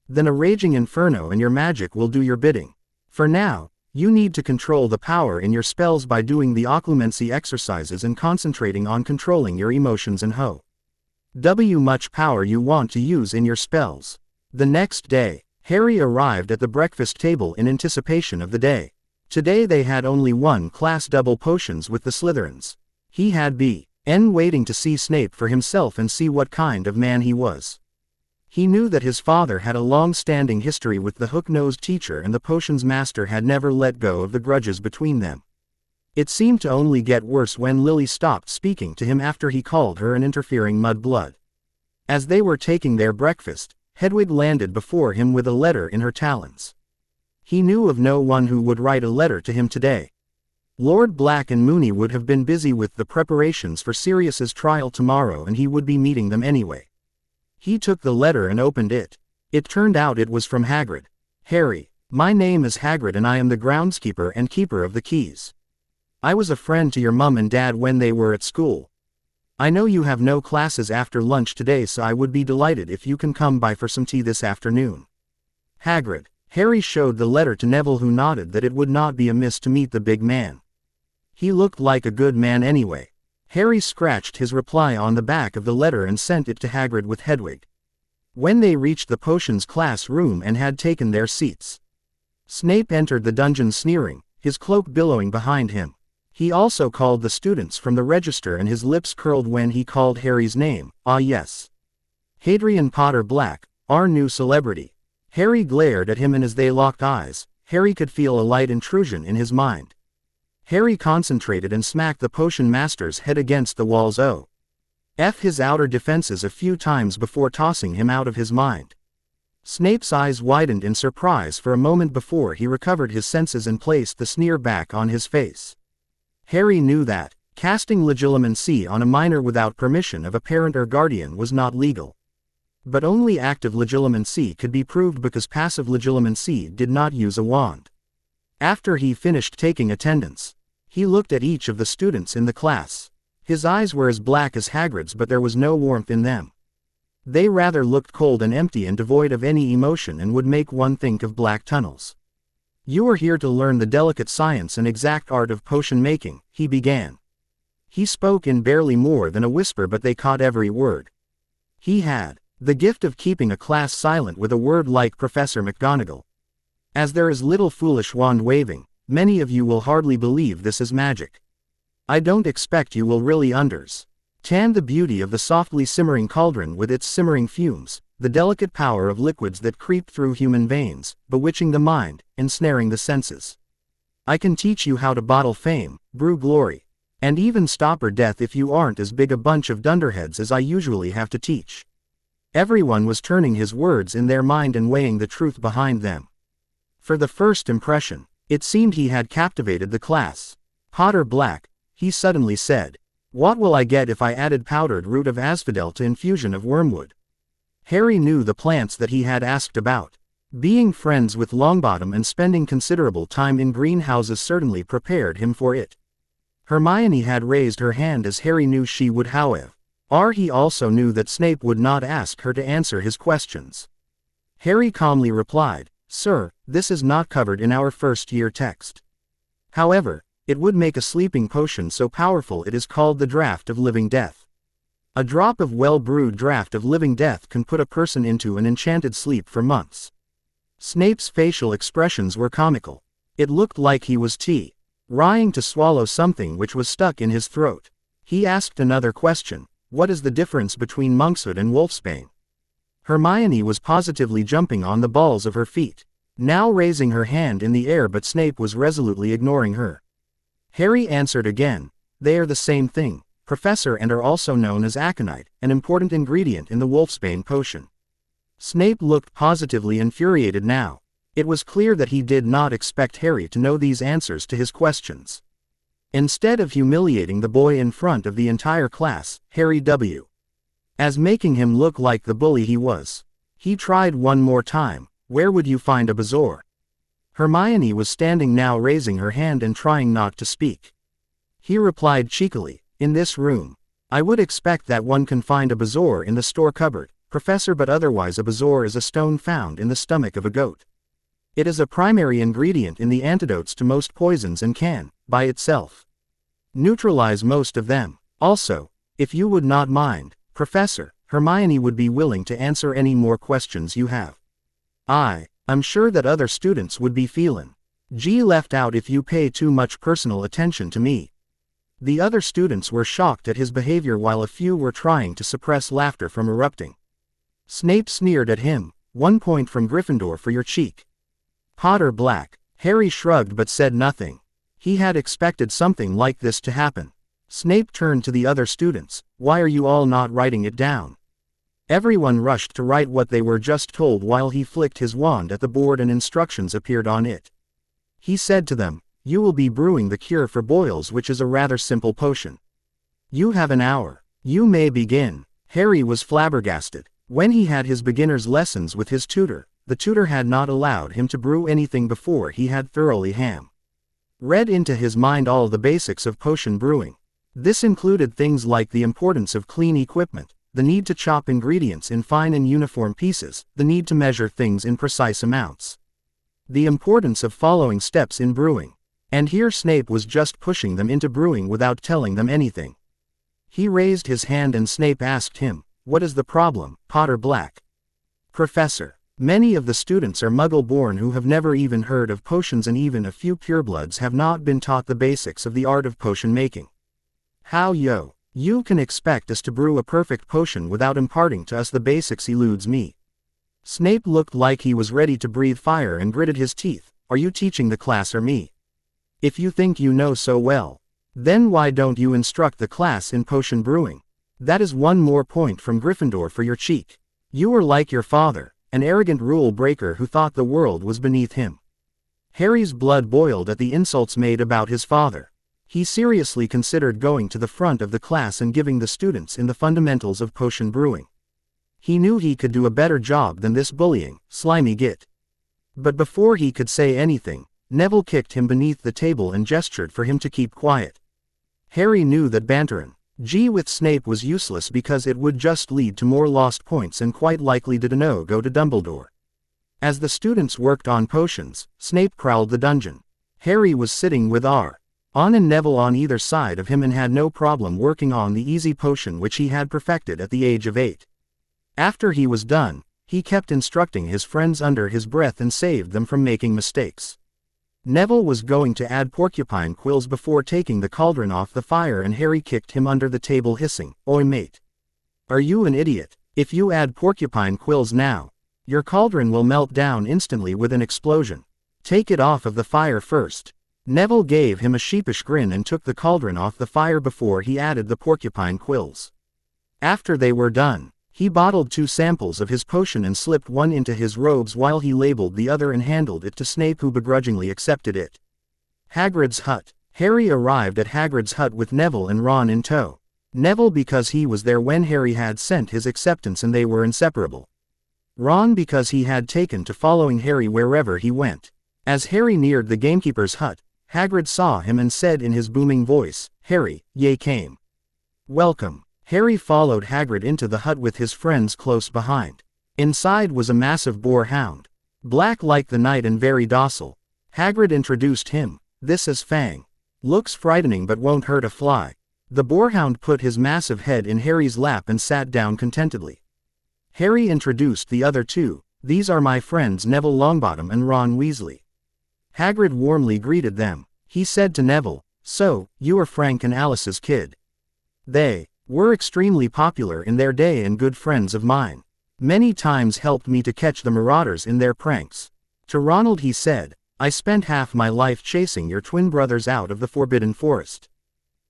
than a raging inferno, and your magic will do your bidding. For now, you need to control the power in your spells by doing the occlumency exercises and concentrating on controlling your emotions and how much power you want to use in your spells. The next day, Harry arrived at the breakfast table in anticipation of the day. Today they had only one class double potions with the Slytherins. He had been waiting to see Snape for himself and see what kind of man he was. He knew that his father had a long-standing history with the hook-nosed teacher, and the potions master had never let go of the grudges between them. It seemed to only get worse when Lily stopped speaking to him after he called her an interfering mudblood. As they were taking their breakfast, Hedwig landed before him with a letter in her talons. He knew of no one who would write a letter to him today. Lord Black and Moony would have been busy with the preparations for Sirius's trial tomorrow, and he would be meeting them anyway. He took the letter and opened it. It turned out it was from Hagrid. Harry, my name is Hagrid and I am the groundskeeper and keeper of the keys. I was a friend to your mum and dad when they were at school. I know you have no classes after lunch today, so I would be delighted if you can come by for some tea this afternoon. Hagrid. Harry showed the letter to Neville, who nodded that it would not be amiss to meet the big man. He looked like a good man anyway. Harry scratched his reply on the back of the letter and sent it to Hagrid with Hedwig. When they reached the potions classroom and had taken their seats, Snape entered the dungeon sneering, his cloak billowing behind him. He also called the students from the register, and his lips curled when he called Harry's name. Ah yes. Hadrian Potter Black, our new celebrity. Harry glared at him, and as they locked eyes, Harry could feel a light intrusion in his mind. Harry concentrated and smacked the potion master's head against the walls his outer defenses a few times before tossing him out of his mind. Snape's eyes widened in surprise for a moment before he recovered his senses and placed the sneer back on his face. Harry knew that casting legilimency on a minor without permission of a parent or guardian was not legal. But only active legilimency could be proved because passive legilimency did not use a wand. After he finished taking attendance, he looked at each of the students in the class. His eyes were as black as Hagrid's, but there was no warmth in them. They rather looked cold and empty and devoid of any emotion, and would make one think of black tunnels. You are here to learn the delicate science and exact art of potion making, he began. He spoke in barely more than a whisper, but they caught every word. He had the gift of keeping a class silent with a word like Professor McGonagall. As there is little foolish wand waving, many of you will hardly believe this is magic. I don't expect you will really understand the beauty of the softly simmering cauldron with its simmering fumes, the delicate power of liquids that creep through human veins, bewitching the mind, ensnaring the senses. I can teach you how to bottle fame, brew glory, and even stopper death if you aren't as big a bunch of dunderheads as I usually have to teach. Everyone was turning his words in their mind and weighing the truth behind them. For the first impression, it seemed he had captivated the class. Potter Black, he suddenly said. What will I get if I added powdered root of asphodel to infusion of wormwood? Harry knew the plants that he had asked about. Being friends with Longbottom and spending considerable time in greenhouses certainly prepared him for it. Hermione had raised her hand as Harry knew she would, however. He also knew that Snape would not ask her to answer his questions. Harry calmly replied, Sir, this is not covered in our first-year text. However, it would make a sleeping potion so powerful it is called the Draught of Living Death. A drop of well-brewed Draught of Living Death can put a person into an enchanted sleep for months. Snape's facial expressions were comical. It looked like he was trying to swallow something which was stuck in his throat. He asked another question. What is the difference between monkshood and wolfsbane? Hermione was positively jumping on the balls of her feet, now raising her hand in the air, but Snape was resolutely ignoring her. Harry answered again. They are the same thing, Professor, and are also known as aconite, an important ingredient in the wolfsbane potion. Snape looked positively infuriated now. It was clear that he did not expect Harry to know these answers to his questions. Instead of humiliating the boy in front of the entire class, Harry was making him look like the bully he was. He tried one more time. Where would you find a bazaar? Hermione was standing now, raising her hand and trying not to speak. He replied cheekily, in this room. I would expect that one can find a bazaar in the store cupboard, Professor, but otherwise a bazaar is a stone found in the stomach of a goat. It is a primary ingredient in the antidotes to most poisons and can, by itself, neutralize most of them. Also, if you would not mind, Professor, Hermione would be willing to answer any more questions you have. I'm sure that other students would be feeling left out if you pay too much personal attention to me. The other students were shocked at his behavior while a few were trying to suppress laughter from erupting. Snape sneered at him. 1 point from Gryffindor for your cheek. Potter Black. Harry shrugged but said nothing. He had expected something like this to happen. Snape turned to the other students. Why are you all not writing it down? Everyone rushed to write what they were just told while he flicked his wand at the board and instructions appeared on it. He said to them, you will be brewing the cure for boils, which is a rather simple potion. You have an hour. You may begin. Harry was flabbergasted. When he had his beginner's lessons with his tutor, the tutor had not allowed him to brew anything before he had thoroughly read into his mind all the basics of potion brewing. This included things like the importance of clean equipment, the need to chop ingredients in fine and uniform pieces, the need to measure things in precise amounts, the importance of following steps in brewing. And here Snape was just pushing them into brewing without telling them anything. He raised his hand and Snape asked him, what is the problem, Potter Black? Professor, many of the students are Muggle-born who have never even heard of potions, and even a few purebloods have not been taught the basics of the art of potion making. How you can expect us to brew a perfect potion without imparting to us the basics eludes me. Snape looked like he was ready to breathe fire and gritted his teeth. Are you teaching the class or me? If you think you know so well, then why don't you instruct the class in potion brewing? That is 1 more point from Gryffindor for your cheek. You are like your father, an arrogant rule breaker who thought the world was beneath him. Harry's blood boiled at the insults made about his father. He seriously considered going to the front of the class and giving the students in the fundamentals of potion brewing. He knew he could do a better job than this bullying, slimy git. But before he could say anything, Neville kicked him beneath the table and gestured for him to keep quiet. Harry knew that bantering with Snape was useless because it would just lead to more lost points and quite likely to go to Dumbledore. As the students worked on potions, Snape prowled the dungeon. Harry was sitting with Ron and Neville on either side of him and had no problem working on the easy potion which he had perfected at the age of 8. After he was done, he kept instructing his friends under his breath and saved them from making mistakes. Neville was going to add porcupine quills before taking the cauldron off the fire, and Harry kicked him under the table hissing, Oi mate! Are you an idiot? If you add porcupine quills now, your cauldron will melt down instantly with an explosion. Take it off of the fire first. Neville gave him a sheepish grin and took the cauldron off the fire before he added the porcupine quills. After they were done, he bottled 2 samples of his potion and slipped one into his robes while he labeled the other and handed it to Snape, who begrudgingly accepted it. Hagrid's hut. Harry arrived at Hagrid's hut with Neville and Ron in tow. Neville because he was there when Harry had sent his acceptance and they were inseparable. Ron because he had taken to following Harry wherever he went. As Harry neared the gamekeeper's hut, Hagrid saw him and said in his booming voice, Harry, ye came. Welcome. Harry followed Hagrid into the hut with his friends close behind. Inside was a massive boarhound. Black like the night and very docile. Hagrid introduced him. This is Fang. Looks frightening but won't hurt a fly. The boarhound put his massive head in Harry's lap and sat down contentedly. Harry introduced the other 2. These are my friends Neville Longbottom and Ron Weasley." Hagrid warmly greeted them. He said to Neville, "So, you are Frank and Alice's kid." "They were extremely popular in their day and good friends of mine. Many times helped me to catch the Marauders in their pranks." To Ronald he said, "I spent half my life chasing your twin brothers out of the Forbidden Forest.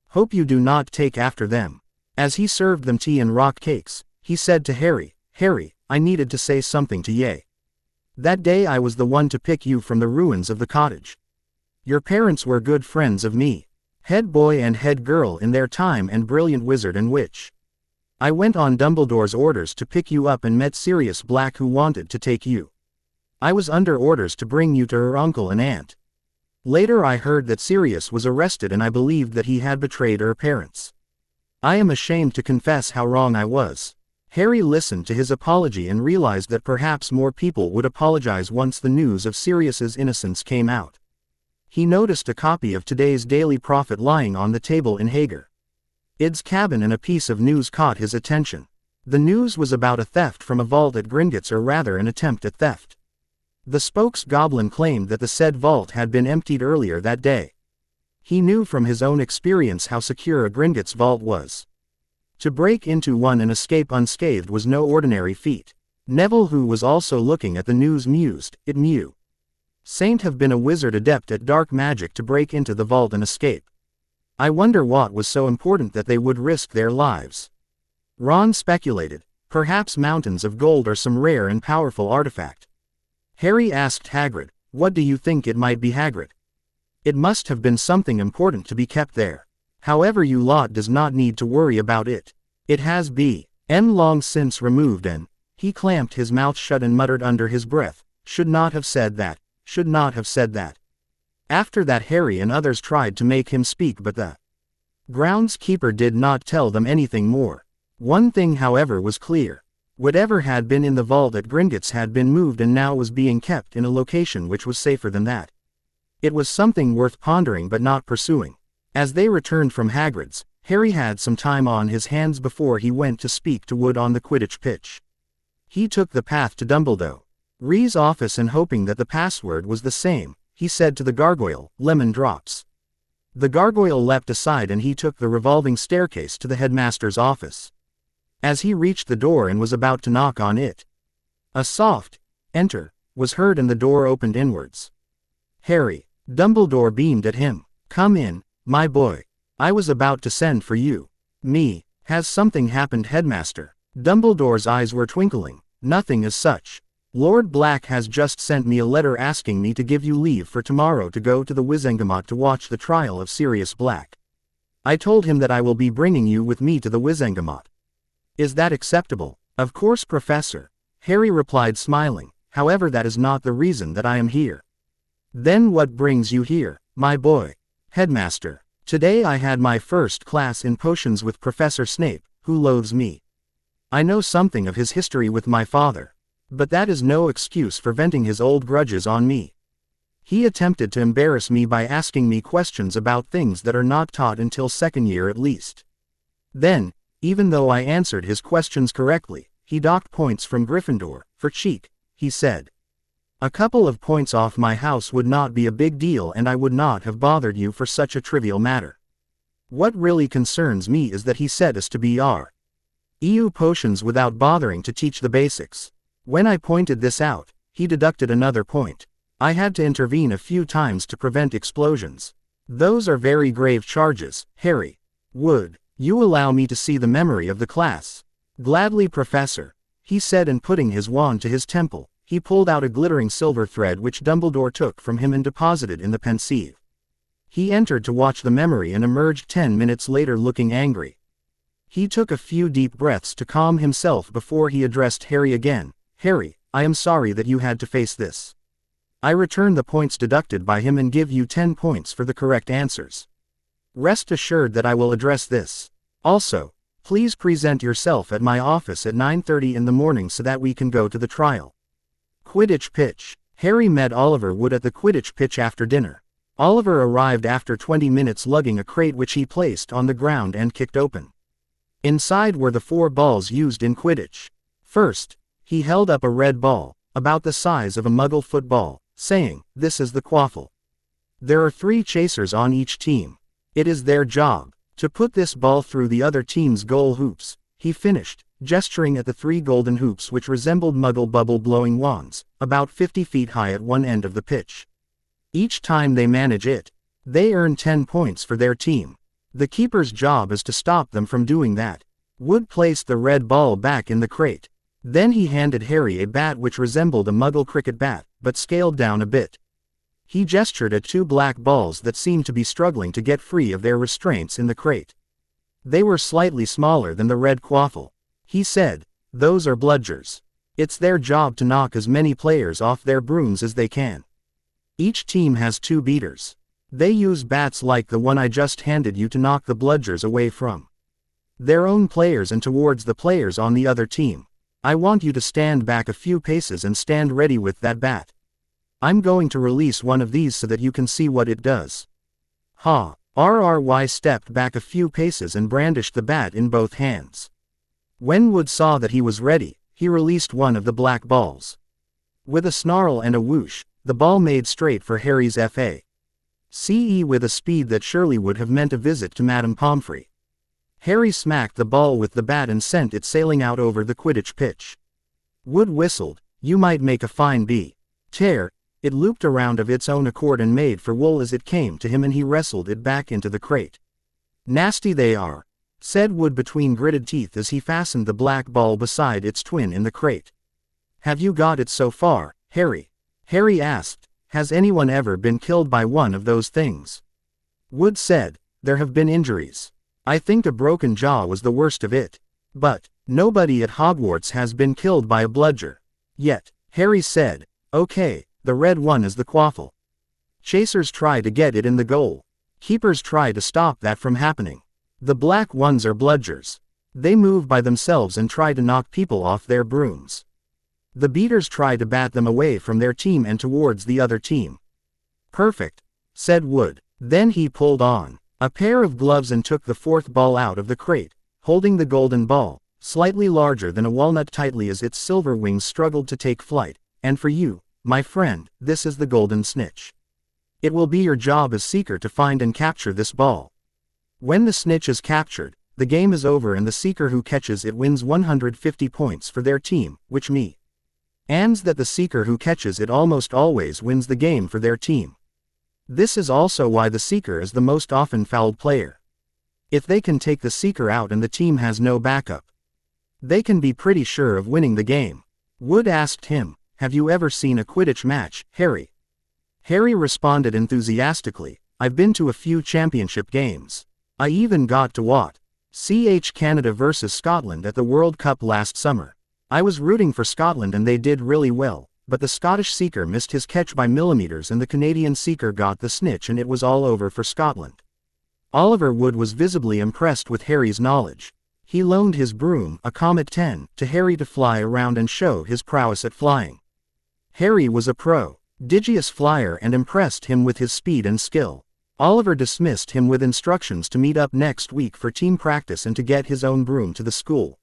Hope you do not take after them." As he served them tea and rock cakes, he said to Harry, "Harry, I needed to say something to ye. That day I was the one to pick you from the ruins of the cottage. Your parents were good friends of me, head boy and head girl in their time and brilliant wizard and witch. I went on Dumbledore's orders to pick you up and met Sirius Black who wanted to take you. I was under orders to bring you to her uncle and aunt. Later I heard that Sirius was arrested and I believed that he had betrayed her parents. I am ashamed to confess how wrong I was." Harry listened to his apology and realized that perhaps more people would apologize once the news of Sirius's innocence came out. He noticed a copy of today's Daily Prophet lying on the table in Hagrid's cabin and a piece of news caught his attention. The news was about a theft from a vault at Gringotts, or rather an attempt at theft. The spokes goblin claimed that the said vault had been emptied earlier that day. He knew from his own experience how secure a Gringotts vault was. To break into one and escape unscathed was no ordinary feat. Neville, who was also looking at the news, mused, "It mew. Saint have been a wizard adept at dark magic to break into the vault and escape. I wonder what was so important that they would risk their lives." Ron speculated, "Perhaps mountains of gold or some rare and powerful artifact." Harry asked Hagrid, "What do you think it might be, Hagrid?" "It must have been something important to be kept there. However, you lot does not need to worry about it. It has been long since removed and," he clamped his mouth shut and muttered under his breath, "should not have said that, should not have said that." After that Harry and others tried to make him speak, but the groundskeeper did not tell them anything more. One thing however was clear. Whatever had been in the vault at Gringotts had been moved and now was being kept in a location which was safer than that. It was something worth pondering but not pursuing. As they returned from Hagrid's, Harry had some time on his hands before he went to speak to Wood on the Quidditch pitch. He took the path to Dumbledore's office and, hoping that the password was the same, he said to the gargoyle, "Lemon drops." The gargoyle leapt aside and he took the revolving staircase to the headmaster's office. As he reached the door and was about to knock on it, a soft "Enter" was heard and the door opened inwards. "Harry," Dumbledore beamed at him, "come in, my boy. I was about to send for you." "Me? Has something happened, Headmaster?" Dumbledore's eyes were twinkling. "Nothing as such. Lord Black has just sent me a letter asking me to give you leave for tomorrow to go to the Wizengamot to watch the trial of Sirius Black. I told him that I will be bringing you with me to the Wizengamot. Is that acceptable?" "Of course, Professor," Harry replied smiling. "However, that is not the reason that I am here." "Then what brings you here, my boy?" "Headmaster, today I had my first class in potions with Professor Snape, who loathes me. I know something of his history with my father. But that is no excuse for venting his old grudges on me. He attempted to embarrass me by asking me questions about things that are not taught until second year at least. Then, even though I answered his questions correctly, he docked points from Gryffindor, for cheek, he said. A couple of points off my house would not be a big deal and I would not have bothered you for such a trivial matter. What really concerns me is that he said us to be EU potions without bothering to teach the basics. When I pointed this out, he deducted another point. I had to intervene a few times to prevent explosions. Those are very grave charges, Harry. Would you allow me to see the memory of the class? Gladly, Professor, he said, and putting his wand to his temple, he pulled out a glittering silver thread which Dumbledore took from him and deposited in the pensieve. He entered to watch the memory and emerged 10 minutes later looking angry. He took a few deep breaths to calm himself before he addressed Harry again. Harry, I am sorry that you had to face this. I return the points deducted by him and give you 10 points for the correct answers. Rest assured that I will address this. Also, please present yourself at my office at 9:30 in the morning so that we can go to the trial. Quidditch pitch. Harry met Oliver Wood at the Quidditch pitch after dinner. Oliver arrived after 20 minutes lugging a crate which he placed on the ground and kicked open. Inside were the 4 balls used in Quidditch. First, he held up a red ball, about the size of a Muggle football, saying, "This is the quaffle. There are 3 chasers on each team. It is their job to put this ball through the other team's goal hoops," he finished, gesturing at the 3 golden hoops which resembled Muggle bubble-blowing wands, about 50 feet high at one end of the pitch. Each time they manage it, they earn 10 points for their team. The keeper's job is to stop them from doing that. Wood placed the red ball back in the crate. Then he handed Harry a bat which resembled a Muggle cricket bat, but scaled down a bit. He gestured at 2 black balls that seemed to be struggling to get free of their restraints in the crate. They were slightly smaller than the red quaffle. He said, "Those are bludgers. It's their job to knock as many players off their brooms as they can. Each team has 2 beaters. They use bats like the one I just handed you to knock the bludgers away from their own players and towards the players on the other team. I want you to stand back a few paces and stand ready with that bat. I'm going to release one of these so that you can see what it does." RRY stepped back a few paces and brandished the bat in both hands. When Wood saw that he was ready, he released one of the black balls. With a snarl and a whoosh, the ball made straight for Harry's FA.CE with a speed that surely would have meant a visit to Madame Pomfrey. Harry smacked the ball with the bat and sent it sailing out over the Quidditch pitch. Wood whistled, "You might make a fine tear." It looped around of its own accord and made for wool as it came to him, and he wrestled it back into the crate. "Nasty they are," said Wood between gritted teeth as he fastened the black ball beside its twin in the crate. "Have you got it so far, Harry?" Harry asked. "Has anyone ever been killed by one of those things?" Wood said, "There have been injuries. I think a broken jaw was the worst of it. But nobody at Hogwarts has been killed by a bludger yet." Harry said, "Okay, the red one is the quaffle. Chasers try to get it in the goal. Keepers try to stop that from happening. The black ones are bludgers. They move by themselves and try to knock people off their brooms. The beaters try to bat them away from their team and towards the other team." "Perfect," said Wood. Then he pulled on a pair of gloves and took the 4th ball out of the crate, holding the golden ball, slightly larger than a walnut, tightly as its silver wings struggled to take flight. "And for you, my friend, this is the golden snitch. It will be your job as Seeker to find and capture this ball. When the snitch is captured, the game is over and the Seeker who catches it wins 150 points for their team, which means that the Seeker who catches it almost always wins the game for their team. This is also why the Seeker is the most often fouled player. If they can take the Seeker out and the team has no backup, they can be pretty sure of winning the game." Wood asked him, "Have you ever seen a Quidditch match, Harry?" Harry responded enthusiastically, "I've been to a few championship games. I even got to watch Canada versus Scotland at the World Cup last summer. I was rooting for Scotland and they did really well, but the Scottish Seeker missed his catch by millimeters and the Canadian Seeker got the snitch and it was all over for Scotland." Oliver Wood was visibly impressed with Harry's knowledge. He loaned his broom, a Comet 10, to Harry to fly around and show his prowess at flying. Harry was a prodigious flyer and impressed him with his speed and skill. Oliver dismissed him with instructions to meet up next week for team practice and to get his own broom to the school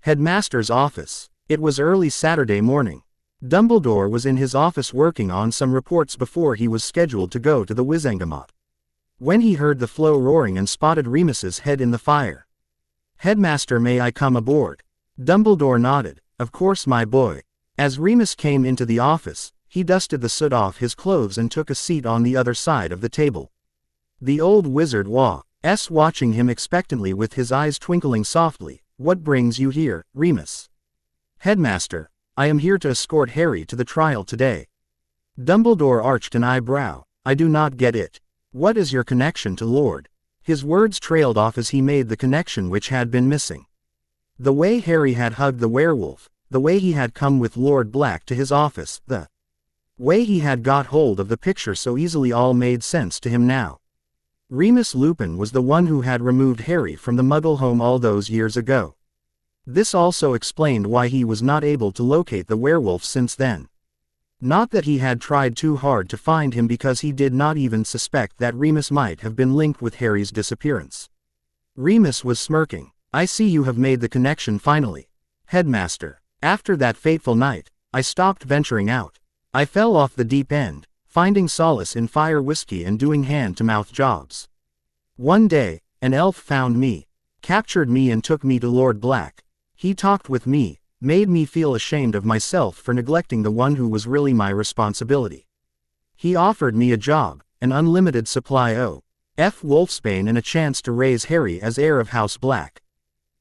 headmaster's office. It was early Saturday morning. Dumbledore was in his office working on some reports before he was scheduled to go to the Wizengamot. When he heard the flow roaring and spotted Remus's head in the fire. "Headmaster, may I come aboard?" Dumbledore nodded. "Of course, my boy." As Remus came into the office, he dusted the soot off his clothes and took a seat on the other side of the table. The old wizard was watching him expectantly with his eyes twinkling softly. "What brings you here, Remus?" "Headmaster, I am here to escort Harry to the trial today." Dumbledore arched an eyebrow. "I do not get it. What is your connection to Lord?" His words trailed off as he made the connection which had been missing. The way Harry had hugged the werewolf, the way he had come with Lord Black to his office, the way he had got hold of the picture so easily, all made sense to him now. Remus Lupin was the one who had removed Harry from the Muggle home all those years ago. This also explained why he was not able to locate the werewolf since then. Not that he had tried too hard to find him, because he did not even suspect that Remus might have been linked with Harry's disappearance. Remus was smirking. "I see you have made the connection finally, Headmaster. After that fateful night, I stopped venturing out. I fell off the deep end, finding solace in fire whiskey and doing hand-to-mouth jobs. One day, an elf found me, captured me and took me to Lord Black. He talked with me, made me feel ashamed of myself for neglecting the one who was really my responsibility. He offered me a job, an unlimited supply of Wolfsbane and a chance to raise Harry as heir of House Black.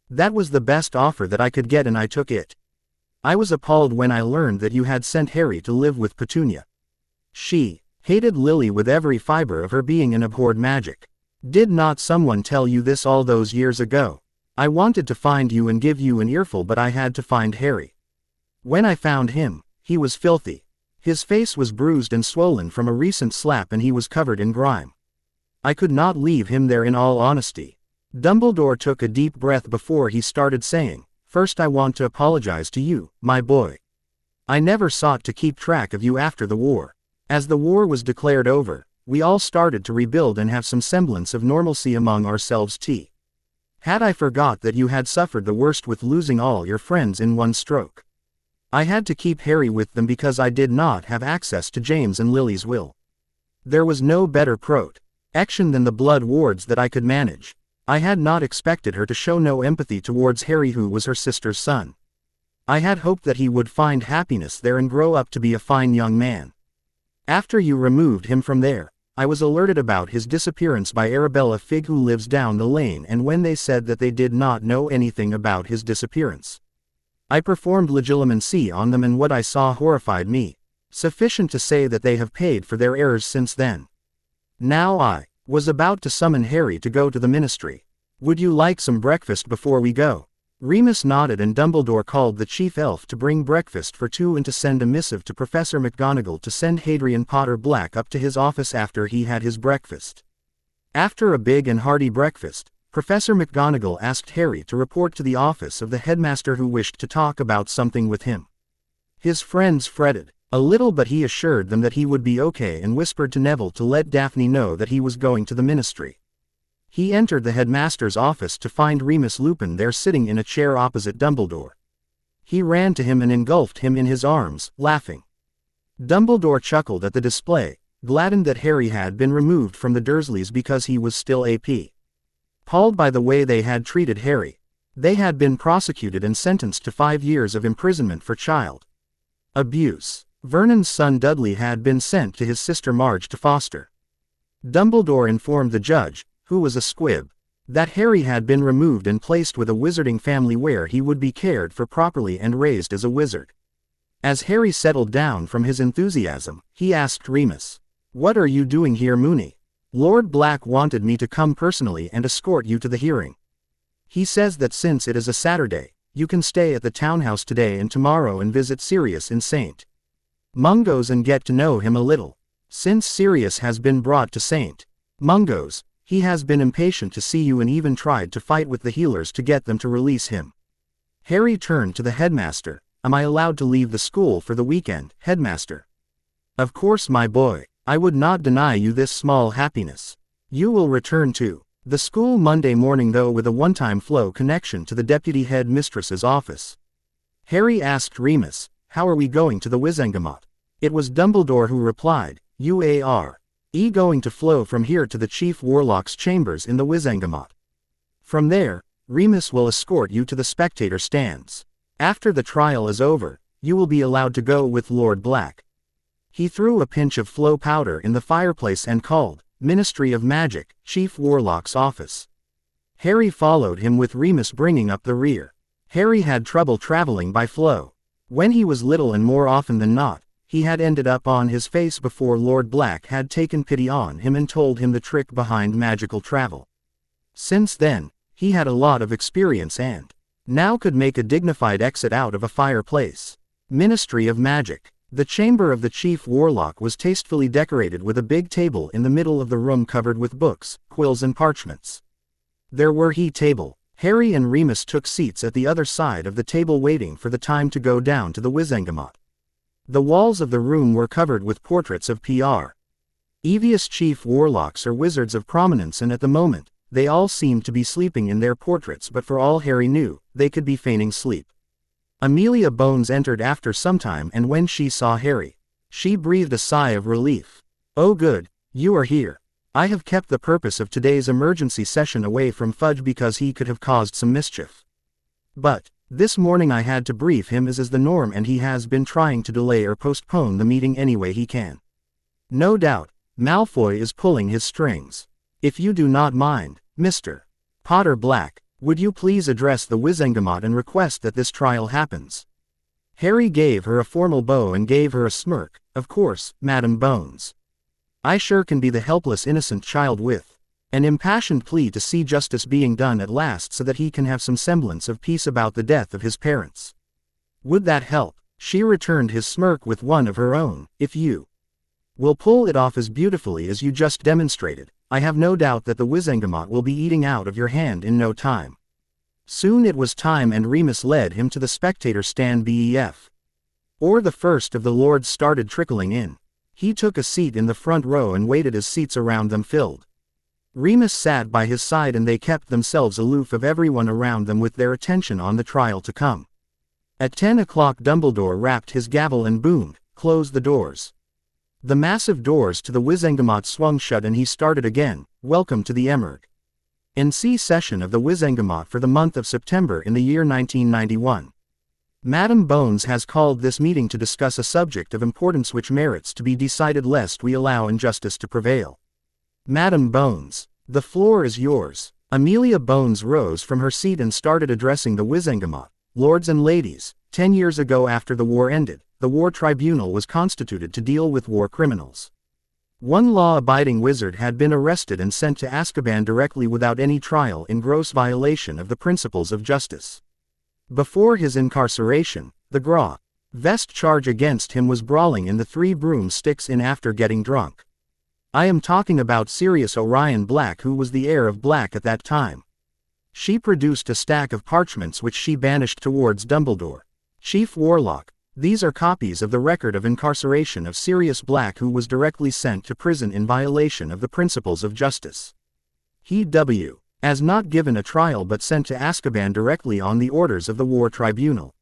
That was the best offer that I could get and I took it. I was appalled when I learned that you had sent Harry to live with Petunia. She hated Lily with every fiber of her being and abhorred magic. Did not someone tell you this all those years ago? I wanted to find you and give you an earful, but I had to find Harry. When I found him, he was filthy. His face was bruised and swollen from a recent slap and he was covered in grime. I could not leave him there in all honesty. Dumbledore took a deep breath before he started saying, "First I want to apologize to you, my boy. I never sought to keep track of you after the war. As the war was declared over, we all started to rebuild and have some semblance of normalcy among ourselves. Had I forgot that you had suffered the worst with losing all your friends in one stroke. I had to keep Harry with them because I did not have access to James and Lily's will. There was no better protection than the blood wards that I could manage. I had not expected her to show no empathy towards Harry, who was her sister's son. I had hoped that he would find happiness there and grow up to be a fine young man. After you removed him from there, I was alerted about his disappearance by Arabella Figg, who lives down the lane, and when they said that they did not know anything about his disappearance, I performed legilimency on them, and what I saw horrified me. Sufficient to say that they have paid for their errors since then. Now I was about to summon Harry to go to the ministry. Would you like some breakfast before we go?" Remus nodded, and Dumbledore called the chief elf to bring breakfast for two and to send a missive to Professor McGonagall to send Hadrian Potter Black up to his office after he had his breakfast. After a big and hearty breakfast, Professor McGonagall asked Harry to report to the office of the headmaster, who wished to talk about something with him. His friends fretted a little, but he assured them that he would be okay and whispered to Neville to let Daphne know that he was going to the ministry. He entered the headmaster's office to find Remus Lupin there sitting in a chair opposite Dumbledore. He ran to him and engulfed him in his arms, laughing. Dumbledore chuckled at the display, gladdened that Harry had been removed from the Dursleys because he was still appalled by the way they had treated Harry. They had been prosecuted and sentenced to 5 years of imprisonment for child abuse. Vernon's son Dudley had been sent to his sister Marge to foster. Dumbledore informed the judge, who was a squib, that Harry had been removed and placed with a wizarding family where he would be cared for properly and raised as a wizard. As Harry settled down from his enthusiasm, he asked Remus, "What are you doing here, Moony? Lord Black wanted me to come personally and escort you to the hearing. He says that since it is a Saturday, you can stay at the townhouse today and tomorrow and visit Sirius in St. Mungo's and get to know him a little. Since Sirius has been brought to St. Mungo's, he has been impatient to see you and even tried to fight with the healers to get them to release him." Harry turned to the headmaster. "Am I allowed to leave the school for the weekend, headmaster?" "Of course, my boy. I would not deny you this small happiness. You will return to the school Monday morning, though with a one-time flow connection to the deputy head mistress's office." Harry asked Remus, "How are we going to the Wizengamot?" It was Dumbledore who replied, "You are going to flow from here to the Chief Warlock's chambers in the Wizengamot. From there, Remus will escort you to the spectator stands. After the trial is over, you will be allowed to go with Lord Black." He threw a pinch of flow powder in the fireplace and called, "Ministry of Magic, Chief Warlock's office." Harry followed him with Remus bringing up the rear. Harry had trouble traveling by flow. When he was little, and more often than not, he had ended up on his face before Lord Black had taken pity on him and told him the trick behind magical travel. Since then, he had a lot of experience and now could make a dignified exit out of a fireplace. Ministry of Magic. The chamber of the Chief Warlock was tastefully decorated with a big table in the middle of the room covered with books, quills and parchments. There were table. Harry and Remus took seats at the other side of the table waiting for the time to go down to the Wizengamot. The walls of the room were covered with portraits of previous Chief Warlocks or wizards of prominence, and at the moment, they all seemed to be sleeping in their portraits, but for all Harry knew, they could be feigning sleep. Amelia Bones entered after some time, and when she saw Harry, she breathed a sigh of relief. "Oh good, you are here. I have kept the purpose of today's emergency session away from Fudge because he could have caused some mischief. But this morning I had to brief him as is the norm, and he has been trying to delay or postpone the meeting any way he can. No doubt, Malfoy is pulling his strings. If you do not mind, Mr. Potter Black, would you please address the Wizengamot and request that this trial happens?" Harry gave her a formal bow and gave her a smirk. "Of course, Madam Bones. I sure can be the helpless innocent child with an impassioned plea to see justice being done at last so that he can have some semblance of peace about the death of his parents. Would that help?" She returned his smirk with one of her own. "If you will pull it off as beautifully as you just demonstrated, I have no doubt that the Wizengamot will be eating out of your hand in no time." Soon it was time, and Remus led him to the spectator stand bef. Or the first of the lords started trickling in. He took a seat in the front row and waited as seats around them filled. Remus sat by his side, and they kept themselves aloof of everyone around them, with their attention on the trial to come. At 10 o'clock Dumbledore rapped his gavel and boomed, "Close the doors." The massive doors to the Wizengamot swung shut, and he started again, "Welcome to the NC session of the Wizengamot for the month of September in the year 1991. Madam Bones has called this meeting to discuss a subject of importance which merits to be decided lest we allow injustice to prevail. Madam Bones, the floor is yours." Amelia Bones rose from her seat and started addressing the Wizengamot. "Lords and ladies, 10 years ago, after the war ended, the War Tribunal was constituted to deal with war criminals. One law-abiding wizard had been arrested and sent to Azkaban directly without any trial in gross violation of the principles of justice. Before his incarceration, the vest charge against him was brawling in the Three Broomsticks Inn after getting drunk. I am talking about Sirius Orion Black, who was the heir of Black at that time." She produced a stack of parchments which she banished towards Dumbledore. "Chief Warlock, these are copies of the record of incarceration of Sirius Black, who was directly sent to prison in violation of the principles of justice. He as not given a trial but sent to Azkaban directly on the orders of the War Tribunal."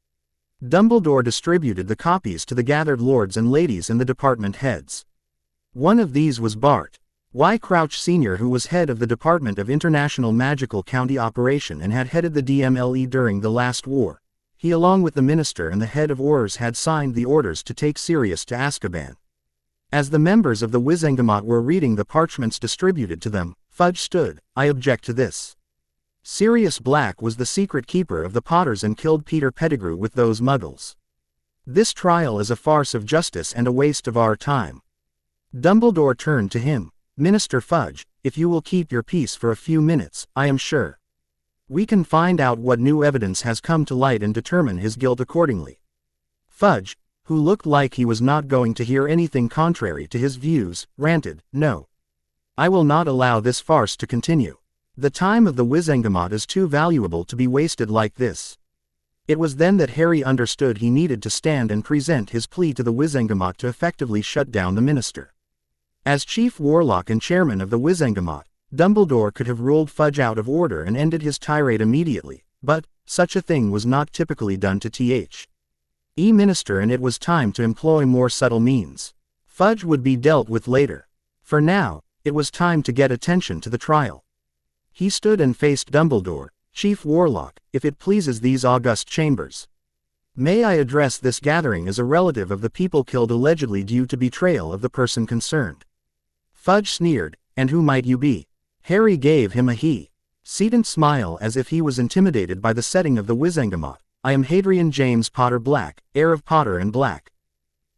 Dumbledore distributed the copies to the gathered lords and ladies and the department heads. One of these was Bart Y. Crouch Sr., who was head of the Department of International Magical County Operation and had headed the DMLE during the last war. He, along with the minister and the head of ORS, had signed the orders to take Sirius to Azkaban. As the members of the Wizengamot were reading the parchments distributed to them, Fudge stood. "I object to this. Sirius Black was the secret keeper of the Potters and killed Peter Pettigrew with those muggles. This trial is a farce of justice and a waste of our time." Dumbledore turned to him. "Minister Fudge, if you will keep your peace for a few minutes, I am sure we can find out what new evidence has come to light and determine his guilt accordingly." Fudge, who looked like he was not going to hear anything contrary to his views, ranted, "No. I will not allow this farce to continue. The time of the Wizengamot is too valuable to be wasted like this." It was then that Harry understood he needed to stand and present his plea to the Wizengamot to effectively shut down the minister. As chief warlock and chairman of the Wizengamot, Dumbledore could have ruled Fudge out of order and ended his tirade immediately, but such a thing was not typically done to minister, and it was time to employ more subtle means. Fudge would be dealt with later. For now, it was time to get attention to the trial. He stood and faced Dumbledore. "Chief Warlock, if it pleases these august chambers, may I address this gathering as a relative of the people killed allegedly due to betrayal of the person concerned?" Fudge sneered. "And who might you be?" Harry gave him a hesitant smile as if he was intimidated by the setting of the Wizengamot. "I am Hadrian James Potter Black, heir of Potter and Black."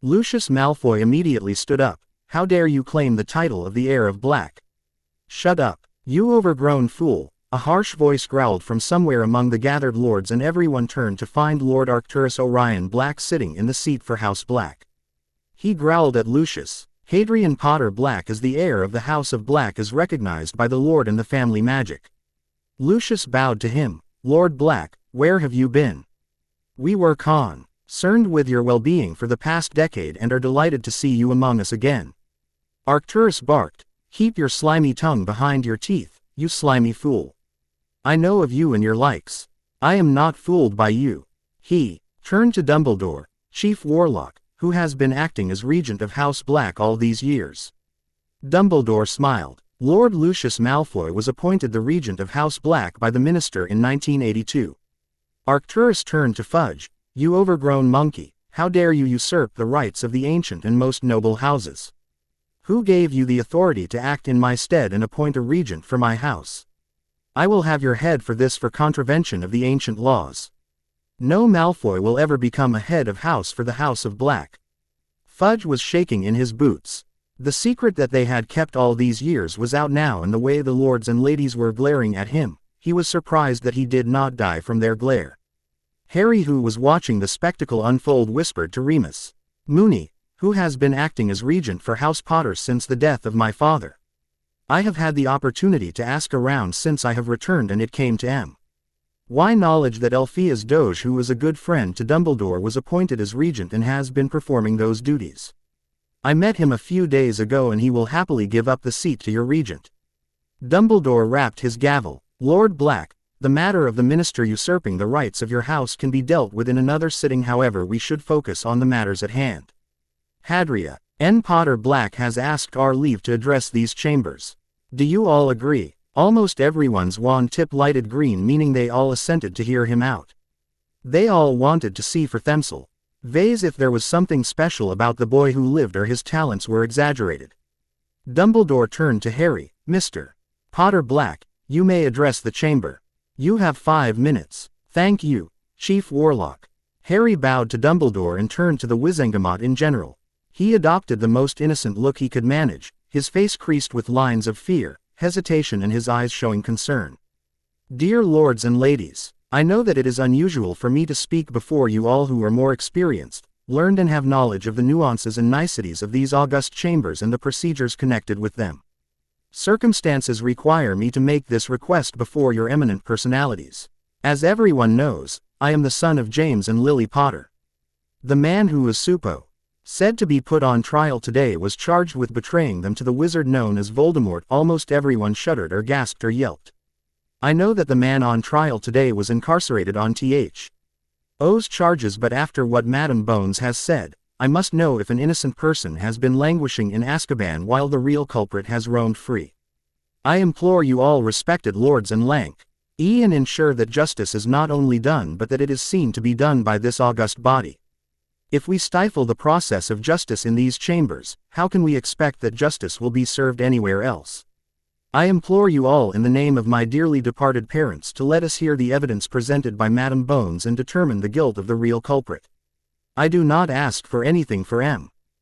Lucius Malfoy immediately stood up. "How dare you claim the title of the heir of Black?" "Shut up, you overgrown fool," a harsh voice growled from somewhere among the gathered lords, and everyone turned to find Lord Arcturus Orion Black sitting in the seat for House Black. He growled at Lucius. "Hadrian Potter Black is the heir of the House of Black as recognized by the Lord and the family magic." Lucius bowed to him. "Lord Black, where have you been? We were concerned with your well-being for the past decade and are delighted to see you among us again." Arcturus barked. "Keep your slimy tongue behind your teeth, you slimy fool. I know of you and your likes. I am not fooled by you." turned to Dumbledore, Chief Warlock, who has been acting as regent of House Black all these years. Dumbledore smiled. Lord Lucius Malfoy was appointed the regent of House Black by the minister in 1982. Arcturus turned to Fudge, "You overgrown monkey, how dare you usurp the rights of the ancient and most noble houses? Who gave you the authority to act in my stead and appoint a regent for my house? I will have your head for this for contravention of the ancient laws. No Malfoy will ever become a head of house for the House of Black." Fudge was shaking in his boots. The secret that they had kept all these years was out now, and the way the lords and ladies were glaring at him, he was surprised that he did not die from their glare. Harry, who was watching the spectacle unfold, whispered to Remus, "Moony, who has been acting as regent for House Potter since the death of my father? I have had the opportunity to ask around since I have returned, and it came to why knowledge that Elphias Doge, who was a good friend to Dumbledore, was appointed as regent and has been performing those duties. I met him a few days ago, and he will happily give up the seat to your regent." Dumbledore rapped his gavel. "Lord Black, the matter of the minister usurping the rights of your house can be dealt with in another sitting. However, we should focus on the matters at hand. Hadria N. Potter Black has asked our leave to address these chambers. Do you all agree?" Almost everyone's wand tip lighted green, meaning they all assented to hear him out. They all wanted to see for themselves if there was something special about the boy who lived, or his talents were exaggerated. Dumbledore turned to Harry. "Mr. Potter Black, you may address the chamber. You have 5 minutes. Thank you, Chief Warlock." Harry bowed to Dumbledore and turned to the Wizengamot in general. He adopted the most innocent look he could manage, his face creased with lines of fear, hesitation, and his eyes showing concern. "Dear lords and ladies, I know that it is unusual for me to speak before you all who are more experienced, learned, and have knowledge of the nuances and niceties of these august chambers and the procedures connected with them. Circumstances require me to make this request before your eminent personalities. As everyone knows, I am the son of James and Lily Potter. The man who was said to be put on trial today was charged with betraying them to the wizard known as Voldemort." Almost everyone shuddered or gasped or yelped. "I know that the man on trial today was incarcerated on THO's charges, but after what Madame Bones has said, I must know if an innocent person has been languishing in Azkaban while the real culprit has roamed free. I implore you all, respected lords and and ensure that justice is not only done but that it is seen to be done by this august body. If we stifle the process of justice in these chambers, how can we expect that justice will be served anywhere else? I implore you all in the name of my dearly departed parents to let us hear the evidence presented by Madame Bones and determine the guilt of the real culprit. I do not ask for anything for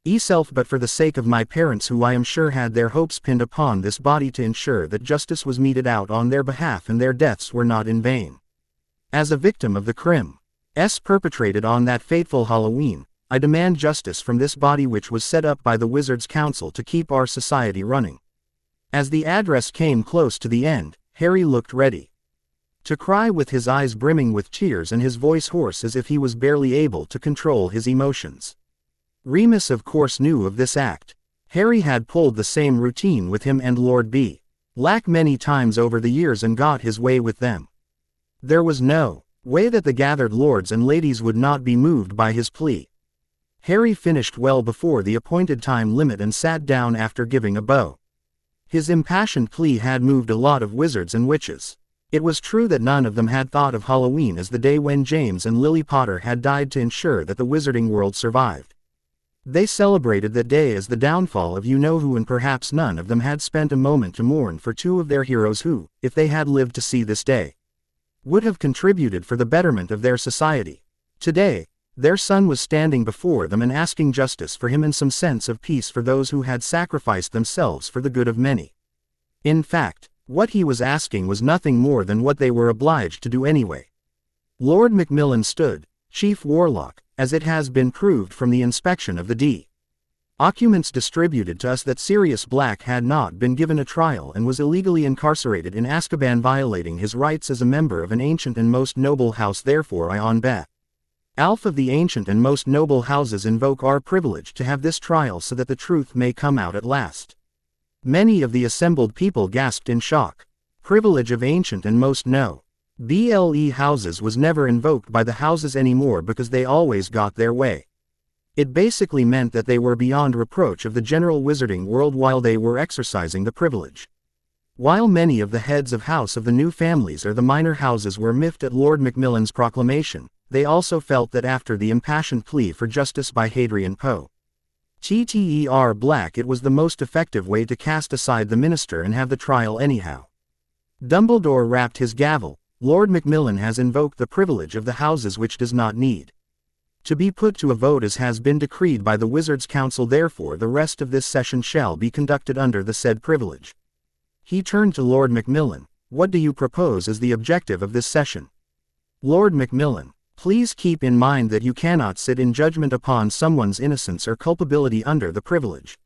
myself but for the sake of my parents, who I am sure had their hopes pinned upon this body to ensure that justice was meted out on their behalf and their deaths were not in vain. As a victim of the crimes perpetrated on that fateful Halloween, I demand justice from this body which was set up by the Wizards' Council to keep our society running." As the address came close to the end, Harry looked ready to cry, with his eyes brimming with tears and his voice hoarse as if he was barely able to control his emotions. Remus of course knew of this act. Harry had pulled the same routine with him and Lord Black many times over the years and got his way with them. There was no way that the gathered lords and ladies would not be moved by his plea. Harry finished well before the appointed time limit and sat down after giving a bow. His impassioned plea had moved a lot of wizards and witches. It was true that none of them had thought of Halloween as the day when James and Lily Potter had died to ensure that the wizarding world survived. They celebrated that day as the downfall of you-know-who, and perhaps none of them had spent a moment to mourn for two of their heroes who, if they had lived to see this day, would have contributed for the betterment of their society. Today, their son was standing before them and asking justice for him and some sense of peace for those who had sacrificed themselves for the good of many. In fact, what he was asking was nothing more than what they were obliged to do anyway. Lord Macmillan stood, Chief Warlock, as it has been proved from the inspection of the documents distributed to us that Sirius Black had not been given a trial and was illegally incarcerated in Azkaban, violating his rights as a member of an ancient and most noble house. Therefore I on behalf of the ancient and most noble houses invoke our privilege to have this trial so that the truth may come out at last. Many of the assembled people gasped in shock. Privilege of ancient and most BLE houses was never invoked by the houses anymore because they always got their way. It basically meant that they were beyond reproach of the general wizarding world while they were exercising the privilege. While many of the heads of house of the new families or the minor houses were miffed at Lord Macmillan's proclamation, they also felt that after the impassioned plea for justice by Hadrian Poe, Sirius Black, it was the most effective way to cast aside the minister and have the trial anyhow. Dumbledore rapped his gavel. Lord Macmillan has invoked the privilege of the houses which does not need to be put to a vote as has been decreed by the Wizards' Council, therefore the rest of this session shall be conducted under the said privilege. He turned to Lord Macmillan. What do you propose as the objective of this session? Lord Macmillan, please keep in mind that you cannot sit in judgment upon someone's innocence or culpability under the privilege.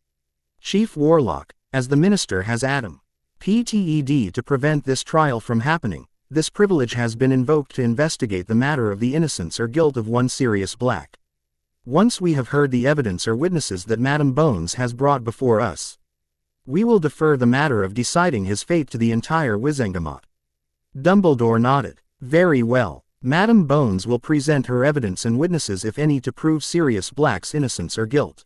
Chief Warlock, as the minister has Adam Pettigrew to prevent this trial from happening, this privilege has been invoked to investigate the matter of the innocence or guilt of one Sirius Black. Once we have heard the evidence or witnesses that Madam Bones has brought before us, we will defer the matter of deciding his fate to the entire Wizengamot. Dumbledore nodded. Very well. Madam Bones will present her evidence and witnesses if any to prove Sirius Black's innocence or guilt.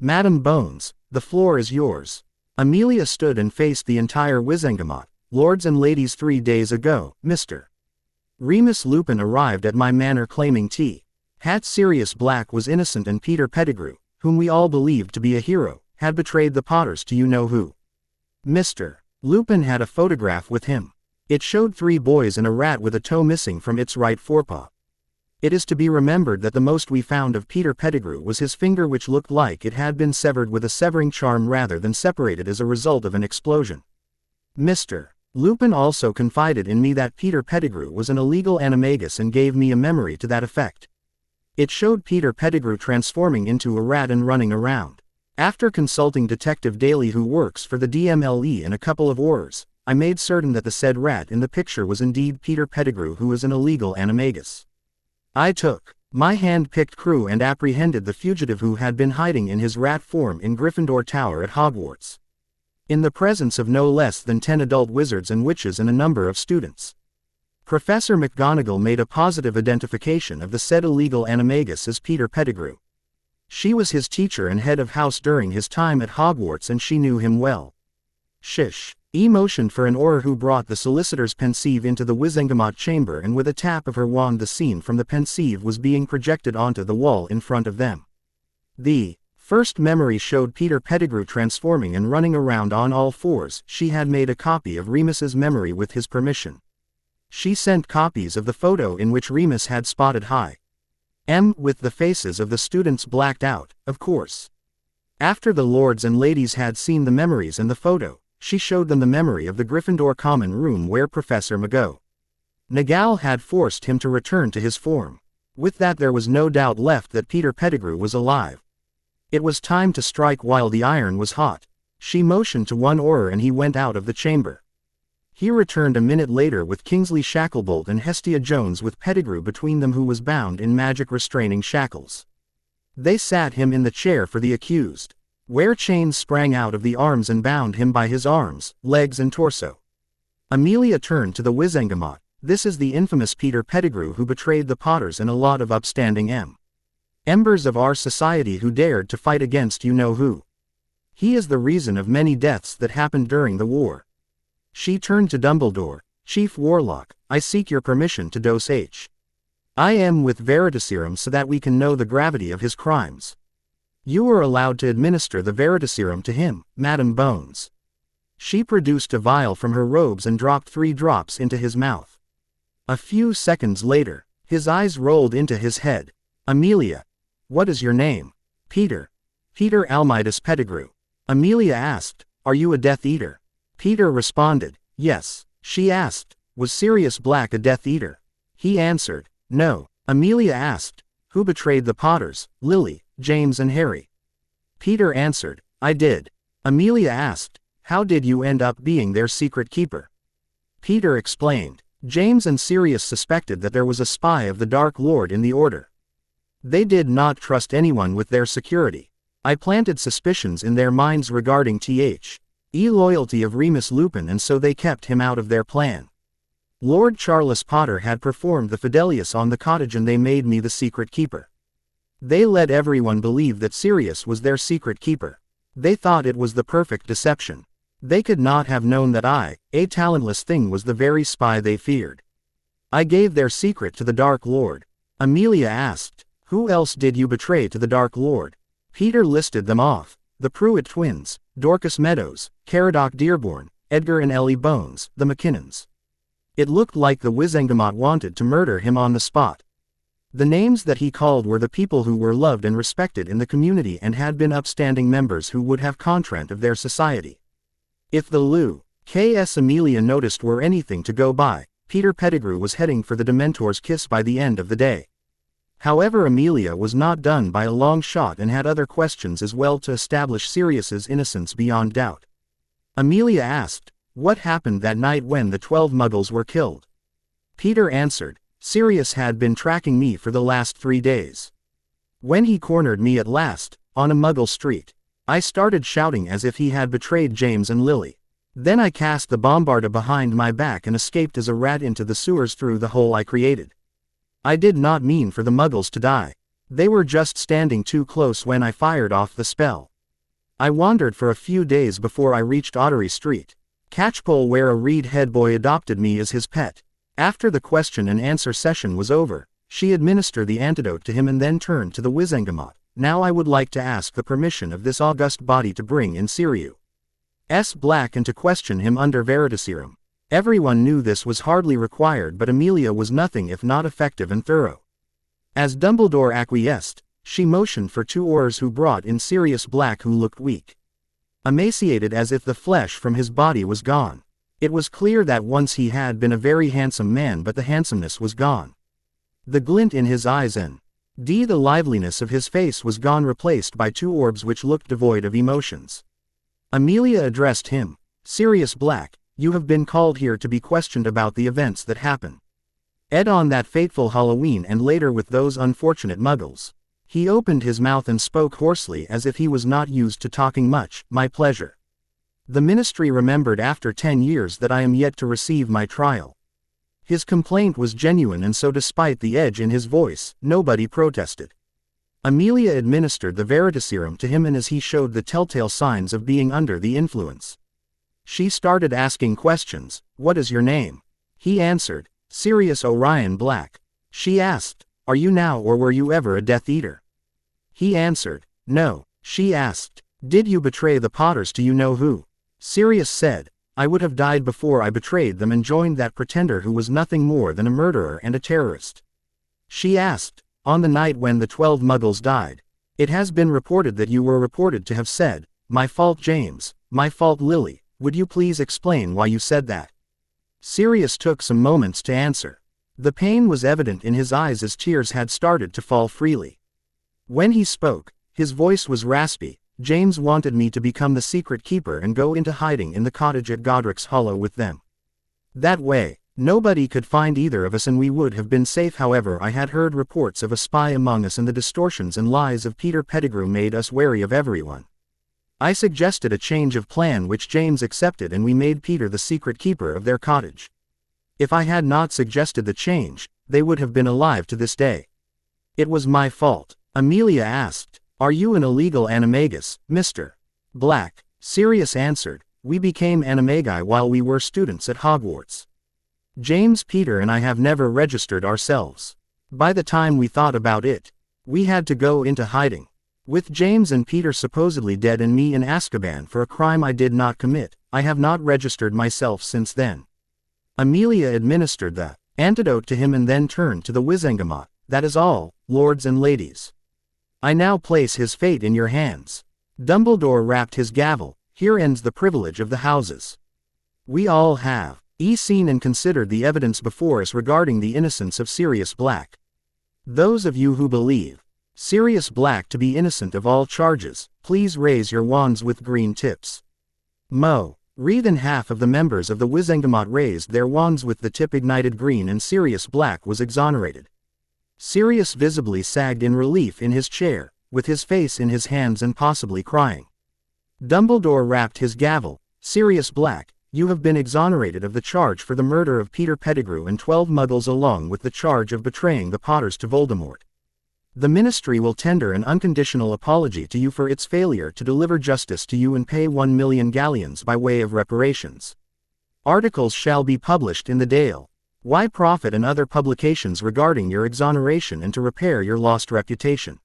Madam Bones, the floor is yours. Amelia stood and faced the entire Wizengamot. Lords and ladies, 3 days ago, Mr. Remus Lupin arrived at my manor claiming Sirius Black was innocent and Peter Pettigrew, whom we all believed to be a hero, had betrayed the Potters to you-know-who. Mr. Lupin had a photograph with him. It showed 3 boys and a rat with a toe missing from its right forepaw. It is to be remembered that the most we found of Peter Pettigrew was his finger, which looked like it had been severed with a severing charm rather than separated as a result of an explosion. Mr. Lupin also confided in me that Peter Pettigrew was an illegal animagus and gave me a memory to that effect. It showed Peter Pettigrew transforming into a rat and running around. After consulting Detective Daly, who works for the DMLE, and a couple of ORs, I made certain that the said rat in the picture was indeed Peter Pettigrew, who is an illegal animagus. I took my hand-picked crew and apprehended the fugitive who had been hiding in his rat form in Gryffindor Tower at Hogwarts, in the presence of no less than 10 adult wizards and witches and a number of students. Professor McGonagall made a positive identification of the said illegal animagus as Peter Pettigrew. She was his teacher and head of house during his time at Hogwarts, and she knew him well. Shish. E motioned for an Auror who brought the solicitor's pensieve into the Wizengamot chamber, and with a tap of her wand the scene from the pensieve was being projected onto the wall in front of them. The first memory showed Peter Pettigrew transforming and running around on all fours. She had made a copy of Remus's memory with his permission. She sent copies of the photo in which Remus had spotted with the faces of the students blacked out, of course. After the lords and ladies had seen the memories and the photo, she showed them the memory of the Gryffindor common room where Professor McGonagall had forced him to return to his form. With that, there was no doubt left that Peter Pettigrew was alive. It was time to strike while the iron was hot. She motioned to one Auror and he went out of the chamber. He returned a minute later with Kingsley Shacklebolt and Hestia Jones, with Pettigrew between them, who was bound in magic restraining shackles. They sat him in the chair for the accused, where chains sprang out of the arms and bound him by his arms, legs and torso. Amelia turned to the Wizengamot. This is the infamous Peter Pettigrew who betrayed the Potters and a lot of upstanding members of our society who dared to fight against you-know-who. He is the reason of many deaths that happened during the war. She turned to Dumbledore. Chief Warlock, I seek your permission to dose I am with Veritaserum so that we can know the gravity of his crimes. You are allowed to administer the Veritaserum to him, Madam Bones. She produced a vial from her robes and dropped 3 drops into his mouth. A few seconds later, his eyes rolled into his head. Amelia. What is your name? Peter. Peter Almidus Pettigrew. Amelia asked, are you a Death Eater? Peter responded, yes. She asked, was Sirius Black a Death Eater? He answered, no. Amelia asked, who betrayed the Potters, Lily, James and Harry? Peter answered, I did. Amelia asked, how did you end up being their secret keeper? Peter explained, James and Sirius suspected that there was a spy of the Dark Lord in the Order. They did not trust anyone with their security. I planted suspicions in their minds regarding loyalty of Remus Lupin, and so they kept him out of their plan. Lord Charles Potter had performed the Fidelius on the cottage and they made me the secret keeper. They let everyone believe that Sirius was their secret keeper. They thought it was the perfect deception. They could not have known that I, a talentless thing, was the very spy they feared. I gave their secret to the Dark Lord. Amelia asked, "Who else did you betray to the Dark Lord?" Peter listed them off: the Pruitt twins, Dorcas Meadows, Caradoc Dearborn, Edgar and Ellie Bones, the McKinnons. It looked like the Wizengamot wanted to murder him on the spot. The names that he called were the people who were loved and respected in the community and had been upstanding members who would have contrant of their society. If the Lucas Amelia noticed were anything to go by, Peter Pettigrew was heading for the Dementor's kiss by the end of the day. However, Amelia was not done by a long shot and had other questions as well to establish Sirius's innocence beyond doubt. Amelia asked, "What happened that night when the 12 Muggles were killed?" Peter answered, "Sirius had been tracking me for the last 3 days. When he cornered me at last, on a Muggle street, I started shouting as if he had betrayed James and Lily. Then I cast the bombarda behind my back and escaped as a rat into the sewers through the hole I created. I did not mean for the Muggles to die. They were just standing too close when I fired off the spell. I wandered for a few days before I reached Ottery Street, Catchpole, where a Reed head boy adopted me as his pet. After the question and answer session was over, she administered the antidote to him and then turned to the Wizengamot. Now I would like to ask the permission of this august body to bring in Sirius Black and to question him under veritaserum." Everyone knew this was hardly required, but Amelia was nothing if not effective and thorough. As Dumbledore acquiesced, she motioned for 2 Aurors who brought in Sirius Black, who looked weak, emaciated, as if the flesh from his body was gone. It was clear that once he had been a very handsome man, but the handsomeness was gone. The glint in his eyes and the liveliness of his face was gone, replaced by 2 orbs which looked devoid of emotions. Amelia addressed him, "Sirius Black, you have been called here to be questioned about the events that happened on that fateful Halloween and later with those unfortunate Muggles." He opened his mouth and spoke hoarsely as if he was not used to talking much. "My pleasure. The Ministry remembered after 10 years that I am yet to receive my trial." His complaint was genuine, and so despite the edge in his voice, nobody protested. Amelia administered the veritaserum to him, and as he showed the telltale signs of being under the influence, she started asking questions. "What is your name?" He answered, "Sirius Orion Black." She asked, "Are you now or were you ever a Death Eater?" He answered, "No." She asked, "Did you betray the Potters? Do you know who?" Sirius said, "I would have died before I betrayed them and joined that pretender who was nothing more than a murderer and a terrorist." She asked, "On the night when the 12 Muggles died, it has been reported that you were reported to have said, 'My fault James, my fault Lily.' Would you please explain why you said that?" Sirius took some moments to answer. The pain was evident in his eyes as tears had started to fall freely. When he spoke, his voice was raspy. "James wanted me to become the secret keeper and go into hiding in the cottage at Godric's Hollow with them. That way, nobody could find either of us and we would have been safe. However, I had heard reports of a spy among us, and the distortions and lies of Peter Pettigrew made us wary of everyone. I suggested a change of plan which James accepted, and we made Peter the secret keeper of their cottage. If I had not suggested the change, they would have been alive to this day. It was my fault." Amelia asked, "Are you an illegal animagus, Mr. Black?" Sirius answered, "We became animagi while we were students at Hogwarts. James, Peter and I have never registered ourselves. By the time we thought about it, we had to go into hiding. With James and Peter supposedly dead and me in Azkaban for a crime I did not commit, I have not registered myself since then." Amelia administered the antidote to him and then turned to the Wizengamot. "That is all, lords and ladies. I now place his fate in your hands." Dumbledore rapped his gavel. "Here ends the privilege of the houses. We all have seen and considered the evidence before us regarding the innocence of Sirius Black. Those of you who believe Sirius Black to be innocent of all charges, please raise your wands with green tips." More than half of the members of the Wizengamot raised their wands with the tip ignited green, and Sirius Black was exonerated. Sirius visibly sagged in relief in his chair, with his face in his hands and possibly crying. Dumbledore rapped his gavel. "Sirius Black, You have been exonerated of the charge for the murder of Peter Pettigrew and 12 muggles along with the charge of betraying the Potters to Voldemort. The Ministry will tender an unconditional apology to you for its failure to deliver justice to you and pay 1 million galleons by way of reparations. Articles shall be published in the Dale, Why Profit and other publications regarding your exoneration and to repair your lost reputation.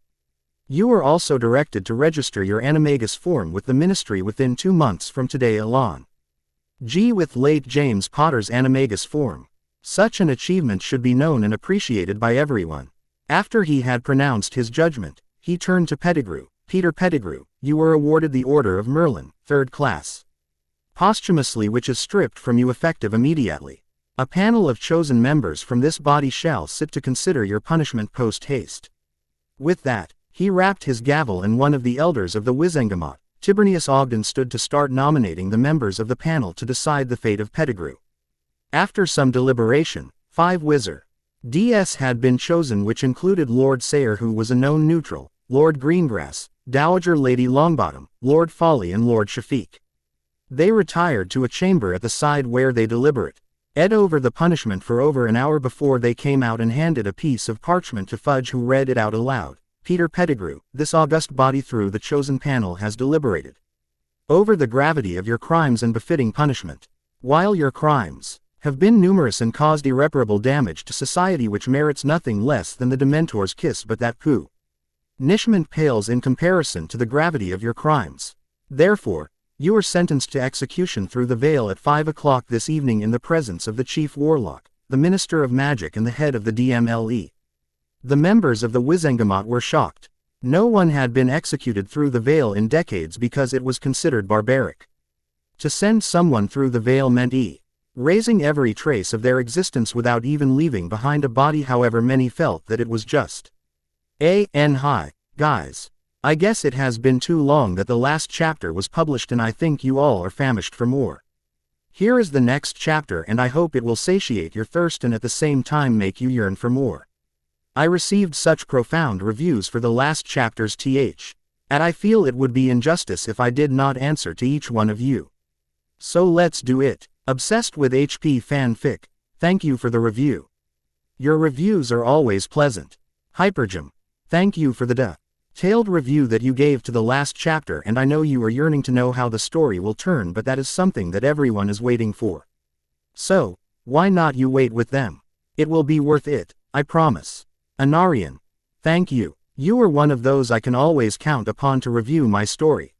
You are also directed to register your animagus form with the Ministry within 2 months from today alone. G. With late James Potter's animagus form. Such an achievement should be known and appreciated by everyone. After he had pronounced his judgment, he turned to Pettigrew. Peter Pettigrew, you were awarded the Order of Merlin, 3rd class. Posthumously, which is stripped from you effective immediately. A panel of chosen members from this body shall sit to consider your punishment post haste. With that, he rapped his gavel and one of the elders of the Wizengamot, Tiberius Ogden, stood to start nominating the members of the panel to decide the fate of Pettigrew. After some deliberation, 5 Wizards had been chosen, which included Lord Sayre, who was a known neutral, Lord Greengrass, Dowager Lady Longbottom, Lord Folly and Lord Shafiq. They retired to a chamber at the side where they deliberate over the punishment for over an hour before they came out and handed a piece of parchment to Fudge, who read it out aloud. Peter Pettigrew, this august body through the chosen panel has deliberated over the gravity of your crimes and befitting punishment. While your crimes have been numerous and caused irreparable damage to society which merits nothing less than the Dementor's kiss, but that punishment pales in comparison to the gravity of your crimes. Therefore, you are sentenced to execution through the veil at 5 o'clock this evening in the presence of the Chief Warlock, the Minister of Magic and the head of the DMLE. The members of the Wizengamot were shocked. No one had been executed through the veil in decades because it was considered barbaric. To send someone through the veil meant erasing every trace of their existence without even leaving behind a body. However, many felt that it was just hi, guys. I guess it has been too long that the last chapter was published, and I think you all are famished for more. Here is the next chapter, and I hope it will satiate your thirst and at the same time make you yearn for more. I received such profound reviews for the last chapters and I feel it would be injustice if I did not answer to each one of you. So let's do it. Obsessed with HP fanfic, thank you for the review. Your reviews are always pleasant. Hypergem, thank you for the detailed review that you gave to the last chapter, and I know you are yearning to know how the story will turn, but that is something that everyone is waiting for. So, why not you wait with them? It will be worth it, I promise. Anarian, thank you. You are one of those I can always count upon to review my story.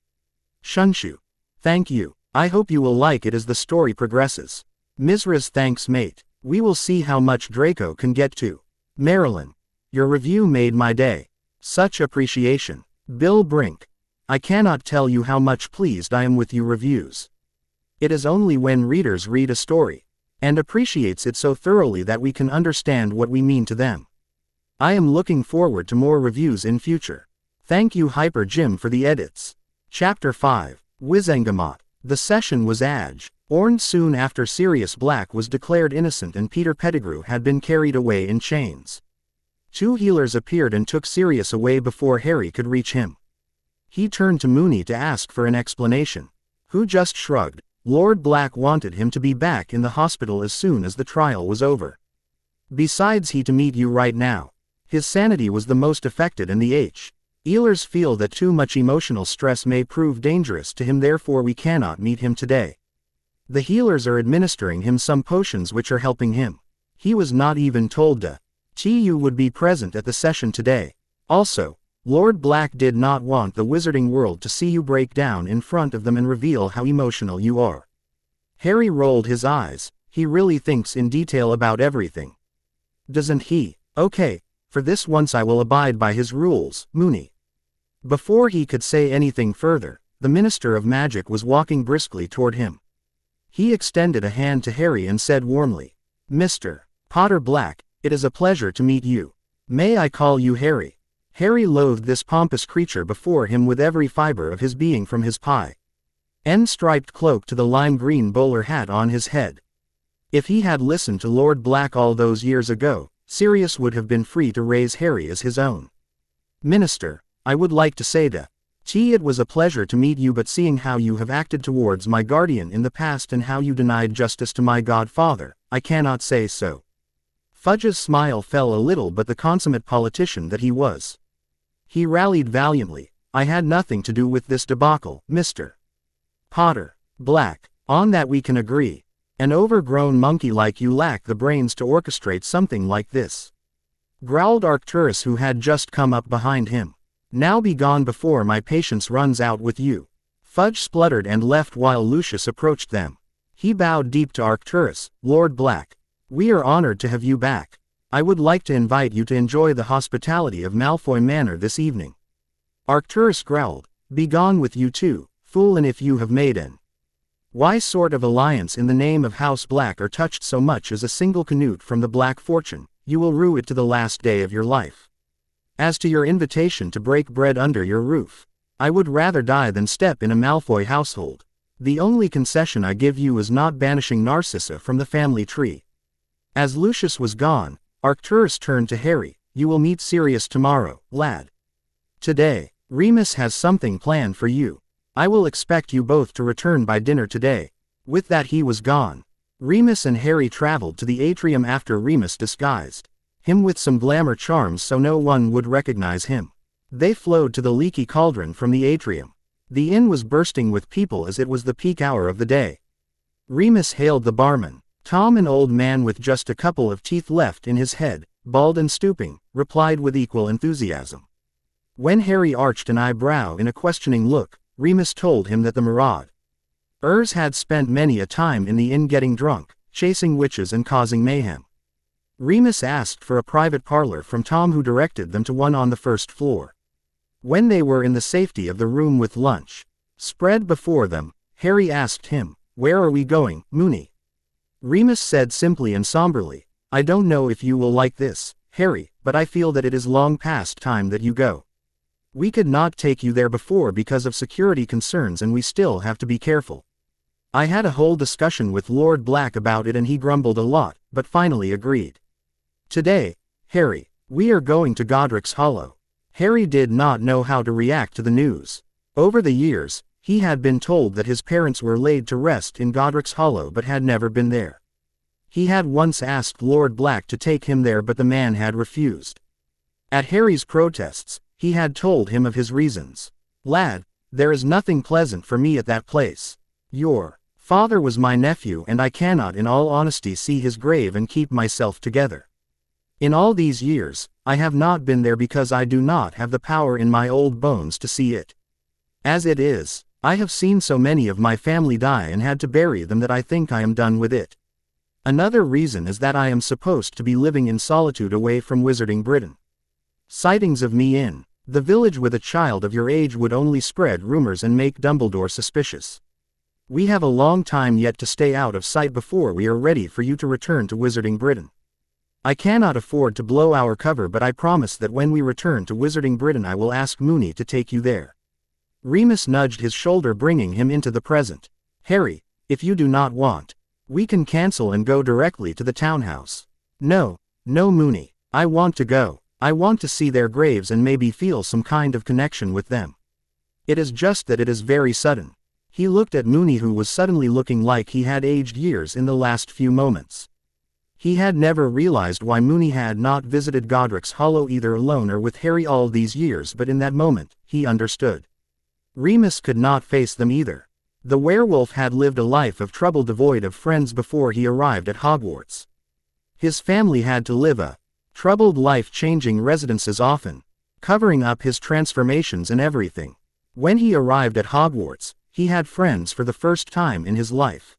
Shunshu, thank you. I hope you will like it as the story progresses. Mizra's, thanks mate. We will see how much Draco can get to. Marilyn, your review made my day. Such appreciation. Bill Brink, I cannot tell you how much pleased I am with you reviews. It is only when readers read a story and appreciates it so thoroughly that we can understand what we mean to them. I am looking forward to more reviews in future. Thank you Hyper Jim for the edits. Chapter 5, Wizengamot. The session was adjourned soon after Sirius Black was declared innocent and Peter Pettigrew had been carried away in chains. 2 healers appeared and took Sirius away before Harry could reach him. He turned to Moony to ask for an explanation, who just shrugged. Lord Black wanted him to be back in the hospital as soon as the trial was over. Besides, he to meet you right now. His sanity was the most affected and the healers feel that too much emotional stress may prove dangerous to him, therefore we cannot meet him today. The healers are administering him some potions which are helping him. He was not even told you would be present at the session today. Also, Lord Black did not want the wizarding world to see you break down in front of them and reveal how emotional you are. Harry rolled his eyes. He really thinks in detail about everything. Doesn't he? Okay. For this once I will abide by his rules, Moony. Before he could say anything further, the Minister of Magic was walking briskly toward him. He extended a hand to Harry and said warmly, Mr. Potter Black, it is a pleasure to meet you. May I call you Harry? Harry loathed this pompous creature before him with every fiber of his being, from his striped cloak to the lime green bowler hat on his head. If he had listened to Lord Black all those years ago, Sirius would have been free to raise Harry as his own. Minister, I would like to say It was a pleasure to meet you, but seeing how you have acted towards my guardian in the past and how you denied justice to my godfather, I cannot say so. Fudge's smile fell a little, but the consummate politician that he was, he rallied valiantly. I had nothing to do with this debacle, Mr. Potter. Black. On that we can agree. An overgrown monkey like you lack the brains to orchestrate something like this, growled Arcturus, who had just come up behind him. Now be gone before my patience runs out with you. Fudge spluttered and left while Lucius approached them. He bowed deep to Arcturus. Lord Black, we are honored to have you back. I would like to invite you to enjoy the hospitality of Malfoy Manor this evening. Arcturus growled. Be gone with you too, fool, and if you have made an why sort of alliance in the name of House Black or touched so much as a single canute from the Black fortune, you will rue it to the last day of your life. As to your invitation to break bread under your roof, I would rather die than step in a Malfoy household. The only concession I give you is not banishing Narcissa from the family tree. As Lucius was gone, Arcturus turned to Harry. You will meet Sirius tomorrow, lad. Today, Remus has something planned for you. I will expect you both to return by dinner today. With that he was gone. Remus and Harry traveled to the atrium after Remus disguised him with some glamour charms so no one would recognize him. They flowed to the leaky cauldron from the atrium. The inn was bursting with people as it was the peak hour of the day. Remus hailed the barman. Tom, an old man with just a couple of teeth left in his head, bald and stooping, replied with equal enthusiasm. When Harry arched an eyebrow in a questioning look, Remus told him that the Marauders had spent many a time in the inn getting drunk, chasing witches and causing mayhem. Remus asked for a private parlor from Tom, who directed them to one on the first floor. When they were in the safety of the room with lunch spread before them, Harry asked him, "Where are we going, Moony?" Remus said simply and somberly, "I don't know if you will like this, Harry, but I feel that it is long past time that you go. We could not take you there before because of security concerns, and we still have to be careful. I had a whole discussion with Lord Black about it and he grumbled a lot, but finally agreed. Today, Harry, we are going to Godric's Hollow." Harry did not know how to react to the news. Over the years, he had been told that his parents were laid to rest in Godric's Hollow but had never been there. He had once asked Lord Black to take him there, but the man had refused. At Harry's protests, he had told him of his reasons. "Lad, there is nothing pleasant for me at that place. Your father was my nephew and I cannot in all honesty see his grave and keep myself together. In all these years, I have not been there because I do not have the power in my old bones to see it. As it is, I have seen so many of my family die and had to bury them that I think I am done with it. Another reason is that I am supposed to be living in solitude away from Wizarding Britain. Sightings of me in the village with a child of your age would only spread rumors and make Dumbledore suspicious. We have a long time yet to stay out of sight before we are ready for you to return to Wizarding Britain. I cannot afford to blow our cover, but I promise that when we return to Wizarding Britain I will ask Moony to take you there." Remus nudged his shoulder, bringing him into the present. "Harry, if you do not want, we can cancel and go directly to the townhouse." No, Moony. I want to go. I want to see their graves and maybe feel some kind of connection with them. It is just that it is very sudden." He looked at Moony, who was suddenly looking like he had aged years in the last few moments. He had never realized why Moony had not visited Godric's Hollow either alone or with Harry all these years, but in that moment, he understood. Remus could not face them either. The werewolf had lived a life of trouble devoid of friends before he arrived at Hogwarts. His family had to live a troubled life, changing residences often, covering up his transformations and everything. When he arrived at Hogwarts, he had friends for the first time in his life.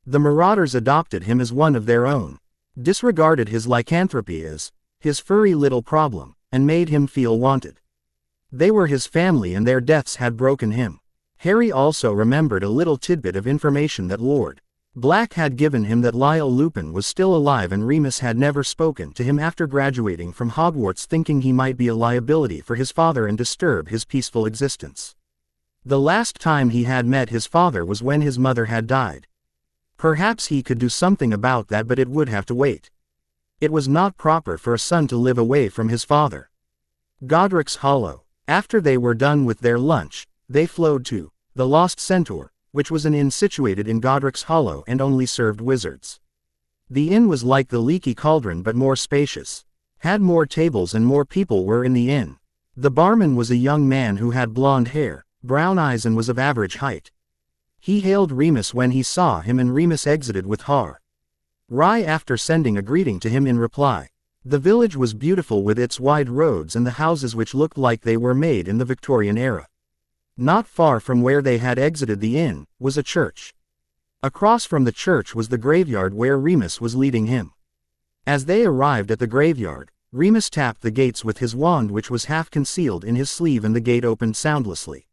The Marauders adopted him as one of their own, disregarded his lycanthropy as his furry little problem, and made him feel wanted. They were his family and their deaths had broken him. Harry also remembered a little tidbit of information that Lord Black had given him, that Lyle Lupin was still alive, and Remus had never spoken to him after graduating from Hogwarts, thinking he might be a liability for his father and disturb his peaceful existence. The last time he had met his father was when his mother had died. Perhaps he could do something about that, but it would have to wait. It was not proper for a son to live away from his father. Godric's Hollow. After they were done with their lunch, they flowed to the Lost Centaur, which was an inn situated in Godric's Hollow and only served wizards. The inn was like the Leaky Cauldron but more spacious. Had more tables and more people were in the inn. The barman was a young man who had blonde hair, brown eyes and was of average height. He hailed Remus when he saw him and Remus exited with Har. After sending a greeting to him in reply. The village was beautiful with its wide roads and the houses which looked like they were made in the Victorian era. Not far from where they had exited the inn, was a church. Across from the church was the graveyard where Remus was leading him. As they arrived at the graveyard, Remus tapped the gates with his wand which was half concealed in his sleeve and the gate opened soundlessly.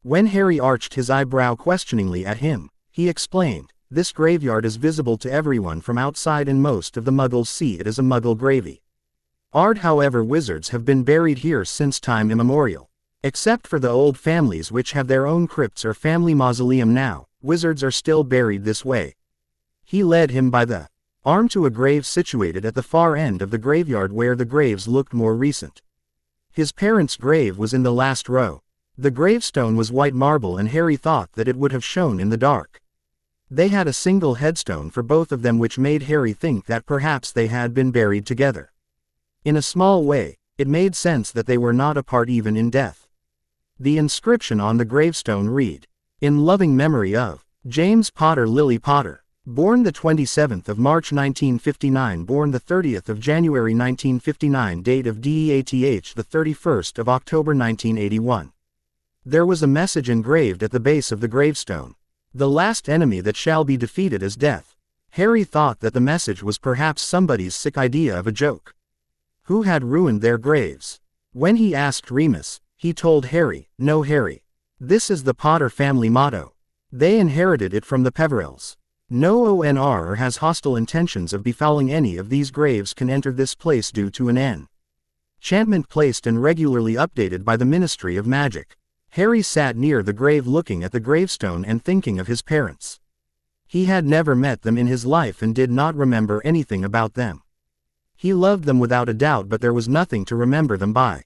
When Harry arched his eyebrow questioningly at him, he explained, "This graveyard is visible to everyone from outside and most of the muggles see it as a muggle gravy. However, wizards have been buried here since time immemorial. Except for the old families which have their own crypts or family mausoleum now, wizards are still buried this way." He led him by the arm to a grave situated at the far end of the graveyard where the graves looked more recent. His parents' grave was in the last row. The gravestone was white marble and Harry thought that it would have shone in the dark. They had a single headstone for both of them which made Harry think that perhaps they had been buried together. In a small way, it made sense that they were not apart even in death. The inscription on the gravestone read, "In loving memory of James Potter Lily Potter, born the 27th of March 1959, born the 30th of January 1959, date of death the 31st of October 1981. There was a message engraved at the base of the gravestone. The last enemy that shall be defeated is death." Harry thought that the message was perhaps somebody's sick idea of a joke. Who had ruined their graves? When he asked Remus, he told Harry, "No, Harry. This is the Potter family motto. They inherited it from the Peverells. No ONR has hostile intentions of befouling any of these graves can enter this place due to an enchantment placed and regularly updated by the Ministry of Magic." Harry sat near the grave looking at the gravestone and thinking of his parents. He had never met them in his life and did not remember anything about them. He loved them without a doubt, but there was nothing to remember them by.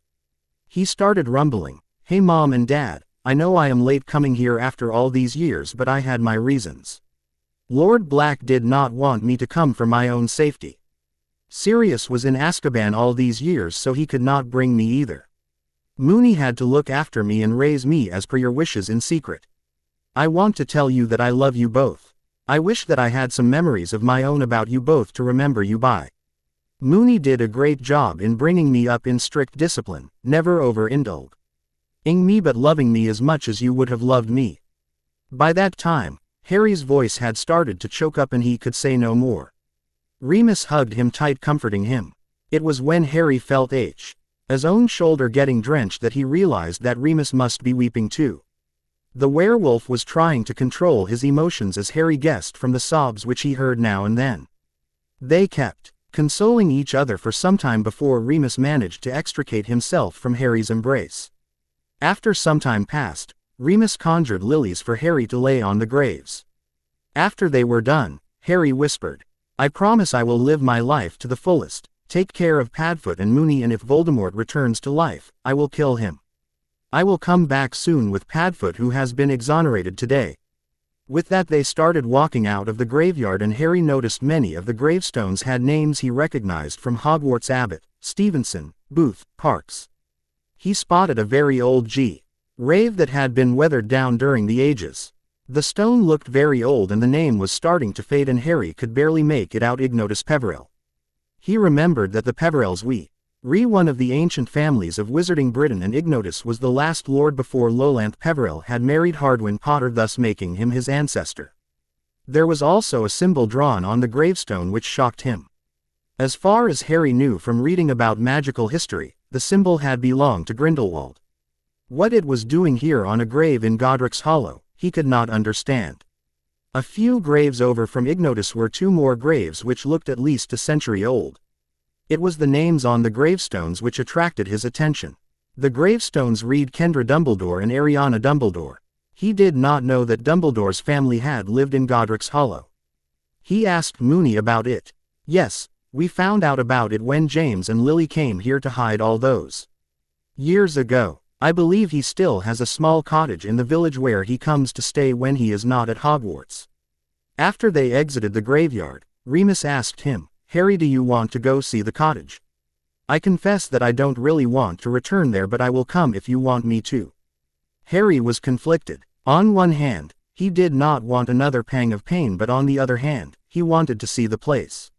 He started rumbling, "Hey Mom and Dad, I know I am late coming here after all these years, but I had my reasons. Lord Black did not want me to come for my own safety. Sirius was in Azkaban all these years, so he could not bring me either. Moony had to look after me and raise me as per your wishes in secret. I want to tell you that I love you both. I wish that I had some memories of my own about you both to remember you by. Moony did a great job in bringing me up in strict discipline, never overindulging me but loving me as much as you would have loved me." By that time, Harry's voice had started to choke up and he could say no more. Remus hugged him tight, comforting him. It was when Harry felt his own shoulder getting drenched that he realized that Remus must be weeping too. The werewolf was trying to control his emotions, as Harry guessed from the sobs which he heard now and then. They kept consoling each other for some time before Remus managed to extricate himself from Harry's embrace. After some time passed, Remus conjured lilies for Harry to lay on the graves. After they were done, Harry whispered, "I promise I will live my life to the fullest. Take care of Padfoot and Moony, and if Voldemort returns to life, I will kill him. I will come back soon with Padfoot, who has been exonerated today." With that they started walking out of the graveyard, and Harry noticed many of the gravestones had names he recognized from Hogwarts: Abbott, Stevenson, Booth, Parks. He spotted a very old grave that had been weathered down during the ages. The stone looked very old and the name was starting to fade, and Harry could barely make it out. Ignotus Peverell. He remembered that the Peverells were one of the ancient families of Wizarding Britain, and Ignotus was the last lord before Lolanth Peverell had married Hardwin Potter, thus making him his ancestor. There was also a symbol drawn on the gravestone which shocked him. As far as Harry knew from reading about magical history, the symbol had belonged to Grindelwald. What it was doing here on a grave in Godric's Hollow, he could not understand. A few graves over from Ignotus were two more graves which looked at least a century old. It was the names on the gravestones which attracted his attention. The gravestones read Kendra Dumbledore and Ariana Dumbledore. He did not know that Dumbledore's family had lived in Godric's Hollow. He asked Moony about it. "Yes, we found out about it when James and Lily came here to hide all those years ago. I believe he still has a small cottage in the village where he comes to stay when he is not at Hogwarts. After they exited the graveyard, Remus asked him, Harry, do you want to go see the cottage? I confess that I don't really want to return there, but I will come if you want me to. Harry was conflicted. On one hand, he did not want another pang of pain, but on the other hand, he wanted to see the place.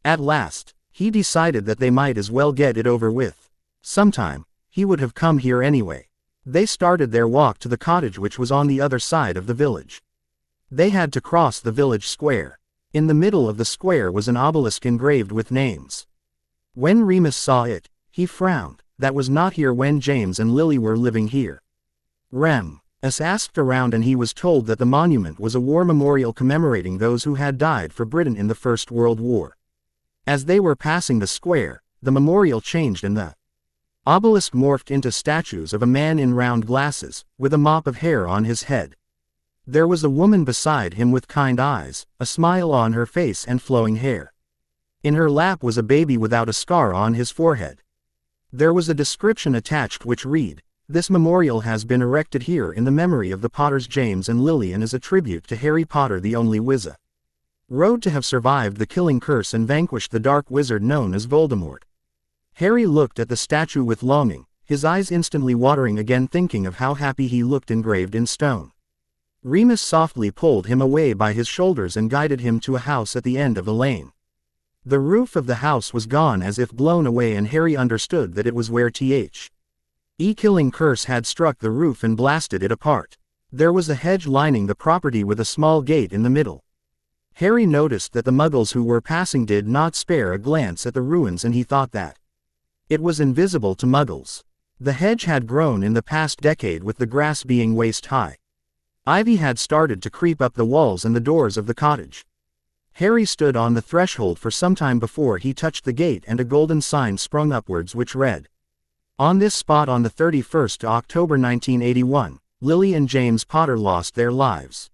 At last, he decided that they might as well get it over with. Sometime, he would have come here anyway. They started their walk to the cottage, which was on the other side of the village. They had to cross the village square. In the middle of the square was an obelisk engraved with names. When Remus saw it, he frowned. That was not here when James and Lily were living here. Remus asked around and he was told that the monument was a war memorial commemorating those who had died for Britain in the First World War. As they were passing the square, the memorial changed and the obelisk morphed into statues of a man in round glasses, with a mop of hair on his head. There was a woman beside him with kind eyes, a smile on her face and flowing hair. In her lap was a baby without a scar on his forehead. There was a description attached which read, "This memorial has been erected here in the memory of the Potters James and Lily and is a tribute to Harry Potter, the only wizard to have survived the killing curse and vanquished the dark wizard known as Voldemort." Harry looked at the statue with longing, his eyes instantly watering again, thinking of how happy he looked engraved in stone. Remus softly pulled him away by his shoulders and guided him to a house at the end of the lane. The roof of the house was gone as if blown away, and Harry understood that it was where the killing curse had struck the roof and blasted it apart. There was a hedge lining the property with a small gate in the middle. Harry noticed that the muggles who were passing did not spare a glance at the ruins, and he thought that it was invisible to muggles. The hedge had grown in the past decade, with the grass being waist high. Ivy had started to creep up the walls and the doors of the cottage. Harry stood on the threshold for some time before he touched the gate, and a golden sign sprung upwards which read, "On this spot on the 31st October 1981, Lily and James Potter lost their lives.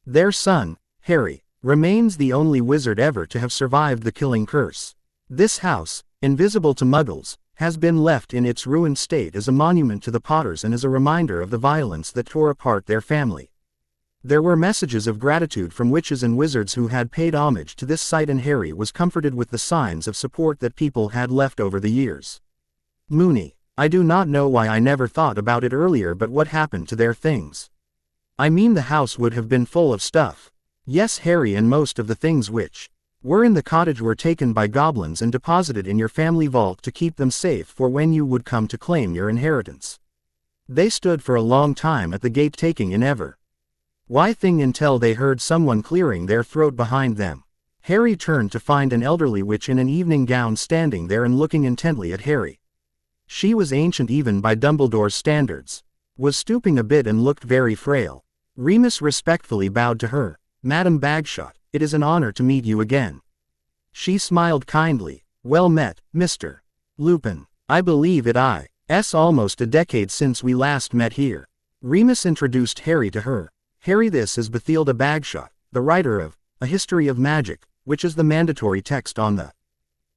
Their son, Harry, remains the only wizard ever to have survived the killing curse. This house, invisible to muggles, has been left in its ruined state as a monument to the Potters and as a reminder of the violence that tore apart their family." There were messages of gratitude from witches and wizards who had paid homage to this site, and Harry was comforted with the signs of support that people had left over the years. Moony, I do not know why I never thought about it earlier, but what happened to their things? I mean, the house would have been full of stuff. Yes, Harry, and most of the things which were in the cottage were taken by goblins and deposited in your family vault to keep them safe for when you would come to claim your inheritance. They stood for a long time at the gate taking in everything until they heard someone clearing their throat behind them. Harry turned to find an elderly witch in an evening gown standing there and looking intently at Harry. She was ancient even by Dumbledore's standards, was stooping a bit and looked very frail. Remus respectfully bowed to her. "Madam Bagshot, it is an honor to meet you again." She smiled kindly. "Well met, Mr. Lupin. I believe it's almost a decade since we last met here." Remus introduced Harry to her. "Harry, this is Bathilda Bagshot, the writer of A History of Magic, which is the mandatory text on the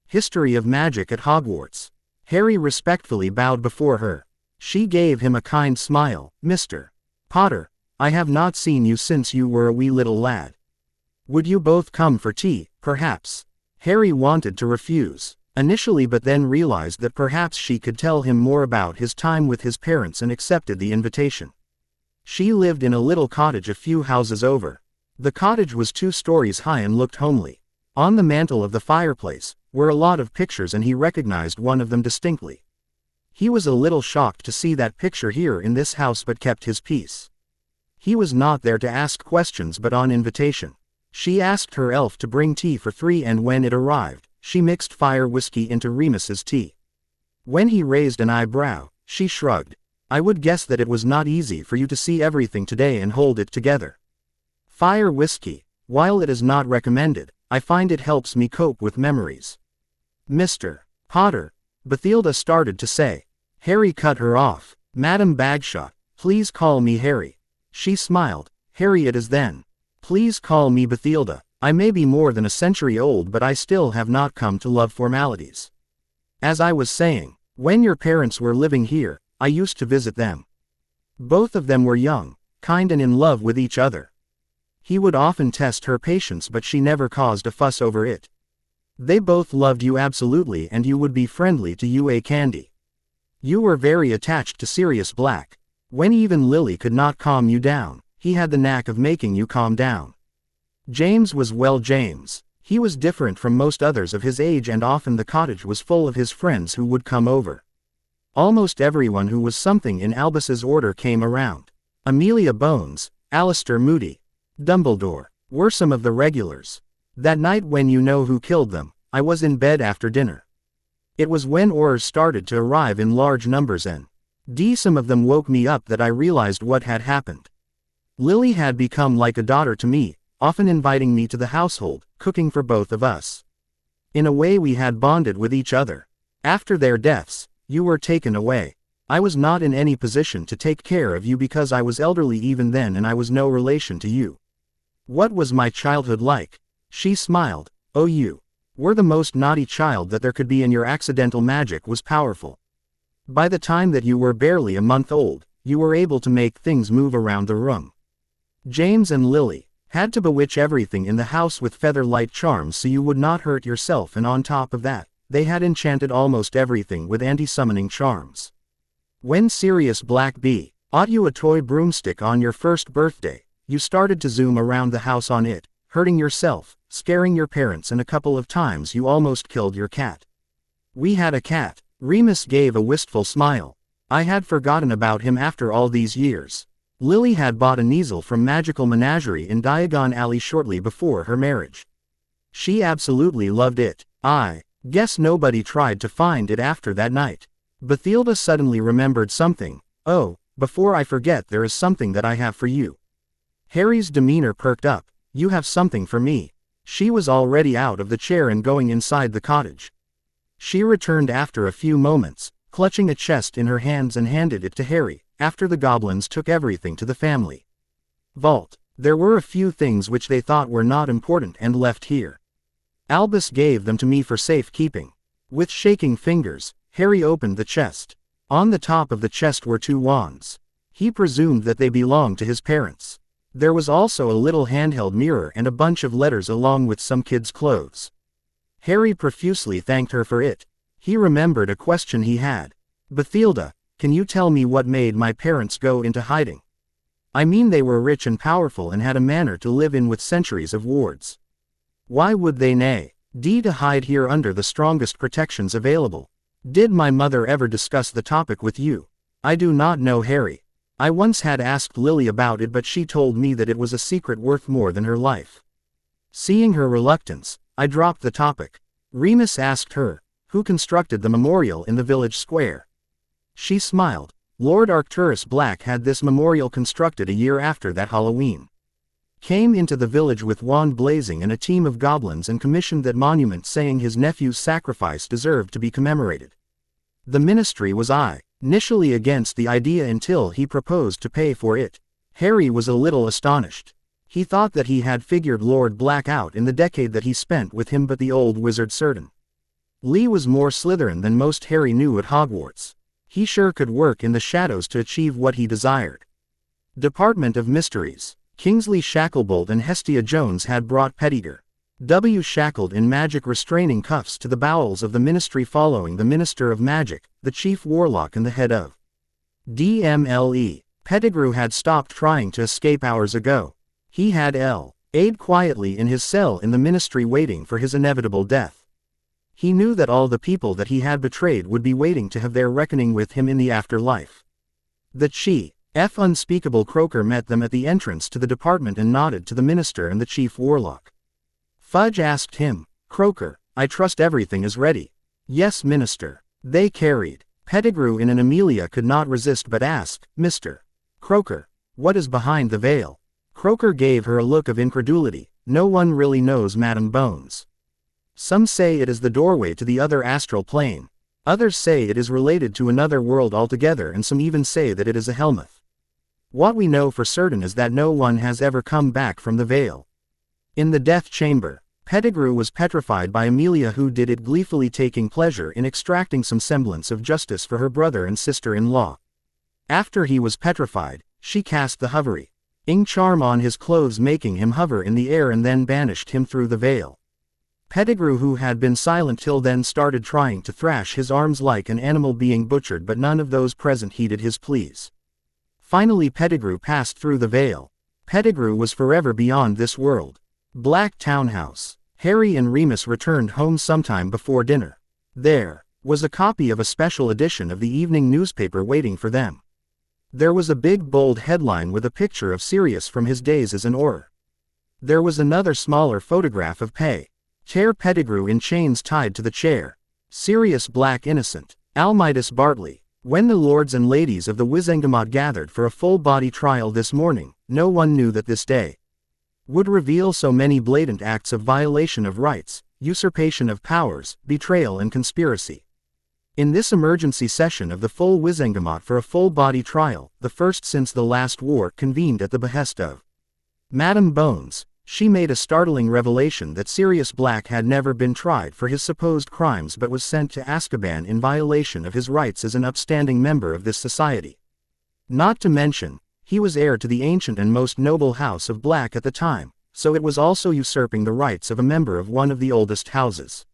history of magic at Hogwarts." Harry respectfully bowed before her. She gave him a kind smile. "Mr. Potter, I have not seen you since you were a wee little lad. Would you both come for tea, perhaps?" Harry wanted to refuse initially, but then realized that perhaps she could tell him more about his time with his parents, and accepted the invitation. She lived in a little cottage a few houses over. The cottage was 2 stories high and looked homely. On the mantel of the fireplace were a lot of pictures, and he recognized one of them distinctly. He was a little shocked to see that picture here in this house, but kept his peace. He was not there to ask questions, but on invitation. She asked her elf to bring tea for 3, and when it arrived, she mixed fire whiskey into Remus's tea. When he raised an eyebrow, she shrugged. "I would guess that it was not easy for you to see everything today and hold it together. Fire whiskey, while it is not recommended, I find it helps me cope with memories." "Mr. Potter," Bathilda started to say. Harry cut her off. "Madam Bagshot, please call me Harry." She smiled. "Harry it is then. Please call me Bathilda. I may be more than a century old, but I still have not come to love formalities. As I was saying, when your parents were living here, I used to visit them. Both of them were young, kind and in love with each other. He would often test her patience, but she never caused a fuss over it. They both loved you absolutely, and you would be friendly to you, a Candy. You were very attached to Sirius Black. When even Lily could not calm you down, he had the knack of making you calm down. James was James. He was different from most others of his age, and often the cottage was full of his friends who would come over. Almost everyone who was something in Albus's order came around. Amelia Bones, Alistair Moody, Dumbledore, were some of the regulars. That night when you know who killed them, I was in bed after dinner. It was when Aurors started to arrive in large numbers, and some of them woke me up, that I realized what had happened. Lily had become like a daughter to me, often inviting me to the household, cooking for both of us. In a way we had bonded with each other. After their deaths, you were taken away. I was not in any position to take care of you because I was elderly even then, and I was no relation to you. What was my childhood like? She smiled. Oh, you were the most naughty child that there could be, and your accidental magic was powerful. By the time that you were barely a month old, you were able to make things move around the room. James and Lily had to bewitch everything in the house with feather-light charms so you would not hurt yourself, and on top of that, they had enchanted almost everything with anti-summoning charms. When Sirius Black bought you a toy broomstick on your first birthday, you started to zoom around the house on it, hurting yourself, scaring your parents, and a couple of times you almost killed your cat. We had a cat. Remus gave a wistful smile. I had forgotten about him after all these years. Lily had bought a Kneazle from Magical Menagerie in Diagon Alley shortly before her marriage. She absolutely loved it. I guess nobody tried to find it after that night. Bathilda suddenly remembered something. Oh, before I forget, there is something that I have for you. Harry's demeanor perked up. You have something for me. She was already out of the chair and going inside the cottage. She returned after a few moments, clutching a chest in her hands, and handed it to Harry, after the goblins took everything to the family vault. There were a few things which they thought were not important and left here. Albus gave them to me for safekeeping. With shaking fingers, Harry opened the chest. On the top of the chest were 2 wands. He presumed that they belonged to his parents. There was also a little handheld mirror and a bunch of letters along with some kids' clothes. Harry profusely thanked her for it. He remembered a question he had. Bathilda, can you tell me what made my parents go into hiding? I mean, they were rich and powerful and had a manor to live in with centuries of wards. Why would they to hide here under the strongest protections available? Did my mother ever discuss the topic with you? I do not know, Harry. I once had asked Lily about it, but she told me that it was a secret worth more than her life. Seeing her reluctance, I dropped the topic. Remus asked her, who constructed the memorial in the village square? She smiled. Lord Arcturus Black had this memorial constructed a year after that Halloween. Came into the village with wand blazing and a team of goblins and commissioned that monument, saying his nephew's sacrifice deserved to be commemorated. The ministry was initially against the idea until he proposed to pay for it. Harry was a little astonished. He thought that he had figured Lord Black out in the decade that he spent with him, but the old wizard certain. Lee was more Slytherin than most Harry knew at Hogwarts. He sure could work in the shadows to achieve what he desired. Department of Mysteries. Kingsley Shacklebolt and Hestia Jones had brought Pettigrew shackled in magic restraining cuffs to the bowels of the ministry, following the Minister of Magic, the Chief Warlock and the head of DMLE. Pettigrew had stopped trying to escape hours ago. He had laid quietly in his cell in the ministry, waiting for his inevitable death. He knew that all the people that he had betrayed would be waiting to have their reckoning with him in the afterlife. The Chief Unspeakable Croaker met them at the entrance to the department and nodded to the minister and the Chief Warlock. Fudge asked him, Croaker, I trust everything is ready. Yes, Minister. They carried Pettigrew in, and Amelia could not resist but ask, Mr. Croaker, what is behind the veil? Croaker gave her a look of incredulity. No one really knows, Madam Bones. Some say it is the doorway to the other astral plane. Others say it is related to another world altogether, and some even say that it is a Helmuth. What we know for certain is that no one has ever come back from the veil. In the death chamber, Pettigrew was petrified by Amelia, who did it gleefully, taking pleasure in extracting some semblance of justice for her brother and sister-in-law. After he was petrified, she cast the hovering charm on his clothes, making him hover in the air, and then banished him through the veil. Pettigrew, who had been silent till then, started trying to thrash his arms like an animal being butchered, but none of those present heeded his pleas. Finally Pettigrew passed through the veil. Pettigrew was forever beyond this world. Black Townhouse. Harry and Remus returned home sometime before dinner. There was a copy of a special edition of the evening newspaper waiting for them. There was a big bold headline with a picture of Sirius from his days as an Auror. There was another smaller photograph of Chair Pettigrew in chains tied to the chair. Sirius Black innocent. Almightus Bartley. When the lords and ladies of the Wizengamot gathered for a full-body trial this morning, no one knew that this day would reveal so many blatant acts of violation of rights, usurpation of powers, betrayal and conspiracy. In this emergency session of the full Wizengamot for a full-body trial, the first since the last war, convened at the behest of Madame Bones, she made a startling revelation that Sirius Black had never been tried for his supposed crimes but was sent to Azkaban in violation of his rights as an upstanding member of this society. Not to mention, he was heir to the ancient and most noble house of Black at the time, so it was also usurping the rights of a member of one of the oldest houses.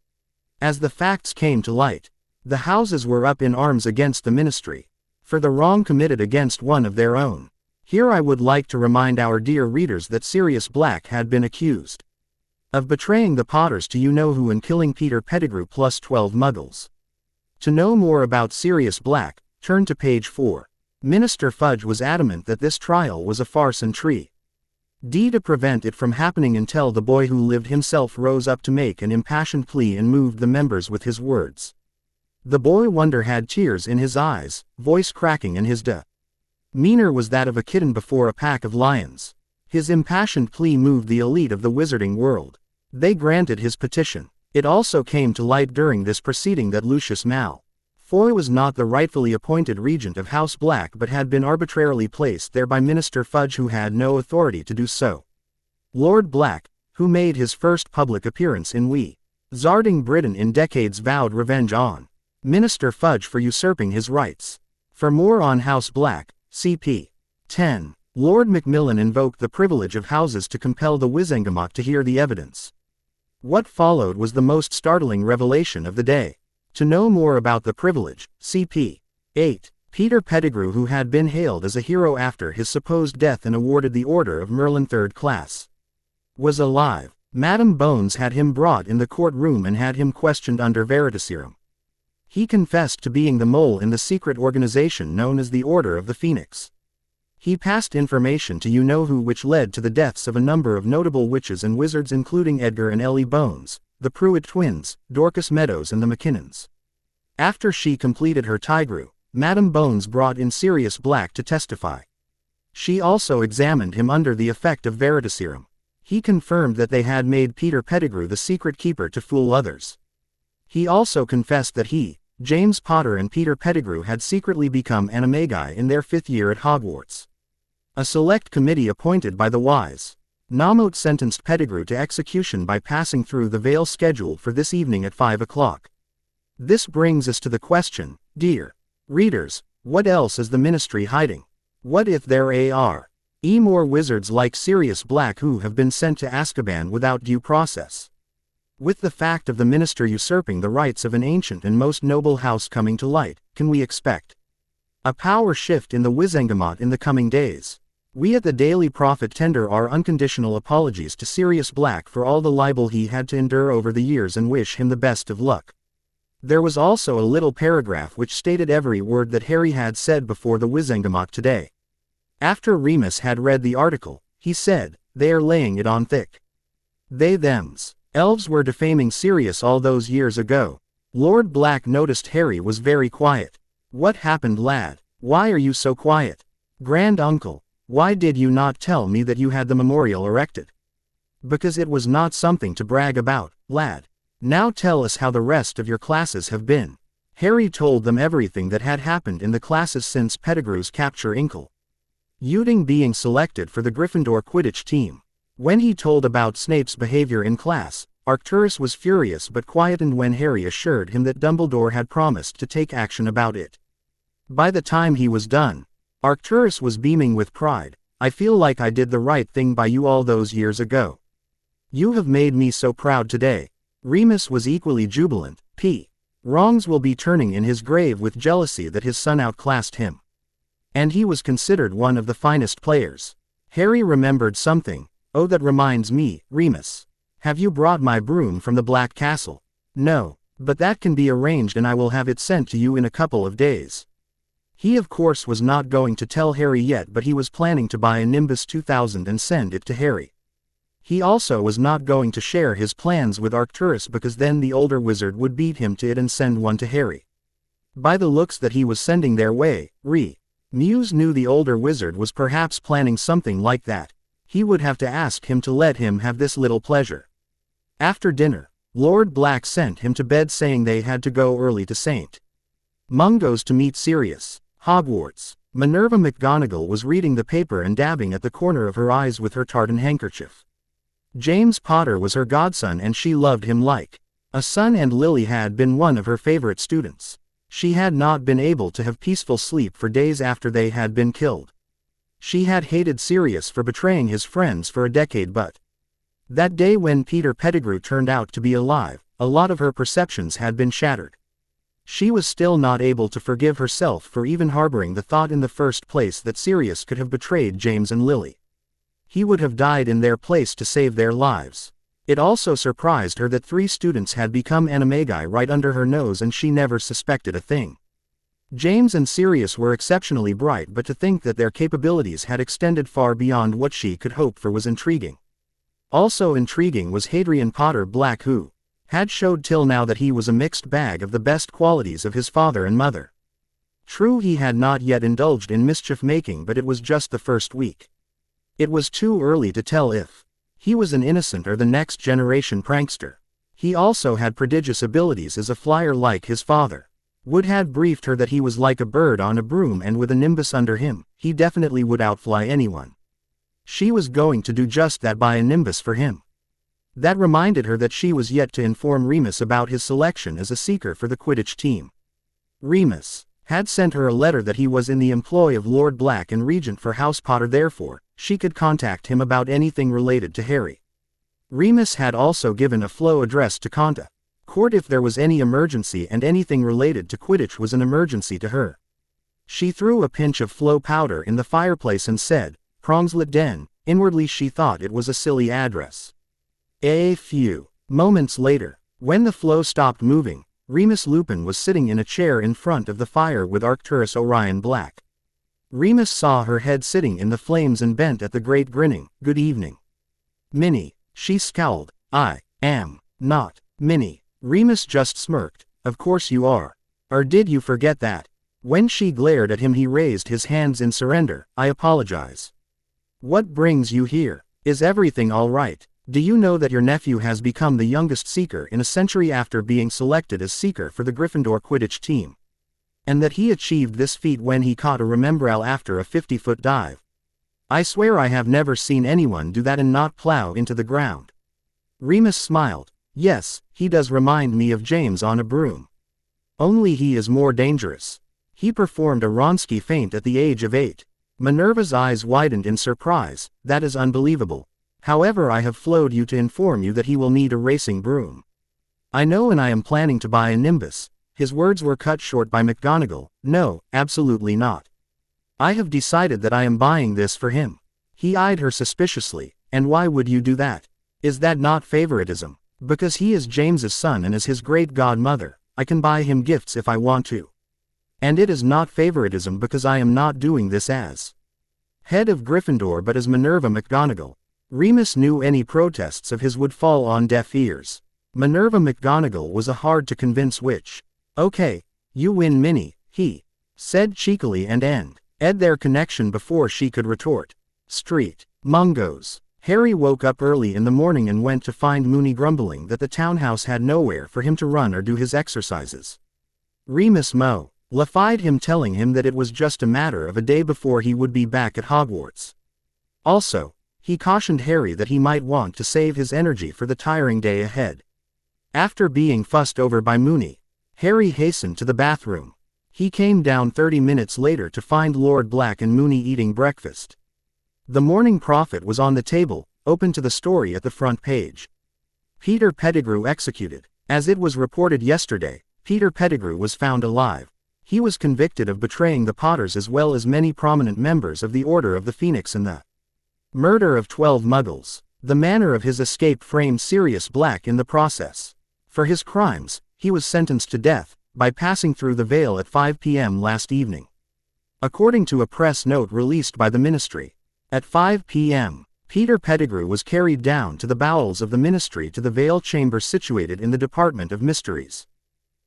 As the facts came to light, the houses were up in arms against the ministry for the wrong committed against one of their own. Here I would like to remind our dear readers that Sirius Black had been accused of betraying the Potters to you-know-who and killing Peter Pettigrew plus 12 muggles. To know more about Sirius Black, turn to page 4. Minister Fudge was adamant that this trial was a farce and to prevent it from happening until the boy who lived himself rose up to make an impassioned plea and moved the members with his words. The boy wonder had tears in his eyes, voice cracking, and his demeanor was that of a kitten before a pack of lions. His impassioned plea moved the elite of the wizarding world. They granted his petition. It also came to light during this proceeding that Lucius Malfoy was not the rightfully appointed regent of House Black but had been arbitrarily placed there by Minister Fudge, who had no authority to do so. Lord Black, who made his first public appearance in Wizarding Britain in decades, vowed revenge on Minister Fudge for usurping his rights. For more on House Black, CP 10. Lord Macmillan invoked the privilege of houses to compel the Wizengamot to hear the evidence. What followed was the most startling revelation of the day. To know more about the privilege, CP 8. Peter Pettigrew, who had been hailed as a hero after his supposed death and awarded the Order of Merlin 3rd class, was alive. Madame Bones had him brought in the courtroom and had him questioned under veritaserum. He confessed to being the mole in the secret organization known as the Order of the Phoenix. He passed information to you-know-who which led to the deaths of a number of notable witches and wizards, including Edgar and Ellie Bones, the Pruitt twins, Dorcas Meadows and the McKinnons. After she completed her tigrew, Madame Bones brought in Sirius Black to testify. She also examined him under the effect of veritaserum. He confirmed that they had made Peter Pettigrew the secret keeper to fool others. He also confessed that he, James Potter and Peter Pettigrew had secretly become animagi in their 5th year at Hogwarts. A select committee appointed by the wise Nomote sentenced Pettigrew to execution by passing through the veil scheduled for this evening at 5 o'clock. This brings us to the question, dear readers, what else is the ministry hiding? What if there are more wizards like Sirius Black who have been sent to Azkaban without due process? With the fact of the minister usurping the rights of an ancient and most noble house coming to light, can we expect a power shift in the Wizengamot in the coming days? We at the Daily Prophet tender our unconditional apologies to Sirius Black for all the libel he had to endure over the years and wish him the best of luck. There was also a little paragraph which stated every word that Harry had said before the Wizengamot today. After Remus had read the article, he said, "They are laying it on thick. They-thems. Elves were defaming Sirius all those years ago." Lord Black noticed Harry was very quiet. "What happened, lad? Why are you so quiet? Grand uncle, why did you not tell me that you had the memorial erected?" "Because it was not something to brag about, lad. Now tell us how the rest of your classes have been." Harry told them everything that had happened in the classes since Pettigrew's capture, including being selected for the Gryffindor Quidditch team. When he told about Snape's behavior in class, Arcturus was furious but quietened when Harry assured him that Dumbledore had promised to take action about it. By the time he was done, Arcturus was beaming with pride. "I feel like I did the right thing by you all those years ago. You have made me so proud today." Remus was equally jubilant. Wrongs will be turning in his grave with jealousy that his son outclassed him. And he was considered one of the finest players. Harry remembered something. "Oh, that reminds me, Remus. Have you brought my broom from the Black Castle?" "No, but that can be arranged and I will have it sent to you in a couple of days." He of course was not going to tell Harry yet, but he was planning to buy a Nimbus 2000 and send it to Harry. He also was not going to share his plans with Arcturus because then the older wizard would beat him to it and send one to Harry. By the looks that he was sending their way, Remus knew the older wizard was perhaps planning something like that. He would have to ask him to let him have this little pleasure. After dinner, Lord Black sent him to bed saying they had to go early to St. Mungo's to meet Sirius. Hogwarts. Minerva McGonagall was reading the paper and dabbing at the corner of her eyes with her tartan handkerchief. James Potter was her godson and she loved him like a son, and Lily had been one of her favorite students. She had not been able to have peaceful sleep for days after they had been killed. She had hated Sirius for betraying his friends for a decade, but that day when Peter Pettigrew turned out to be alive, a lot of her perceptions had been shattered. She was still not able to forgive herself for even harboring the thought in the first place that Sirius could have betrayed James and Lily. He would have died in their place to save their lives. It also surprised her that 3 students had become animagi right under her nose and she never suspected a thing. James and Sirius were exceptionally bright, but to think that their capabilities had extended far beyond what she could hope for was intriguing. Also intriguing was Hadrian Potter Black, who had showed till now that he was a mixed bag of the best qualities of his father and mother. True, he had not yet indulged in mischief-making, but it was just the first week. It was too early to tell if he was an innocent or the next generation prankster. He also had prodigious abilities as a flyer like his father. Wood had briefed her that he was like a bird on a broom, and with a nimbus under him, he definitely would outfly anyone. She was going to do just that, by a nimbus for him. That reminded her that she was yet to inform Remus about his selection as a seeker for the Quidditch team. Remus had sent her a letter that he was in the employ of Lord Black and Regent for House Potter, therefore she could contact him about anything related to Harry. Remus had also given a flow address to Conta Court if there was any emergency, and anything related to Quidditch was an emergency to her. She threw a pinch of flow powder in the fireplace and said, "Prongslet Den." Inwardly she thought it was a silly address. A few moments later, when the flow stopped moving, Remus Lupin was sitting in a chair in front of the fire with Arcturus Orion Black. Remus saw her head sitting in the flames and bent at the grate, grinning. "Good evening, Minnie," she scowled. "I am not Minnie." Remus just smirked. "Of course you are. Or did you forget that?" When she glared at him, he raised his hands in surrender. "I apologize." "What brings you here? Is everything all right? Do you know that your nephew has become the youngest seeker in a century after being selected as seeker for the Gryffindor Quidditch team? And that he achieved this feat when he caught a Remembral after a 50-foot dive? I swear I have never seen anyone do that and not plow into the ground." Remus smiled. "Yes, he does remind me of James on a broom. Only he is more dangerous. He performed a Wronski feint at the age of 8. Minerva's eyes widened in surprise. "That is unbelievable. However, I have flowed you to inform you that he will need a racing broom." "I know, and I am planning to buy a Nimbus." His words were cut short by McGonagall. "No, absolutely not. I have decided that I am buying this for him." He eyed her suspiciously. "And why would you do that? Is that not favoritism?" "Because he is James's son, and as his great godmother, I can buy him gifts if I want to. And it is not favoritism because I am not doing this as head of Gryffindor but as Minerva McGonagall." Remus knew any protests of his would fall on deaf ears. Minerva McGonagall was a hard-to-convince witch. "Okay, you win, Minnie," he said cheekily, and ended their connection before she could retort. Street Mungo's. Harry woke up early in the morning and went to find Moony grumbling that the townhouse had nowhere for him to run or do his exercises. Remus mollified him, telling him that it was just a matter of a day before he would be back at Hogwarts. Also, he cautioned Harry that he might want to save his energy for the tiring day ahead. After being fussed over by Moony, Harry hastened to the bathroom. He came down 30 minutes later to find Lord Black and Moony eating breakfast. The Morning Prophet was on the table, open to the story at the front page. Peter Pettigrew executed. As it was reported yesterday, Peter Pettigrew was found alive. He was convicted of betraying the Potters as well as many prominent members of the Order of the Phoenix in the murder of 12 Muggles. The manner of his escape framed Sirius Black in the process. For his crimes, he was sentenced to death by passing through the veil at 5 p.m. last evening. According to a press note released by the Ministry, at 5 p.m., Peter Pettigrew was carried down to the bowels of the Ministry to the Veil Chamber situated in the Department of Mysteries.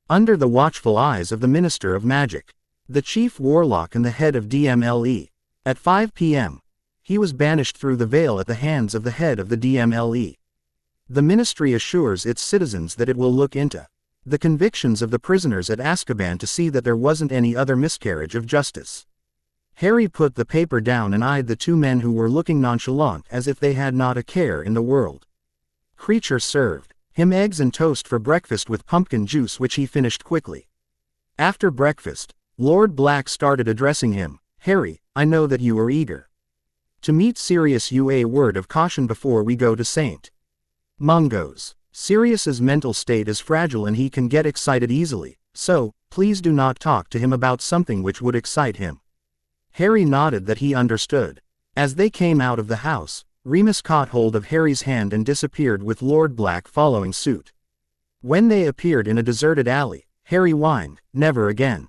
Under the watchful eyes of the Minister of Magic, the Chief Warlock and the head of DMLE. At 5 p.m., he was banished through the veil at the hands of the head of the DMLE. The Ministry assures its citizens that it will look into the convictions of the prisoners at Azkaban to see that there wasn't any other miscarriage of justice. Harry put the paper down and eyed the two men who were looking nonchalant as if they had not a care in the world. Creature served him eggs and toast for breakfast with pumpkin juice, which he finished quickly. After breakfast, Lord Black started addressing him. "Harry, I know that you are eager to meet Sirius. A word of caution before we go to St. Mungo's. Sirius's mental state is fragile and he can get excited easily, so, please do not talk to him about something which would excite him." Harry nodded that he understood. As they came out of the house, Remus caught hold of Harry's hand and disappeared with Lord Black following suit. When they appeared in a deserted alley, Harry whined, "Never again.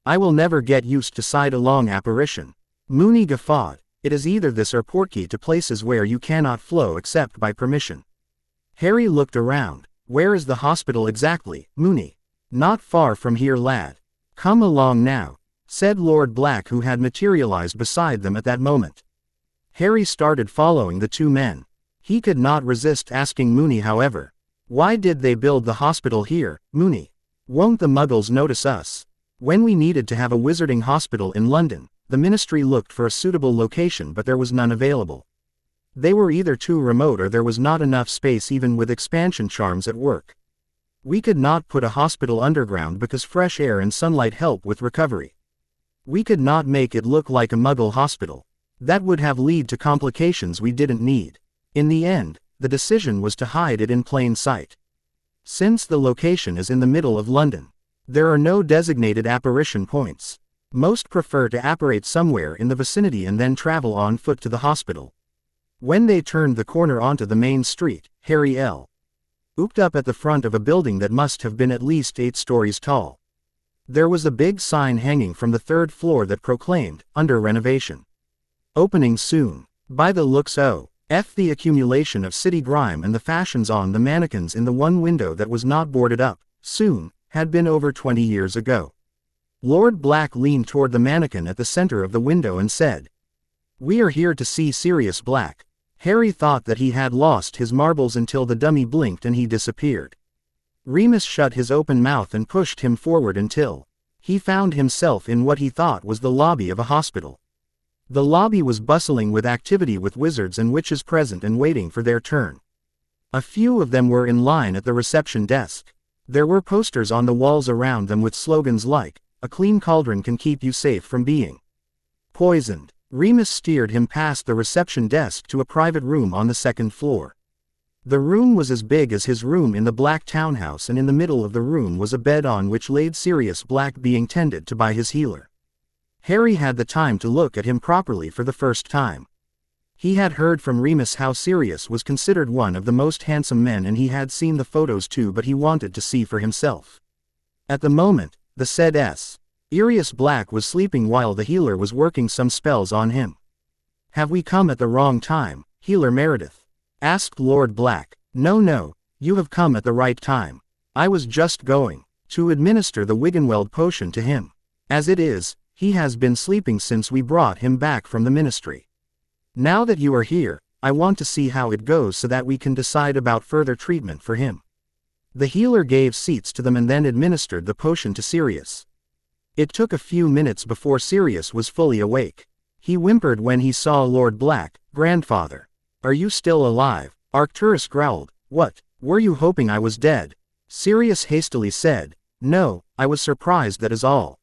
I will never get used to sidelong apparition." Moony guffawed. "It is either this or Portkey to places where you cannot flow except by permission." Harry looked around. "Where is the hospital exactly, Moony?" "Not far from here, lad. Come along now," said Lord Black, who had materialized beside them at that moment. Harry started following the two men. He could not resist asking Moony, however. "Why did they build the hospital here, Moony? Won't the Muggles notice us?" When we needed to have a wizarding hospital in London, the Ministry looked for a suitable location, but there was none available. They were either too remote or there was not enough space even with expansion charms at work. We could not put a hospital underground because fresh air and sunlight help with recovery. We could not make it look like a Muggle hospital. That would have led to complications we didn't need. In the end, the decision was to hide it in plain sight. Since the location is in the middle of London, there are no designated apparition points. Most prefer to apparate somewhere in the vicinity and then travel on foot to the hospital. When they turned the corner onto the main street, Harry looked up at the front of a building that must have been at least 8 stories tall. There was a big sign hanging from the 3rd floor that proclaimed, "Under renovation. Opening soon." By the looks of the accumulation of city grime and the fashions on the mannequins in the one window that was not boarded up, soon, had been over 20 years ago. Lord Black leaned toward the mannequin at the center of the window and said, "We are here to see Sirius Black." Harry thought that he had lost his marbles until the dummy blinked and he disappeared. Remus shut his open mouth and pushed him forward until he found himself in what he thought was the lobby of a hospital. The lobby was bustling with activity, with wizards and witches present and waiting for their turn. A few of them were in line at the reception desk. There were posters on the walls around them with slogans like, "A clean cauldron can keep you safe from being poisoned." Remus steered him past the reception desk to a private room on the 2nd floor. The room was as big as his room in the Black townhouse, and in the middle of the room was a bed on which laid Sirius Black, being tended to by his healer. Harry had the time to look at him properly for the first time. He had heard from Remus how Sirius was considered one of the most handsome men, and he had seen the photos too, but he wanted to see for himself. At the moment, the said Sirius Black was sleeping while the healer was working some spells on him. "Have we come at the wrong time, Healer Meredith?" asked Lord Black. No, you have come at the right time. I was just going to administer the Wiggenweld potion to him. As it is, he has been sleeping since we brought him back from the Ministry. Now that you are here, I want to see how it goes so that we can decide about further treatment for him." The healer gave seats to them and then administered the potion to Sirius. It took a few minutes before Sirius was fully awake. He whimpered when he saw Lord Black. "Grandfather, are you still alive?" Arcturus growled. "What, were you hoping I was dead?" Sirius hastily said, "No, I was surprised, that is all."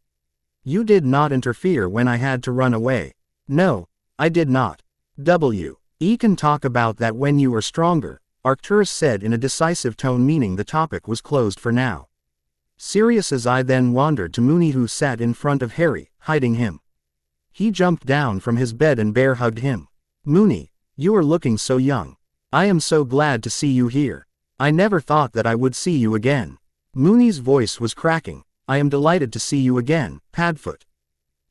You did not interfere when I had to run away. No, I did not. We can talk about that when you are stronger, Arcturus said in a decisive tone, meaning the topic was closed for now. Sirius's eye then wandered to Moony, who sat in front of Harry, hiding him. He jumped down from his bed and bear hugged him. Moony, you are looking so young. I am so glad to see you here. I never thought that I would see you again. Moony's voice was cracking. I am delighted to see you again, Padfoot.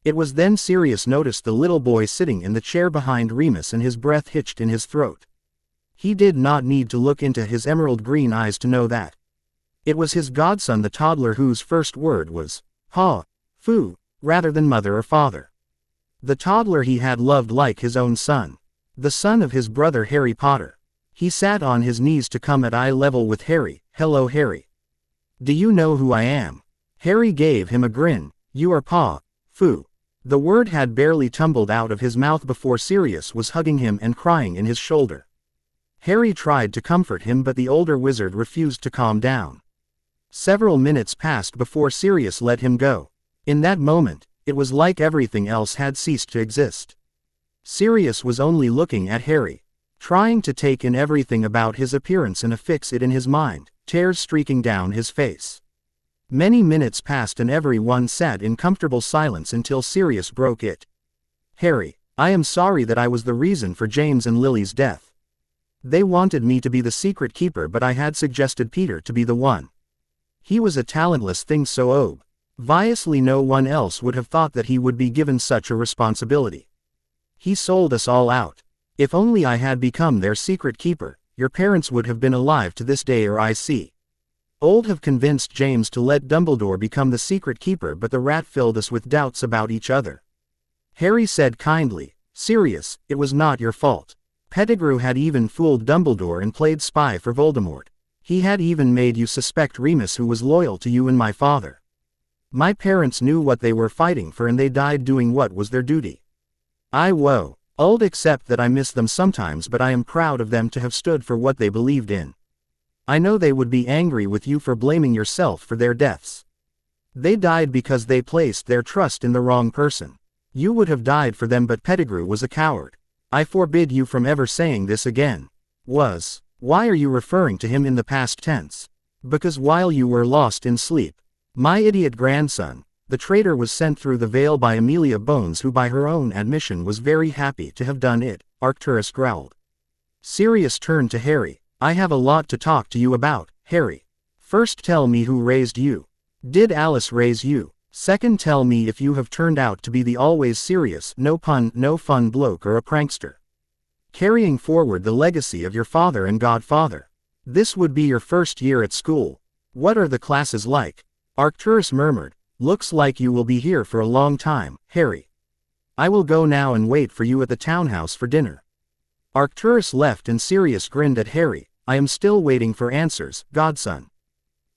It was then Sirius noticed the little boy sitting in the chair behind Remus and his breath hitched in his throat. He did not need to look into his emerald green eyes to know that. It was his godson, the toddler, whose first word was, "Ha, foo," rather than mother or father. The toddler he had loved like his own son. The son of his brother Harry Potter. He sat on his knees to come at eye level with Harry. "Hello, Harry. Do you know who I am?" Harry gave him a grin. "You are Pa, Foo." The word had barely tumbled out of his mouth before Sirius was hugging him and crying in his shoulder. Harry tried to comfort him, but the older wizard refused to calm down. Several minutes passed before Sirius let him go. In that moment, it was like everything else had ceased to exist. Sirius was only looking at Harry, trying to take in everything about his appearance and affix it in his mind, tears streaking down his face. Many minutes passed and everyone sat in comfortable silence until Sirius broke it. "Harry, I am sorry that I was the reason for James and Lily's death. They wanted me to be the secret keeper, but I had suggested Peter to be the one. He was a talentless thing, so obviously no one else would have thought that he would be given such a responsibility. He sold us all out. If only I had become their secret keeper, your parents would have been alive to this day, or have convinced James to let Dumbledore become the secret keeper, but the rat filled us with doubts about each other." Harry said kindly, "Sirius, it was not your fault. Pettigrew had even fooled Dumbledore and played spy for Voldemort. He had even made you suspect Remus, who was loyal to you and my father. My parents knew what they were fighting for and they died doing what was their duty. I'd accept that I miss them sometimes, but I am proud of them to have stood for what they believed in. I know they would be angry with you for blaming yourself for their deaths. They died because they placed their trust in the wrong person. You would have died for them, but Pettigrew was a coward. I forbid you from ever saying this again." Why are you referring to him in the past tense? "Because while you were lost in sleep, my idiot grandson, the traitor, was sent through the veil by Amelia Bones, who by her own admission was very happy to have done it," Arcturus growled. Sirius turned to Harry. "I have a lot to talk to you about, Harry. First, tell me who raised you. Did Alice raise you? Second, tell me if you have turned out to be the always serious, no pun, no fun bloke or a prankster, carrying forward the legacy of your father and godfather. This would be your first year at school. What are the classes like?" Arcturus murmured. "Looks like you will be here for a long time, Harry. I will go now and wait for you at the townhouse for dinner." Arcturus left and Sirius grinned at Harry. "I am still waiting for answers, godson.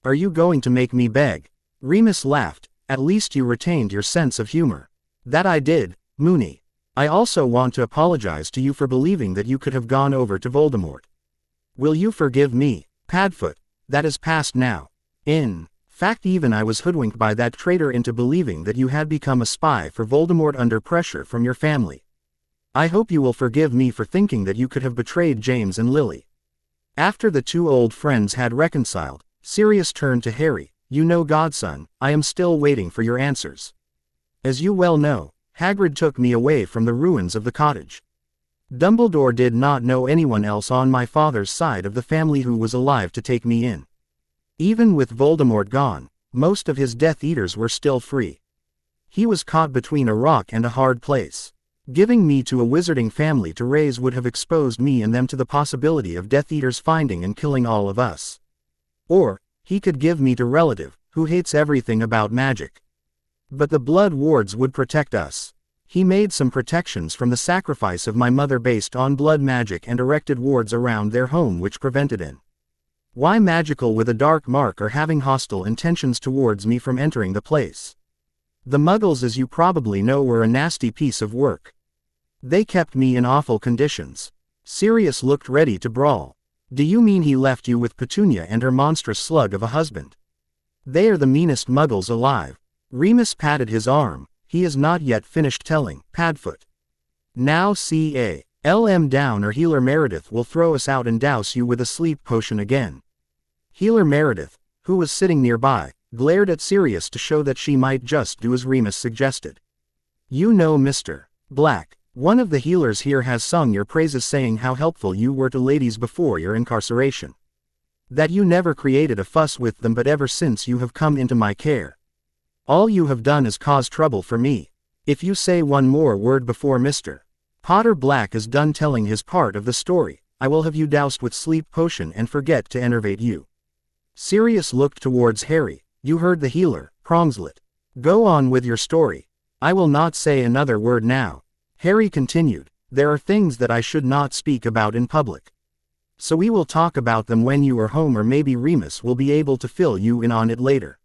Are you going to make me beg?" Remus laughed. "At least you retained your sense of humor." "That I did, Moony. I also want to apologize to you for believing that you could have gone over to Voldemort. Will you forgive me, Padfoot? That is past now. In fact, even I was hoodwinked by that traitor into believing that you had become a spy for Voldemort under pressure from your family. I hope you will forgive me for thinking that you could have betrayed James and Lily." After the two old friends had reconciled, Sirius turned to Harry. "You know, godson, I am still waiting for your answers. As you well know, Hagrid took me away from the ruins of the cottage. Dumbledore did not know anyone else on my father's side of the family who was alive to take me in. Even with Voldemort gone, most of his Death Eaters were still free. He was caught between a rock and a hard place. Giving me to a wizarding family to raise would have exposed me and them to the possibility of Death Eaters finding and killing all of us. Or, he could give me to relative, who hates everything about magic. But the Blood Wards would protect us. He made some protections from the sacrifice of my mother based on blood magic and erected wards around their home which prevented an why magical with a dark mark or having hostile intentions towards me from entering the place. The Muggles, as you probably know, were a nasty piece of work. They kept me in awful conditions." Sirius looked ready to brawl. "Do you mean he left you with Petunia and her monstrous slug of a husband? They are the meanest Muggles alive." Remus patted his arm. He is not yet finished telling. Padfoot. Now CA.LM down or Healer Meredith will throw us out and douse you with a sleep potion again. Healer Meredith, who was sitting nearby, glared at Sirius to show that she might just do as Remus suggested. You know, Mr. Black, one of the healers here has sung your praises, saying how helpful you were to ladies before your incarceration. That you never created a fuss with them, but ever since you have come into my care, all you have done is cause trouble for me. If you say one more word before Mr. Potter Black is done telling his part of the story, I will have you doused with sleep potion and forget to enervate you. Sirius looked towards Harry. You heard the healer, Prongslet. Go on with your story. I will not say another word now. Harry continued, there are things that I should not speak about in public. So we will talk about them when you are home, or maybe Remus will be able to fill you in on it later.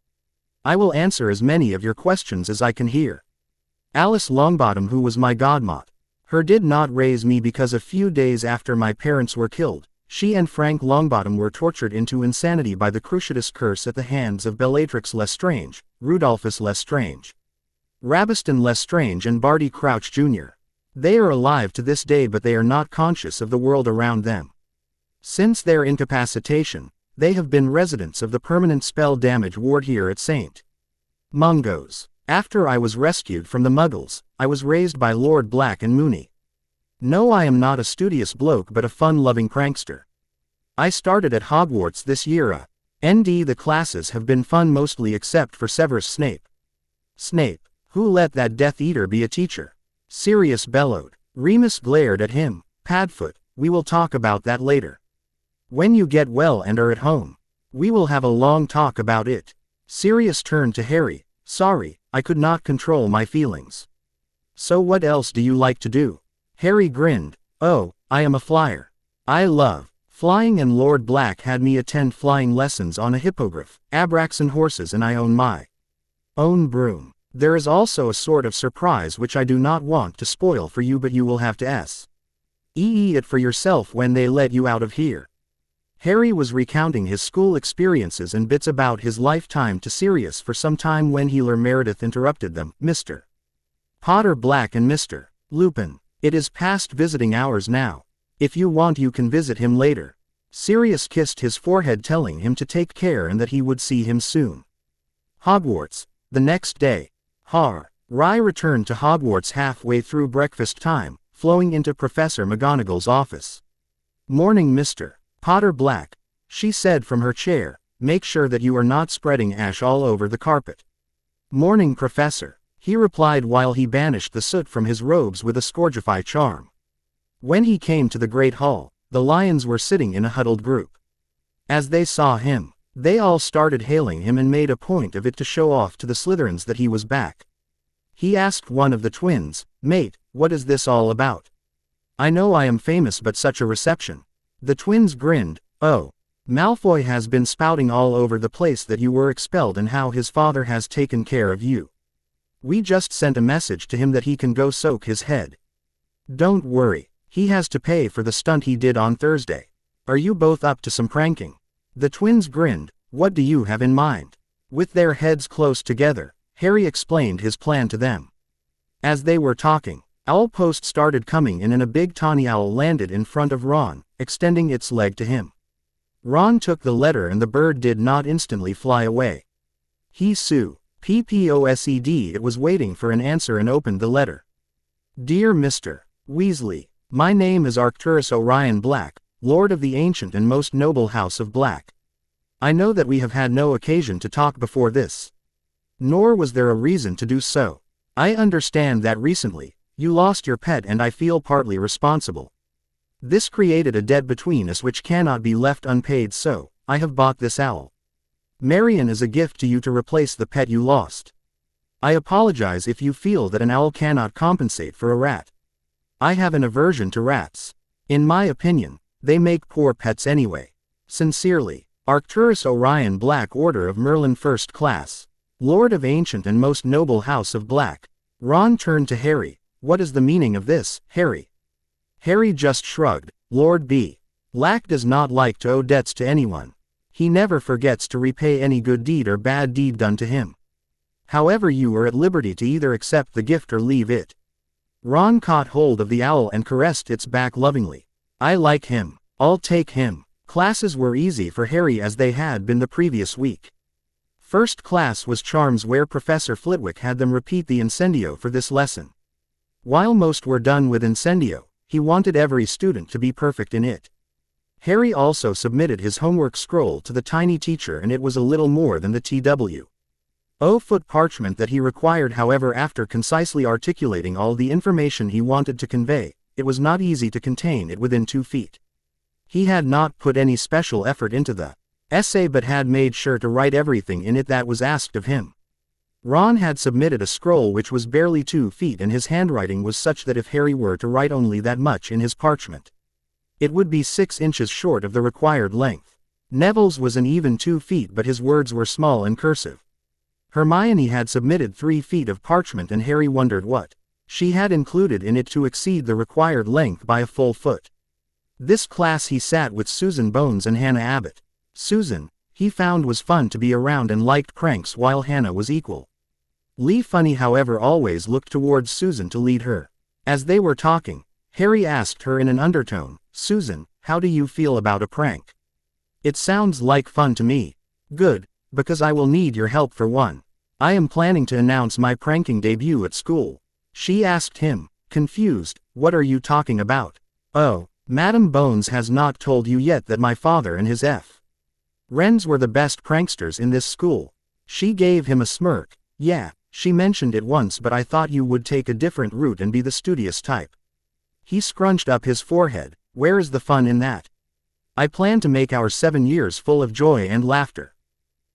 I will answer as many of your questions as I can hear. Alice Longbottom, who was my godmot, her did not raise me because a few days after my parents were killed, she and Frank Longbottom were tortured into insanity by the Cruciatus curse at the hands of Bellatrix Lestrange, Rudolphus Lestrange, Rabaston Lestrange and Barty Crouch Jr. They are alive to this day, but they are not conscious of the world around them. Since their incapacitation, they have been residents of the permanent spell damage ward here at St. Mungo's. After I was rescued from the Muggles, I was raised by Lord Black and Moony. No, I am not a studious bloke but a fun-loving prankster. I started at Hogwarts this year. The classes have been fun mostly except for Severus Snape. Snape, who let that Death Eater be a teacher? Sirius bellowed. Remus glared at him. Padfoot, we will talk about that later. When you get well and are at home, we will have a long talk about it. Sirius turned to Harry. Sorry, I could not control my feelings. So what else do you like to do? Harry grinned. Oh, I am a flyer. I love flying, and Lord Black had me attend flying lessons on a hippogriff, Abraxan horses, and I own my own broom. There is also a sort of surprise which I do not want to spoil for you, but you will have to it for yourself when they let you out of here. Harry was recounting his school experiences and bits about his lifetime to Sirius for some time when Healer Meredith interrupted them. Mr. Potter Black and Mr. Lupin, it is past visiting hours now. If you want you can visit him later. Sirius kissed his forehead, telling him to take care and that he would see him soon. Hogwarts. The next day. Harry returned to Hogwarts halfway through breakfast time, flowing into Professor McGonagall's office. Morning, Mr. Potter Black, she said from her chair. Make sure that you are not spreading ash all over the carpet. Morning, Professor, he replied while he banished the soot from his robes with a Scourgify charm. When he came to the Great Hall, the lions were sitting in a huddled group. As they saw him, they all started hailing him and made a point of it to show off to the Slytherins that he was back. He asked one of the twins, Mate, what is this all about? I know I am famous, but such a reception. The twins grinned. Oh, Malfoy has been spouting all over the place that you were expelled and how his father has taken care of you. We just sent a message to him that he can go soak his head. Don't worry, he has to pay for the stunt he did on Thursday. Are you both up to some pranking? The twins grinned. What do you have in mind? With their heads close together, Harry explained his plan to them. As they were talking, Owlpost started coming in and a big tawny owl landed in front of Ron, extending its leg to him. Ron took the letter and the bird did not instantly fly away. He PPOSED, it was waiting for an answer and opened the letter. Dear Mr. Weasley, my name is Arcturus Orion Black, Lord of the ancient and most noble House of Black. I know that we have had no occasion to talk before this. Nor was there a reason to do so. I understand that recently, you lost your pet and I feel partly responsible. This created a debt between us which cannot be left unpaid, so I have bought this owl. Marion is a gift to you to replace the pet you lost. I apologize if you feel that an owl cannot compensate for a rat. I have an aversion to rats. In my opinion, they make poor pets anyway. Sincerely, Arcturus Orion Black, Order of Merlin, First Class, Lord of Ancient and Most Noble House of Black. Ron turned to Harry. What is the meaning of this, Harry? Harry just shrugged. Lord Black does not like to owe debts to anyone. He never forgets to repay any good deed or bad deed done to him. However, you are at liberty to either accept the gift or leave it. Ron caught hold of the owl and caressed its back lovingly. I like him. I'll take him. Classes were easy for Harry as they had been the previous week. First class was Charms, where Professor Flitwick had them repeat the Incendio for this lesson. While most were done with Incendio, he wanted every student to be perfect in it. Harry also submitted his homework scroll to the tiny teacher, and it was a little more than the TW.0 parchment that he required. However, after concisely articulating all the information he wanted to convey, it was not easy to contain it within 2 feet. He had not put any special effort into the essay but had made sure to write everything in it that was asked of him. Ron had submitted a scroll which was barely 2 feet, and his handwriting was such that if Harry were to write only that much in his parchment, it would be 6 inches short of the required length. Neville's was an even 2 feet, but his words were small and cursive. Hermione had submitted 3 feet of parchment, and Harry wondered what she had included in it to exceed the required length by a full foot. This class he sat with Susan Bones and Hannah Abbott. Susan, he found, was fun to be around and liked pranks, while Hannah was equally funny. However, always looked towards Susan to lead her. As they were talking, Harry asked her in an undertone, Susan, how do you feel about a prank? It sounds like fun to me. Good, because I will need your help for one. I am planning to announce my pranking debut at school. She asked him, confused, what are you talking about? Oh, Madam Bones has not told you yet that my father and his friends were the best pranksters in this school. She gave him a smirk. Yeah, she mentioned it once, but I thought you would take a different route and be the studious type. He scrunched up his forehead. Where is the fun in that? I plan to make our 7 years full of joy and laughter.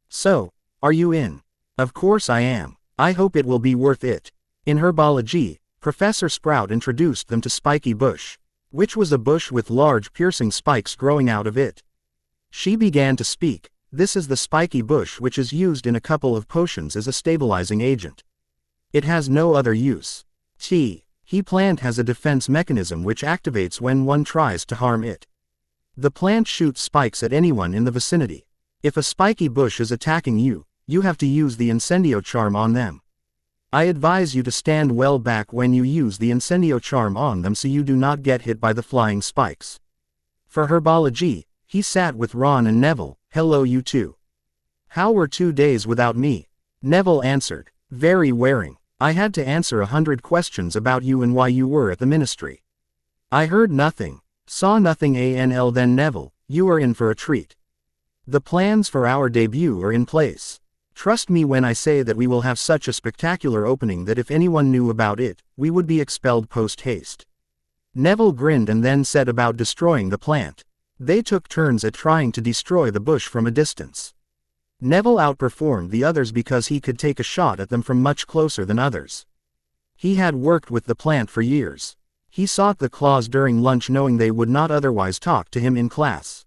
So, are you in? Of course I am. I hope it will be worth it. In Herbology, Professor Sprout introduced them to Spiky Bush, which was a bush with large piercing spikes growing out of it. She began to speak. This is the spiky bush, which is used in a couple of potions as a stabilizing agent. It has no other use. The plant has a defense mechanism which activates when one tries to harm it. The plant shoots spikes at anyone in the vicinity. If a spiky bush is attacking you, you have to use the Incendio charm on them. I advise you to stand well back when you use the Incendio charm on them so you do not get hit by the flying spikes. For Herbology, he sat with Ron and Neville. Hello, you two. How were 2 days without me? Neville answered. Very wearing. I had to answer 100 questions about you and why you were at the ministry. I heard nothing, saw nothing. Then Neville, you are in for a treat. The plans for our debut are in place. Trust me when I say that we will have such a spectacular opening that if anyone knew about it, we would be expelled post-haste. Neville grinned and then said about destroying the plant. They took turns at trying to destroy the bush from a distance. Neville outperformed the others because he could take a shot at them from much closer than others. He had worked with the plant for years. He sought the claws during lunch, knowing they would not otherwise talk to him in class.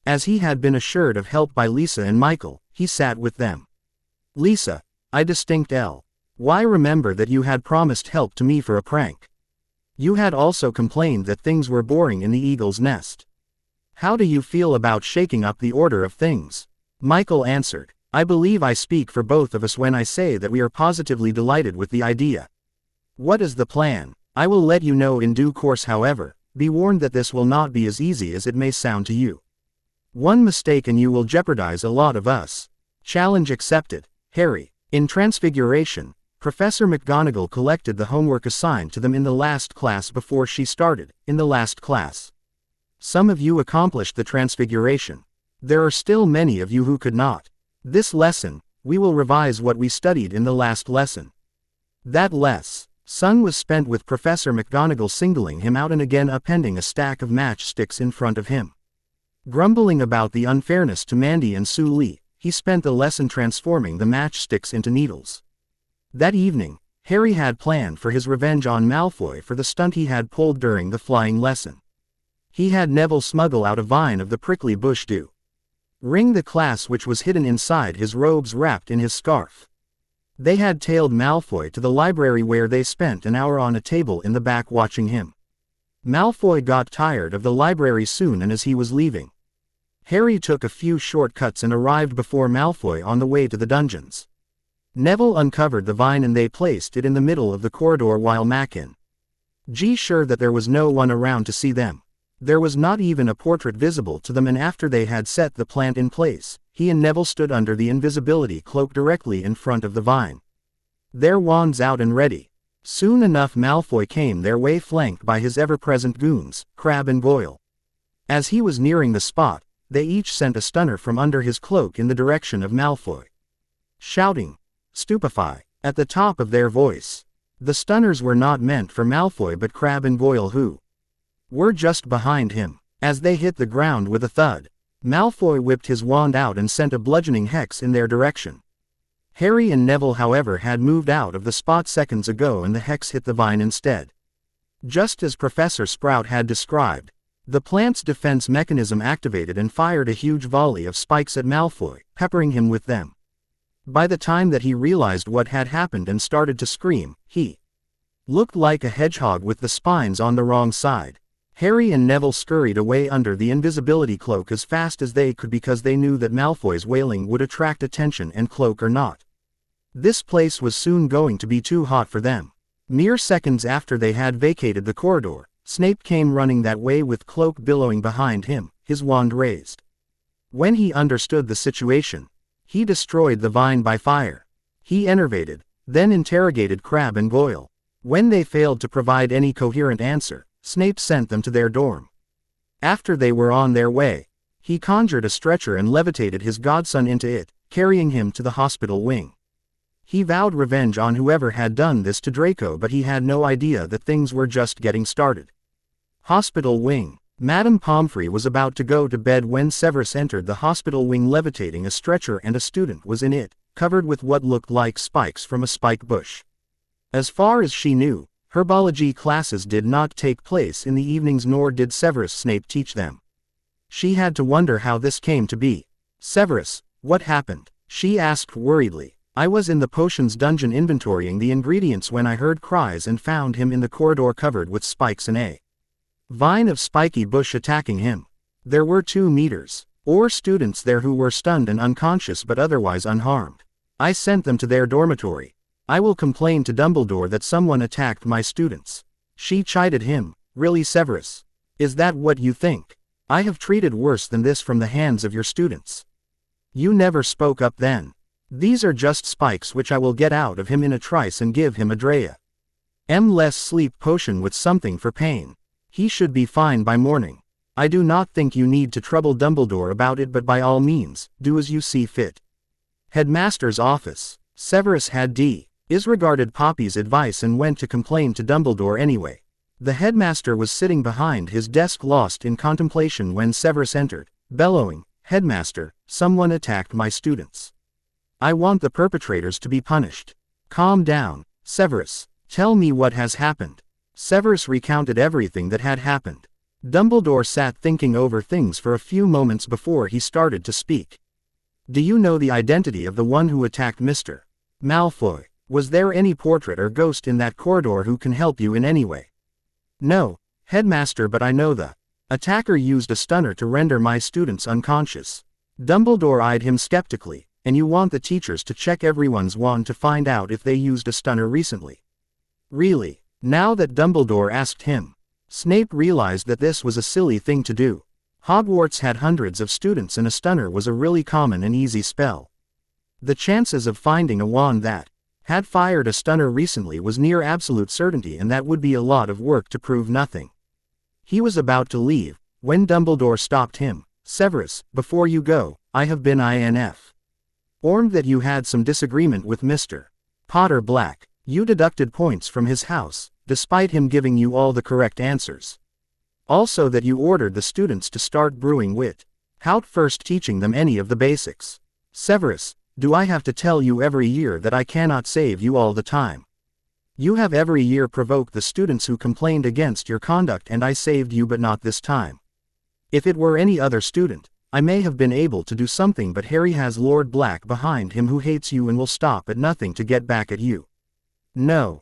As he had been assured of help by Lisa and Michael, he sat with them. Lisa, I distinct why remember that you had promised help to me for a prank. You had also complained that things were boring in the eagle's nest. How do you feel about shaking up the order of things? Michael answered. I believe I speak for both of us when I say that we are positively delighted with the idea. What is the plan? I will let you know in due course. However, be warned that this will not be as easy as it may sound to you. One mistake and you will jeopardize a lot of us. Challenge accepted. Harry. In Transfiguration, Professor McGonagall collected the homework assigned to them in the last class before she started. In the last class, some of you accomplished the Transfiguration. There are still many of you who could not. This lesson, we will revise what we studied in the last lesson. That lesson was spent with Professor McGonagall singling him out and again appending a stack of matchsticks in front of him. Grumbling about the unfairness to Mandy and Sue Lee, he spent the lesson transforming the matchsticks into needles. That evening, Harry had planned for his revenge on Malfoy for the stunt he had pulled during the flying lesson. He had Neville smuggle out a vine of the prickly bush ring the class which was hidden inside his robes wrapped in his scarf. They had tailed Malfoy to the library where they spent an hour on a table in the back watching him. Malfoy got tired of the library soon, and as he was leaving, Harry took a few shortcuts and arrived before Malfoy on the way to the dungeons. Neville uncovered the vine and they placed it in the middle of the corridor while Mackin G sure that there was no one around to see them. There was not even a portrait visible to them, and after they had set the plant in place, he and Neville stood under the invisibility cloak directly in front of the vine. Their wands out and ready. Soon enough Malfoy came their way flanked by his ever-present goons, Crabbe and Goyle. As he was nearing the spot, they each sent a stunner from under his cloak in the direction of Malfoy, shouting, "Stupefy," at the top of their voice. The stunners were not meant for Malfoy but Crabbe and Goyle, who were just behind him. As they hit the ground with a thud, Malfoy whipped his wand out and sent a bludgeoning hex in their direction. Harry and Neville, however, had moved out of the spot seconds ago and the hex hit the vine instead. Just as Professor Sprout had described, the plant's defense mechanism activated and fired a huge volley of spikes at Malfoy, peppering him with them. By the time that he realized what had happened and started to scream, he looked like a hedgehog with the spines on the wrong side. Harry and Neville scurried away under the invisibility cloak as fast as they could because they knew that Malfoy's wailing would attract attention, and cloak or not, this place was soon going to be too hot for them. Mere seconds after they had vacated the corridor, Snape came running that way with cloak billowing behind him, his wand raised. When he understood the situation, he destroyed the vine by fire. He enervated, then interrogated Crabbe and Goyle. When they failed to provide any coherent answer, Snape sent them to their dorm. After they were on their way, he conjured a stretcher and levitated his godson into it, carrying him to the hospital wing. He vowed revenge on whoever had done this to Draco, but he had no idea that things were just getting started. Hospital wing. Madame Pomfrey was about to go to bed when Severus entered the hospital wing levitating a stretcher, and a student was in it, covered with what looked like spikes from a spike bush. As far as she knew, herbology classes did not take place in the evenings, nor did Severus Snape teach them. She had to wonder how this came to be. "Severus, what happened?" she asked worriedly. "I was in the potions dungeon inventorying the ingredients when I heard cries and found him in the corridor covered with spikes and a vine of spiky bush attacking him. There were 2 meters, or students there who were stunned and unconscious but otherwise unharmed. I sent them to their dormitory. I will complain to Dumbledore that someone attacked my students." She chided him. "Really, Severus? Is that what you think? I have treated worse than this from the hands of your students. You never spoke up then. These are just spikes which I will get out of him in a trice and give him a Drea less sleep potion with something for pain. He should be fine by morning. I do not think you need to trouble Dumbledore about it, but by all means, do as you see fit." Headmaster's office. Severus had disregarded Poppy's advice and went to complain to Dumbledore anyway. The headmaster was sitting behind his desk lost in contemplation when Severus entered, bellowing, "Headmaster, someone attacked my students. I want the perpetrators to be punished." "Calm down, Severus. Tell me what has happened." Severus recounted everything that had happened. Dumbledore sat thinking over things for a few moments before he started to speak. "Do you know the identity of the one who attacked Mr. Malfoy? Was there any portrait or ghost in that corridor who can help you in any way?" "No, Headmaster, but I know the attacker used a stunner to render my students unconscious." Dumbledore eyed him skeptically. "And you want the teachers to check everyone's wand to find out if they used a stunner recently?" "Really?" Now that Dumbledore asked him, Snape realized that this was a silly thing to do. Hogwarts had hundreds of students and a stunner was a really common and easy spell. The chances of finding a wand that had fired a stunner recently was near absolute certainty, and that would be a lot of work to prove nothing. He was about to leave, when Dumbledore stopped him. "Severus, before you go, I have been informed that you had some disagreement with Mr. Potter Black. You deducted points from his house, despite him giving you all the correct answers. Also that you ordered the students to start brewing without first teaching them any of the basics. Severus, do I have to tell you every year that I cannot save you all the time? You have every year provoked the students who complained against your conduct, and I saved you, but not this time. If it were any other student, I may have been able to do something, but Harry has Lord Black behind him who hates you and will stop at nothing to get back at you. No.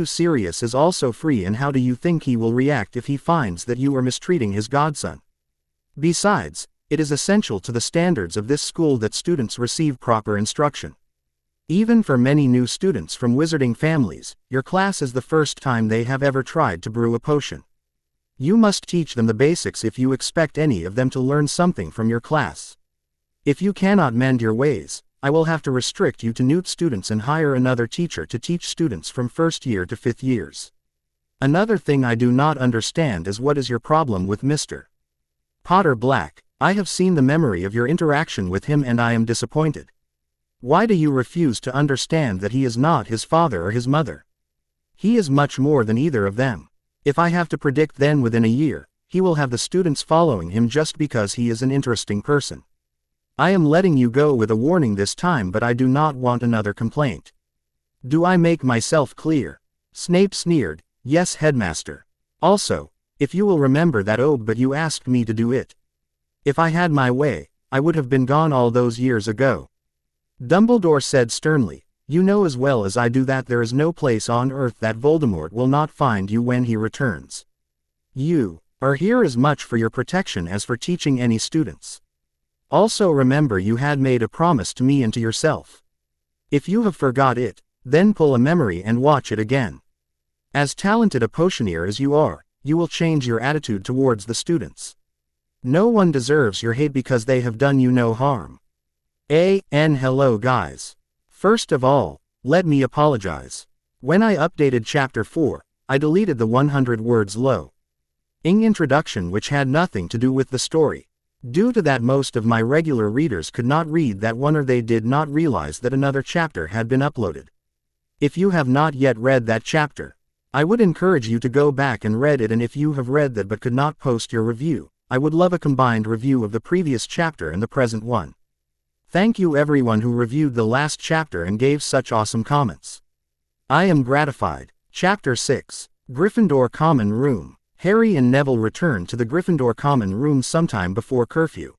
Sirius is also free, and how do you think he will react if he finds that you are mistreating his godson? Besides, it is essential to the standards of this school that students receive proper instruction. Even for many new students from wizarding families, your class is the first time they have ever tried to brew a potion. You must teach them the basics if you expect any of them to learn something from your class. If you cannot mend your ways, I will have to restrict you to Newt students and hire another teacher to teach students from first year to fifth years. Another thing I do not understand is what is your problem with Mr. Potter Black. I have seen the memory of your interaction with him and I am disappointed. Why do you refuse to understand that he is not his father or his mother? He is much more than either of them. If I have to predict, then within a year, he will have the students following him just because he is an interesting person. I am letting you go with a warning this time, but I do not want another complaint. Do I make myself clear? Snape sneered. Yes, headmaster. Also, if you will remember that but you asked me to do it. If I had my way, I would have been gone all those years ago. Dumbledore said sternly, you know as well as I do that there is no place on earth that Voldemort will not find you when he returns. You are here as much for your protection as for teaching any students. Also remember you had made a promise to me and to yourself. If you have forgot it, then pull a memory and watch it again. As talented a potioneer as you are, you will change your attitude towards the students. No one deserves your hate because they have done you no harm. Hello guys. First of all, let me apologize. When I updated Chapter 4, I deleted the 100 words long introduction which had nothing to do with the story. Due to that, most of my regular readers could not read that one or they did not realize that another chapter had been uploaded. If you have not yet read that chapter, I would encourage you to go back and read it, and if you have read that but could not post your review, I would love a combined review of the previous chapter and the present one. Thank you everyone who reviewed the last chapter and gave such awesome comments. I am gratified. Chapter 6. Gryffindor Common Room. Harry and Neville returned to the Gryffindor Common Room sometime before curfew.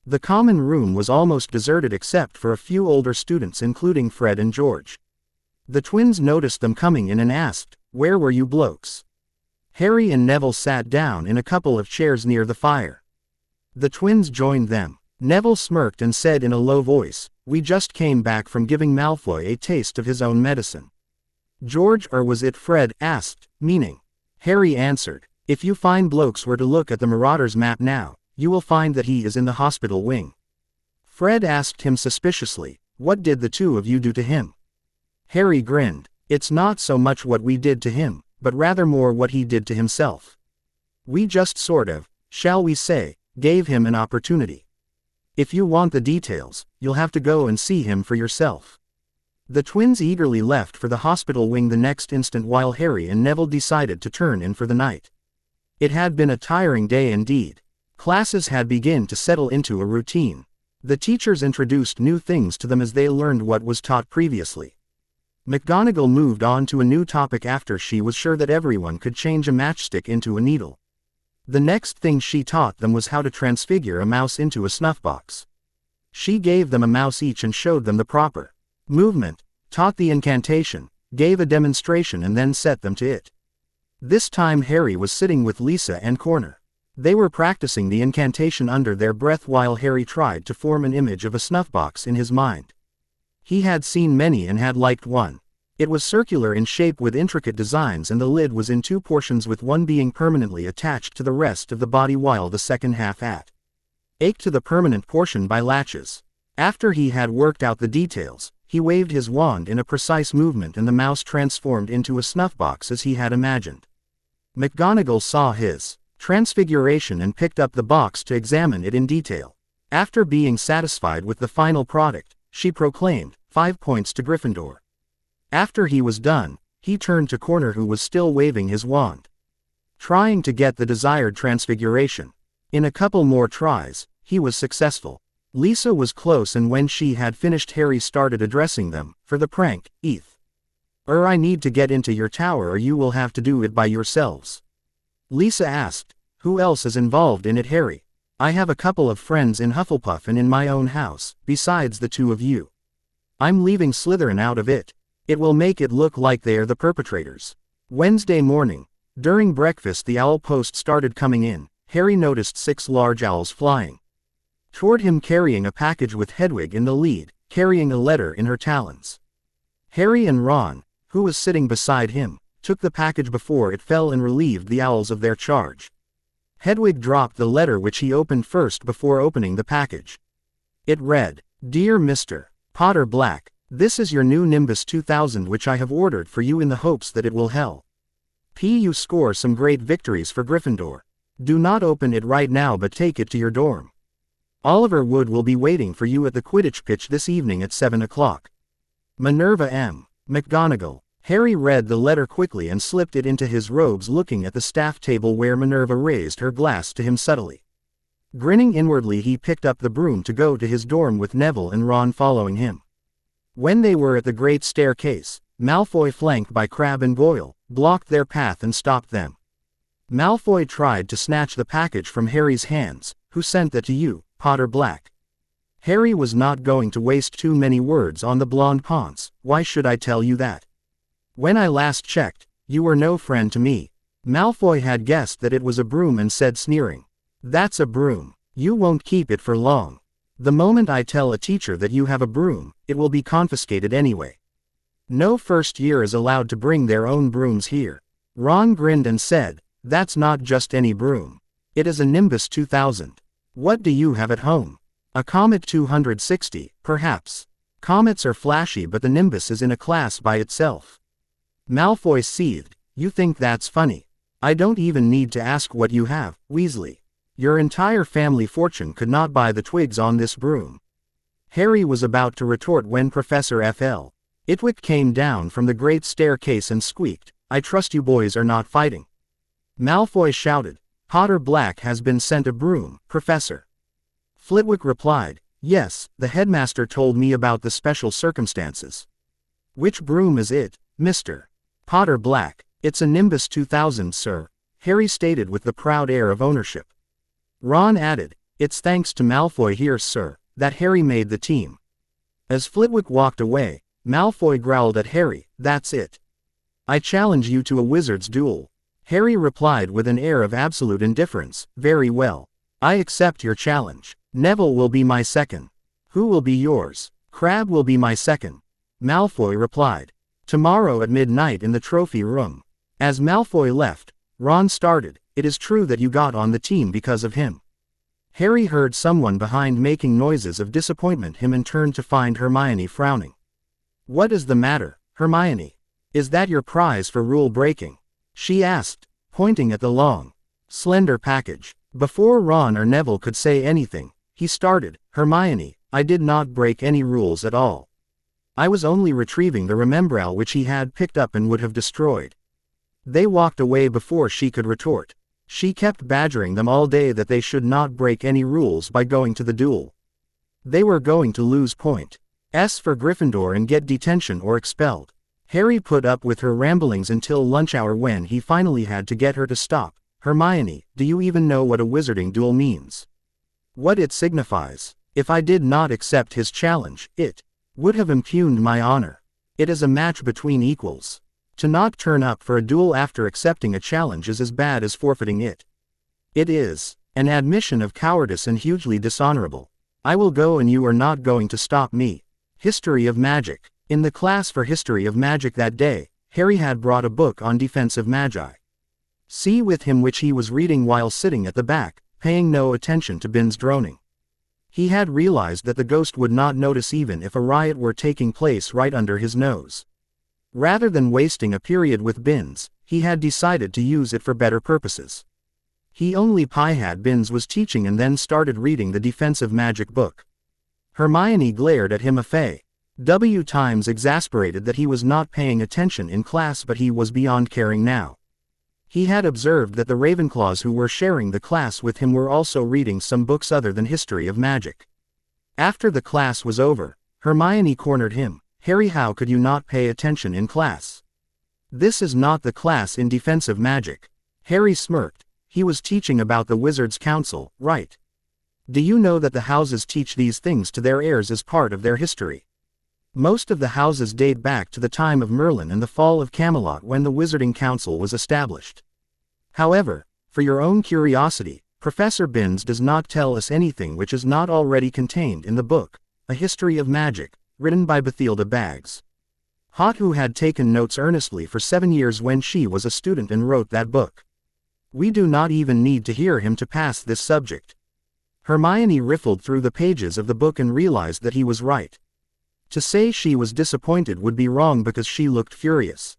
The common room was almost deserted except for a few older students including Fred and George. The twins noticed them coming in and asked, "Where were you blokes?" Harry and Neville sat down in a couple of chairs near the fire. The twins joined them. Neville smirked and said in a low voice, "We just came back from giving Malfoy a taste of his own medicine." George, or was it Fred, asked, meaning. Harry answered, "If you fine blokes were to look at the Marauder's map now, you will find that he is in the hospital wing." Fred asked him suspiciously, "What did the two of you do to him?" Harry grinned. "It's not so much what we did to him, but rather more what he did to himself. We just sort of, shall we say, gave him an opportunity. If you want the details, you'll have to go and see him for yourself." The twins eagerly left for the hospital wing the next instant while Harry and Neville decided to turn in for the night. It had been a tiring day indeed. Classes had begun to settle into a routine. The teachers introduced new things to them as they learned what was taught previously. McGonagall moved on to a new topic after she was sure that everyone could change a matchstick into a needle. The next thing she taught them was how to transfigure a mouse into a snuffbox. She gave them a mouse each and showed them the proper movement, taught the incantation, gave a demonstration and then set them to it. This time Harry was sitting with Lisa and Corner. They were practicing the incantation under their breath while Harry tried to form an image of a snuffbox in his mind. He had seen many and had liked one. It was circular in shape with intricate designs and the lid was in two portions with one being permanently attached to the rest of the body while the second half ached to the permanent portion by latches. After he had worked out the details, he waved his wand in a precise movement and the mouse transformed into a snuffbox as he had imagined. McGonagall saw his transfiguration and picked up the box to examine it in detail. After being satisfied with the final product, she proclaimed, 5 points to Gryffindor. After he was done, he turned to Corner who was still waving his wand, trying to get the desired transfiguration. In a couple more tries, he was successful. Lisa was close and when she had finished Harry started addressing them, for the prank, I need to get into your tower or you will have to do it by yourselves. Lisa asked, "Who else is involved in it, Harry?" "I have a couple of friends in Hufflepuff and in my own house, besides the two of you. I'm leaving Slytherin out of it. It will make it look like they're the perpetrators." Wednesday morning, during breakfast the owl post started coming in. Harry noticed 6 large owls flying toward him carrying a package with Hedwig in the lead. carrying a letter in her talons. Harry and Ron, who was sitting beside him, took the package before it fell and relieved the owls of their charge. Hedwig dropped the letter which he opened first before opening the package. It read, "Dear Mr. Potter Black, this is your new Nimbus 2000 which I have ordered for you in the hopes that it will help you score some great victories for Gryffindor. Do not open it right now but take it to your dorm. Oliver Wood will be waiting for you at the Quidditch pitch this evening at 7 o'clock. Minerva M. McGonagall." Harry read the letter quickly and slipped it into his robes, looking at the staff table where Minerva raised her glass to him subtly. Grinning inwardly, he picked up the broom to go to his dorm with Neville and Ron following him. When they were at the great staircase, Malfoy, flanked by Crabbe and Goyle, blocked their path and stopped them. Malfoy tried to snatch the package from Harry's hands. "Who sent that to you, Potter Black?" Harry was not going to waste too many words on the blonde ponce. "Why should I tell you that? When I last checked, you were no friend to me." Malfoy had guessed that it was a broom and said, sneering, "That's a broom. You won't keep it for long. The moment I tell a teacher that you have a broom, it will be confiscated anyway. No first year is allowed to bring their own brooms here." Ron grinned and said, "That's not just any broom. It is a Nimbus 2000. What do you have at home? A Comet 260, perhaps? Comets are flashy, but the Nimbus is in a class by itself." Malfoy seethed. "You think that's funny? I don't even need to ask what you have, Weasley. Your entire family fortune could not buy the twigs on this broom." Harry was about to retort when Professor F.L. Itwick came down from the great staircase and squeaked, "I trust you boys are not fighting." Malfoy shouted, "Potter Black has been sent a broom, Professor." Flitwick replied, "Yes, the headmaster told me about the special circumstances." "Which broom is it, Mr. Potter Black?" "It's a Nimbus 2000, sir," Harry stated with the proud air of ownership. Ron added, "It's thanks to Malfoy here, sir, that Harry made the team." As Flitwick walked away, Malfoy growled at Harry, "That's it. I challenge you to a wizard's duel." Harry replied with an air of absolute indifference, "Very well. I accept your challenge. Neville will be my second." "Who will be yours?" "Crabbe will be my second," Malfoy replied. "Tomorrow at midnight in the trophy room." As Malfoy left, Ron started, "It is true that you got on the team because of him." Harry heard someone behind making noises of disappointment and turned to find Hermione frowning. "What is the matter, Hermione? Is that your prize for rule breaking?" she asked, pointing at the long, slender package. Before Ron or Neville could say anything, he started, "Hermione, I did not break any rules at all. I was only retrieving the Remembrall which he had picked up and would have destroyed." They walked away before she could retort. She kept badgering them all day that they should not break any rules by going to the duel. They were going to lose points for Gryffindor and get detention or expelled. Harry put up with her ramblings until lunch hour when he finally had to get her to stop. "Hermione, do you even know what a wizarding duel means? What it signifies? If I did not accept his challenge, it would have impugned my honor. It is a match between equals. To not turn up for a duel after accepting a challenge is as bad as forfeiting it. It is an admission of cowardice and hugely dishonorable. I will go and you are not going to stop me." History of Magic. In the class for History of Magic that day, Harry had brought a book on defensive magi. See with him which he was reading while sitting at the back, paying no attention to Bin's droning. He had realized that the ghost would not notice even if a riot were taking place right under his nose. Rather than wasting a period with Binns, he had decided to use it for better purposes. He only had Binns was teaching and then started reading the defensive magic book. Hermione glared at him times exasperated that he was not paying attention in class, but he was beyond caring now. He had observed that the Ravenclaws who were sharing the class with him were also reading some books other than History of Magic. After the class was over, Hermione cornered him. "Harry, how could you not pay attention in class? This is not the class in defensive magic." Harry smirked. He was teaching about the Wizards' Council, right? Do you know that the houses teach these things to their heirs as part of their history? Most of the houses date back to the time of Merlin and the fall of Camelot when the Wizarding Council was established. However, for your own curiosity, Professor Binns does not tell us anything which is not already contained in the book, A History of Magic, written by Bathilda Baggs. Hot, who had taken notes earnestly for 7 years when she was a student and wrote that book. We do not even need to hear him to pass this subject. Hermione riffled through the pages of the book and realized that he was right. To say she was disappointed would be wrong because she looked furious.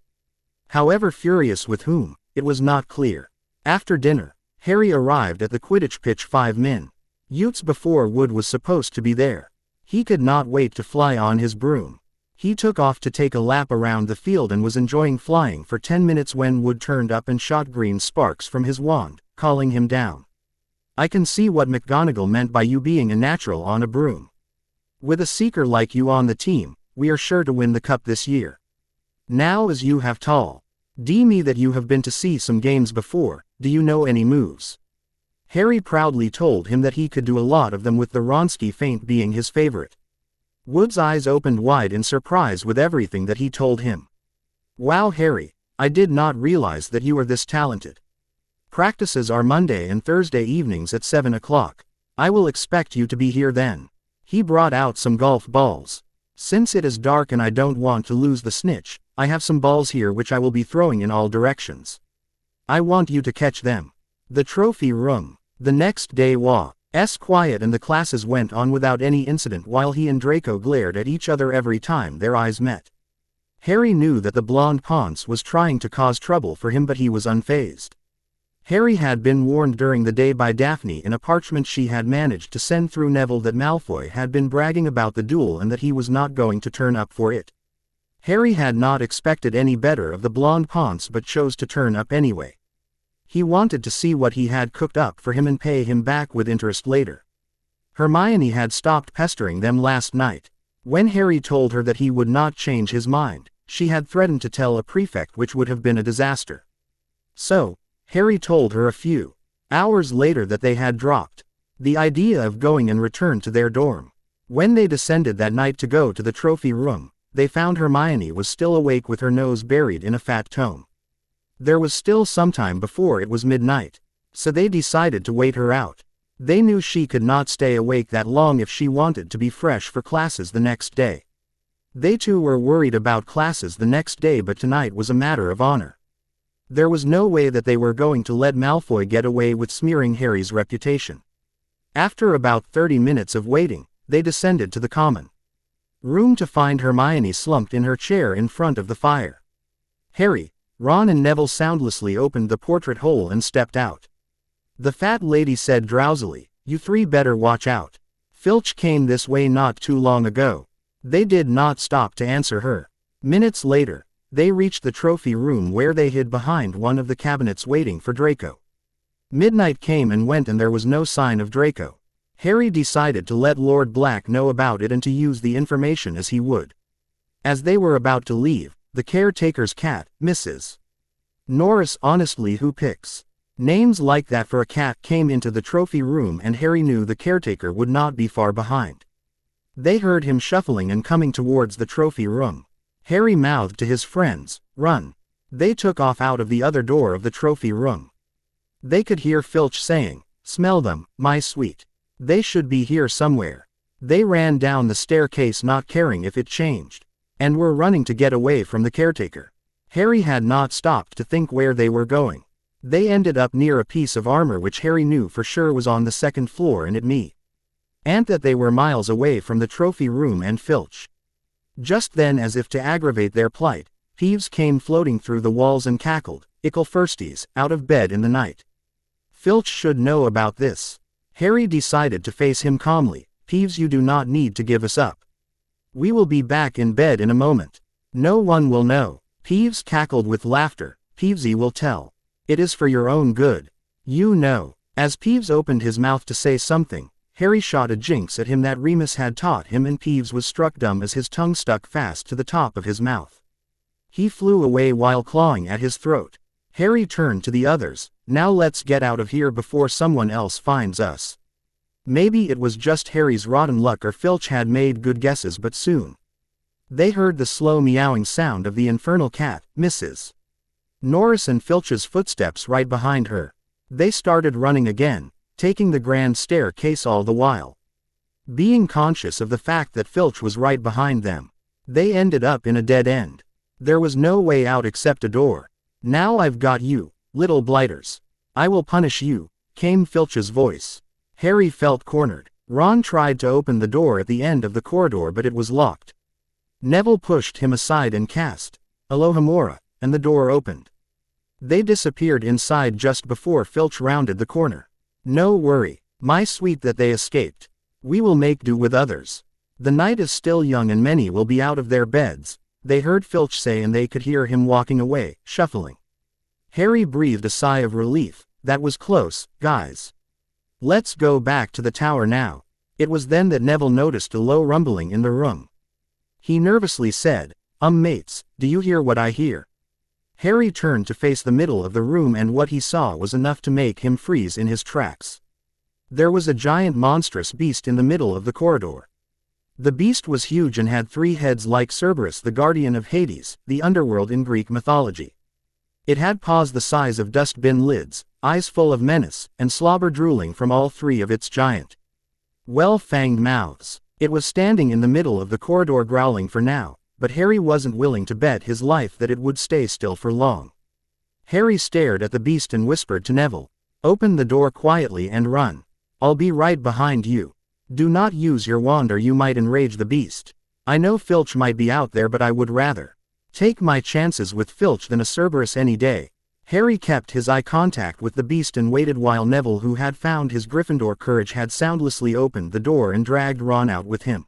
However, furious with whom, it was not clear. After dinner, Harry arrived at the Quidditch pitch 5 minutes before Wood was supposed to be there. He could not wait to fly on his broom. He took off to take a lap around the field and was enjoying flying for 10 minutes when Wood turned up and shot green sparks from his wand, calling him down. I can see what McGonagall meant by you being a natural on a broom. With a seeker like you on the team, we are sure to win the cup this year. Now as you have told me that you have been to see some games before, do you know any moves? Harry proudly told him that he could do a lot of them, with the Wronski feint being his favorite. Wood's eyes opened wide in surprise with everything that he told him. Wow, Harry, I did not realize that you are this talented. Practices are Monday and Thursday evenings at 7 o'clock. I will expect you to be here then. He brought out some golf balls. Since it is dark and I don't want to lose the snitch, I have some balls here which I will be throwing in all directions. I want you to catch them. The trophy room. The next day was quiet and the classes went on without any incident while he and Draco glared at each other every time their eyes met. Harry knew that the blonde Ponce was trying to cause trouble for him, but he was unfazed. Harry had been warned during the day by Daphne in a parchment she had managed to send through Neville that Malfoy had been bragging about the duel and that he was not going to turn up for it. Harry had not expected any better of the blonde Ponce but chose to turn up anyway. He wanted to see what he had cooked up for him and pay him back with interest later. Hermione had stopped pestering them last night. When Harry told her that he would not change his mind, she had threatened to tell a prefect, which would have been a disaster. So, Harry told her a few hours later that they had dropped the idea of going and returned to their dorm. When they descended that night to go to the trophy room, they found Hermione was still awake with her nose buried in a fat tome. There was still some time before it was midnight, so they decided to wait her out. They knew she could not stay awake that long if she wanted to be fresh for classes the next day. They too were worried about classes the next day, but tonight was a matter of honor. There was no way that they were going to let Malfoy get away with smearing Harry's reputation. After about 30 minutes of waiting, they descended to the common room to find Hermione slumped in her chair in front of the fire. Harry, Ron and Neville soundlessly opened the portrait hole and stepped out. The fat lady said drowsily, "You three better watch out. Filch came this way not too long ago." They did not stop to answer her. Minutes later, they reached the trophy room where they hid behind one of the cabinets waiting for Draco. Midnight came and went and there was no sign of Draco. Harry decided to let Lord Black know about it and to use the information as he would. As they were about to leave, the caretaker's cat, Mrs. Norris, honestly, who picks names like that for a cat, came into the trophy room and Harry knew the caretaker would not be far behind. They heard him shuffling and coming towards the trophy room. Harry mouthed to his friends, "Run." They took off out of the other door of the trophy room. They could hear Filch saying, "Smell them, my sweet. They should be here somewhere." They ran down the staircase not caring if it changed, and were running to get away from the caretaker. Harry had not stopped to think where they were going. They ended up near a piece of armor which Harry knew for sure was on the second floor, and it meant that they were miles away from the trophy room and Filch. Just then, as if to aggravate their plight, Peeves came floating through the walls and cackled, "Ickle firsties, out of bed in the night. Filch should know about this." Harry decided to face him calmly. "Peeves, you do not need to give us up. We will be back in bed in a moment. No one will know." Peeves cackled with laughter. "Peevesy will tell. It is for your own good. You know." As Peeves opened his mouth to say something, Harry shot a jinx at him that Remus had taught him, and Peeves was struck dumb as his tongue stuck fast to the top of his mouth. He flew away while clawing at his throat. Harry turned to the others. "Now let's get out of here before someone else finds us." Maybe it was just Harry's rotten luck or Filch had made good guesses, but soon they heard the slow meowing sound of the infernal cat, Mrs. Norris, and Filch's footsteps right behind her. They started running again, taking the grand staircase all the while. being conscious of the fact that Filch was right behind them. They ended up in a dead end. There was no way out except a door. "Now I've got you, little blighters. I will punish you," came Filch's voice. Harry felt cornered. Ron tried to open the door at the end of the corridor but it was locked. Neville pushed him aside and cast Alohomora, and the door opened. They disappeared inside just before Filch rounded the corner. "No worry, my sweet, that they escaped. We will make do with others. The night is still young and many will be out of their beds," they heard Filch say, and they could hear him walking away, shuffling. Harry breathed a sigh of relief. That was close, guys. "Let's go back to the tower now." It was then that Neville noticed a low rumbling in the room. He nervously said, Mates, do you hear what I hear?" Harry turned to face the middle of the room, and what he saw was enough to make him freeze in his tracks. There was a giant monstrous beast in the middle of the corridor. The beast was huge and had 3 heads like Cerberus, the guardian of Hades, the underworld in Greek mythology. It had paws the size of dustbin lids, eyes full of menace, and slobber drooling from all 3 of its giant, well-fanged mouths. It was standing in the middle of the corridor growling for now, but Harry wasn't willing to bet his life that it would stay still for long. Harry stared at the beast and whispered to Neville, "Open the door quietly and run. I'll be right behind you. Do not use your wand or you might enrage the beast. I know Filch might be out there, but I would rather take my chances with Filch than a Cerberus any day." Harry kept his eye contact with the beast and waited while Neville, who had found his Gryffindor courage, had soundlessly opened the door and dragged Ron out with him.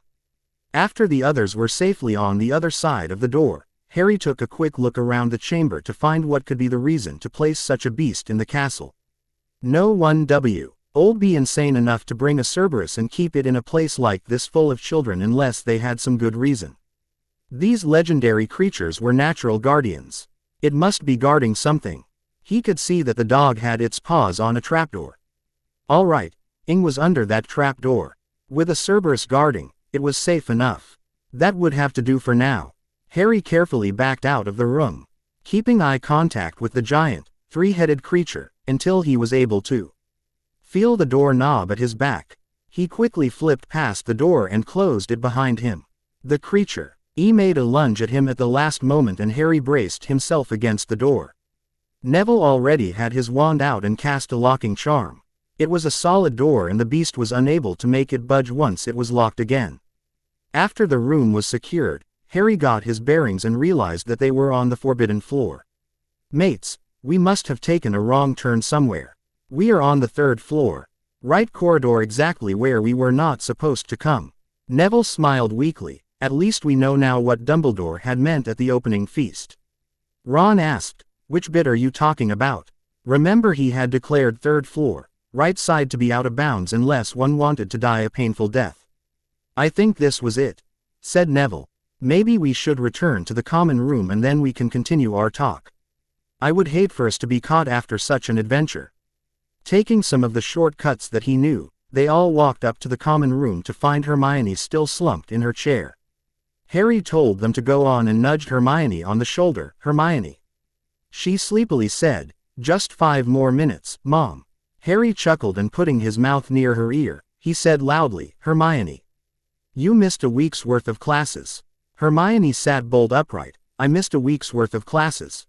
After the others were safely on the other side of the door, Harry took a quick look around the chamber to find what could be the reason to place such a beast in the castle. No one would be insane enough to bring a Cerberus and keep it in a place like this full of children unless they had some good reason. These legendary creatures were natural guardians. It must be guarding something. He could see that the dog had its paws on a trapdoor. All right, Ing was under that trapdoor. With a Cerberus guarding, it was safe enough. That would have to do for now. Harry carefully backed out of the room, keeping eye contact with the giant, 3-headed creature, until he was able to feel the door knob at his back. He quickly flipped past the door and closed it behind him. The creature, made a lunge at him at the last moment, and Harry braced himself against the door. Neville already had his wand out and cast a locking charm. It was a solid door and the beast was unable to make it budge once it was locked again. After the room was secured, Harry got his bearings and realized that they were on the forbidden floor. "Mates, we must have taken a wrong turn somewhere. We are on the 3rd floor. Right corridor, exactly where we were not supposed to come." Neville smiled weakly. "At least we know now what Dumbledore had meant at the opening feast." Ron asked, "Which bit are you talking about?" Remember, he had declared 3rd floor, right side, to be out of bounds unless one wanted to die a painful death. "I think this was it," said Neville. "Maybe we should return to the common room and then we can continue our talk. I would hate for us to be caught after such an adventure." Taking some of the shortcuts that he knew, they all walked up to the common room to find Hermione still slumped in her chair. Harry told them to go on and nudged Hermione on the shoulder. "Hermione." She sleepily said, "Just 5 more minutes, Mom." Harry chuckled and putting his mouth near her ear, he said loudly, "Hermione, you missed a week's worth of classes." Hermione sat bolt upright. "I missed a week's worth of classes?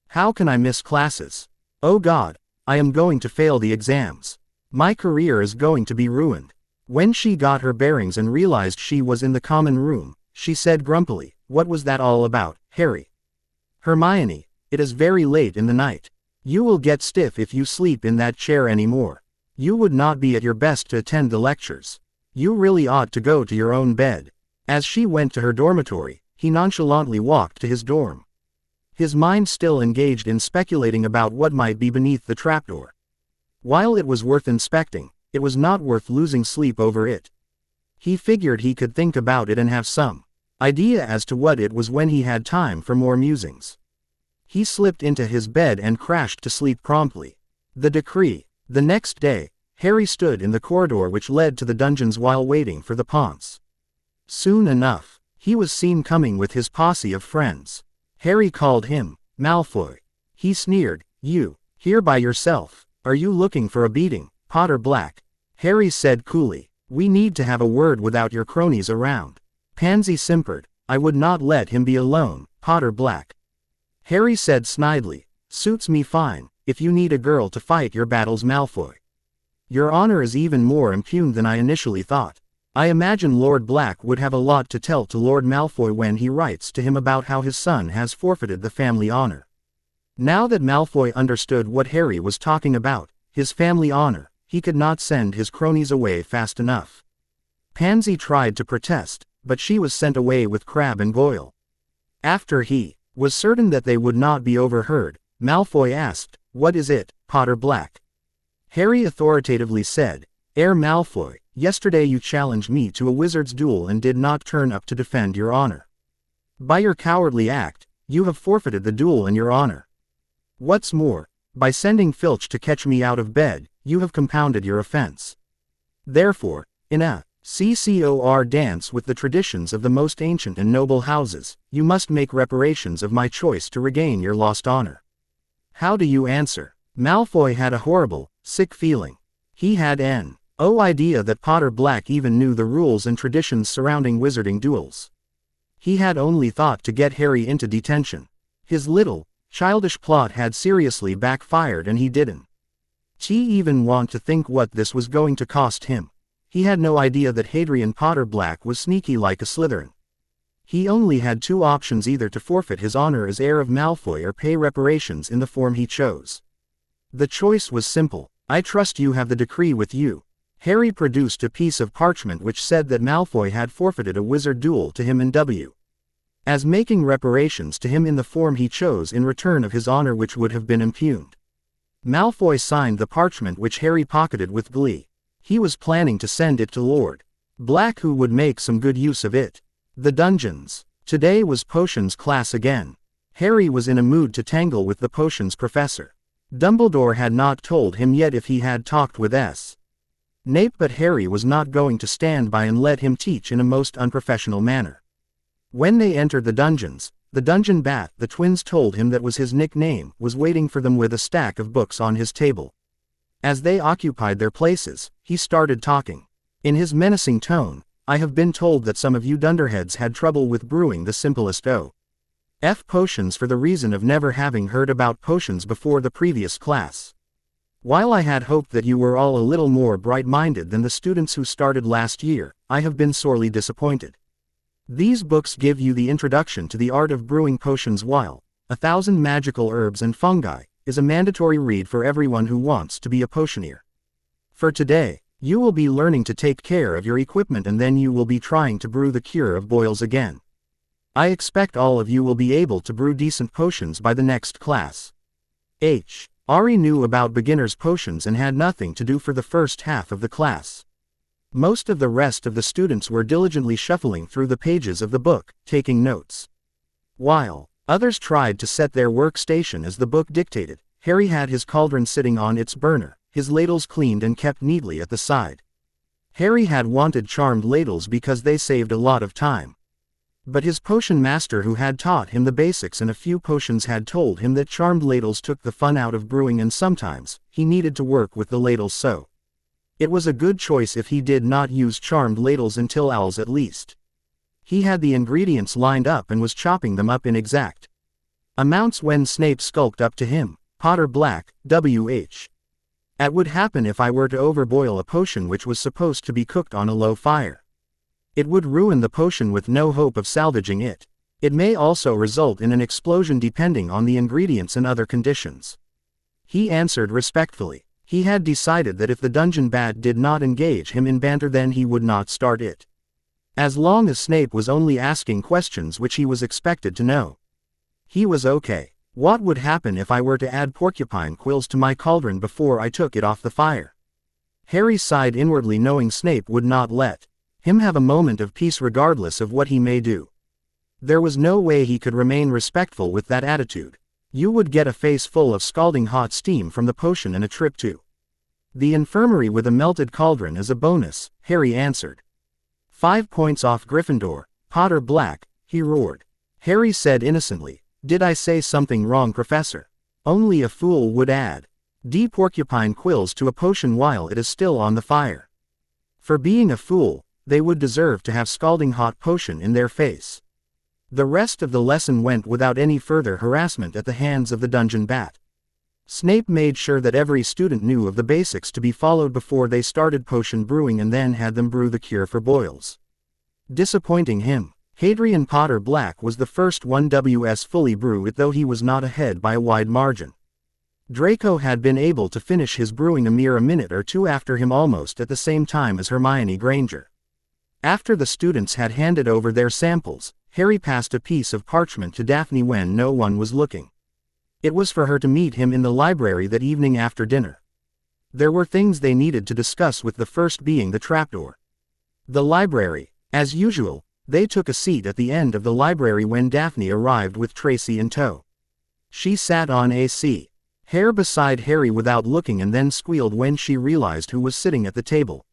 How can I miss classes? Oh God, I am going to fail the exams. My career is going to be ruined." When she got her bearings and realized she was in the common room, she said grumpily, "What was that all about, Harry?" "Hermione, it is very late in the night. You will get stiff if you sleep in that chair anymore. You would not be at your best to attend the lectures. You really ought to go to your own bed." As she went to her dormitory, he nonchalantly walked to his dorm. His mind still engaged in speculating about what might be beneath the trapdoor. While it was worth inspecting, it was not worth losing sleep over it. He figured he could think about it and have some idea as to what it was when he had time for more musings. He slipped into his bed and crashed to sleep promptly. The decree. The next day, Harry stood in the corridor which led to the dungeons while waiting for the Ponce. Soon enough, he was seen coming with his posse of friends. Harry called him Malfoy. He sneered, "You, here by yourself? Are you looking for a beating, Potter Black?" Harry said coolly, We need to have a word without your cronies around. Pansy simpered. I would not let him be alone, Potter Black. Harry said snidely. Suits me fine, if you need a girl to fight your battles, Malfoy. Your honor is even more impugned than I initially thought. I imagine Lord Black would have a lot to tell to Lord Malfoy when he writes to him about how his son has forfeited the family honor. Now that Malfoy understood what Harry was talking about, his family honor, he could not send his cronies away fast enough. Pansy tried to protest, but she was sent away with Crabbe and Goyle. After he was certain that they would not be overheard, Malfoy asked, "What is it, Potter Black?" Harry authoritatively said, "Heir Malfoy, yesterday you challenged me to a wizard's duel and did not turn up to defend your honor. By your cowardly act, you have forfeited the duel and your honor. What's more, by sending Filch to catch me out of bed, you have compounded your offense. Therefore, in a CCOR dance with the traditions of the most ancient and noble houses, you must make reparations of my choice to regain your lost honor." How do you answer? Malfoy had a horrible, sick feeling. He had no idea that Potter Black even knew the rules and traditions surrounding wizarding duels. He had only thought to get Harry into detention. His little, childish plot had seriously backfired and he didn't even want to think what this was going to cost him. He had no idea that Hadrian Potter Black was sneaky like a Slytherin. He only had two options: either to forfeit his honor as heir of Malfoy or pay reparations in the form he chose. The choice was simple. "I trust you have the decree with you." Harry produced a piece of parchment which said that Malfoy had forfeited a wizard duel to him in as making reparations to him in the form he chose in return of his honor which would have been impugned. Malfoy signed the parchment which Harry pocketed with glee. He was planning to send it to Lord Black, who would make some good use of it. The dungeons. Today was potions class again. Harry was in a mood to tangle with the potions professor. Dumbledore had not told him yet if he had talked with Snape, but Harry was not going to stand by and let him teach in a most unprofessional manner. When they entered the dungeons, the dungeon bat, the twins told him that was his nickname, was waiting for them with a stack of books on his table. As they occupied their places, he started talking. In his menacing tone, "I have been told that some of you dunderheads had trouble with brewing the simplest potions for the reason of never having heard about potions before the previous class. While I had hoped that you were all a little more bright-minded than the students who started last year, I have been sorely disappointed. These books give you the introduction to the art of brewing potions, while 1,000 Magical Herbs and Fungi is a mandatory read for everyone who wants to be a potioneer. For today, you will be learning to take care of your equipment and then you will be trying to brew the cure of boils again. I expect all of you will be able to brew decent potions by the next class." Ari knew about beginner's potions and had nothing to do for the first half of the class. Most of the rest of the students were diligently shuffling through the pages of the book, taking notes. While others tried to set their workstation as the book dictated, Harry had his cauldron sitting on its burner, his ladles cleaned and kept neatly at the side. Harry had wanted charmed ladles because they saved a lot of time. But his potion master, who had taught him the basics and a few potions, had told him that charmed ladles took the fun out of brewing and sometimes he needed to work with the ladles, so it was a good choice if he did not use charmed ladles until owls at least. He had the ingredients lined up and was chopping them up in exact amounts when Snape skulked up to him. "Potter Black, WH. What would happen if I were to overboil a potion which was supposed to be cooked on a low fire? It would ruin the potion with no hope of salvaging it. It may also result in an explosion depending on the ingredients and other conditions." He answered respectfully. He had decided that if the dungeon bat did not engage him in banter, then he would not start it. As long as Snape was only asking questions which he was expected to know, he was okay. "What would happen if I were to add porcupine quills to my cauldron before I took it off the fire?" Harry sighed inwardly, knowing Snape would not let him have a moment of peace regardless of what he may do. There was no way he could remain respectful with that attitude. You would get a face full of scalding hot steam from the potion and a trip to the infirmary with a melted cauldron as a bonus, Harry answered. 5 points off Gryffindor, Potter Black, he roared. Harry said innocently, "Did I say something wrong, Professor? Only a fool would add porcupine quills to a potion while it is still on the fire." For being a fool, they would deserve to have scalding hot potion in their face. The rest of the lesson went without any further harassment at the hands of the dungeon bat. Snape made sure that every student knew of the basics to be followed before they started potion brewing and then had them brew the cure for boils. Disappointing him, Hadrian Potter Black was the first 1ws fully brew it, though he was not ahead by a wide margin. Draco had been able to finish his brewing a mere minute or two after him, almost at the same time as Hermione Granger. After the students had handed over their samples, Harry passed a piece of parchment to Daphne when no one was looking. It was for her to meet him in the library that evening after dinner. There were things they needed to discuss, with the first being the trapdoor. The library. As usual, they took a seat at the end of the library when Daphne arrived with Tracy in tow. She sat on a Heir beside Harry without looking and then squealed when she realized who was sitting at the table.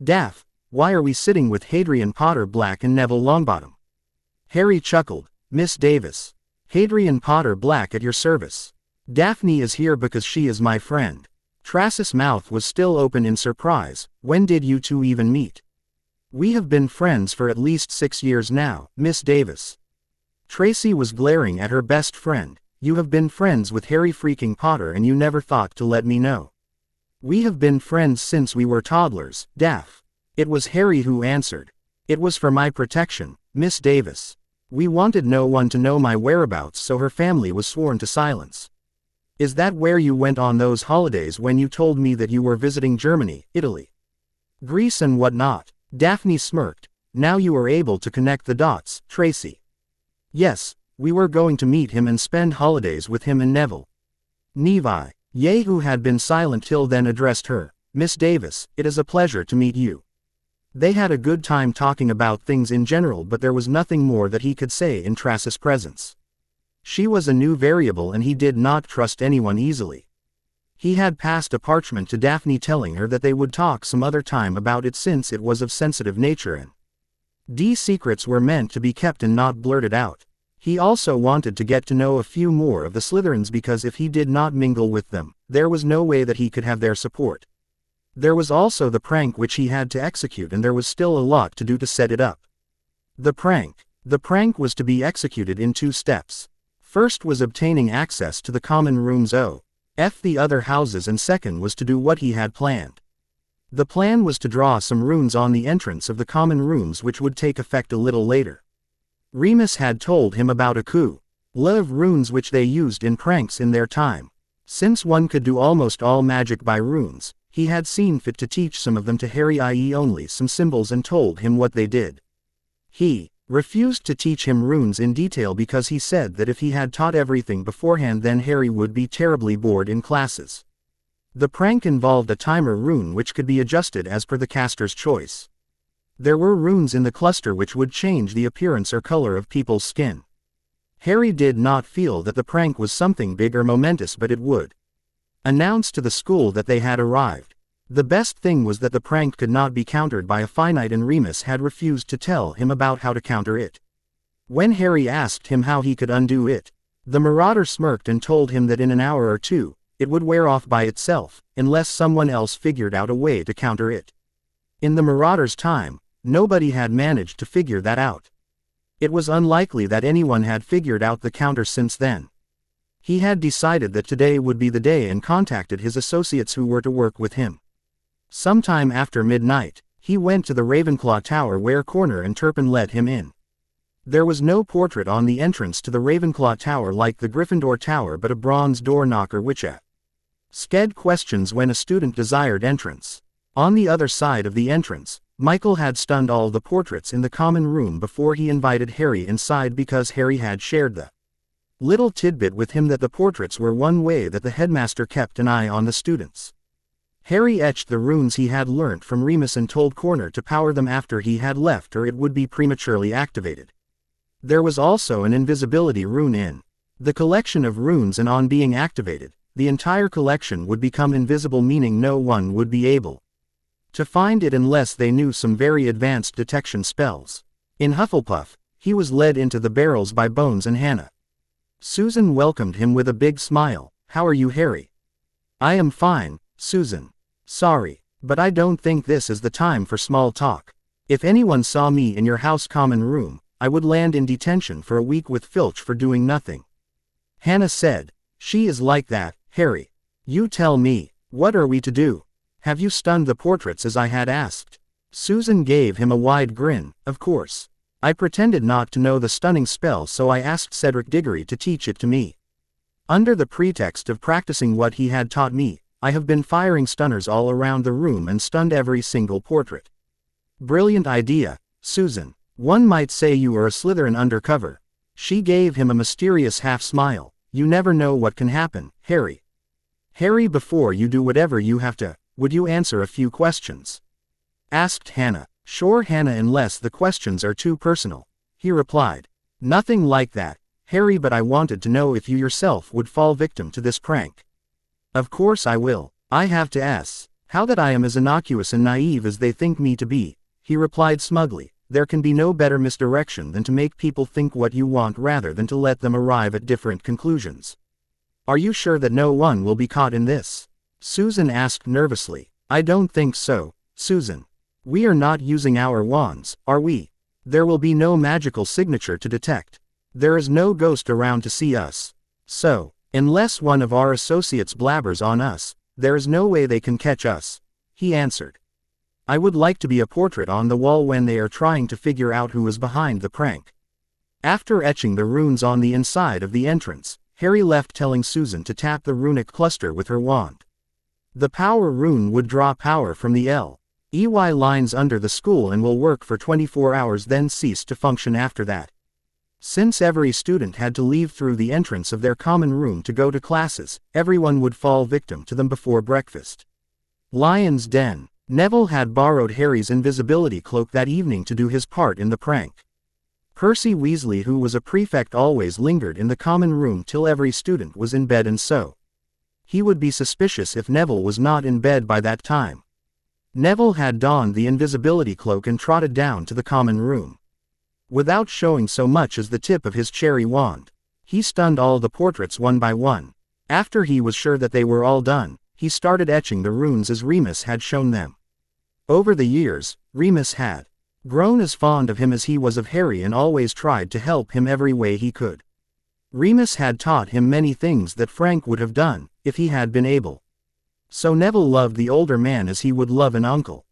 "Daph, why are we sitting with Hadrian Potter Black and Neville Longbottom?" Harry chuckled. "Miss Davis. Hadrian Potter Black at your service. Daphne is here because she is my friend." Tracy's mouth was still open in surprise. "When did you two even meet?" "We have been friends for at least 6 years now, Miss Davis." Tracy was glaring at her best friend. "You have been friends with Harry freaking Potter and you never thought to let me know." "We have been friends since we were toddlers, Daph." It was Harry who answered. "It was for my protection, Miss Davis. We wanted no one to know my whereabouts, so her family was sworn to silence." "Is that where you went on those holidays when you told me that you were visiting Germany, Italy, Greece and whatnot?" Daphne smirked. "Now you are able to connect the dots, Tracy." "Yes, we were going to meet him and spend holidays with him and Neville." Nevi, Ye, who had been silent till then, addressed her. "Miss Davis, it is a pleasure to meet you." They had a good time talking about things in general, but there was nothing more that he could say in Tracy's presence. She was a new variable and he did not trust anyone easily. He had passed a parchment to Daphne telling her that they would talk some other time about it since it was of sensitive nature and secrets were meant to be kept and not blurted out. He also wanted to get to know a few more of the Slytherins because if he did not mingle with them, there was no way that he could have their support. There was also the prank which he had to execute, and there was still a lot to do to set it up. The prank was to be executed in 2 steps. First was obtaining access to the common rooms the other houses, and second was to do what he had planned. The plan was to draw some runes on the entrance of the common rooms which would take effect a little later. Remus had told him about a coup of runes which they used in pranks in their time. Since one could do almost all magic by runes, he had seen fit to teach some of them to Harry, i.e. only some symbols, and told him what they did. He refused to teach him runes in detail because he said that if he had taught everything beforehand then Harry would be terribly bored in classes. The prank involved a timer rune which could be adjusted as per the caster's choice. There were runes in the cluster which would change the appearance or color of people's skin. Harry did not feel that the prank was something big or momentous, but it would announce to the school that they had arrived. The best thing was that the prank could not be countered by a finite, and Remus had refused to tell him about how to counter it. When Harry asked him how he could undo it, the Marauder smirked and told him that in an hour or two, it would wear off by itself, unless someone else figured out a way to counter it. In the Marauder's time, nobody had managed to figure that out. It was unlikely that anyone had figured out the counter since then. He had decided that today would be the day and contacted his associates who were to work with him. Sometime after midnight, he went to the Ravenclaw Tower where Corner and Turpin let him in. There was no portrait on the entrance to the Ravenclaw Tower like the Gryffindor Tower, but a bronze door knocker which asked questions when a student desired entrance. On the other side of the entrance, Michael had stunned all the portraits in the common room before he invited Harry inside because Harry had shared the little tidbit with him that the portraits were one way that the headmaster kept an eye on the students. Harry etched the runes he had learnt from Remus and told Corner to power them after he had left or it would be prematurely activated. There was also an invisibility rune in the collection of runes, and on being activated, the entire collection would become invisible, meaning no one would be able to find it unless they knew some very advanced detection spells. In Hufflepuff, he was led into the barrels by Bones and Hannah. Susan welcomed him with a big smile. "How are you, Harry?" "I am fine, Susan. Sorry, But I don't think this is the time for small talk. If anyone saw me in your house common room, I would land in detention for a week with Filch for doing nothing. Hannah said, "She is like that, Harry. You tell me, what are we to do? Have you stunned the portraits as I had asked?" Susan gave him a wide grin. "Of course. I pretended not to know the stunning spell, so I asked Cedric Diggory to teach it to me. Under the pretext of practicing what he had taught me, I have been firing stunners all around the room and stunned every single portrait." "Brilliant idea, Susan. One might say you are a Slytherin undercover." She gave him a mysterious half-smile. "You never know what can happen, Harry. Harry, before you do whatever you have to, would you answer a few questions?" asked Hannah. "Sure, Hannah, unless the questions are too personal," he replied. "Nothing like that, Harry, but I wanted to know if you yourself would fall victim to this prank." "Of course I will. I have to ask how that I am as innocuous and naive as they think me to be," he replied smugly. "There can be no better misdirection than to make people think what you want rather than to let them arrive at different conclusions." "Are you sure that no one will be caught in this?" Susan asked nervously. "I don't think so, Susan. We are not using our wands, are we? There will be no magical signature to detect. There is no ghost around to see us. So, unless one of our associates blabbers on us, there is no way they can catch us," he answered. "I would like to be a portrait on the wall when they are trying to figure out who is behind the prank." After etching the runes on the inside of the entrance, Harry left, telling Susan to tap the runic cluster with her wand. The power rune would draw power from the L.E.Y. lines under the school and will work for 24 hours, then cease to function after that. Since every student had to leave through the entrance of their common room to go to classes, everyone would fall victim to them before breakfast. Lion's Den. Neville had borrowed Harry's invisibility cloak that evening to do his part in the prank. Percy Weasley, who was a prefect, always lingered in the common room till every student was in bed, and so he would be suspicious if Neville was not in bed by that time. Neville had donned the invisibility cloak and trotted down to the common room. Without showing so much as the tip of his cherry wand, he stunned all the portraits one by one. After he was sure that they were all done, he started etching the runes as Remus had shown them. Over the years, Remus had grown as fond of him as he was of Harry and always tried to help him every way he could. Remus had taught him many things that Frank would have done, if he had been able. So Neville loved the older man as he would love an uncle.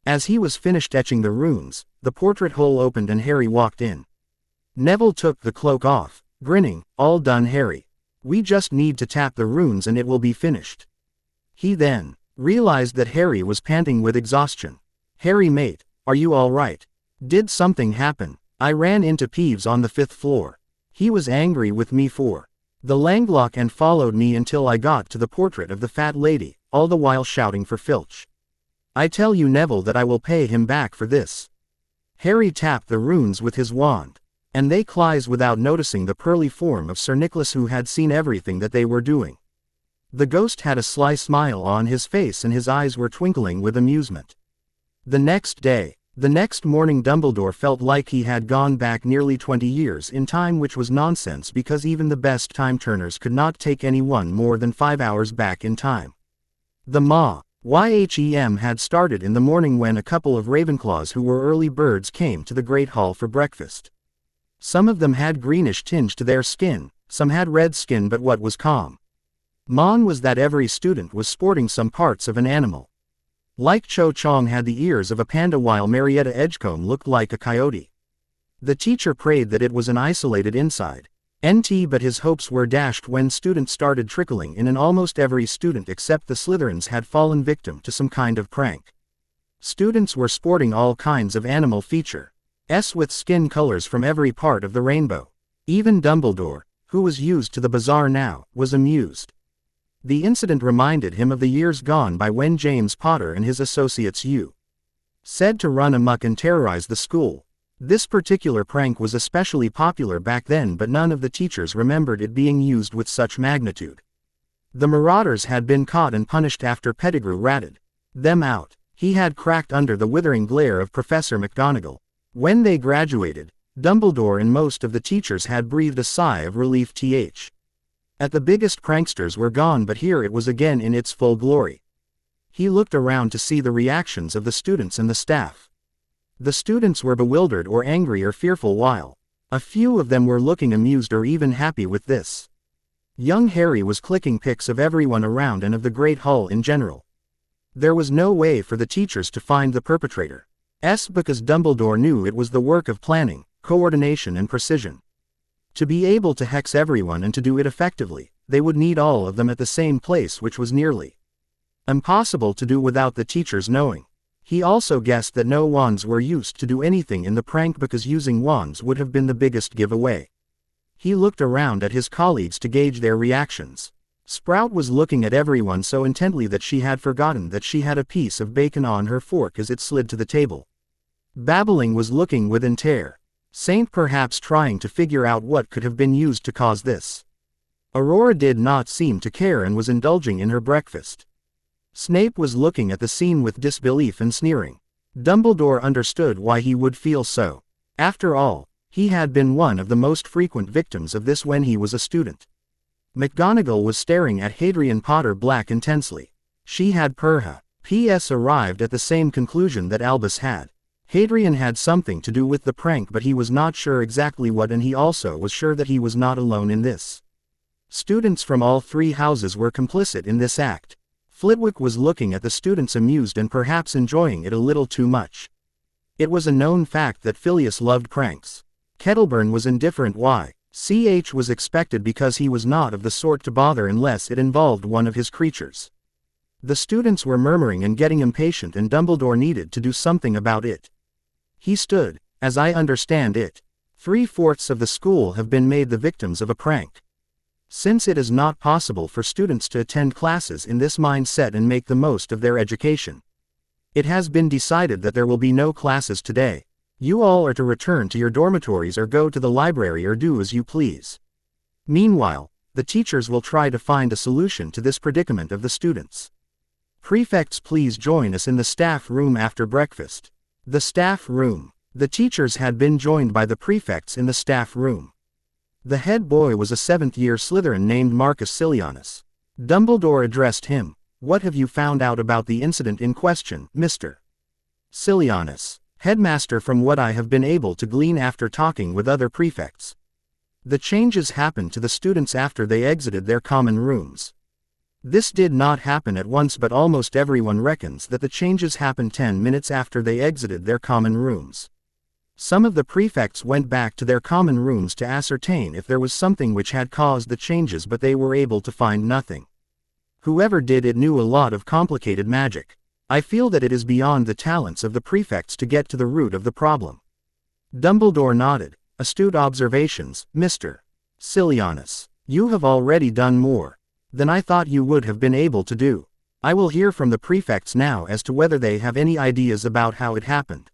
As he was finished etching the runes, the portrait hole opened and Harry walked in. Neville took the cloak off, grinning. "All done, Harry. We just need to tap the runes and it will be finished." He then realized that Harry was panting with exhaustion. "Harry mate, are you all right? Did something happen? I ran into Peeves on the 5th floor. He was angry with me for the Langlock and followed me until I got to the portrait of the fat lady, all the while shouting for Filch. I tell you, Neville, that I will pay him back for this." Harry tapped the runes with his wand, and they closed without noticing the pearly form of Sir Nicholas, who had seen everything that they were doing. The ghost had a sly smile on his face and his eyes were twinkling with amusement. The next morning, Dumbledore felt like he had gone back nearly 20 years in time, which was nonsense because even the best time-turners could not take anyone more than 5 hours back in time. The YHEM had started in the morning when a couple of Ravenclaws who were early birds came to the Great Hall for breakfast. Some of them had greenish tinge to their skin, some had red skin, but what was common was that every student was sporting some parts of an animal. Like Cho Chong had the ears of a panda while Marietta Edgecombe looked like a coyote. The teacher prayed that it was an isolated inside NT, but his hopes were dashed when students started trickling in and almost every student except the Slytherins had fallen victim to some kind of prank. Students were sporting all kinds of animal features with skin colors from every part of the rainbow. Even Dumbledore, who was used to the bizarre now, was amused. The incident reminded him of the years gone by when James Potter and his associates said to run amok and terrorize the school. This particular prank was especially popular back then, but none of the teachers remembered it being used with such magnitude. The Marauders had been caught and punished after Pettigrew ratted them out. He had cracked under the withering glare of Professor McGonagall. When they graduated, Dumbledore and most of the teachers had breathed a sigh of relief. At the biggest pranksters were gone, but here it was again in its full glory. He looked around to see the reactions of the students and the staff. The students were bewildered or angry or fearful, while a few of them were looking amused or even happy with this. Young Harry was clicking pics of everyone around and of the Great Hall in general. There was no way for the teachers to find the perpetrator. Because Dumbledore knew it was the work of planning, coordination and precision. To be able to hex everyone and to do it effectively, they would need all of them at the same place, which was nearly impossible to do without the teachers knowing. He also guessed that no wands were used to do anything in the prank because using wands would have been the biggest giveaway. He looked around at his colleagues to gauge their reactions. Sprout was looking at everyone so intently that she had forgotten that she had a piece of bacon on her fork as it slid to the table. Babbling was looking with intent. Saint perhaps trying to figure out what could have been used to cause this. Aurora did not seem to care and was indulging in her breakfast. Snape was looking at the scene with disbelief and sneering. Dumbledore understood why he would feel so. After all, he had been one of the most frequent victims of this when he was a student. McGonagall was staring at Hadrian Potter Black intensely. She had P.S. arrived at the same conclusion that Albus had. Hadrian had something to do with the prank, but he was not sure exactly what, and he also was sure that he was not alone in this. Students from all three houses were complicit in this act. Flitwick was looking at the students amused and perhaps enjoying it a little too much. It was a known fact that Phileas loved pranks. Kettleburn was indifferent. Ch was expected because he was not of the sort to bother unless it involved one of his creatures. The students were murmuring and getting impatient, and Dumbledore needed to do something about it. He stood. As I understand it, 3/4 of the school have been made the victims of a prank. Since it is not possible for students to attend classes in this mindset and make the most of their education, it has been decided that there will be no classes today. You all are to return to your dormitories or go to the library or do as you please. Meanwhile, the teachers will try to find a solution to this predicament of the students. Prefects, please join us in the staff room after breakfast. The staff room. The teachers had been joined by the prefects in the staff room. The head boy was a 7th-year Slytherin named Marcus Silianus. Dumbledore addressed him. What have you found out about the incident in question, Mr. Silianus? Headmaster, from what I have been able to glean after talking with other prefects, the changes happened to the students after they exited their common rooms. This did not happen at once, but almost everyone reckons that the changes happened 10 minutes after they exited their common rooms. Some of the prefects went back to their common rooms to ascertain if there was something which had caused the changes, but they were able to find nothing. Whoever did it knew a lot of complicated magic. I feel that it is beyond the talents of the prefects to get to the root of the problem. Dumbledore nodded. Astute observations, Mr. Silianus. You have already done more than I thought you would have been able to do. I will hear from the prefects now as to whether they have any ideas about how it happened.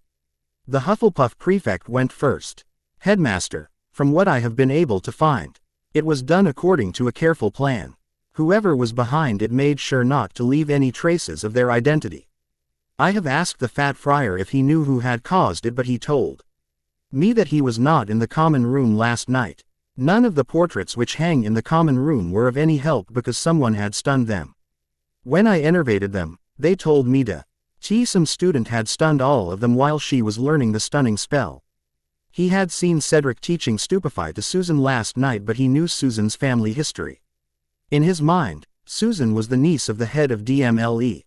The Hufflepuff prefect went first. Headmaster, from what I have been able to find, it was done according to a careful plan. Whoever was behind it made sure not to leave any traces of their identity. I have asked the Fat Friar if he knew who had caused it, but he told me that he was not in the common room last night. None of the portraits which hang in the common room were of any help because someone had stunned them. When I enervated them, they told me some student had stunned all of them while she was learning the stunning spell. He had seen Cedric teaching Stupefy to Susan last night, but he knew Susan's family history. In his mind, Susan was the niece of the head of DMLE.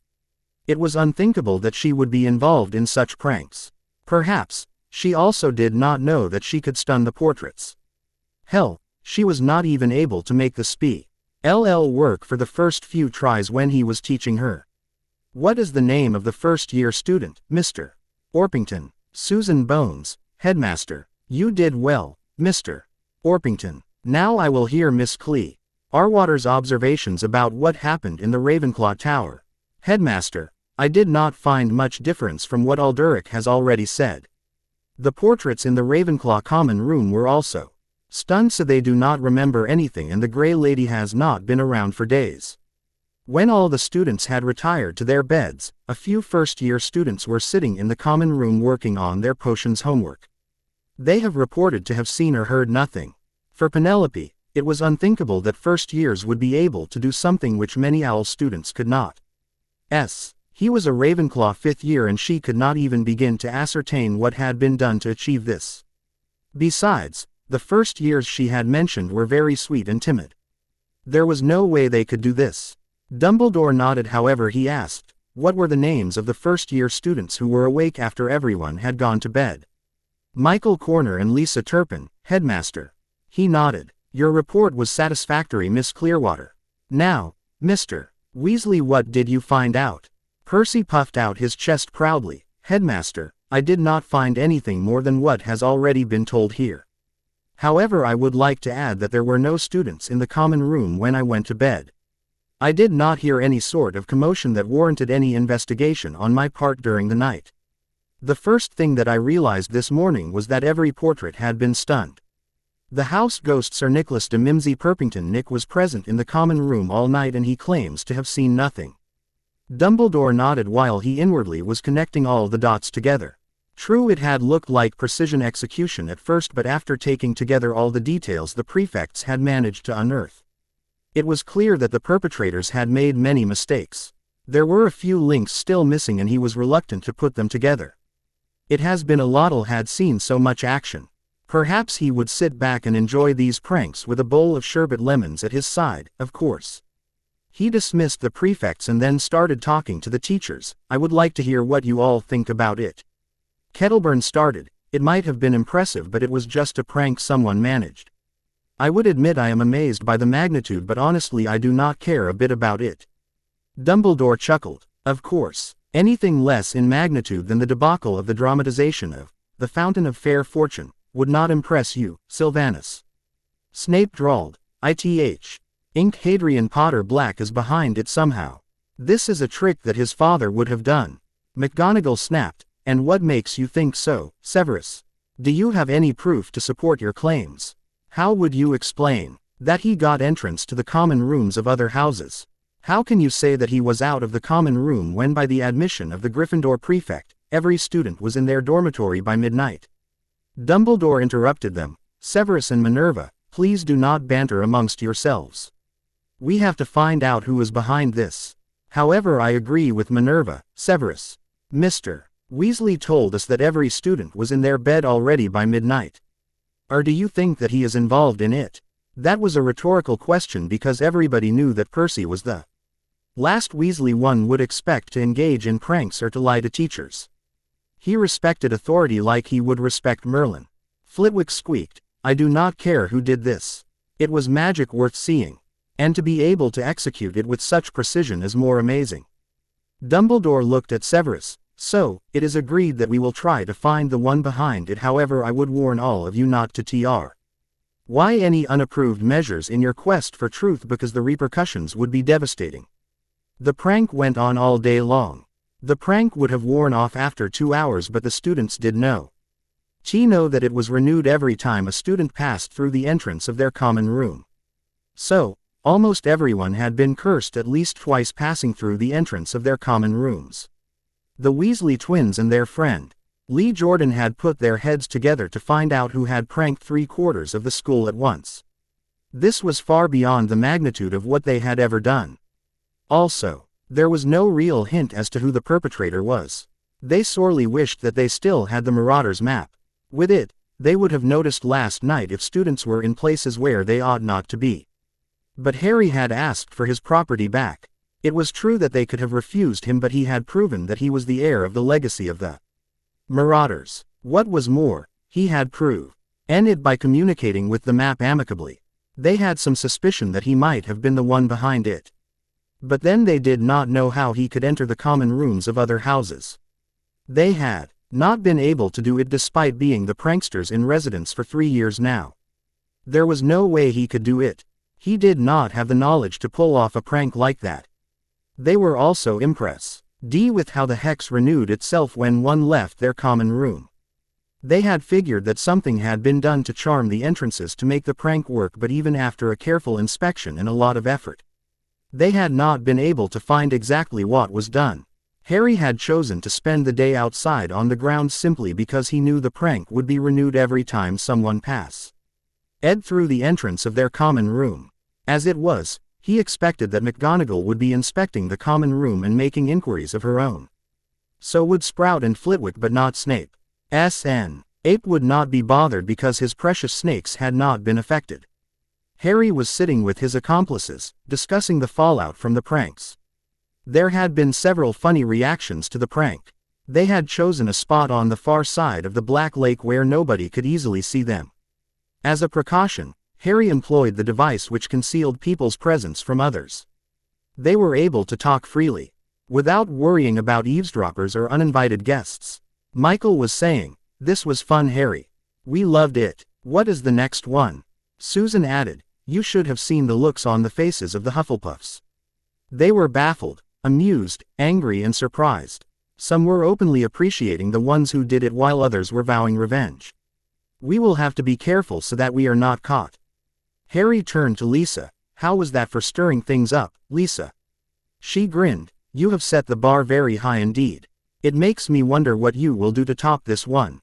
It was unthinkable that she would be involved in such pranks. Perhaps, she also did not know that she could stun the portraits. Hell, she was not even able to make the spell work for the first few tries when he was teaching her. What is the name of the first-year student, Mr. Orpington? Susan Bones. Headmaster. You did well, Mr. Orpington. Now I will hear Miss Clee Arwater's observations about what happened in the Ravenclaw Tower. Headmaster. I did not find much difference from what Alderic has already said. The portraits in the Ravenclaw common room were also stunned, so they do not remember anything, and the Grey Lady has not been around for days. When all the students had retired to their beds, a few first-year students were sitting in the common room working on their potions homework. They have reported to have seen or heard nothing. For Penelope, it was unthinkable that first years would be able to do something which many OWL students could not. He was a Ravenclaw 5th year and she could not even begin to ascertain what had been done to achieve this. Besides, the first years she had mentioned were very sweet and timid. There was no way they could do this. Dumbledore nodded. However, he asked, what were the names of the first-year students who were awake after everyone had gone to bed? Michael Corner and Lisa Turpin, headmaster. He nodded. Your report was satisfactory, Miss Clearwater. Now, Mr. Weasley, what did you find out? Percy puffed out his chest proudly. Headmaster, I did not find anything more than what has already been told here. However, I would like to add that there were no students in the common room when I went to bed. I did not hear any sort of commotion that warranted any investigation on my part during the night. The first thing that I realized this morning was that every portrait had been stunned. The house ghost Sir Nicholas de Mimsy Perpington Nick was present in the common room all night and he claims to have seen nothing. Dumbledore nodded while he inwardly was connecting all the dots together. True, it had looked like precision execution at first, but after taking together all the details the prefects had managed to unearth, it was clear that the perpetrators had made many mistakes. There were a few links still missing and he was reluctant to put them together. It has been a while had seen so much action. Perhaps he would sit back and enjoy these pranks with a bowl of sherbet lemons at his side, of course. He dismissed the prefects and then started talking to the teachers. I would like to hear what you all think about it. Kettleburn started. It might have been impressive, but it was just a prank someone managed. I would admit I am amazed by the magnitude, but honestly I do not care a bit about it. Dumbledore chuckled. Of course, anything less in magnitude than the debacle of the dramatization of The Fountain of Fair Fortune would not impress you, Sylvanus. Snape drawled. Ink Hadrian Potter Black is behind it somehow. This is a trick that his father would have done. McGonagall snapped. And what makes you think so, Severus? Do you have any proof to support your claims? How would you explain that he got entrance to the common rooms of other houses? How can you say that he was out of the common room when by the admission of the Gryffindor prefect, every student was in their dormitory by midnight? Dumbledore interrupted them. Severus and Minerva, please do not banter amongst yourselves. We have to find out who is behind this. However, I agree with Minerva, Severus. Mr. Weasley told us that every student was in their bed already by midnight. Or do you think that he is involved in it? That was a rhetorical question because everybody knew that Percy was the last Weasley one would expect to engage in pranks or to lie to teachers. He respected authority like he would respect Merlin. Flitwick squeaked, I do not care who did this. It was magic worth seeing. And to be able to execute it with such precision is more amazing. Dumbledore looked at Severus. So, it is agreed that we will try to find the one behind it. However, I would warn all of you not to try any unapproved measures in your quest for truth because the repercussions would be devastating. The prank went on all day long. The prank would have worn off after 2 hours, but the students did know that it was renewed every time a student passed through the entrance of their common room. So, almost everyone had been cursed at least twice passing through the entrance of their common rooms. The Weasley twins and their friend, Lee Jordan, had put their heads together to find out who had pranked 3/4 of the school at once. This was far beyond the magnitude of what they had ever done. Also, there was no real hint as to who the perpetrator was. They sorely wished that they still had the Marauder's map. With it, they would have noticed last night if students were in places where they ought not to be. But Harry had asked for his property back. It was true that they could have refused him, but he had proven that he was the heir of the legacy of the Marauders. What was more, he had proved it by communicating with the map amicably. They had some suspicion that he might have been the one behind it. But then they did not know how he could enter the common rooms of other houses. They had not been able to do it despite being the pranksters in residence for 3 years now. There was no way he could do it. He did not have the knowledge to pull off a prank like that. They were also impressed with how the hex renewed itself when one left their common room. They had figured that something had been done to charm the entrances to make the prank work, but even after a careful inspection and a lot of effort, they had not been able to find exactly what was done. Harry had chosen to spend the day outside on the grounds simply because he knew the prank would be renewed every time someone passed through the entrance of their common room. As it was, He expected that McGonagall would be inspecting the common room and making inquiries of her own. So would Sprout and Flitwick, but not Snape. Snape would not be bothered because his precious snakes had not been affected. Harry was sitting with his accomplices, discussing the fallout from the pranks. There had been several funny reactions to the prank. They had chosen a spot on the far side of the Black Lake where nobody could easily see them. As a precaution, Harry employed the device which concealed people's presence from others. They were able to talk freely, without worrying about eavesdroppers or uninvited guests. Michael was saying, "This was fun, Harry. We loved it. What is the next one?" Susan added, "You should have seen the looks on the faces of the Hufflepuffs. They were baffled, amused, angry and surprised. Some were openly appreciating the ones who did it while others were vowing revenge. We will have to be careful so that we are not caught." Harry turned to Lisa. "How was that for stirring things up, Lisa?" She grinned. "You have set the bar very high indeed. It makes me wonder what you will do to top this one."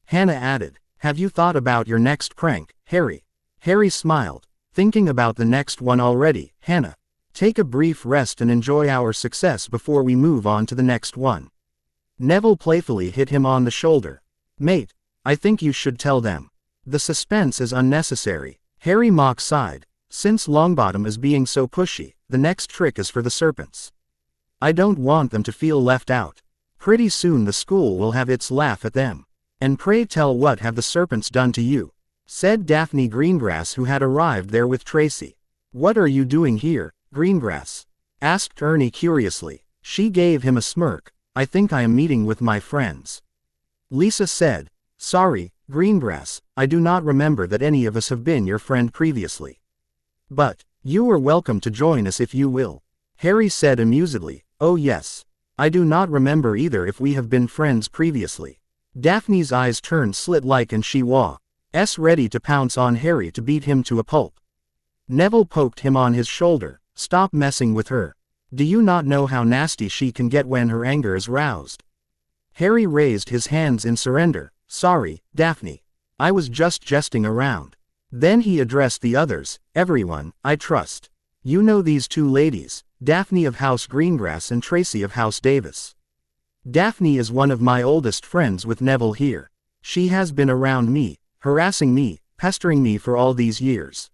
Hannah added, "Have you thought about your next prank, Harry?" Harry smiled. "Thinking about the next one already, Hannah. Take a brief rest and enjoy our success before we move on to the next one." Neville playfully hit him on the shoulder. "Mate, I think you should tell them. The suspense is unnecessary." Harry mock sighed. "Since Longbottom is being so pushy, the next trick is for the serpents. I don't want them to feel left out. Pretty soon the school will have its laugh at them." "And pray tell, what have the serpents done to you?" said Daphne Greengrass, who had arrived there with Tracy. "What are you doing here, Greengrass?" asked Ernie curiously. She gave him a smirk. "I think I am meeting with my friends." Lisa said, "Sorry, Greengrass, I do not remember that any of us have been your friend previously. But you are welcome to join us if you will." Harry said amusedly, "Oh yes. I do not remember either if we have been friends previously." Daphne's eyes turned slit-like and she was ready to pounce on Harry to beat him to a pulp. Neville poked him on his shoulder. "Stop messing with her. Do you not know how nasty she can get when her anger is roused?" Harry raised his hands in surrender. "Sorry, Daphne. I was just jesting around." Then he addressed the others. "Everyone, I trust. You know these two ladies, Daphne of House Greengrass and Tracy of House Davis. Daphne is one of my oldest friends with Neville here. She has been around me, harassing me, pestering me for all these years.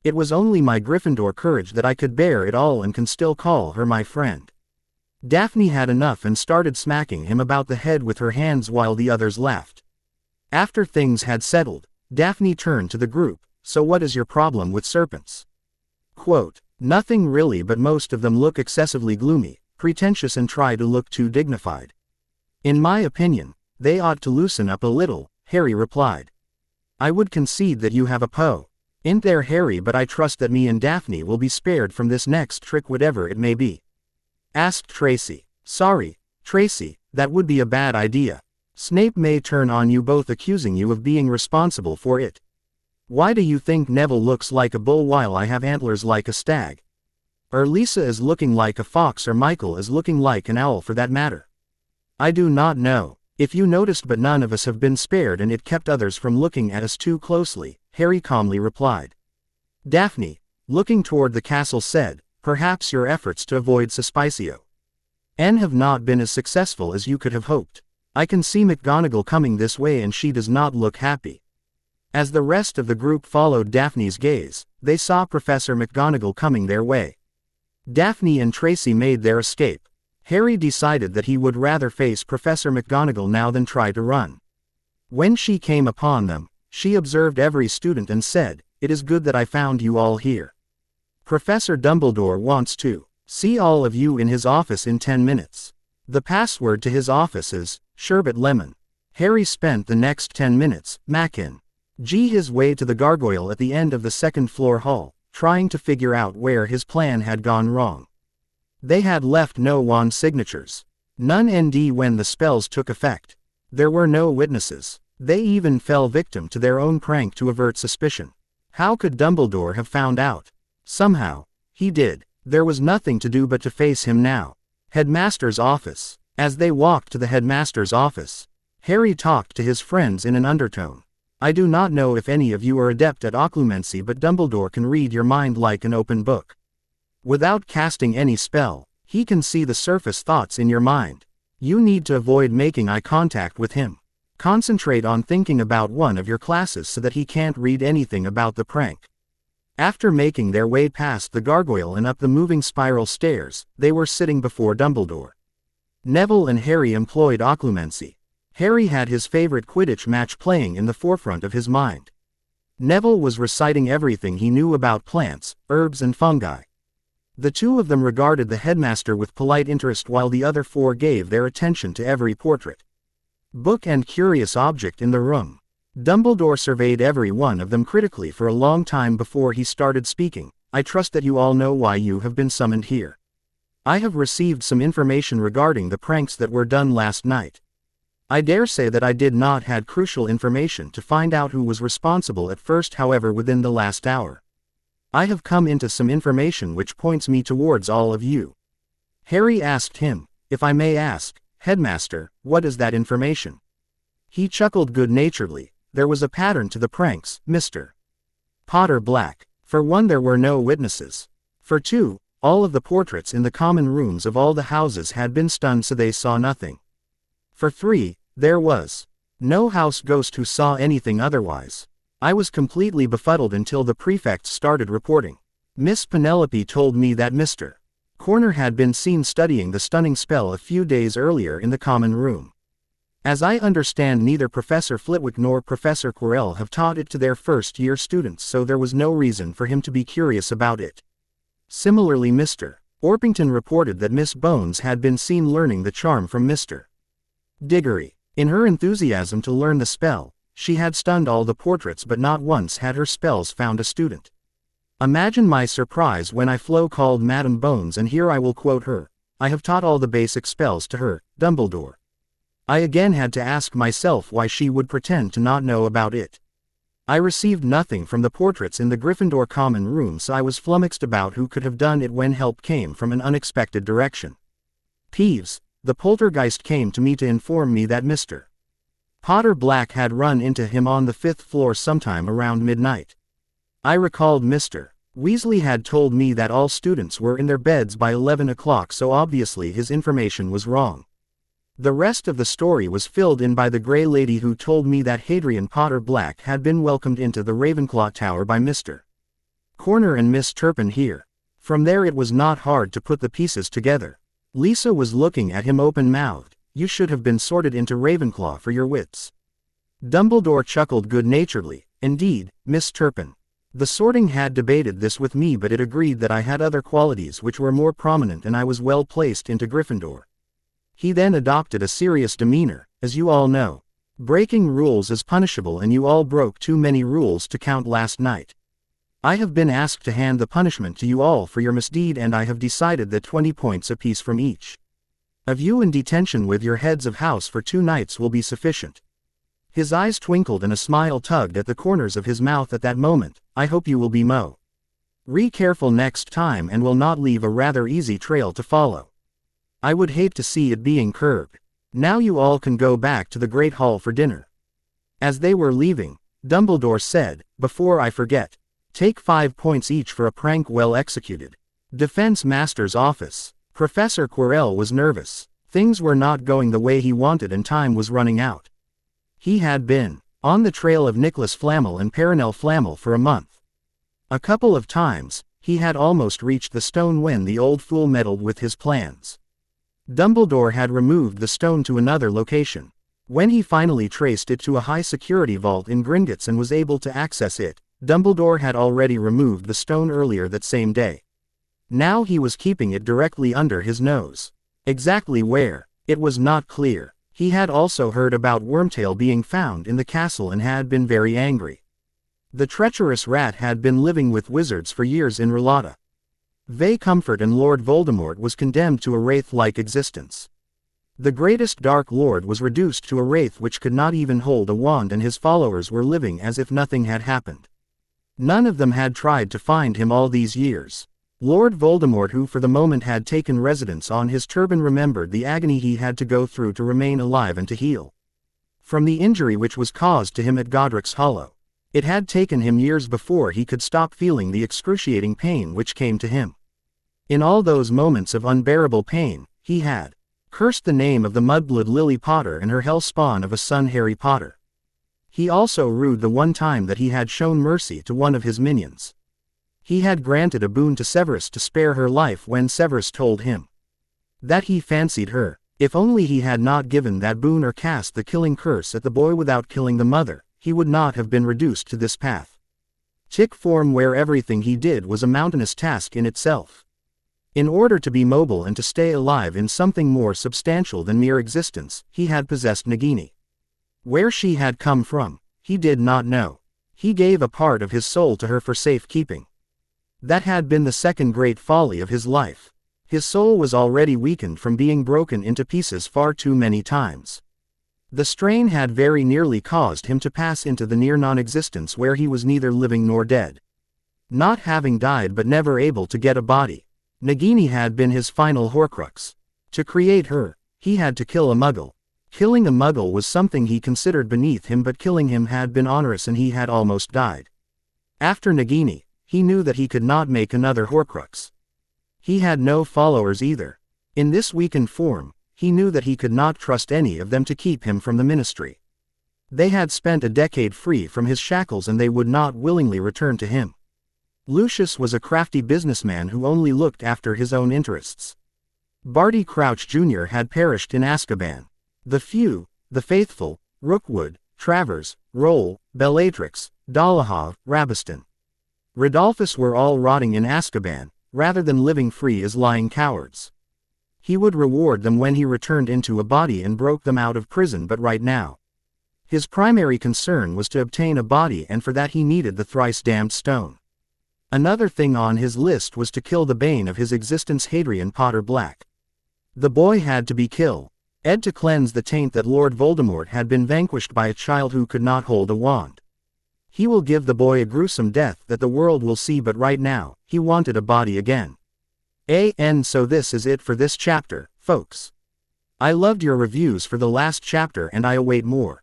It was only my Gryffindor courage that I could bear it all and can still call her my friend." Daphne had enough and started smacking him about the head with her hands while the others laughed. After things had settled, Daphne turned to the group. "So what is your problem with serpents?" Quote, "Nothing really, but most of them look excessively gloomy, pretentious and try to look too dignified. In my opinion, they ought to loosen up a little," Harry replied. "I would concede that you have a point there, Harry, but I trust that me and Daphne will be spared from this next trick, whatever it may be," asked Tracy. "Sorry, Tracy, that would be a bad idea. Snape may turn on you both, accusing you of being responsible for it. Why do you think Neville looks like a bull while I have antlers like a stag? Or Lisa is looking like a fox, or Michael is looking like an owl for that matter? I do not know if you noticed, but none of us have been spared and it kept others from looking at us too closely," Harry calmly replied. Daphne, looking toward the castle, said, "Perhaps your efforts to avoid Suspicio have not been as successful as you could have hoped. I can see McGonagall coming this way and she does not look happy." As the rest of the group followed Daphne's gaze, they saw Professor McGonagall coming their way. Daphne and Tracy made their escape. Harry decided that he would rather face Professor McGonagall now than try to run. When she came upon them, she observed every student and said, "It is good that I found you all here. Professor Dumbledore wants to see all of you in his office in 10 minutes. The password to his office is Sherbet Lemon." Harry spent the next 10 minutes, macking his way to the gargoyle at the end of the second-floor hall, trying to figure out where his plan had gone wrong. They had left no wand signatures. None when the spells took effect. There were no witnesses. They even fell victim to their own prank to avert suspicion. How could Dumbledore have found out? Somehow, he did. There was nothing to do but to face him now. Headmaster's office. As they walked to the headmaster's office, Harry talked to his friends in an undertone. "I do not know if any of you are adept at occlumency, but Dumbledore can read your mind like an open book. Without casting any spell, he can see the surface thoughts in your mind. You need to avoid making eye contact with him. Concentrate on thinking about one of your classes so that he can't read anything about the prank. After making their way past the gargoyle and up the moving spiral stairs, they were sitting before Dumbledore. Neville and Harry employed occlumency. Harry had his favorite Quidditch match playing in the forefront of his mind. Neville was reciting everything he knew about plants, herbs and fungi. The two of them regarded the headmaster with polite interest while the other four gave their attention to every portrait, book and curious object in the room. Dumbledore surveyed every one of them critically for a long time before he started speaking. I trust that you all know why you have been summoned here. I have received some information regarding the pranks that were done last night. I dare say that I did not had crucial information to find out who was responsible at first, however within the last hour, I have come into some information which points me towards all of you. Harry asked him, if I may ask, Headmaster, what is that information? He chuckled good-naturedly. There was a pattern to the pranks, Mr. Potter Black. For one, there were no witnesses. For two, all of the portraits in the common rooms of all the houses had been stunned so they saw nothing. For three, there was no house ghost who saw anything otherwise. I was completely befuddled until the prefects started reporting. Miss Penelope told me that Mr. Corner had been seen studying the stunning spell a few days earlier in the common room. As I understand, neither Professor Flitwick nor Professor Quirrell have taught it to their first-year students, so there was no reason for him to be curious about it. Similarly, Mr. Orpington reported that Miss Bones had been seen learning the charm from Mr. Diggory. In her enthusiasm to learn the spell, she had stunned all the portraits, but not once had her spells found a student. Imagine my surprise when I called Madame Bones, and here I will quote her. I have taught all the basic spells to her, Dumbledore. I again had to ask myself why she would pretend to not know about it. I received nothing from the portraits in the Gryffindor common room, so I was flummoxed about who could have done it when help came from an unexpected direction. Peeves, the poltergeist came to me to inform me that Mr. Potter Black had run into him on the 5th floor sometime around midnight. I recalled Mr. Weasley had told me that all students were in their beds by 11 o'clock, so obviously his information was wrong. The rest of the story was filled in by the Grey Lady, who told me that Hadrian Potter Black had been welcomed into the Ravenclaw Tower by Mr. Corner and Miss Turpin here. From there it was not hard to put the pieces together. Lisa was looking at him open-mouthed. You should have been sorted into Ravenclaw for your wits. Dumbledore chuckled good-naturedly. Indeed, Miss Turpin. The sorting had debated this with me, but it agreed that I had other qualities which were more prominent and I was well placed into Gryffindor. He then adopted a serious demeanor. As you all know, breaking rules is punishable, and you all broke too many rules to count last night. I have been asked to hand the punishment to you all for your misdeed, and I have decided that 20 points apiece from each of you in detention with your heads of house for 2 nights will be sufficient. His eyes twinkled and a smile tugged at the corners of his mouth at that moment. I hope you will be careful next time and will not leave a rather easy trail to follow. I would hate to see it being curbed. Now you all can go back to the Great Hall for dinner. As they were leaving, Dumbledore said, before I forget, take 5 points each for a prank well executed. Defense Master's Office. Professor Quirrell was nervous. Things were not going the way he wanted and time was running out. He had been on the trail of Nicholas Flamel and Perenelle Flamel for a month. A couple of times, he had almost reached the stone when the old fool meddled with his plans. Dumbledore had removed the stone to another location. When he finally traced it to a high-security vault in Gringotts and was able to access it, Dumbledore had already removed the stone earlier that same day. Now he was keeping it directly under his nose. Exactly where, it was not clear. He had also heard about Wormtail being found in the castle and had been very angry. The treacherous rat had been living with wizards for years in Rulata. Vay Comfort and Lord Voldemort was condemned to a wraith-like existence. The greatest Dark Lord was reduced to a wraith which could not even hold a wand, and his followers were living as if nothing had happened. None of them had tried to find him all these years. Lord Voldemort, who for the moment had taken residence on his turban, remembered the agony he had to go through to remain alive and to heal from the injury which was caused to him at Godric's Hollow. It had taken him years before he could stop feeling the excruciating pain which came to him. In all those moments of unbearable pain, he had cursed the name of the mudblood Lily Potter and her hell spawn of a son Harry Potter. He also rued the one time that he had shown mercy to one of his minions. He had granted a boon to Cerberus to spare her life when Cerberus told him that he fancied her. If only he had not given that boon or cast the killing curse at the boy without killing the mother, he would not have been reduced to this path. Tick form where everything he did was a mountainous task in itself. In order to be mobile and to stay alive in something more substantial than mere existence, he had possessed Nagini. Where she had come from, he did not know. He gave a part of his soul to her for safekeeping. That had been the second great folly of his life. His soul was already weakened from being broken into pieces far too many times. The strain had very nearly caused him to pass into the near non-existence where he was neither living nor dead. Not having died but never able to get a body, Nagini had been his final Horcrux. To create her, he had to kill a Muggle. Killing a Muggle was something he considered beneath him, but killing him had been onerous and he had almost died. After Nagini, he knew that he could not make another Horcrux. He had no followers either. In this weakened form, he knew that he could not trust any of them to keep him from the ministry. They had spent a decade free from his shackles and they would not willingly return to him. Lucius was a crafty businessman who only looked after his own interests. Barty Crouch Jr. had perished in Azkaban. The few, the faithful, Rookwood, Travers, Roll, Bellatrix, Dolohov, Rabiston, Rodolphus were all rotting in Azkaban, rather than living free as lying cowards. He would reward them when he returned into a body and broke them out of prison, but right now, his primary concern was to obtain a body, and for that he needed the thrice-damned stone. Another thing on his list was to kill the bane of his existence, Hadrian Potter Black. The boy had to be killed. To cleanse the taint that Lord Voldemort had been vanquished by a child who could not hold a wand. He will give the boy a gruesome death that the world will see, but right now, he wanted a body again. And so this is it for this chapter, folks. I loved your reviews for the last chapter and I await more.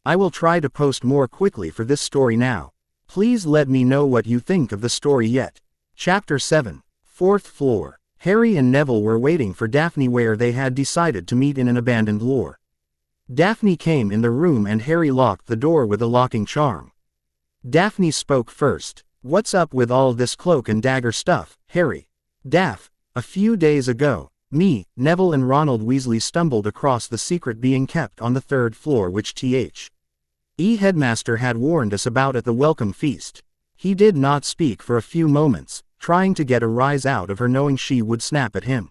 I will try to post more quickly for this story now. Please let me know what you think of the story yet. Chapter 7, 4th Floor. Harry and Neville were waiting for Daphne where they had decided to meet in an abandoned lore. Daphne came in the room and Harry locked the door with a locking charm. Daphne spoke first. "What's up with all this cloak and dagger stuff, Harry?" "Daph, a few days ago, me, Neville and Ronald Weasley stumbled across the secret being kept on the 3rd floor which the headmaster had warned us about at the welcome feast." He did not speak for a few moments, trying to get a rise out of her knowing she would snap at him.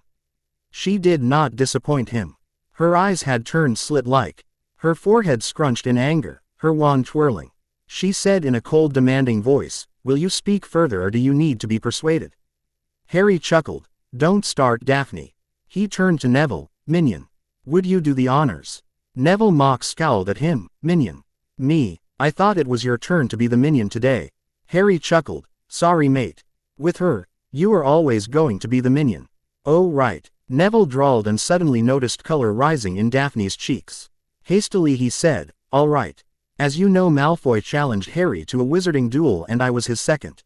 She did not disappoint him. Her eyes had turned slit-like, her forehead scrunched in anger, her wand twirling. She said in a cold demanding voice, "Will you speak further or do you need to be persuaded?" Harry chuckled. "Don't start, Daphne." He turned to Neville. "Minion, would you do the honors?" Neville mock scowled at him. "Minion? Me? I thought it was your turn to be the minion today." Harry chuckled. "Sorry mate. With her, you are always going to be the minion." "Oh right." Neville drawled and suddenly noticed color rising in Daphne's cheeks. Hastily he said, "All right. As you know, Malfoy challenged Harry to a wizarding duel and I was his second.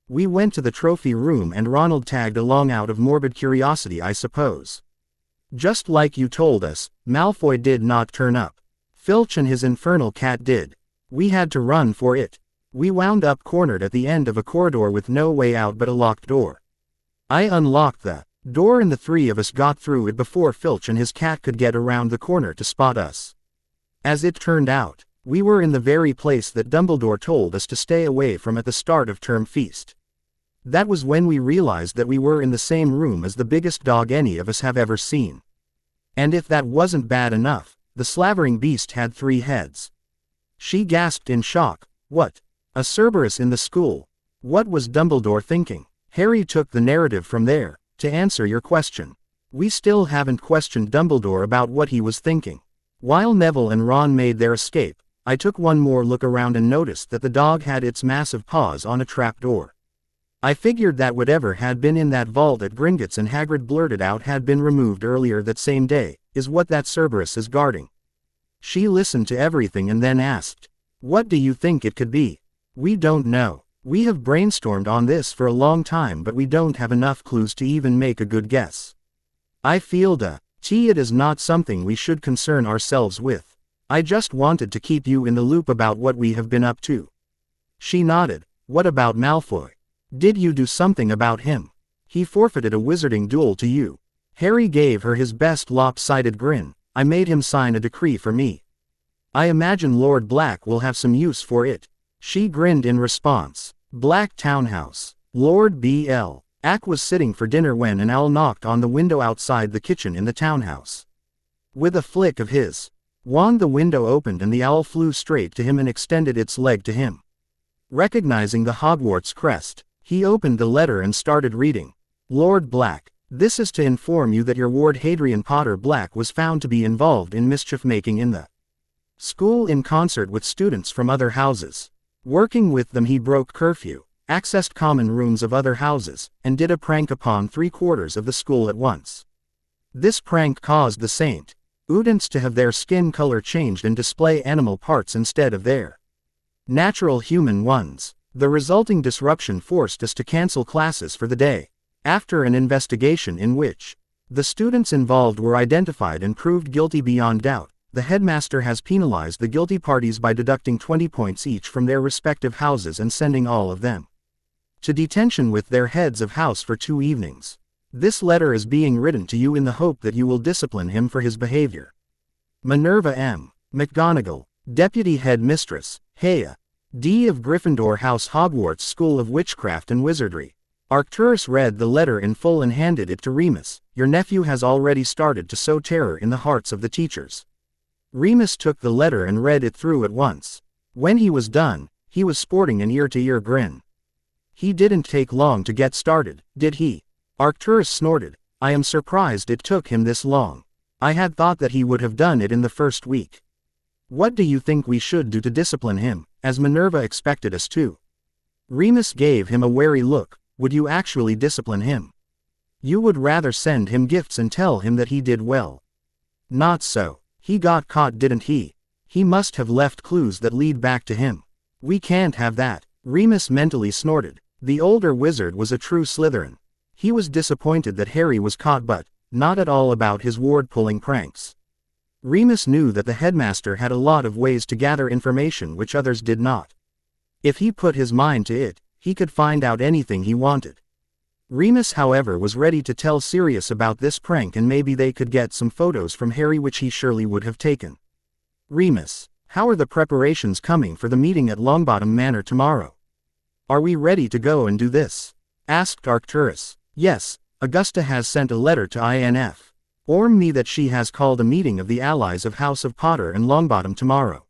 We went to the trophy room and Ronald tagged along out of morbid curiosity, I suppose. Just like you told us, Malfoy did not turn up. Filch and his infernal cat did. We had to run for it. We wound up cornered at the end of a corridor with no way out but a locked door. I unlocked the door and the three of us got through it before Filch and his cat could get around the corner to spot us. As it turned out, we were in the very place that Dumbledore told us to stay away from at the start of term feast. That was when we realized that we were in the same room as the biggest dog any of us have ever seen. And if that wasn't bad enough, the slavering beast had 3 heads." She gasped in shock. "What? A Cerberus in the school? What was Dumbledore thinking?" Harry took the narrative from there. "To answer your question, we still haven't questioned Dumbledore about what he was thinking. While Neville and Ron made their escape, I took one more look around and noticed that the dog had its massive paws on a trapdoor. I figured that whatever had been in that vault at Gringotts and Hagrid blurted out had been removed earlier that same day, is what that Cerberus is guarding." She listened to everything and then asked, "What do you think it could be?" "We don't know. We have brainstormed on this for a long time, but we don't have enough clues to even make a good guess. I feel it is not something we should concern ourselves with. I just wanted to keep you in the loop about what we have been up to." She nodded. "What about Malfoy? Did you do something about him? He forfeited a wizarding duel to you." Harry gave her his best lopsided grin. "I made him sign a decree for me. I imagine Lord Black will have some use for it." She grinned in response. Black Townhouse. Lord B.L. Ack was sitting for dinner when an owl knocked on the window outside the kitchen in the townhouse. With a flick of his wand, the window opened and the owl flew straight to him and extended its leg to him. Recognizing the Hogwarts crest, he opened the letter and started reading. "Lord Black, this is to inform you that your ward Hadrian Potter Black was found to be involved in mischief-making in the school in concert with students from other houses. Working with them, he broke curfew, accessed common rooms of other houses, and did a prank upon 3/4 of the school at once. This prank caused the students to have their skin color changed and display animal parts instead of their natural human ones. The resulting disruption forced us to cancel classes for the day. After an investigation in which the students involved were identified and proved guilty beyond doubt, the headmaster has penalized the guilty parties by deducting 20 points each from their respective houses and sending all of them to detention with their heads of house for 2 evenings. This letter is being written to you in the hope that you will discipline him for his behavior. Minerva M. McGonagall, Deputy Head Mistress, Heir, D. of Gryffindor House, Hogwarts School of Witchcraft and Wizardry." Arcturus read the letter in full and handed it to Remus. "Your nephew has already started to sow terror in the hearts of the teachers." Remus took the letter and read it through at once. When he was done, he was sporting an ear-to-ear grin. "He didn't take long to get started, did he?" Arcturus snorted. "I am surprised it took him this long. I had thought that he would have done it in the first week. What do you think we should do to discipline him, as Minerva expected us to?" Remus gave him a wary look. "Would you actually discipline him? You would rather send him gifts and tell him that he did well." "Not so. He got caught, didn't he? He must have left clues that lead back to him. We can't have that." Remus mentally snorted. The older wizard was a true Slytherin. He was disappointed that Harry was caught, but not at all about his ward pulling pranks. Remus knew that the headmaster had a lot of ways to gather information which others did not. If he put his mind to it, he could find out anything he wanted. Remus, however, was ready to tell Sirius about this prank, and maybe they could get some photos from Harry, which he surely would have taken. "Remus, how are the preparations coming for the meeting at Longbottom Manor tomorrow? Are we ready to go and do this?" asked Arcturus. "Yes, Augusta has sent a letter to INF. Inform me that she has called a meeting of the allies of House of Potter and Longbottom tomorrow.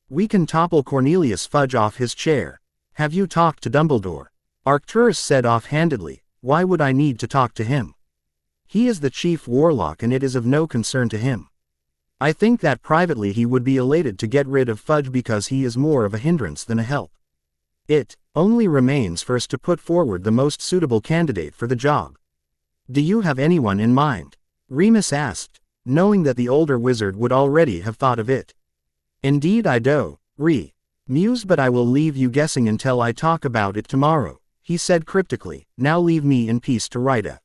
We can topple Cornelius Fudge off his chair. Have you talked to Dumbledore?" Arcturus said offhandedly. "Why would I need to talk to him? He is the chief warlock and it is of no concern to him. I think that privately he would be elated to get rid of Fudge because he is more of a hindrance than a help. It only remains for us to put forward the most suitable candidate for the job." "Do you have anyone in mind?" Remus asked, knowing that the older wizard would already have thought of it. "Indeed I do, Muse, but I will leave you guessing until I talk about it tomorrow," he said cryptically. "Now leave me in peace to write a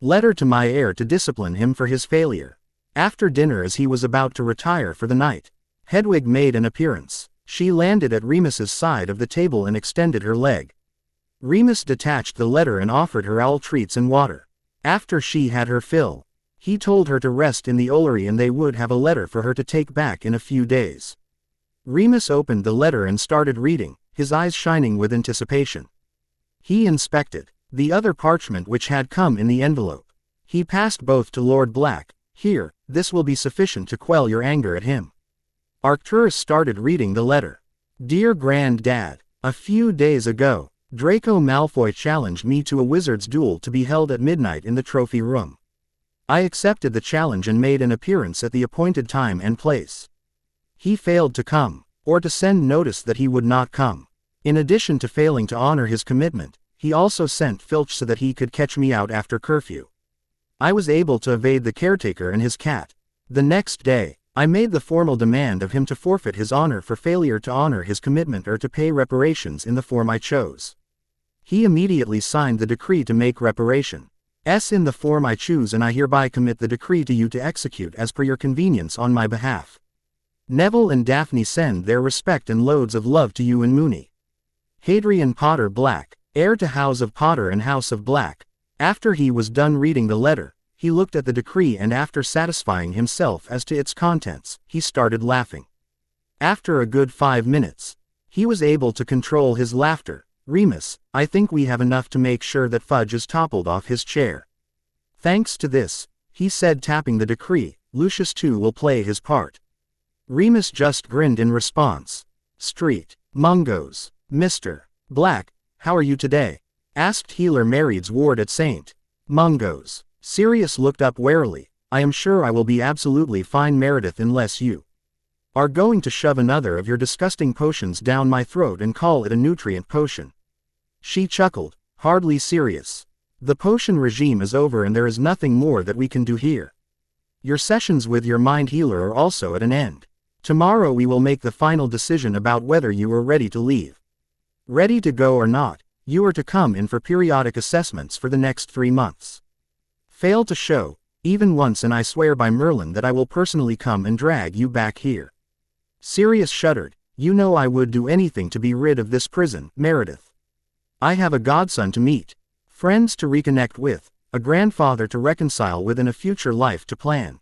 letter to my heir to discipline him for his failure." After dinner, as he was about to retire for the night, Hedwig made an appearance. She landed at Remus's side of the table and extended her leg. Remus detached the letter and offered her owl treats and water. After she had her fill, he told her to rest in the Ollery and they would have a letter for her to take back in a few days. Remus opened the letter and started reading, his eyes shining with anticipation. He inspected the other parchment which had come in the envelope. He passed both to Lord Black. "Here, this will be sufficient to quell your anger at him." Arcturus started reading the letter. "Dear Granddad, a few days ago, Draco Malfoy challenged me to a wizard's duel to be held at midnight in the trophy room. I accepted the challenge and made an appearance at the appointed time and place. He failed to come, or to send notice that he would not come. In addition to failing to honor his commitment, he also sent Filch so that he could catch me out after curfew. I was able to evade the caretaker and his cat. The next day, I made the formal demand of him to forfeit his honor for failure to honor his commitment or to pay reparations in the form I chose. He immediately signed the decree to make reparations in the form I choose, and I hereby commit the decree to you to execute as per your convenience on my behalf. Neville and Daphne send their respect and loads of love to you and Moony. Hadrian Potter Black, heir to House of Potter and House of Black. After he was done reading the letter, he looked at the decree, and after satisfying himself as to its contents, he started laughing. After a good 5 minutes, he was able to control his laughter. Remus, I think we have enough to make sure that Fudge is toppled off his chair. Thanks to this, he said, tapping the decree, Lucius too will play his part. Remus just grinned in response. Street. Mungos. Mr. Black, how are you today? Asked Healer Mareed's ward at St. Mungo's. Sirius looked up warily. I am sure I will be absolutely fine, Meredith, unless you are going to shove another of your disgusting potions down my throat and call it a nutrient potion. She chuckled, hardly serious. The potion regime is over and there is nothing more that we can do here. Your sessions with your mind healer are also at an end. Tomorrow we will make the final decision about whether you are ready to leave. Ready to go or not, you are to come in for periodic assessments for the next 3 months. Fail to show, even once, and I swear by Merlin that I will personally come and drag you back here. Sirius shuddered. You know I would do anything to be rid of this prison, Meredith. I have a godson to meet, friends to reconnect with, a grandfather to reconcile with, and a future life to plan.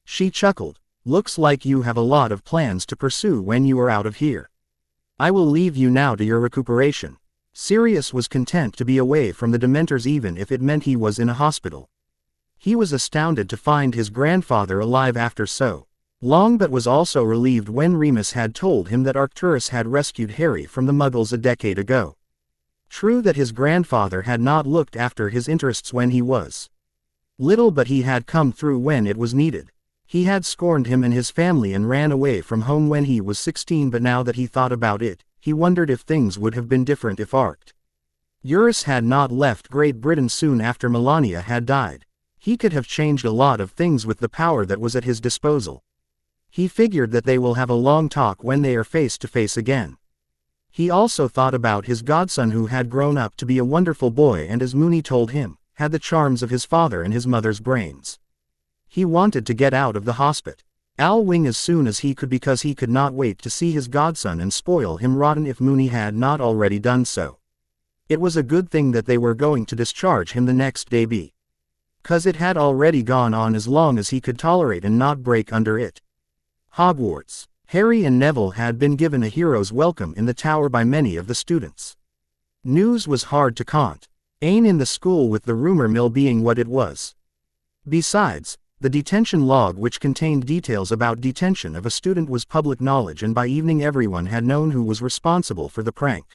She chuckled. Looks like you have a lot of plans to pursue when you are out of here. I will leave you now to your recuperation. Sirius was content to be away from the Dementors even if it meant he was in a hospital. He was astounded to find his grandfather alive after so long, but was also relieved when Remus had told him that Arcturus had rescued Harry from the Muggles a decade ago. True that his grandfather had not looked after his interests when he was little, but he had come through when it was needed. He had scorned him and his family and ran away from home when he was 16, but now that he thought about it, he wondered if things would have been different if Arcturus had not left Great Britain soon after Melania had died. He could have changed a lot of things with the power that was at his disposal. He figured that they will have a long talk when they are face to face again. He also thought about his godson, who had grown up to be a wonderful boy and, as Moony told him, had the charms of his father and his mother's brains. He wanted to get out of the hospital wing as soon as he could, because he could not wait to see his godson and spoil him rotten if Moony had not already done so. It was a good thing that they were going to discharge him the next day, because it had already gone on as long as he could tolerate and not break under it. Hogwarts. Harry and Neville had been given a hero's welcome in the tower by many of the students. News was hard to contain in the school, with the rumor mill being what it was. Besides, the detention log, which contained details about detention of a student, was public knowledge, and by evening everyone had known who was responsible for the prank.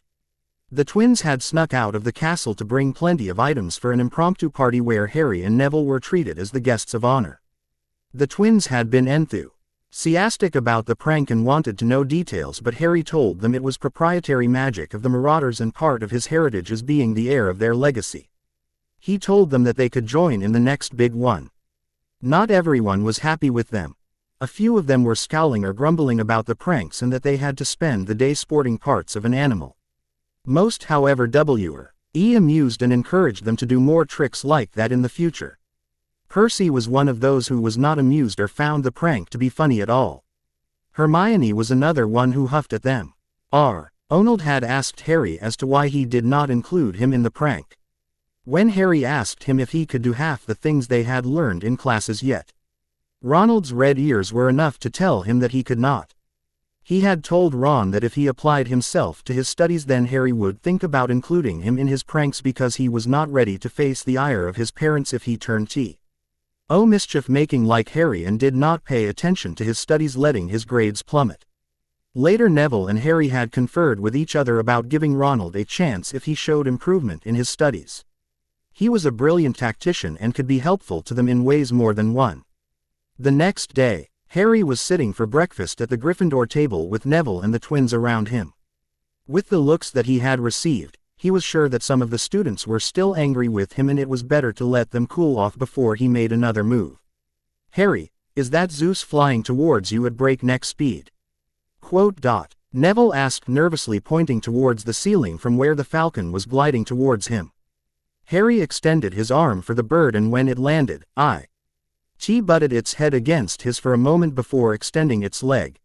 The twins had snuck out of the castle to bring plenty of items for an impromptu party where Harry and Neville were treated as the guests of honor. The twins had been enthusiastic about the prank and wanted to know details, but Harry told them it was proprietary magic of the Marauders and part of his heritage as being the heir of their legacy. He told them that they could join in the next big one. Not everyone was happy with them. A few of them were scowling or grumbling about the pranks and that they had to spend the day sporting parts of an animal. Most, however, were amused and encouraged them to do more tricks like that in the future. Percy was one of those who was not amused or found the prank to be funny at all. Hermione was another one who huffed at them. Arnold had asked Harry as to why he did not include him in the prank. When Harry asked him if he could do half the things they had learned in classes yet, Ronald's red ears were enough to tell him that he could not. He had told Ron that if he applied himself to his studies, then Harry would think about including him in his pranks, because he was not ready to face the ire of his parents if he turned mischief-making like Harry and did not pay attention to his studies, letting his grades plummet. Later, Neville and Harry had conferred with each other about giving Ronald a chance if he showed improvement in his studies. He was a brilliant tactician and could be helpful to them in ways more than one. The next day, Harry was sitting for breakfast at the Gryffindor table with Neville and the twins around him. With the looks that he had received, he was sure that some of the students were still angry with him, and it was better to let them cool off before he made another move. Harry, is that Zeus flying towards you at breakneck speed? Quote. Neville asked nervously, pointing towards the ceiling from where the falcon was gliding towards him. Harry extended his arm for the bird, and when it landed, He butted its head against his for a moment before extending its leg.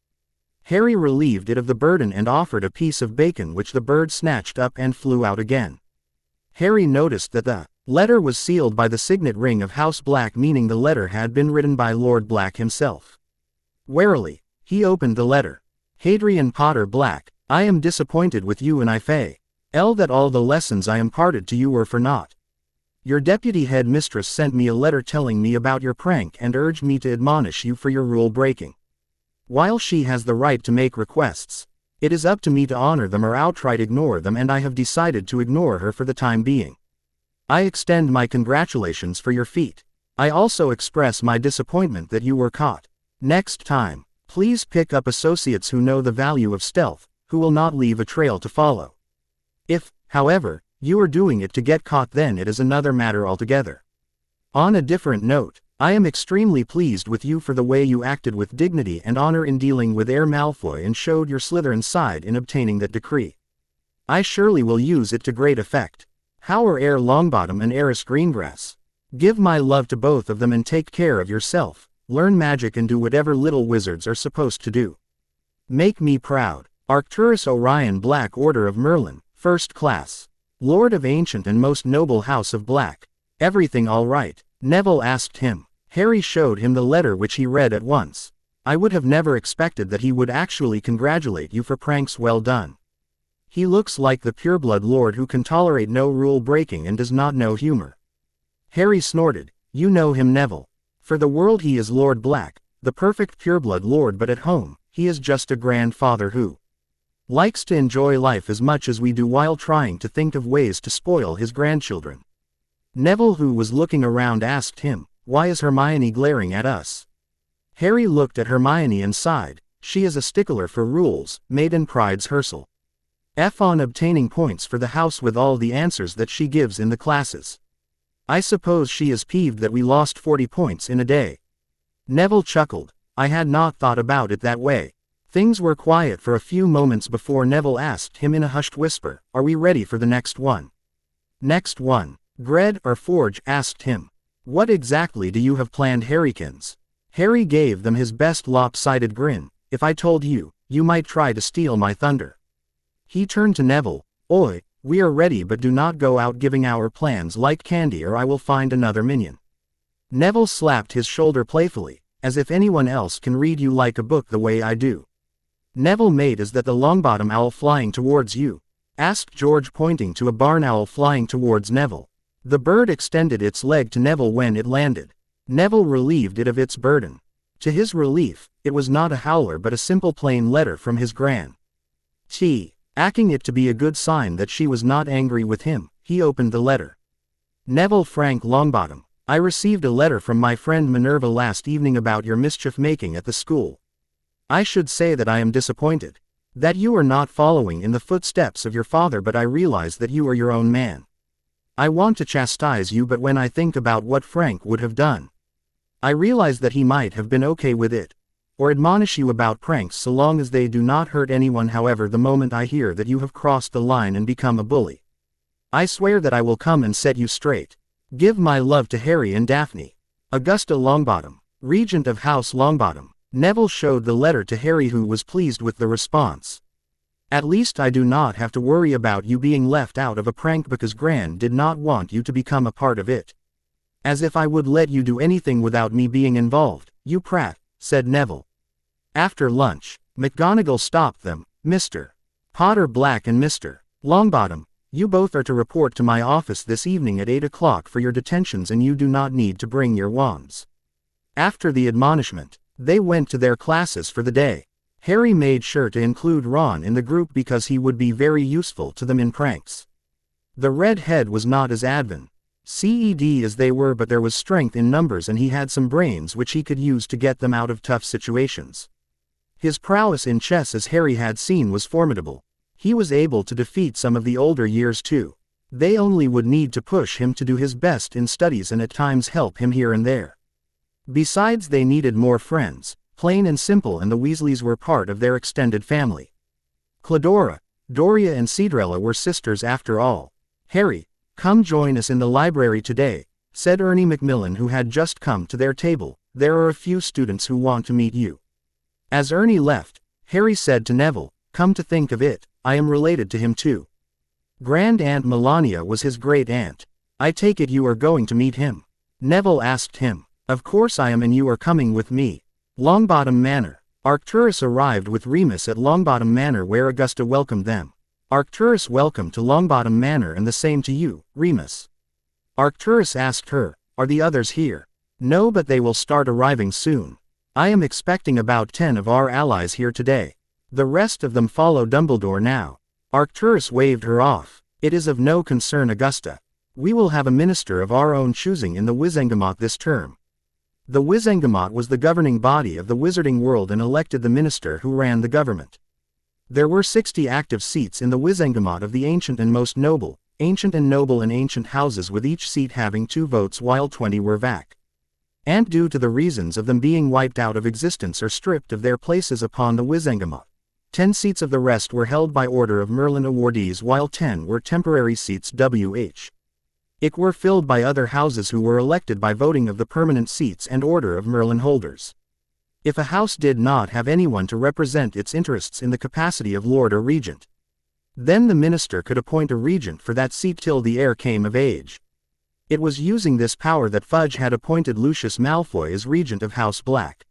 Harry relieved it of the burden and offered a piece of bacon, which the bird snatched up and flew out again. Harry noticed that the letter was sealed by the signet ring of House Black, meaning the letter had been written by Lord Black himself. Warily, he opened the letter. Hadrian Potter Black, I am disappointed with you, and I fail that all the lessons I imparted to you were for naught. Your deputy head mistress sent me a letter telling me about your prank and urged me to admonish you for your rule breaking. While she has the right to make requests, it is up to me to honor them or outright ignore them, and I have decided to ignore her for the time being. I extend my congratulations for your feat. I also express my disappointment that you were caught. Next time, please pick up associates who know the value of stealth, who will not leave a trail to follow. If, however, you are doing it to get caught, then it is another matter altogether. On a different note, I am extremely pleased with you for the way you acted with dignity and honor in dealing with Heir Malfoy and showed your Slytherin side in obtaining that decree. I surely will use it to great effect. How are Heir Longbottom and Heiress Greengrass? Give my love to both of them and take care of yourself. Learn magic and do whatever little wizards are supposed to do. Make me proud. Arcturus Orion Black Order of Merlin, First Class. Lord of Ancient and Most Noble House of Black. Everything all right? Neville asked him. Harry showed him the letter, which he read at once. I would have never expected that he would actually congratulate you for pranks well done. He looks like the pureblood lord who can tolerate no rule breaking and does not know humor. Harry snorted. You know him, Neville. For the world he is Lord Black, the perfect pureblood lord, but at home, he is just a grandfather who likes to enjoy life as much as we do while trying to think of ways to spoil his grandchildren. Neville, who was looking around, asked him, why is Hermione glaring at us? Harry looked at Hermione and sighed. She is a stickler for rules, maiden pride's Herschel. On obtaining points for the house with all the answers that she gives in the classes. I suppose she is peeved that we lost 40 points in a day. Neville chuckled. I had not thought about it that way. Things were quiet for a few moments before Neville asked him in a hushed whisper, are we ready for the next one? Next one? Gred or Forge asked him. What exactly do you have planned, Harrykins? Harry gave them his best lopsided grin. If I told you, you might try to steal my thunder. He turned to Neville. Oi, we are ready, but do not go out giving our plans like candy or I will find another minion. Neville slapped his shoulder playfully, as if anyone else can read you like a book the way I do. Neville made is that the Longbottom owl flying towards you? Asked George, pointing to a barn owl flying towards Neville. The bird extended its leg to Neville when it landed. Neville relieved it of its burden. To his relief, it was not a howler but a simple plain letter from his gran. Acting it to be a good sign that she was not angry with him, he opened the letter. Neville Frank Longbottom, I received a letter from my friend Minerva last evening about your mischief making at the school. I should say that I am disappointed that you are not following in the footsteps of your father, but I realize that you are your own man. I want to chastise you, but when I think about what Frank would have done, I realize that he might have been okay with it, or admonish you about pranks so long as they do not hurt anyone. However, the moment I hear that you have crossed the line and become a bully, I swear that I will come and set you straight. Give my love to Harry and Daphne. Augusta Longbottom, Regent of House Longbottom. Neville showed the letter to Harry, who was pleased with the response. At least I do not have to worry about you being left out of a prank because Gran did not want you to become a part of it. As if I would let you do anything without me being involved, you prat, said Neville. After lunch, McGonagall stopped them. Mr. Potter Black and Mr. Longbottom, you both are to report to my office this evening at 8 o'clock for your detentions, and you do not need to bring your wands. After the admonishment, they went to their classes for the day. Harry made sure to include Ron in the group because he would be very useful to them in pranks. The redhead was not as advanced as they were, but there was strength in numbers and he had some brains which he could use to get them out of tough situations. His prowess in chess, as Harry had seen, was formidable. He was able to defeat some of the older years too. They only would need to push him to do his best in studies and at times help him here and there. Besides, they needed more friends, plain and simple, and the Weasleys were part of their extended family. Cladora, Doria and Cedrella were sisters after all. "Harry, come join us in the library today," said Ernie Macmillan, who had just come to their table. "There are a few students who want to meet you." As Ernie left, Harry said to Neville, "Come to think of it, I am related to him too. Grand Aunt Melania was his great aunt. I take it you are going to meet him?" Neville asked him. "Of course I am, and you are coming with me." Longbottom Manor. Arcturus arrived with Remus at Longbottom Manor, where Augusta welcomed them. Arcturus, welcome to Longbottom Manor, and the same to you, Remus. Arcturus asked her, "Are the others here?" "No, but they will start arriving soon. I am expecting about 10 of our allies here today. The rest of them follow Dumbledore now." Arcturus waved her off. "It is of no concern, Augusta. We will have a minister of our own choosing in the Wizengamot this term." The Wizengamot was the governing body of the wizarding world and elected the minister who ran the government. There were 60 active seats in the Wizengamot of the ancient and most noble, ancient and noble and ancient houses, with each seat having 2 votes, while 20 were vac. And due to the reasons of them being wiped out of existence or stripped of their places upon the Wizengamot, 10 seats of the rest were held by order of Merlin awardees, while 10 were temporary seats which were filled by other houses who were elected by voting of the permanent seats and order of Merlin holders. If a house did not have anyone to represent its interests in the capacity of lord or regent, then the minister could appoint a regent for that seat till the heir came of age. It was using this power that Fudge had appointed Lucius Malfoy as regent of House Black,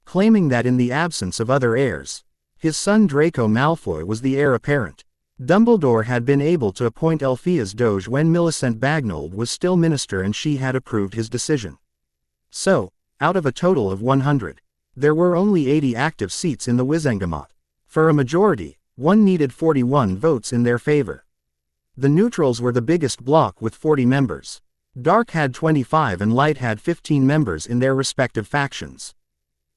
claiming that in the absence of other heirs, his son Draco Malfoy was the heir apparent. Dumbledore had been able to appoint Elphia's Doge when Millicent Bagnold was still minister, and she had approved his decision. So, out of a total of 100, there were only 80 active seats in the Wizengamot. For a majority, one needed 41 votes in their favor. The neutrals were the biggest bloc with 40 members. Dark had 25 and Light had 15 members in their respective factions.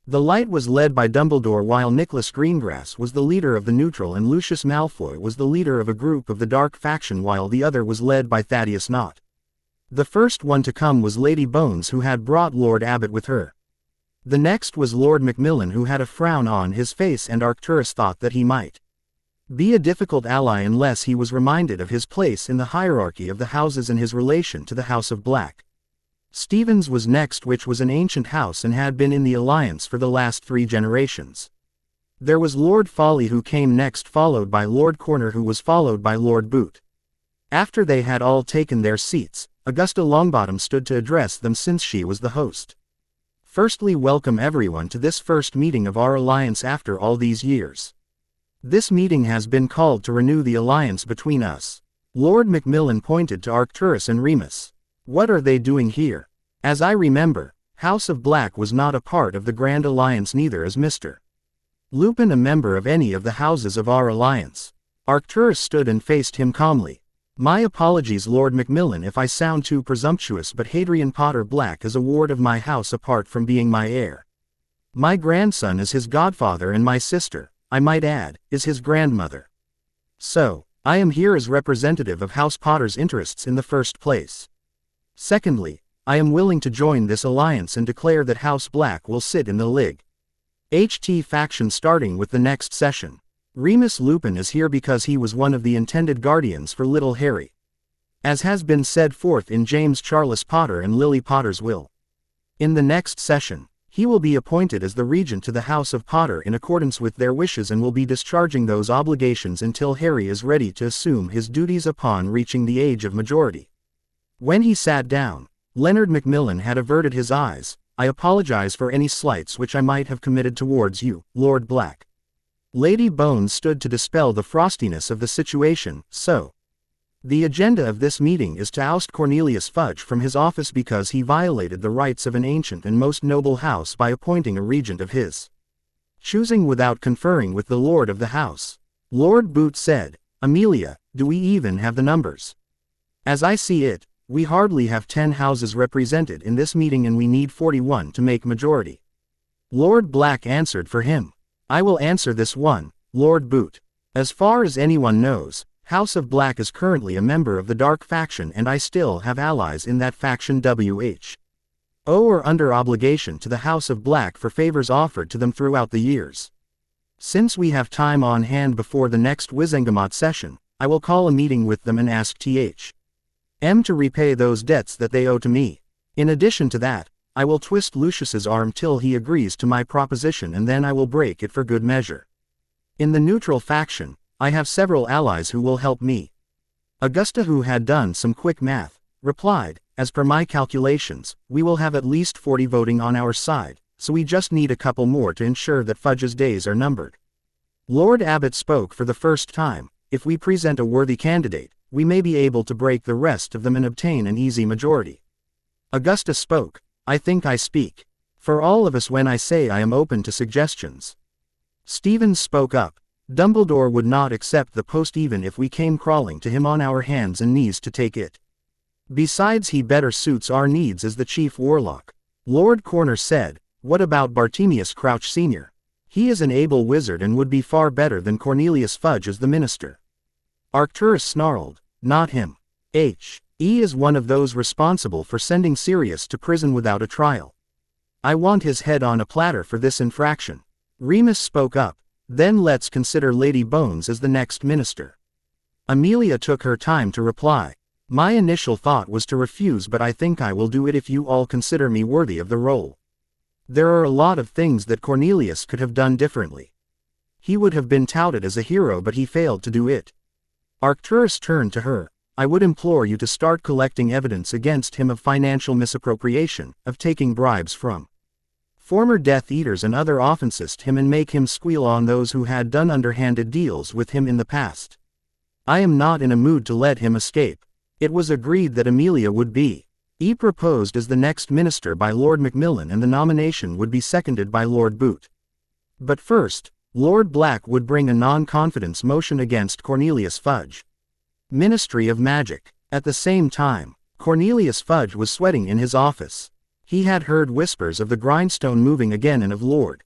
The Light was led by Dumbledore, while Nicholas Greengrass was the leader of the neutral, and Lucius Malfoy was the leader of a group of the Dark faction, while the other was led by Thaddeus Knott. The first one to come was Lady Bones, who had brought Lord Abbot with her. The next was Lord Macmillan, who had a frown on his face, and Arcturus thought that he might be a difficult ally unless he was reminded of his place in the hierarchy of the houses and his relation to the House of Black. Stevens was next, which was an ancient house and had been in the alliance for the last 3 generations. There was Lord Folly, who came next, followed by Lord Corner, who was followed by Lord Boot. After they had all taken their seats, Augusta Longbottom stood to address them, since she was the host. "Firstly, welcome everyone to this first meeting of our alliance after all these years. This meeting has been called to renew the alliance between us." Lord Macmillan pointed to Arcturus and Remus. "What are they doing here? As I remember, House of Black was not a part of the Grand Alliance, neither is Mr. Lupin a member of any of the houses of our alliance." Arcturus stood and faced him calmly. "My apologies, Lord Macmillan, if I sound too presumptuous, but Hadrian Potter Black is a ward of my house apart from being my heir. My grandson is his godfather, and my sister, I might add, is his grandmother. So, I am here as representative of House Potter's interests in the first place. Secondly, I am willing to join this alliance and declare that House Black will sit in the Lig HT faction starting with the next session. Remus Lupin is here because he was one of the intended guardians for little Harry, as has been set forth in James Charles Potter and Lily Potter's will. In the next session, he will be appointed as the regent to the House of Potter in accordance with their wishes, and will be discharging those obligations until Harry is ready to assume his duties upon reaching the age of majority." When he sat down, Leonard Macmillan had averted his eyes. "I apologize for any slights which I might have committed towards you, Lord Black." Lady Bones stood to dispel the frostiness of the situation. "So, the agenda of this meeting is to oust Cornelius Fudge from his office because he violated the rights of an ancient and most noble house by appointing a regent of his choosing without conferring with the lord of the house." Lord Boot said, "Amelia, do we even have the numbers? As I see it, we hardly have 10 houses represented in this meeting, and we need 41 to make majority." Lord Black answered for him. "I will answer this one, Lord Boot. As far as anyone knows, House of Black is currently a member of the Dark faction, and I still have allies in that faction. owe or under obligation to the House of Black for favors offered to them throughout the years. Since we have time on hand before the next Wizengamot session, I will call a meeting with them and ask Th.M. to repay those debts that they owe to me. In addition to that, I will twist Lucius's arm till he agrees to my proposition, and then I will break it for good measure. In the neutral faction, I have several allies who will help me. Augusta, who had done some quick math, replied, as per my calculations, we will have at least 40 voting on our side, so we just need a couple more to ensure that Fudge's days are numbered. Lord Abbot spoke for the first time. If we present a worthy candidate, we may be able to break the rest of them and obtain an easy majority. Augusta spoke. I think I speak for all of us when I say I am open to suggestions. Stevens spoke up. Dumbledore would not accept the post even if we came crawling to him on our hands and knees to take it. Besides, he better suits our needs as the chief warlock. Lord Corner said, what about Bartemius Crouch Sr.? He is an able wizard and would be far better than Cornelius Fudge as the minister. Arcturus snarled, not him. He is one of those responsible for sending Sirius to prison without a trial. I want his head on a platter for this infraction. Remus spoke up, then let's consider Lady Bones as the next minister. Amelia took her time to reply. My initial thought was to refuse, but I think I will do it if you all consider me worthy of the role. There are a lot of things that Cornelius could have done differently. He would have been touted as a hero, but he failed to do it. Arcturus turned to her. I would implore you to start collecting evidence against him of financial misappropriation, of taking bribes from former Death Eaters and other offenses to him, and make him squeal on those who had done underhanded deals with him in the past. I am not in a mood to let him escape. It was agreed that Amelia would be proposed as the next minister by Lord Macmillan, and the nomination would be seconded by Lord Boot. But first, Lord Black would bring a non-confidence motion against Cornelius Fudge. Ministry of Magic. At the same time, Cornelius Fudge was sweating in his office. He had heard whispers of the grindstone moving again and of Lord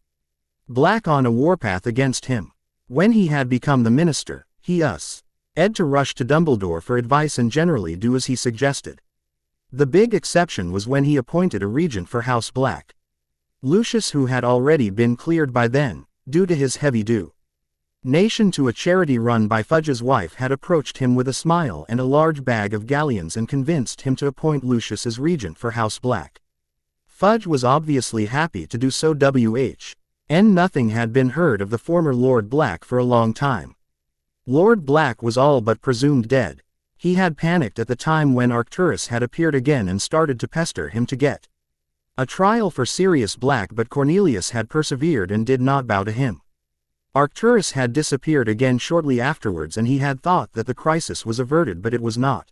Black on a warpath against him. When he had become the minister, he had to rush to Dumbledore for advice and generally do as he suggested. The big exception was when he appointed a regent for House Black. Lucius, who had already been cleared by then, due to his heavy donation to a charity run by Fudge's wife, had approached him with a smile and a large bag of galleons and convinced him to appoint Lucius as regent for House Black. Fudge was obviously happy to do so. Nothing had been heard of the former Lord Black for a long time. Lord Black was all but presumed dead. He had panicked at the time when Arcturus had appeared again and started to pester him to get a trial for Sirius Black, but Cornelius had persevered and did not bow to him. Arcturus had disappeared again shortly afterwards, and he had thought that the crisis was averted, but it was not.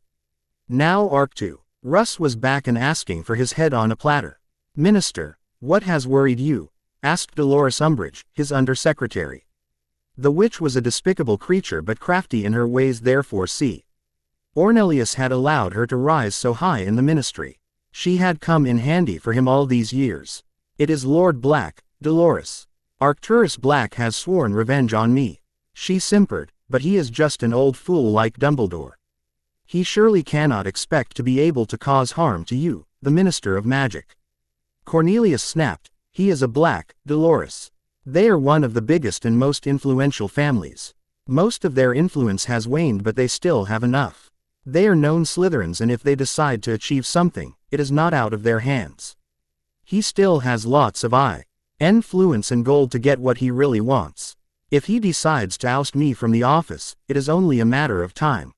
Now Arcturus was back and asking for his head on a platter. Minister, what has worried you? Asked Dolores Umbridge, his undersecretary. The witch was a despicable creature but crafty in her ways, therefore Ornelius had allowed her to rise so high in the ministry. She had come in handy for him all these years. It is Lord Black, Dolores. Arcturus Black has sworn revenge on me. She simpered, but he is just an old fool like Dumbledore. He surely cannot expect to be able to cause harm to you, the Minister of Magic. Cornelius snapped. He is a Black, Dolores. They are one of the biggest and most influential families. Most of their influence has waned, but they still have enough. They are known Slytherins, and if they decide to achieve something, it is not out of their hands. He still has lots of influence and gold to get what he really wants. If he decides to oust me from the office, it is only a matter of time.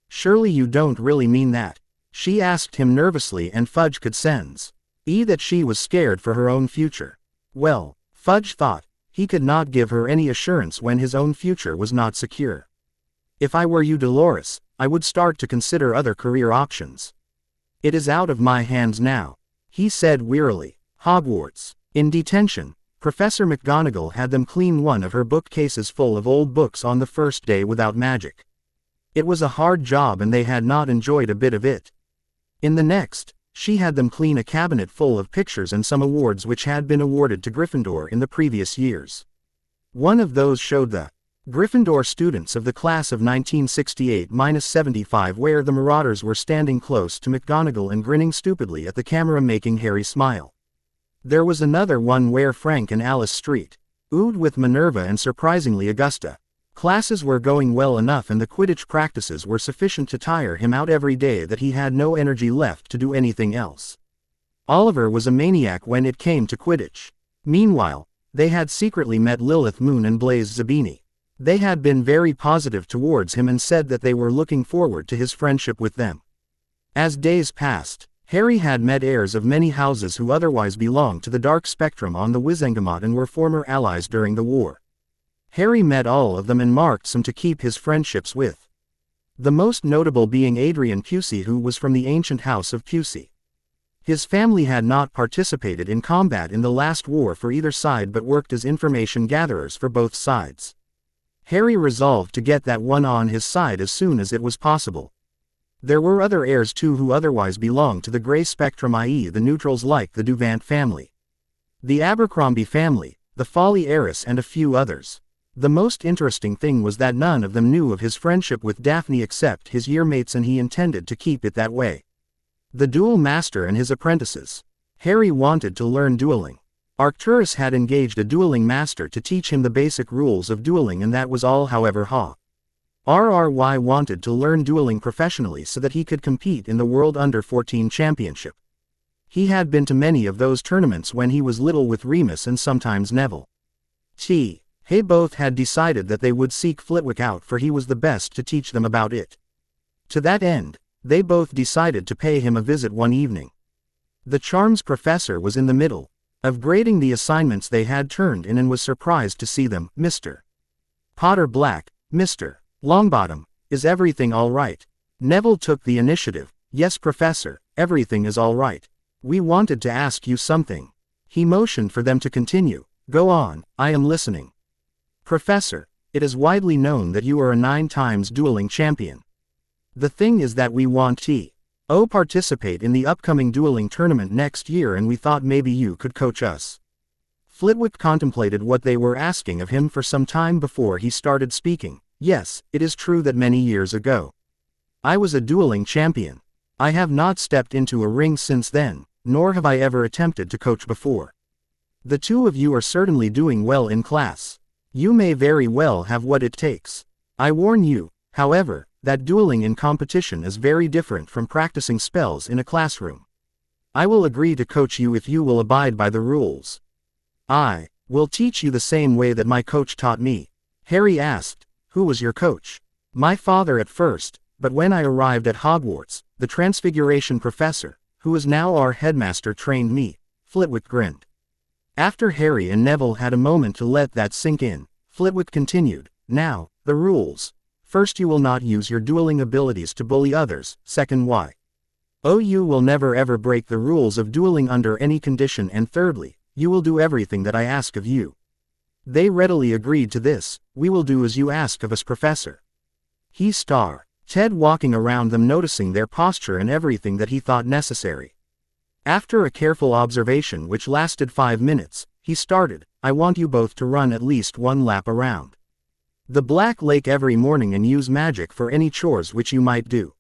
Surely you don't really mean that? She asked him nervously, and Fudge could sense that she was scared for her own future. Well, Fudge thought, he could not give her any assurance when his own future was not secure. If I were you, Dolores, I would start to consider other career options. It is out of my hands now, he said wearily. Hogwarts. In detention, Professor McGonagall had them clean one of her bookcases full of old books on the first day without magic. It was a hard job and they had not enjoyed a bit of it. In the next, she had them clean a cabinet full of pictures and some awards which had been awarded to Gryffindor in the previous years. One of those showed the Gryffindor students of the class of 1968-75, where the Marauders were standing close to McGonagall and grinning stupidly at the camera, making Harry smile. There was another one where Frank and Alice Street oohed with Minerva and surprisingly Augusta. Classes were going well enough and the Quidditch practices were sufficient to tire him out every day that he had no energy left to do anything else. Oliver was a maniac when it came to Quidditch. Meanwhile, they had secretly met Lilith Moon and Blaise Zabini. They had been very positive towards him and said that they were looking forward to his friendship with them. As days passed, Harry had met heirs of many houses who otherwise belonged to the dark spectrum on the Wizengamot and were former allies during the war. Harry met all of them and marked some to keep his friendships with. The most notable being Adrian Pusey, who was from the ancient house of Pusey. His family had not participated in combat in the last war for either side but worked as information gatherers for both sides. Harry resolved to get that one on his side as soon as it was possible. There were other heirs too who otherwise belonged to the grey spectrum, i.e. the neutrals, like the Duvant family, the Abercrombie family, the Folly heiress and a few others. The most interesting thing was that none of them knew of his friendship with Daphne except his yearmates, and he intended to keep it that way. The duel master and his apprentices. Harry wanted to learn dueling. Arcturus had engaged a dueling master to teach him the basic rules of dueling, and that was all. However, RRY wanted to learn dueling professionally so that he could compete in the World Under-14 Championship. He had been to many of those tournaments when he was little with Remus and sometimes Neville. They both had decided that they would seek Flitwick out, for he was the best to teach them about it. To that end, they both decided to pay him a visit one evening. The charms professor was in the middle of grading the assignments they had turned in and was surprised to see them. "Mr. Potter Black, Mr. Longbottom, is everything all right?" Neville took the initiative. "Yes, Professor, everything is all right. We wanted to ask you something." He motioned for them to continue. "Go on, I am listening." "Professor, it is widely known that you are a 9 times dueling champion. The thing is that we want to participate in the upcoming dueling tournament next year, and we thought maybe you could coach us." Flitwick contemplated what they were asking of him for some time before he started speaking. "Yes, it is true that many years ago I was a dueling champion. I have not stepped into a ring since then, nor have I ever attempted to coach before. The two of you are certainly doing well in class. You may very well have what it takes. I warn you, however, that dueling in competition is very different from practicing spells in a classroom. I will agree to coach you if you will abide by the rules. I will teach you the same way that my coach taught me." Harry asked, "Who was your coach?" "My father at first, but when I arrived at Hogwarts, the Transfiguration professor, who is now our headmaster, trained me." Flitwick grinned. After Harry and Neville had a moment to let that sink in, Flitwick continued, "Now, the rules. First, you will not use your dueling abilities to bully others. Second, you will never ever break the rules of dueling under any condition, and thirdly, you will do everything that I ask of you." They readily agreed to this. "We will do as you ask of us, Professor." Ted walking around them, noticing their posture and everything that he thought necessary. After a careful observation which lasted 5 minutes, he started, "I want you both to run at least 1 lap around the Black Lake every morning and use magic for any chores which you might do.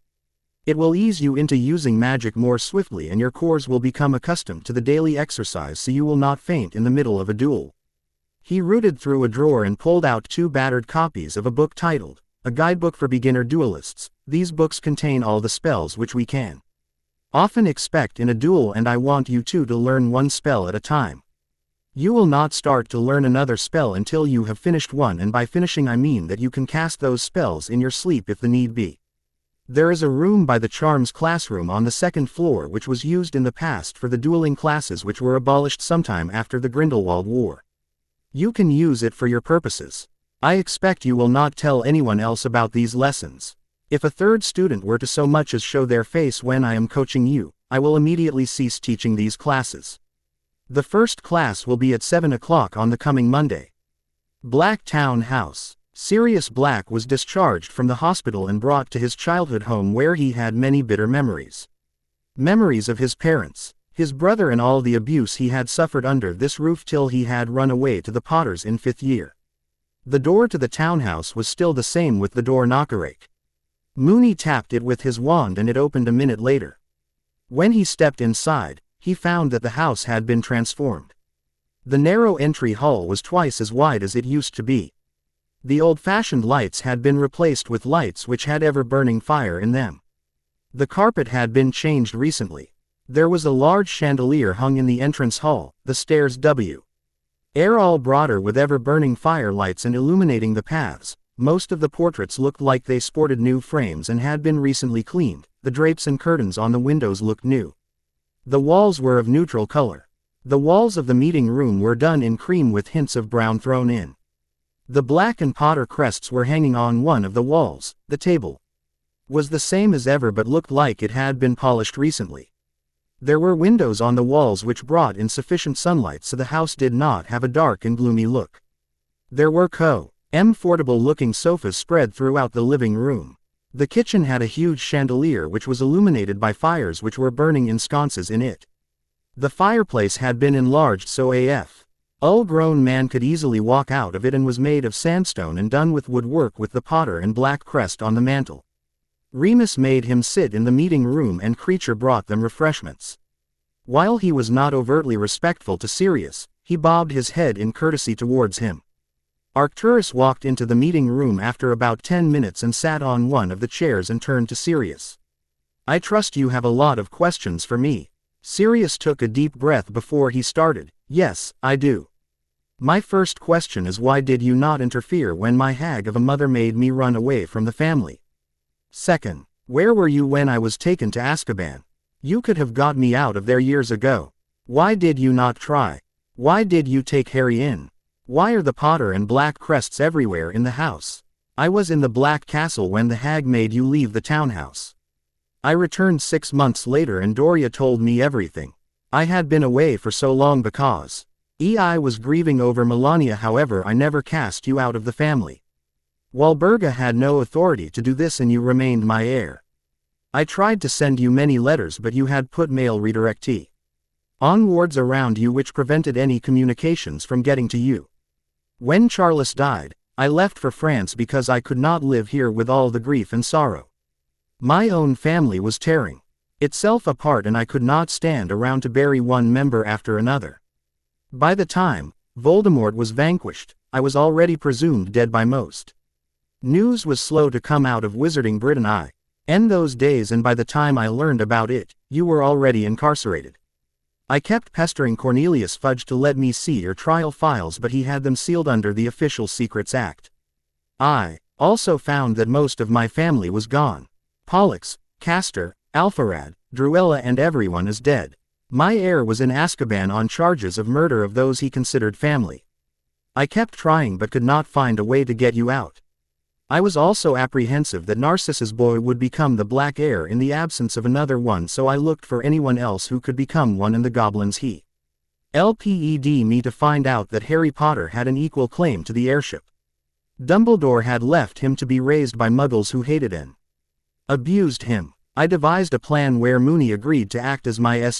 It will ease you into using magic more swiftly, and your cores will become accustomed to the daily exercise, so you will not faint in the middle of a duel." He rooted through a drawer and pulled out 2 battered copies of a book titled, "A Guidebook for Beginner Duelists." These books contain all the spells which we can often expect in a duel, and I want you two to learn 1 spell at a time. You will not start to learn another spell until you have finished one, and by finishing I mean that you can cast those spells in your sleep if the need be. There is a room by the Charms classroom on the 2nd floor which was used in the past for the dueling classes, which were abolished sometime after the Grindelwald War. You can use it for your purposes. I expect you will not tell anyone else about these lessons. If a 3rd student were to so much as show their face when I am coaching you, I will immediately cease teaching these classes. The first class will be at 7 o'clock on the coming Monday. Black Town House. Sirius Black was discharged from the hospital and brought to his childhood home, where he had many bitter memories. Memories of his parents, his brother, and all the abuse he had suffered under this roof till he had run away to the Potters in 5th year. The door to the townhouse was still the same with the door knockerake. Moony tapped it with his wand and it opened a minute later. When he stepped inside, he found that the house had been transformed. The narrow entry hall was twice as wide as it used to be. The old-fashioned lights had been replaced with lights which had ever-burning fire in them. The carpet had been changed recently. There was a large chandelier hung in the entrance hall, the stairs WHAR all broader with ever-burning firelights and illuminating the paths. Most of the portraits looked like they sported new frames and had been recently cleaned. The drapes and curtains on the windows looked new. The walls were of neutral color. The walls of the meeting room were done in cream with hints of brown thrown in. The Black and Potter crests were hanging on one of the walls. The table was the same as ever but looked like it had been polished recently. There were windows on the walls which brought in sufficient sunlight so the house did not have a dark and gloomy look. There were comfortable-looking sofas spread throughout the living room. The kitchen had a huge chandelier which was illuminated by fires which were burning in sconces in it. The fireplace had been enlarged so a full-grown man could easily walk out of it and was made of sandstone and done with woodwork with the Potter and Black crest on the mantel. Remus made him sit in the meeting room and Creature brought them refreshments. While he was not overtly respectful to Sirius, he bobbed his head in courtesy towards him. Arcturus walked into the meeting room after about 10 minutes and sat on one of the chairs and turned to Sirius. "I trust you have a lot of questions for me." Sirius took a deep breath before he started. "Yes, I do. My first question is why did you not interfere when my hag of a mother made me run away from the family? Second, where were you when I was taken to Azkaban? You could have got me out of there years ago. Why did you not try? Why did you take Harry in? Why are the Potter and Black crests everywhere in the house? I was in the Black Castle when the hag made you leave the townhouse. I returned 6 months later and Doria told me everything. I had been away for so long because I was grieving over Melania, however I never cast you out of the family. Walburga had no authority to do this and you remained my heir. I tried to send you many letters but you had put mail redirect on wards around you which prevented any communications from getting to you. When Charles died, I left for France because I could not live here with all the grief and sorrow. My own family was tearing itself apart and I could not stand around to bury one member after another. By the time Voldemort was vanquished, I was already presumed dead by most. News was slow to come out of Wizarding Britain in those days and by the time I learned about it, you were already incarcerated. I kept pestering Cornelius Fudge to let me see your trial files but he had them sealed under the Official Secrets Act. I also found that most of my family was gone. Pollux, Castor, Alpharad, Druella and everyone is dead. My heir was in Azkaban on charges of murder of those he considered family. I kept trying but could not find a way to get you out. I was also apprehensive that Narcissus Boy would become the Black Heir in the absence of another one so I looked for anyone else who could become one and the goblins he lped me to find out that Harry Potter had an equal claim to the heirship. Dumbledore had left him to be raised by muggles who hated and abused him. I devised a plan where Moony agreed to act as my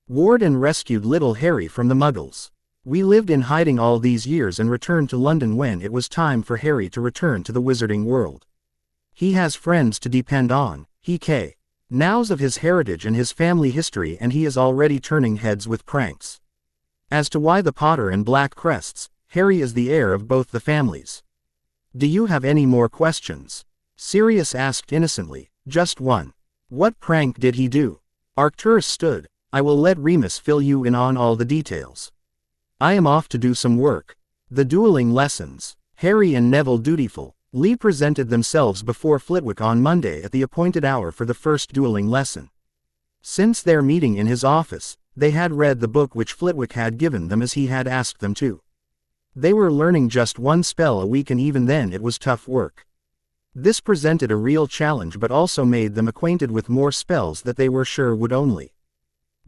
ward and rescued little Harry from the muggles. We lived in hiding all these years and returned to London when it was time for Harry to return to the wizarding world. He has friends to depend on, he knows of his heritage and his family history and he is already turning heads with pranks. As to why the Potter and Black crests, Harry is the heir of both the families. Do you have any more questions? Sirius asked innocently. Just one. What prank did he do? Arcturus stood. I will let Remus fill you in on all the details. I am off to do some work. The dueling lessons. Harry and Neville dutifully presented themselves before Flitwick on Monday at the appointed hour for the first dueling lesson. Since their meeting in his office, they had read the book which Flitwick had given them as he had asked them to. They were learning just one spell a week and even then it was tough work. This presented a real challenge but also made them acquainted with more spells that they were sure would only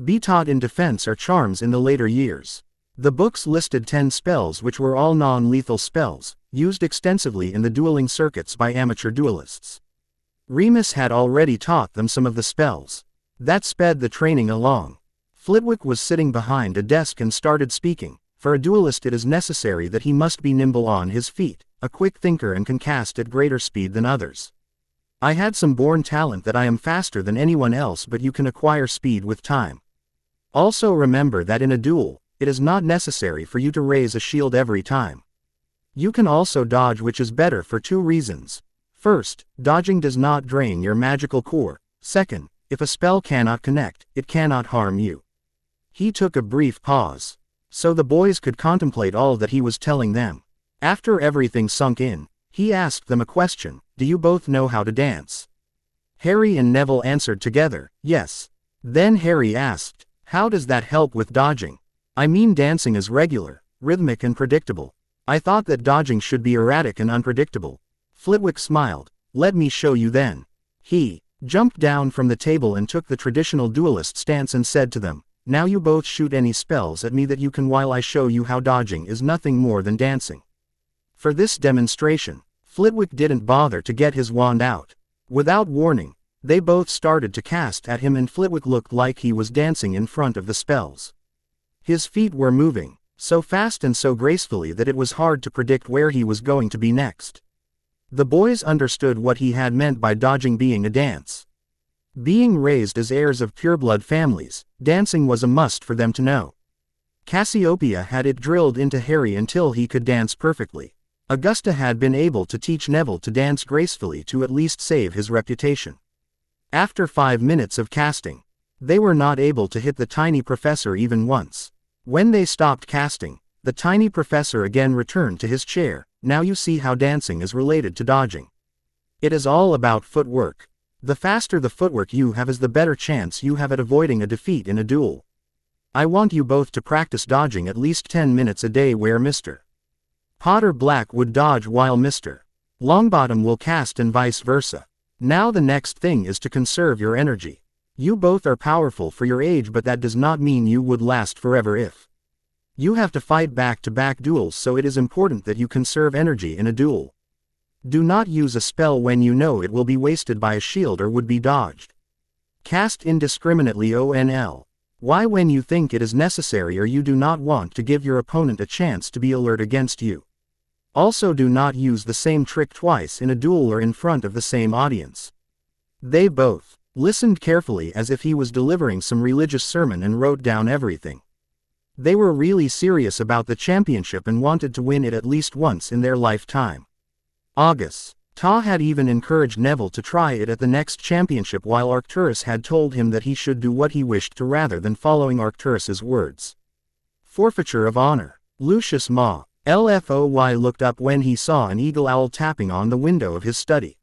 be taught in defense or charms in the later years. The books listed 10 spells which were all non-lethal spells, used extensively in the dueling circuits by amateur duelists. Remus had already taught them some of the spells. That sped the training along. Flitwick was sitting behind a desk and started speaking. For a duelist it is necessary that he must be nimble on his feet, a quick thinker and can cast at greater speed than others. I had some born talent that I am faster than anyone else, but you can acquire speed with time. Also remember that in a duel, it is not necessary for you to raise a shield every time. You can also dodge, which is better for two reasons. First, dodging does not drain your magical core. Second, if a spell cannot connect, it cannot harm you. He took a brief pause, so the boys could contemplate all that he was telling them. After everything sunk in, he asked them a question: do you both know how to dance? Harry and Neville answered together, yes. Then Harry asked, how does that help with dodging? I mean, dancing is regular, rhythmic and predictable. I thought that dodging should be erratic and unpredictable. Flitwick smiled. Let me show you then. He jumped down from the table and took the traditional duelist stance and said to them, now you both shoot any spells at me that you can while I show you how dodging is nothing more than dancing. For this demonstration, Flitwick didn't bother to get his wand out. Without warning, they both started to cast at him and Flitwick looked like he was dancing in front of the spells. His feet were moving, so fast and so gracefully that it was hard to predict where he was going to be next. The boys understood what he had meant by dodging being a dance. Being raised as heirs of pureblood families, dancing was a must for them to know. Cassiopeia had it drilled into Harry until he could dance perfectly. Augusta had been able to teach Neville to dance gracefully to at least save his reputation. After 5 minutes of casting, they were not able to hit the tiny professor even once. When they stopped casting, the tiny professor again returned to his chair. Now you see how dancing is related to dodging. It is all about footwork. The faster the footwork you have is the better chance you have at avoiding a defeat in a duel. I want you both to practice dodging at least 10 minutes a day where Mr. Potter Black would dodge while Mr. Longbottom will cast and vice versa. Now the next thing is to conserve your energy. You both are powerful for your age, but that does not mean you would last forever if you have to fight back-to-back duels, so it is important that you conserve energy in a duel. Do not use a spell when you know it will be wasted by a shield or would be dodged. Cast indiscriminately only when you think it is necessary or you do not want to give your opponent a chance to be alert against you. Also do not use the same trick twice in a duel or in front of the same audience. They both listened carefully as if he was delivering some religious sermon and wrote down everything. They were really serious about the championship and wanted to win it at least once in their lifetime. Ta had even encouraged Neville to try it at the next championship, while Arcturus had told him that he should do what he wished to rather than following Arcturus's words. Forfeiture of honor. Lucius Malfoy looked up when he saw an eagle owl tapping on the window of his study.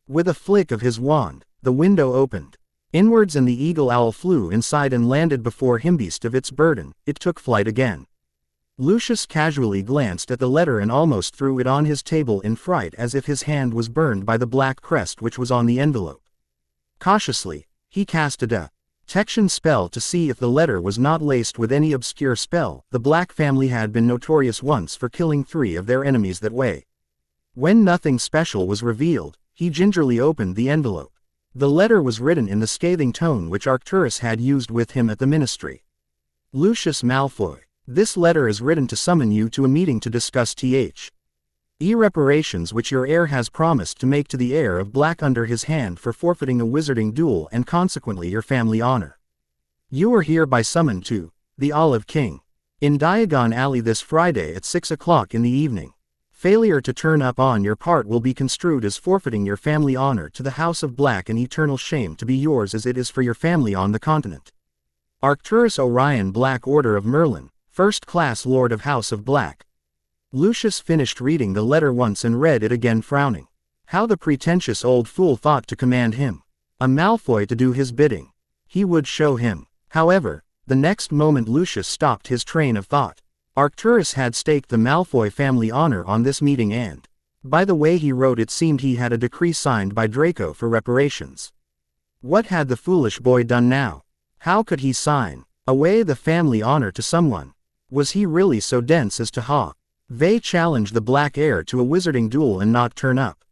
With a flick of his wand, the window opened inwards and the eagle owl flew inside and landed before him. Beast of its burden, it took flight again. Lucius casually glanced at the letter and almost threw it on his table in fright, as if his hand was burned by the black crest which was on the envelope. Cautiously, he cast a detection spell to see if the letter was not laced with any obscure spell. The Black family had been notorious once for killing 3 of their enemies that way. When nothing special was revealed, he gingerly opened the envelope. The letter was written in the scathing tone which Arcturus had used with him at the ministry. Lucius Malfoy, this letter is written to summon you to a meeting to discuss reparations which your heir has promised to make to the heir of Black under his hand for forfeiting a wizarding duel and consequently your family honor. You are hereby summoned to the Olive King in Diagon Alley this Friday at 6 o'clock in the evening. Failure to turn up on your part will be construed as forfeiting your family honor to the House of Black, and eternal shame to be yours as it is for your family on the continent. Arcturus Orion Black, Order of Merlin, First Class Lord of House of Black. Lucius finished reading the letter once and read it again, frowning. How the pretentious old fool thought to command him, a Malfoy, to do his bidding. He would show him. However, the next moment Lucius stopped his train of thought. Arcturus had staked the Malfoy family honor on this meeting, and by the way he wrote it seemed he had a decree signed by Draco for reparations. What had the foolish boy done now? How could he sign away the family honor to someone? Was he really so dense as to challenge the Black heir to a wizarding duel and not turn up?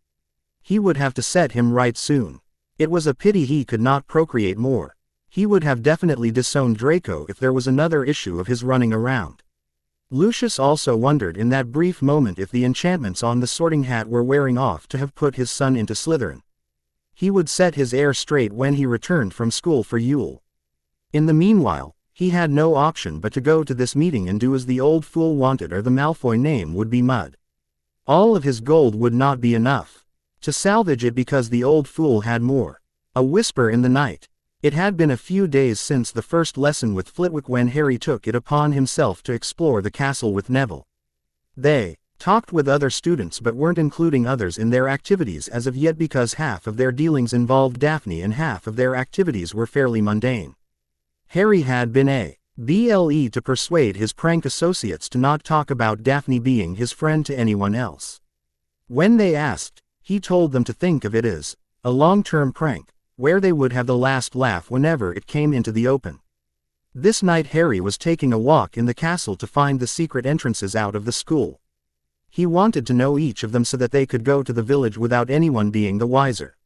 He would have to set him right soon. It was a pity he could not procreate more. He would have definitely disowned Draco if there was another issue of his running around. Lucius also wondered in that brief moment if the enchantments on the Sorting Hat were wearing off to have put his son into Slytherin. He would set his heir straight when he returned from school for Yule. In the meanwhile, he had no option but to go to this meeting and do as the old fool wanted, or the Malfoy name would be mud. All of his gold would not be enough to salvage it because the old fool had more. A whisper in the night. It had been a few days since the first lesson with Flitwick when Harry took it upon himself to explore the castle with Neville. They talked with other students but weren't including others in their activities as of yet because half of their dealings involved Daphne and half of their activities were fairly mundane. Harry had been able to persuade his prank associates to not talk about Daphne being his friend to anyone else. When they asked, he told them to think of it as a long-term prank, where they would have the last laugh whenever it came into the open. This night Harry was taking a walk in the castle to find the secret entrances out of the school. He wanted to know each of them so that they could go to the village without anyone being the wiser.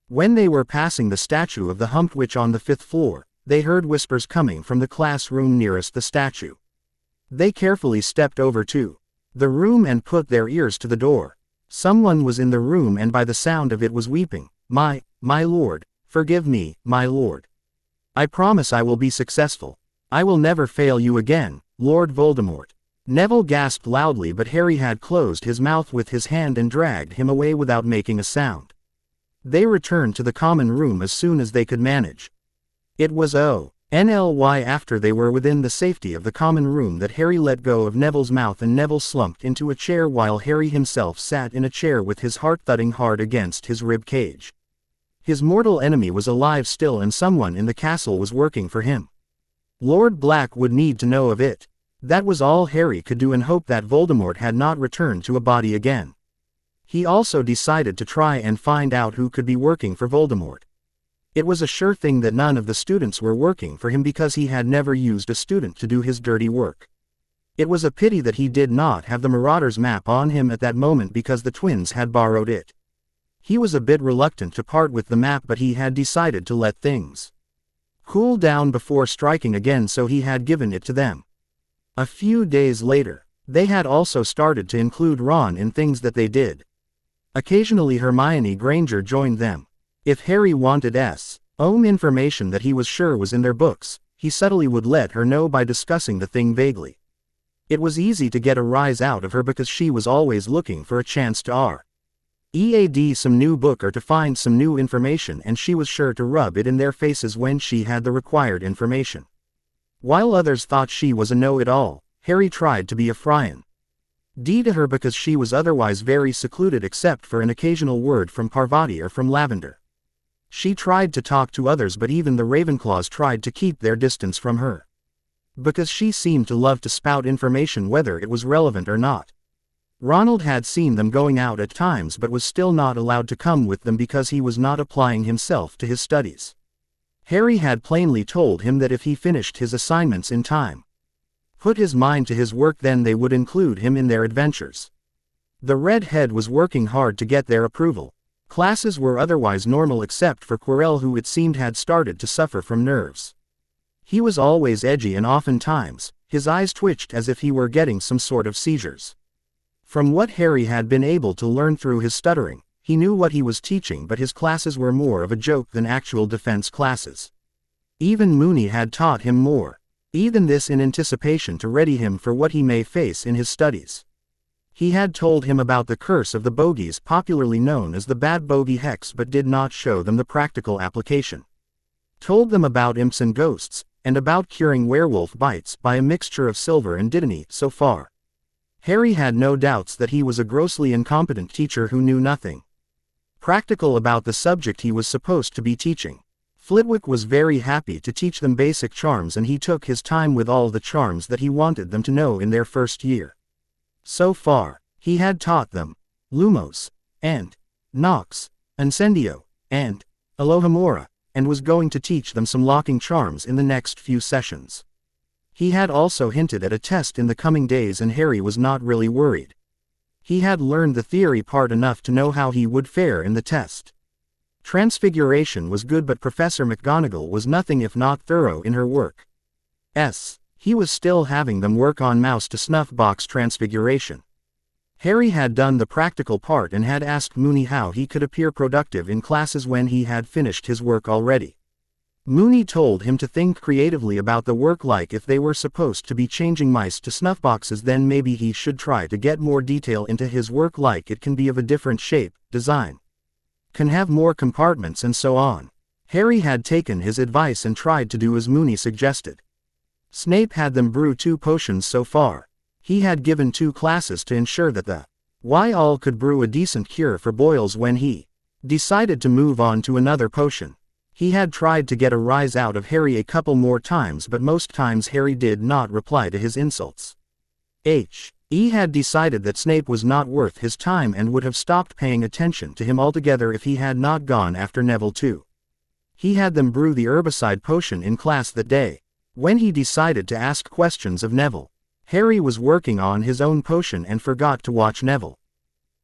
When they were passing the statue of the Humped Witch on the 5th floor, they heard whispers coming from the classroom nearest the statue. They carefully stepped over to the room and put their ears to the door. Someone was in the room and by the sound of it was weeping. My lord, forgive me, my lord. I promise I will be successful. I will never fail you again, Lord Voldemort. Neville gasped loudly, but Harry had closed his mouth with his hand and dragged him away without making a sound. They returned to the common room as soon as they could manage. It was only after they were within the safety of the common room that Harry let go of Neville's mouth and Neville slumped into a chair while Harry himself sat in a chair with his heart thudding hard against his rib cage. His mortal enemy was alive still and someone in the castle was working for him. Lord Black would need to know of it. That was all Harry could do and hope that Voldemort had not returned to a body again. He also decided to try and find out who could be working for Voldemort. It was a sure thing that none of the students were working for him because he had never used a student to do his dirty work. It was a pity that he did not have the Marauder's map on him at that moment because the twins had borrowed it. He was a bit reluctant to part with the map, but he had decided to let things cool down before striking again, so he had given it to them. A few days later, they had also started to include Ron in things that they did. Occasionally Hermione Granger joined them. If Harry wanted information that he was sure was in their books, he subtly would let her know by discussing the thing vaguely. It was easy to get a rise out of her because she was always looking for a chance to read some new book or to find some new information, and she was sure to rub it in their faces when she had the required information. While others thought she was a know-it-all, Harry tried to be a friend to her because she was otherwise very secluded except for an occasional word from Parvati or from Lavender. She tried to talk to others, but even the Ravenclaws tried to keep their distance from her. Because she seemed to love to spout information whether it was relevant or not. Ronald had seen them going out at times but was still not allowed to come with them because he was not applying himself to his studies. Harry had plainly told him that if he finished his assignments in time, put his mind to his work, then they would include him in their adventures. The redhead was working hard to get their approval. Classes were otherwise normal except for Quirrell, who it seemed had started to suffer from nerves. He was always edgy and oftentimes, his eyes twitched as if he were getting some sort of seizures. From what Harry had been able to learn through his stuttering, he knew what he was teaching, but his classes were more of a joke than actual defense classes. Even Moony had taught him more. Even this in anticipation to ready him for what he may face in his studies. He had told him about the curse of the bogies, popularly known as the bad bogey hex, but did not show them the practical application. Told them about imps and ghosts, and about curing werewolf bites by a mixture of silver and dittany. So far, Harry had no doubts that he was a grossly incompetent teacher who knew nothing practical about the subject he was supposed to be teaching. Flitwick was very happy to teach them basic charms, and he took his time with all the charms that he wanted them to know in their first year. So far, he had taught them Lumos, and Nox, Incendio, and Alohomora, and was going to teach them some locking charms in the next few sessions. He had also hinted at a test in the coming days, and Harry was not really worried. He had learned the theory part enough to know how he would fare in the test. Transfiguration was good, but Professor McGonagall was nothing if not thorough in her work. He was still having them work on mouse to snuff box transfiguration. Harry had done the practical part and had asked Moony how he could appear productive in classes when he had finished his work already. Moony told him to think creatively about the work, like if they were supposed to be changing mice to snuff boxes, then maybe he should try to get more detail into his work, like it can be of a different shape, design, can have more compartments and so on. Harry had taken his advice and tried to do as Moony suggested. Snape had them brew 2 potions so far. He had given 2 classes to ensure that the WHAR could brew a decent cure for boils when he decided to move on to another potion. He had tried to get a rise out of Harry a couple more times, but most times Harry did not reply to his insults. He had decided that Snape was not worth his time and would have stopped paying attention to him altogether if he had not gone after Neville too. He had them brew the herbicide potion in class that day. When he decided to ask questions of Neville, Harry was working on his own potion and forgot to watch Neville.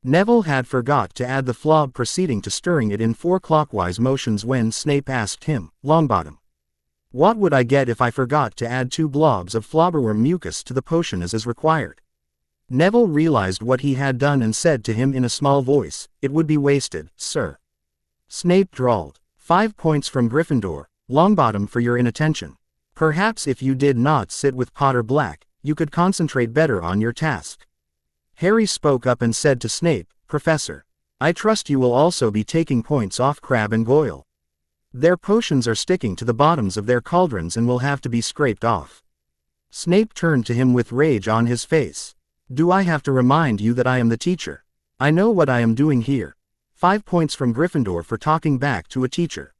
Neville had forgot to add the flob, proceeding to stirring it in 4 clockwise motions when Snape asked him, "Longbottom, what would I get if I forgot to add 2 blobs of flobberworm mucus to the potion as is required?" Neville realized what he had done and said to him in a small voice, "It would be wasted, sir." Snape drawled, 5 points from Gryffindor, Longbottom, for your inattention. Perhaps if you did not sit with Potter Black, you could concentrate better on your task." Harry spoke up and said to Snape, "Professor, I trust you will also be taking points off Crabbe and Goyle. Their potions are sticking to the bottoms of their cauldrons and will have to be scraped off." Snape turned to him with rage on his face. "Do I have to remind you that I am the teacher? I know what I am doing here." 5 points from Gryffindor for talking back to a teacher.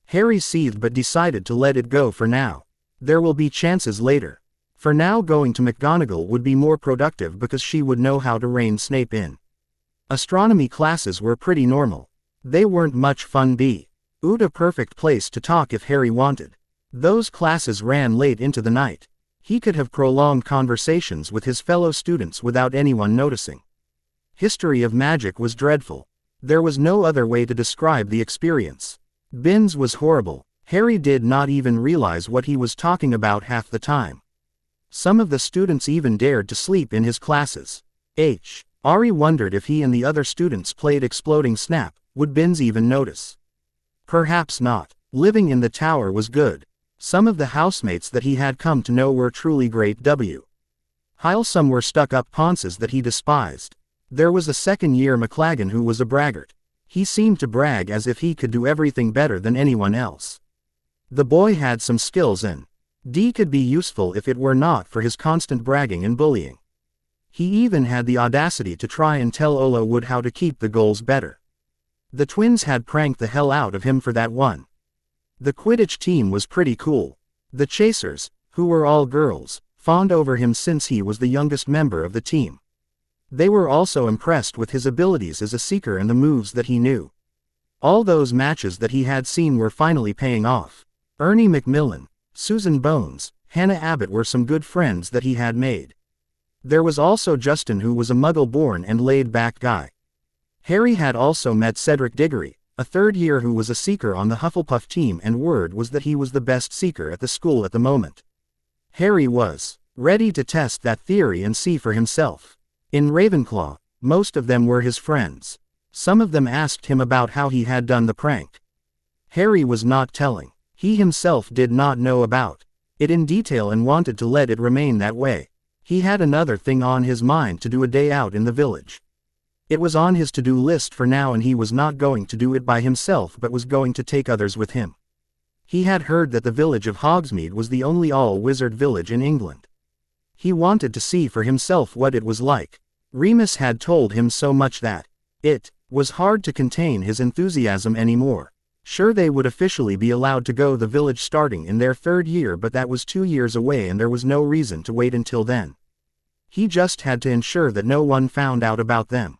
Harry seethed but decided to let it go for now. There will be chances later. For now, going to McGonagall would be more productive because she would know how to rein Snape in. Astronomy classes were pretty normal. They weren't much fun. A perfect place to talk if Harry wanted. Those classes ran late into the night. He could have prolonged conversations with his fellow students without anyone noticing. History of magic was dreadful. There was no other way to describe the experience. Binns was horrible. Harry did not even realize what he was talking about half the time. Some of the students even dared to sleep in his classes. Ari wondered if he and the other students played Exploding Snap, would Binns even notice? Perhaps not. Living in the tower was good. Some of the housemates that he had come to know were truly great. Some were stuck-up ponces that he despised. There was a 2nd-year McLaggen who was a braggart. He seemed to brag as if he could do everything better than anyone else. The boy had some skills and could be useful if it were not for his constant bragging and bullying. He even had the audacity to try and tell Olo Wood how to keep the goals better. The twins had pranked the hell out of him for that one. The Quidditch team was pretty cool. The Chasers, who were all girls, fawned over him since he was the youngest member of the team. They were also impressed with his abilities as a seeker and the moves that he knew. All those matches that he had seen were finally paying off. Ernie Macmillan, Susan Bones, Hannah Abbott were some good friends that he had made. There was also Justin, who was a Muggle-born and laid-back guy. Harry had also met Cedric Diggory, a 3rd year who was a seeker on the Hufflepuff team, and word was that he was the best seeker at the school at the moment. Harry was ready to test that theory and see for himself. In Ravenclaw, most of them were his friends. Some of them asked him about how he had done the prank. Harry was not telling. He himself did not know about it in detail and wanted to let it remain that way. He had another thing on his mind to do a day out in the village. It was on his to-do list for now, and he was not going to do it by himself but was going to take others with him. He had heard that the village of Hogsmeade was the only all-wizard village in England. He wanted to see for himself what it was like. Remus had told him so much that it was hard to contain his enthusiasm anymore. Sure, they would officially be allowed to go the village starting in their 3rd year, but that was 2 years away and there was no reason to wait until then. He just had to ensure that no one found out about them.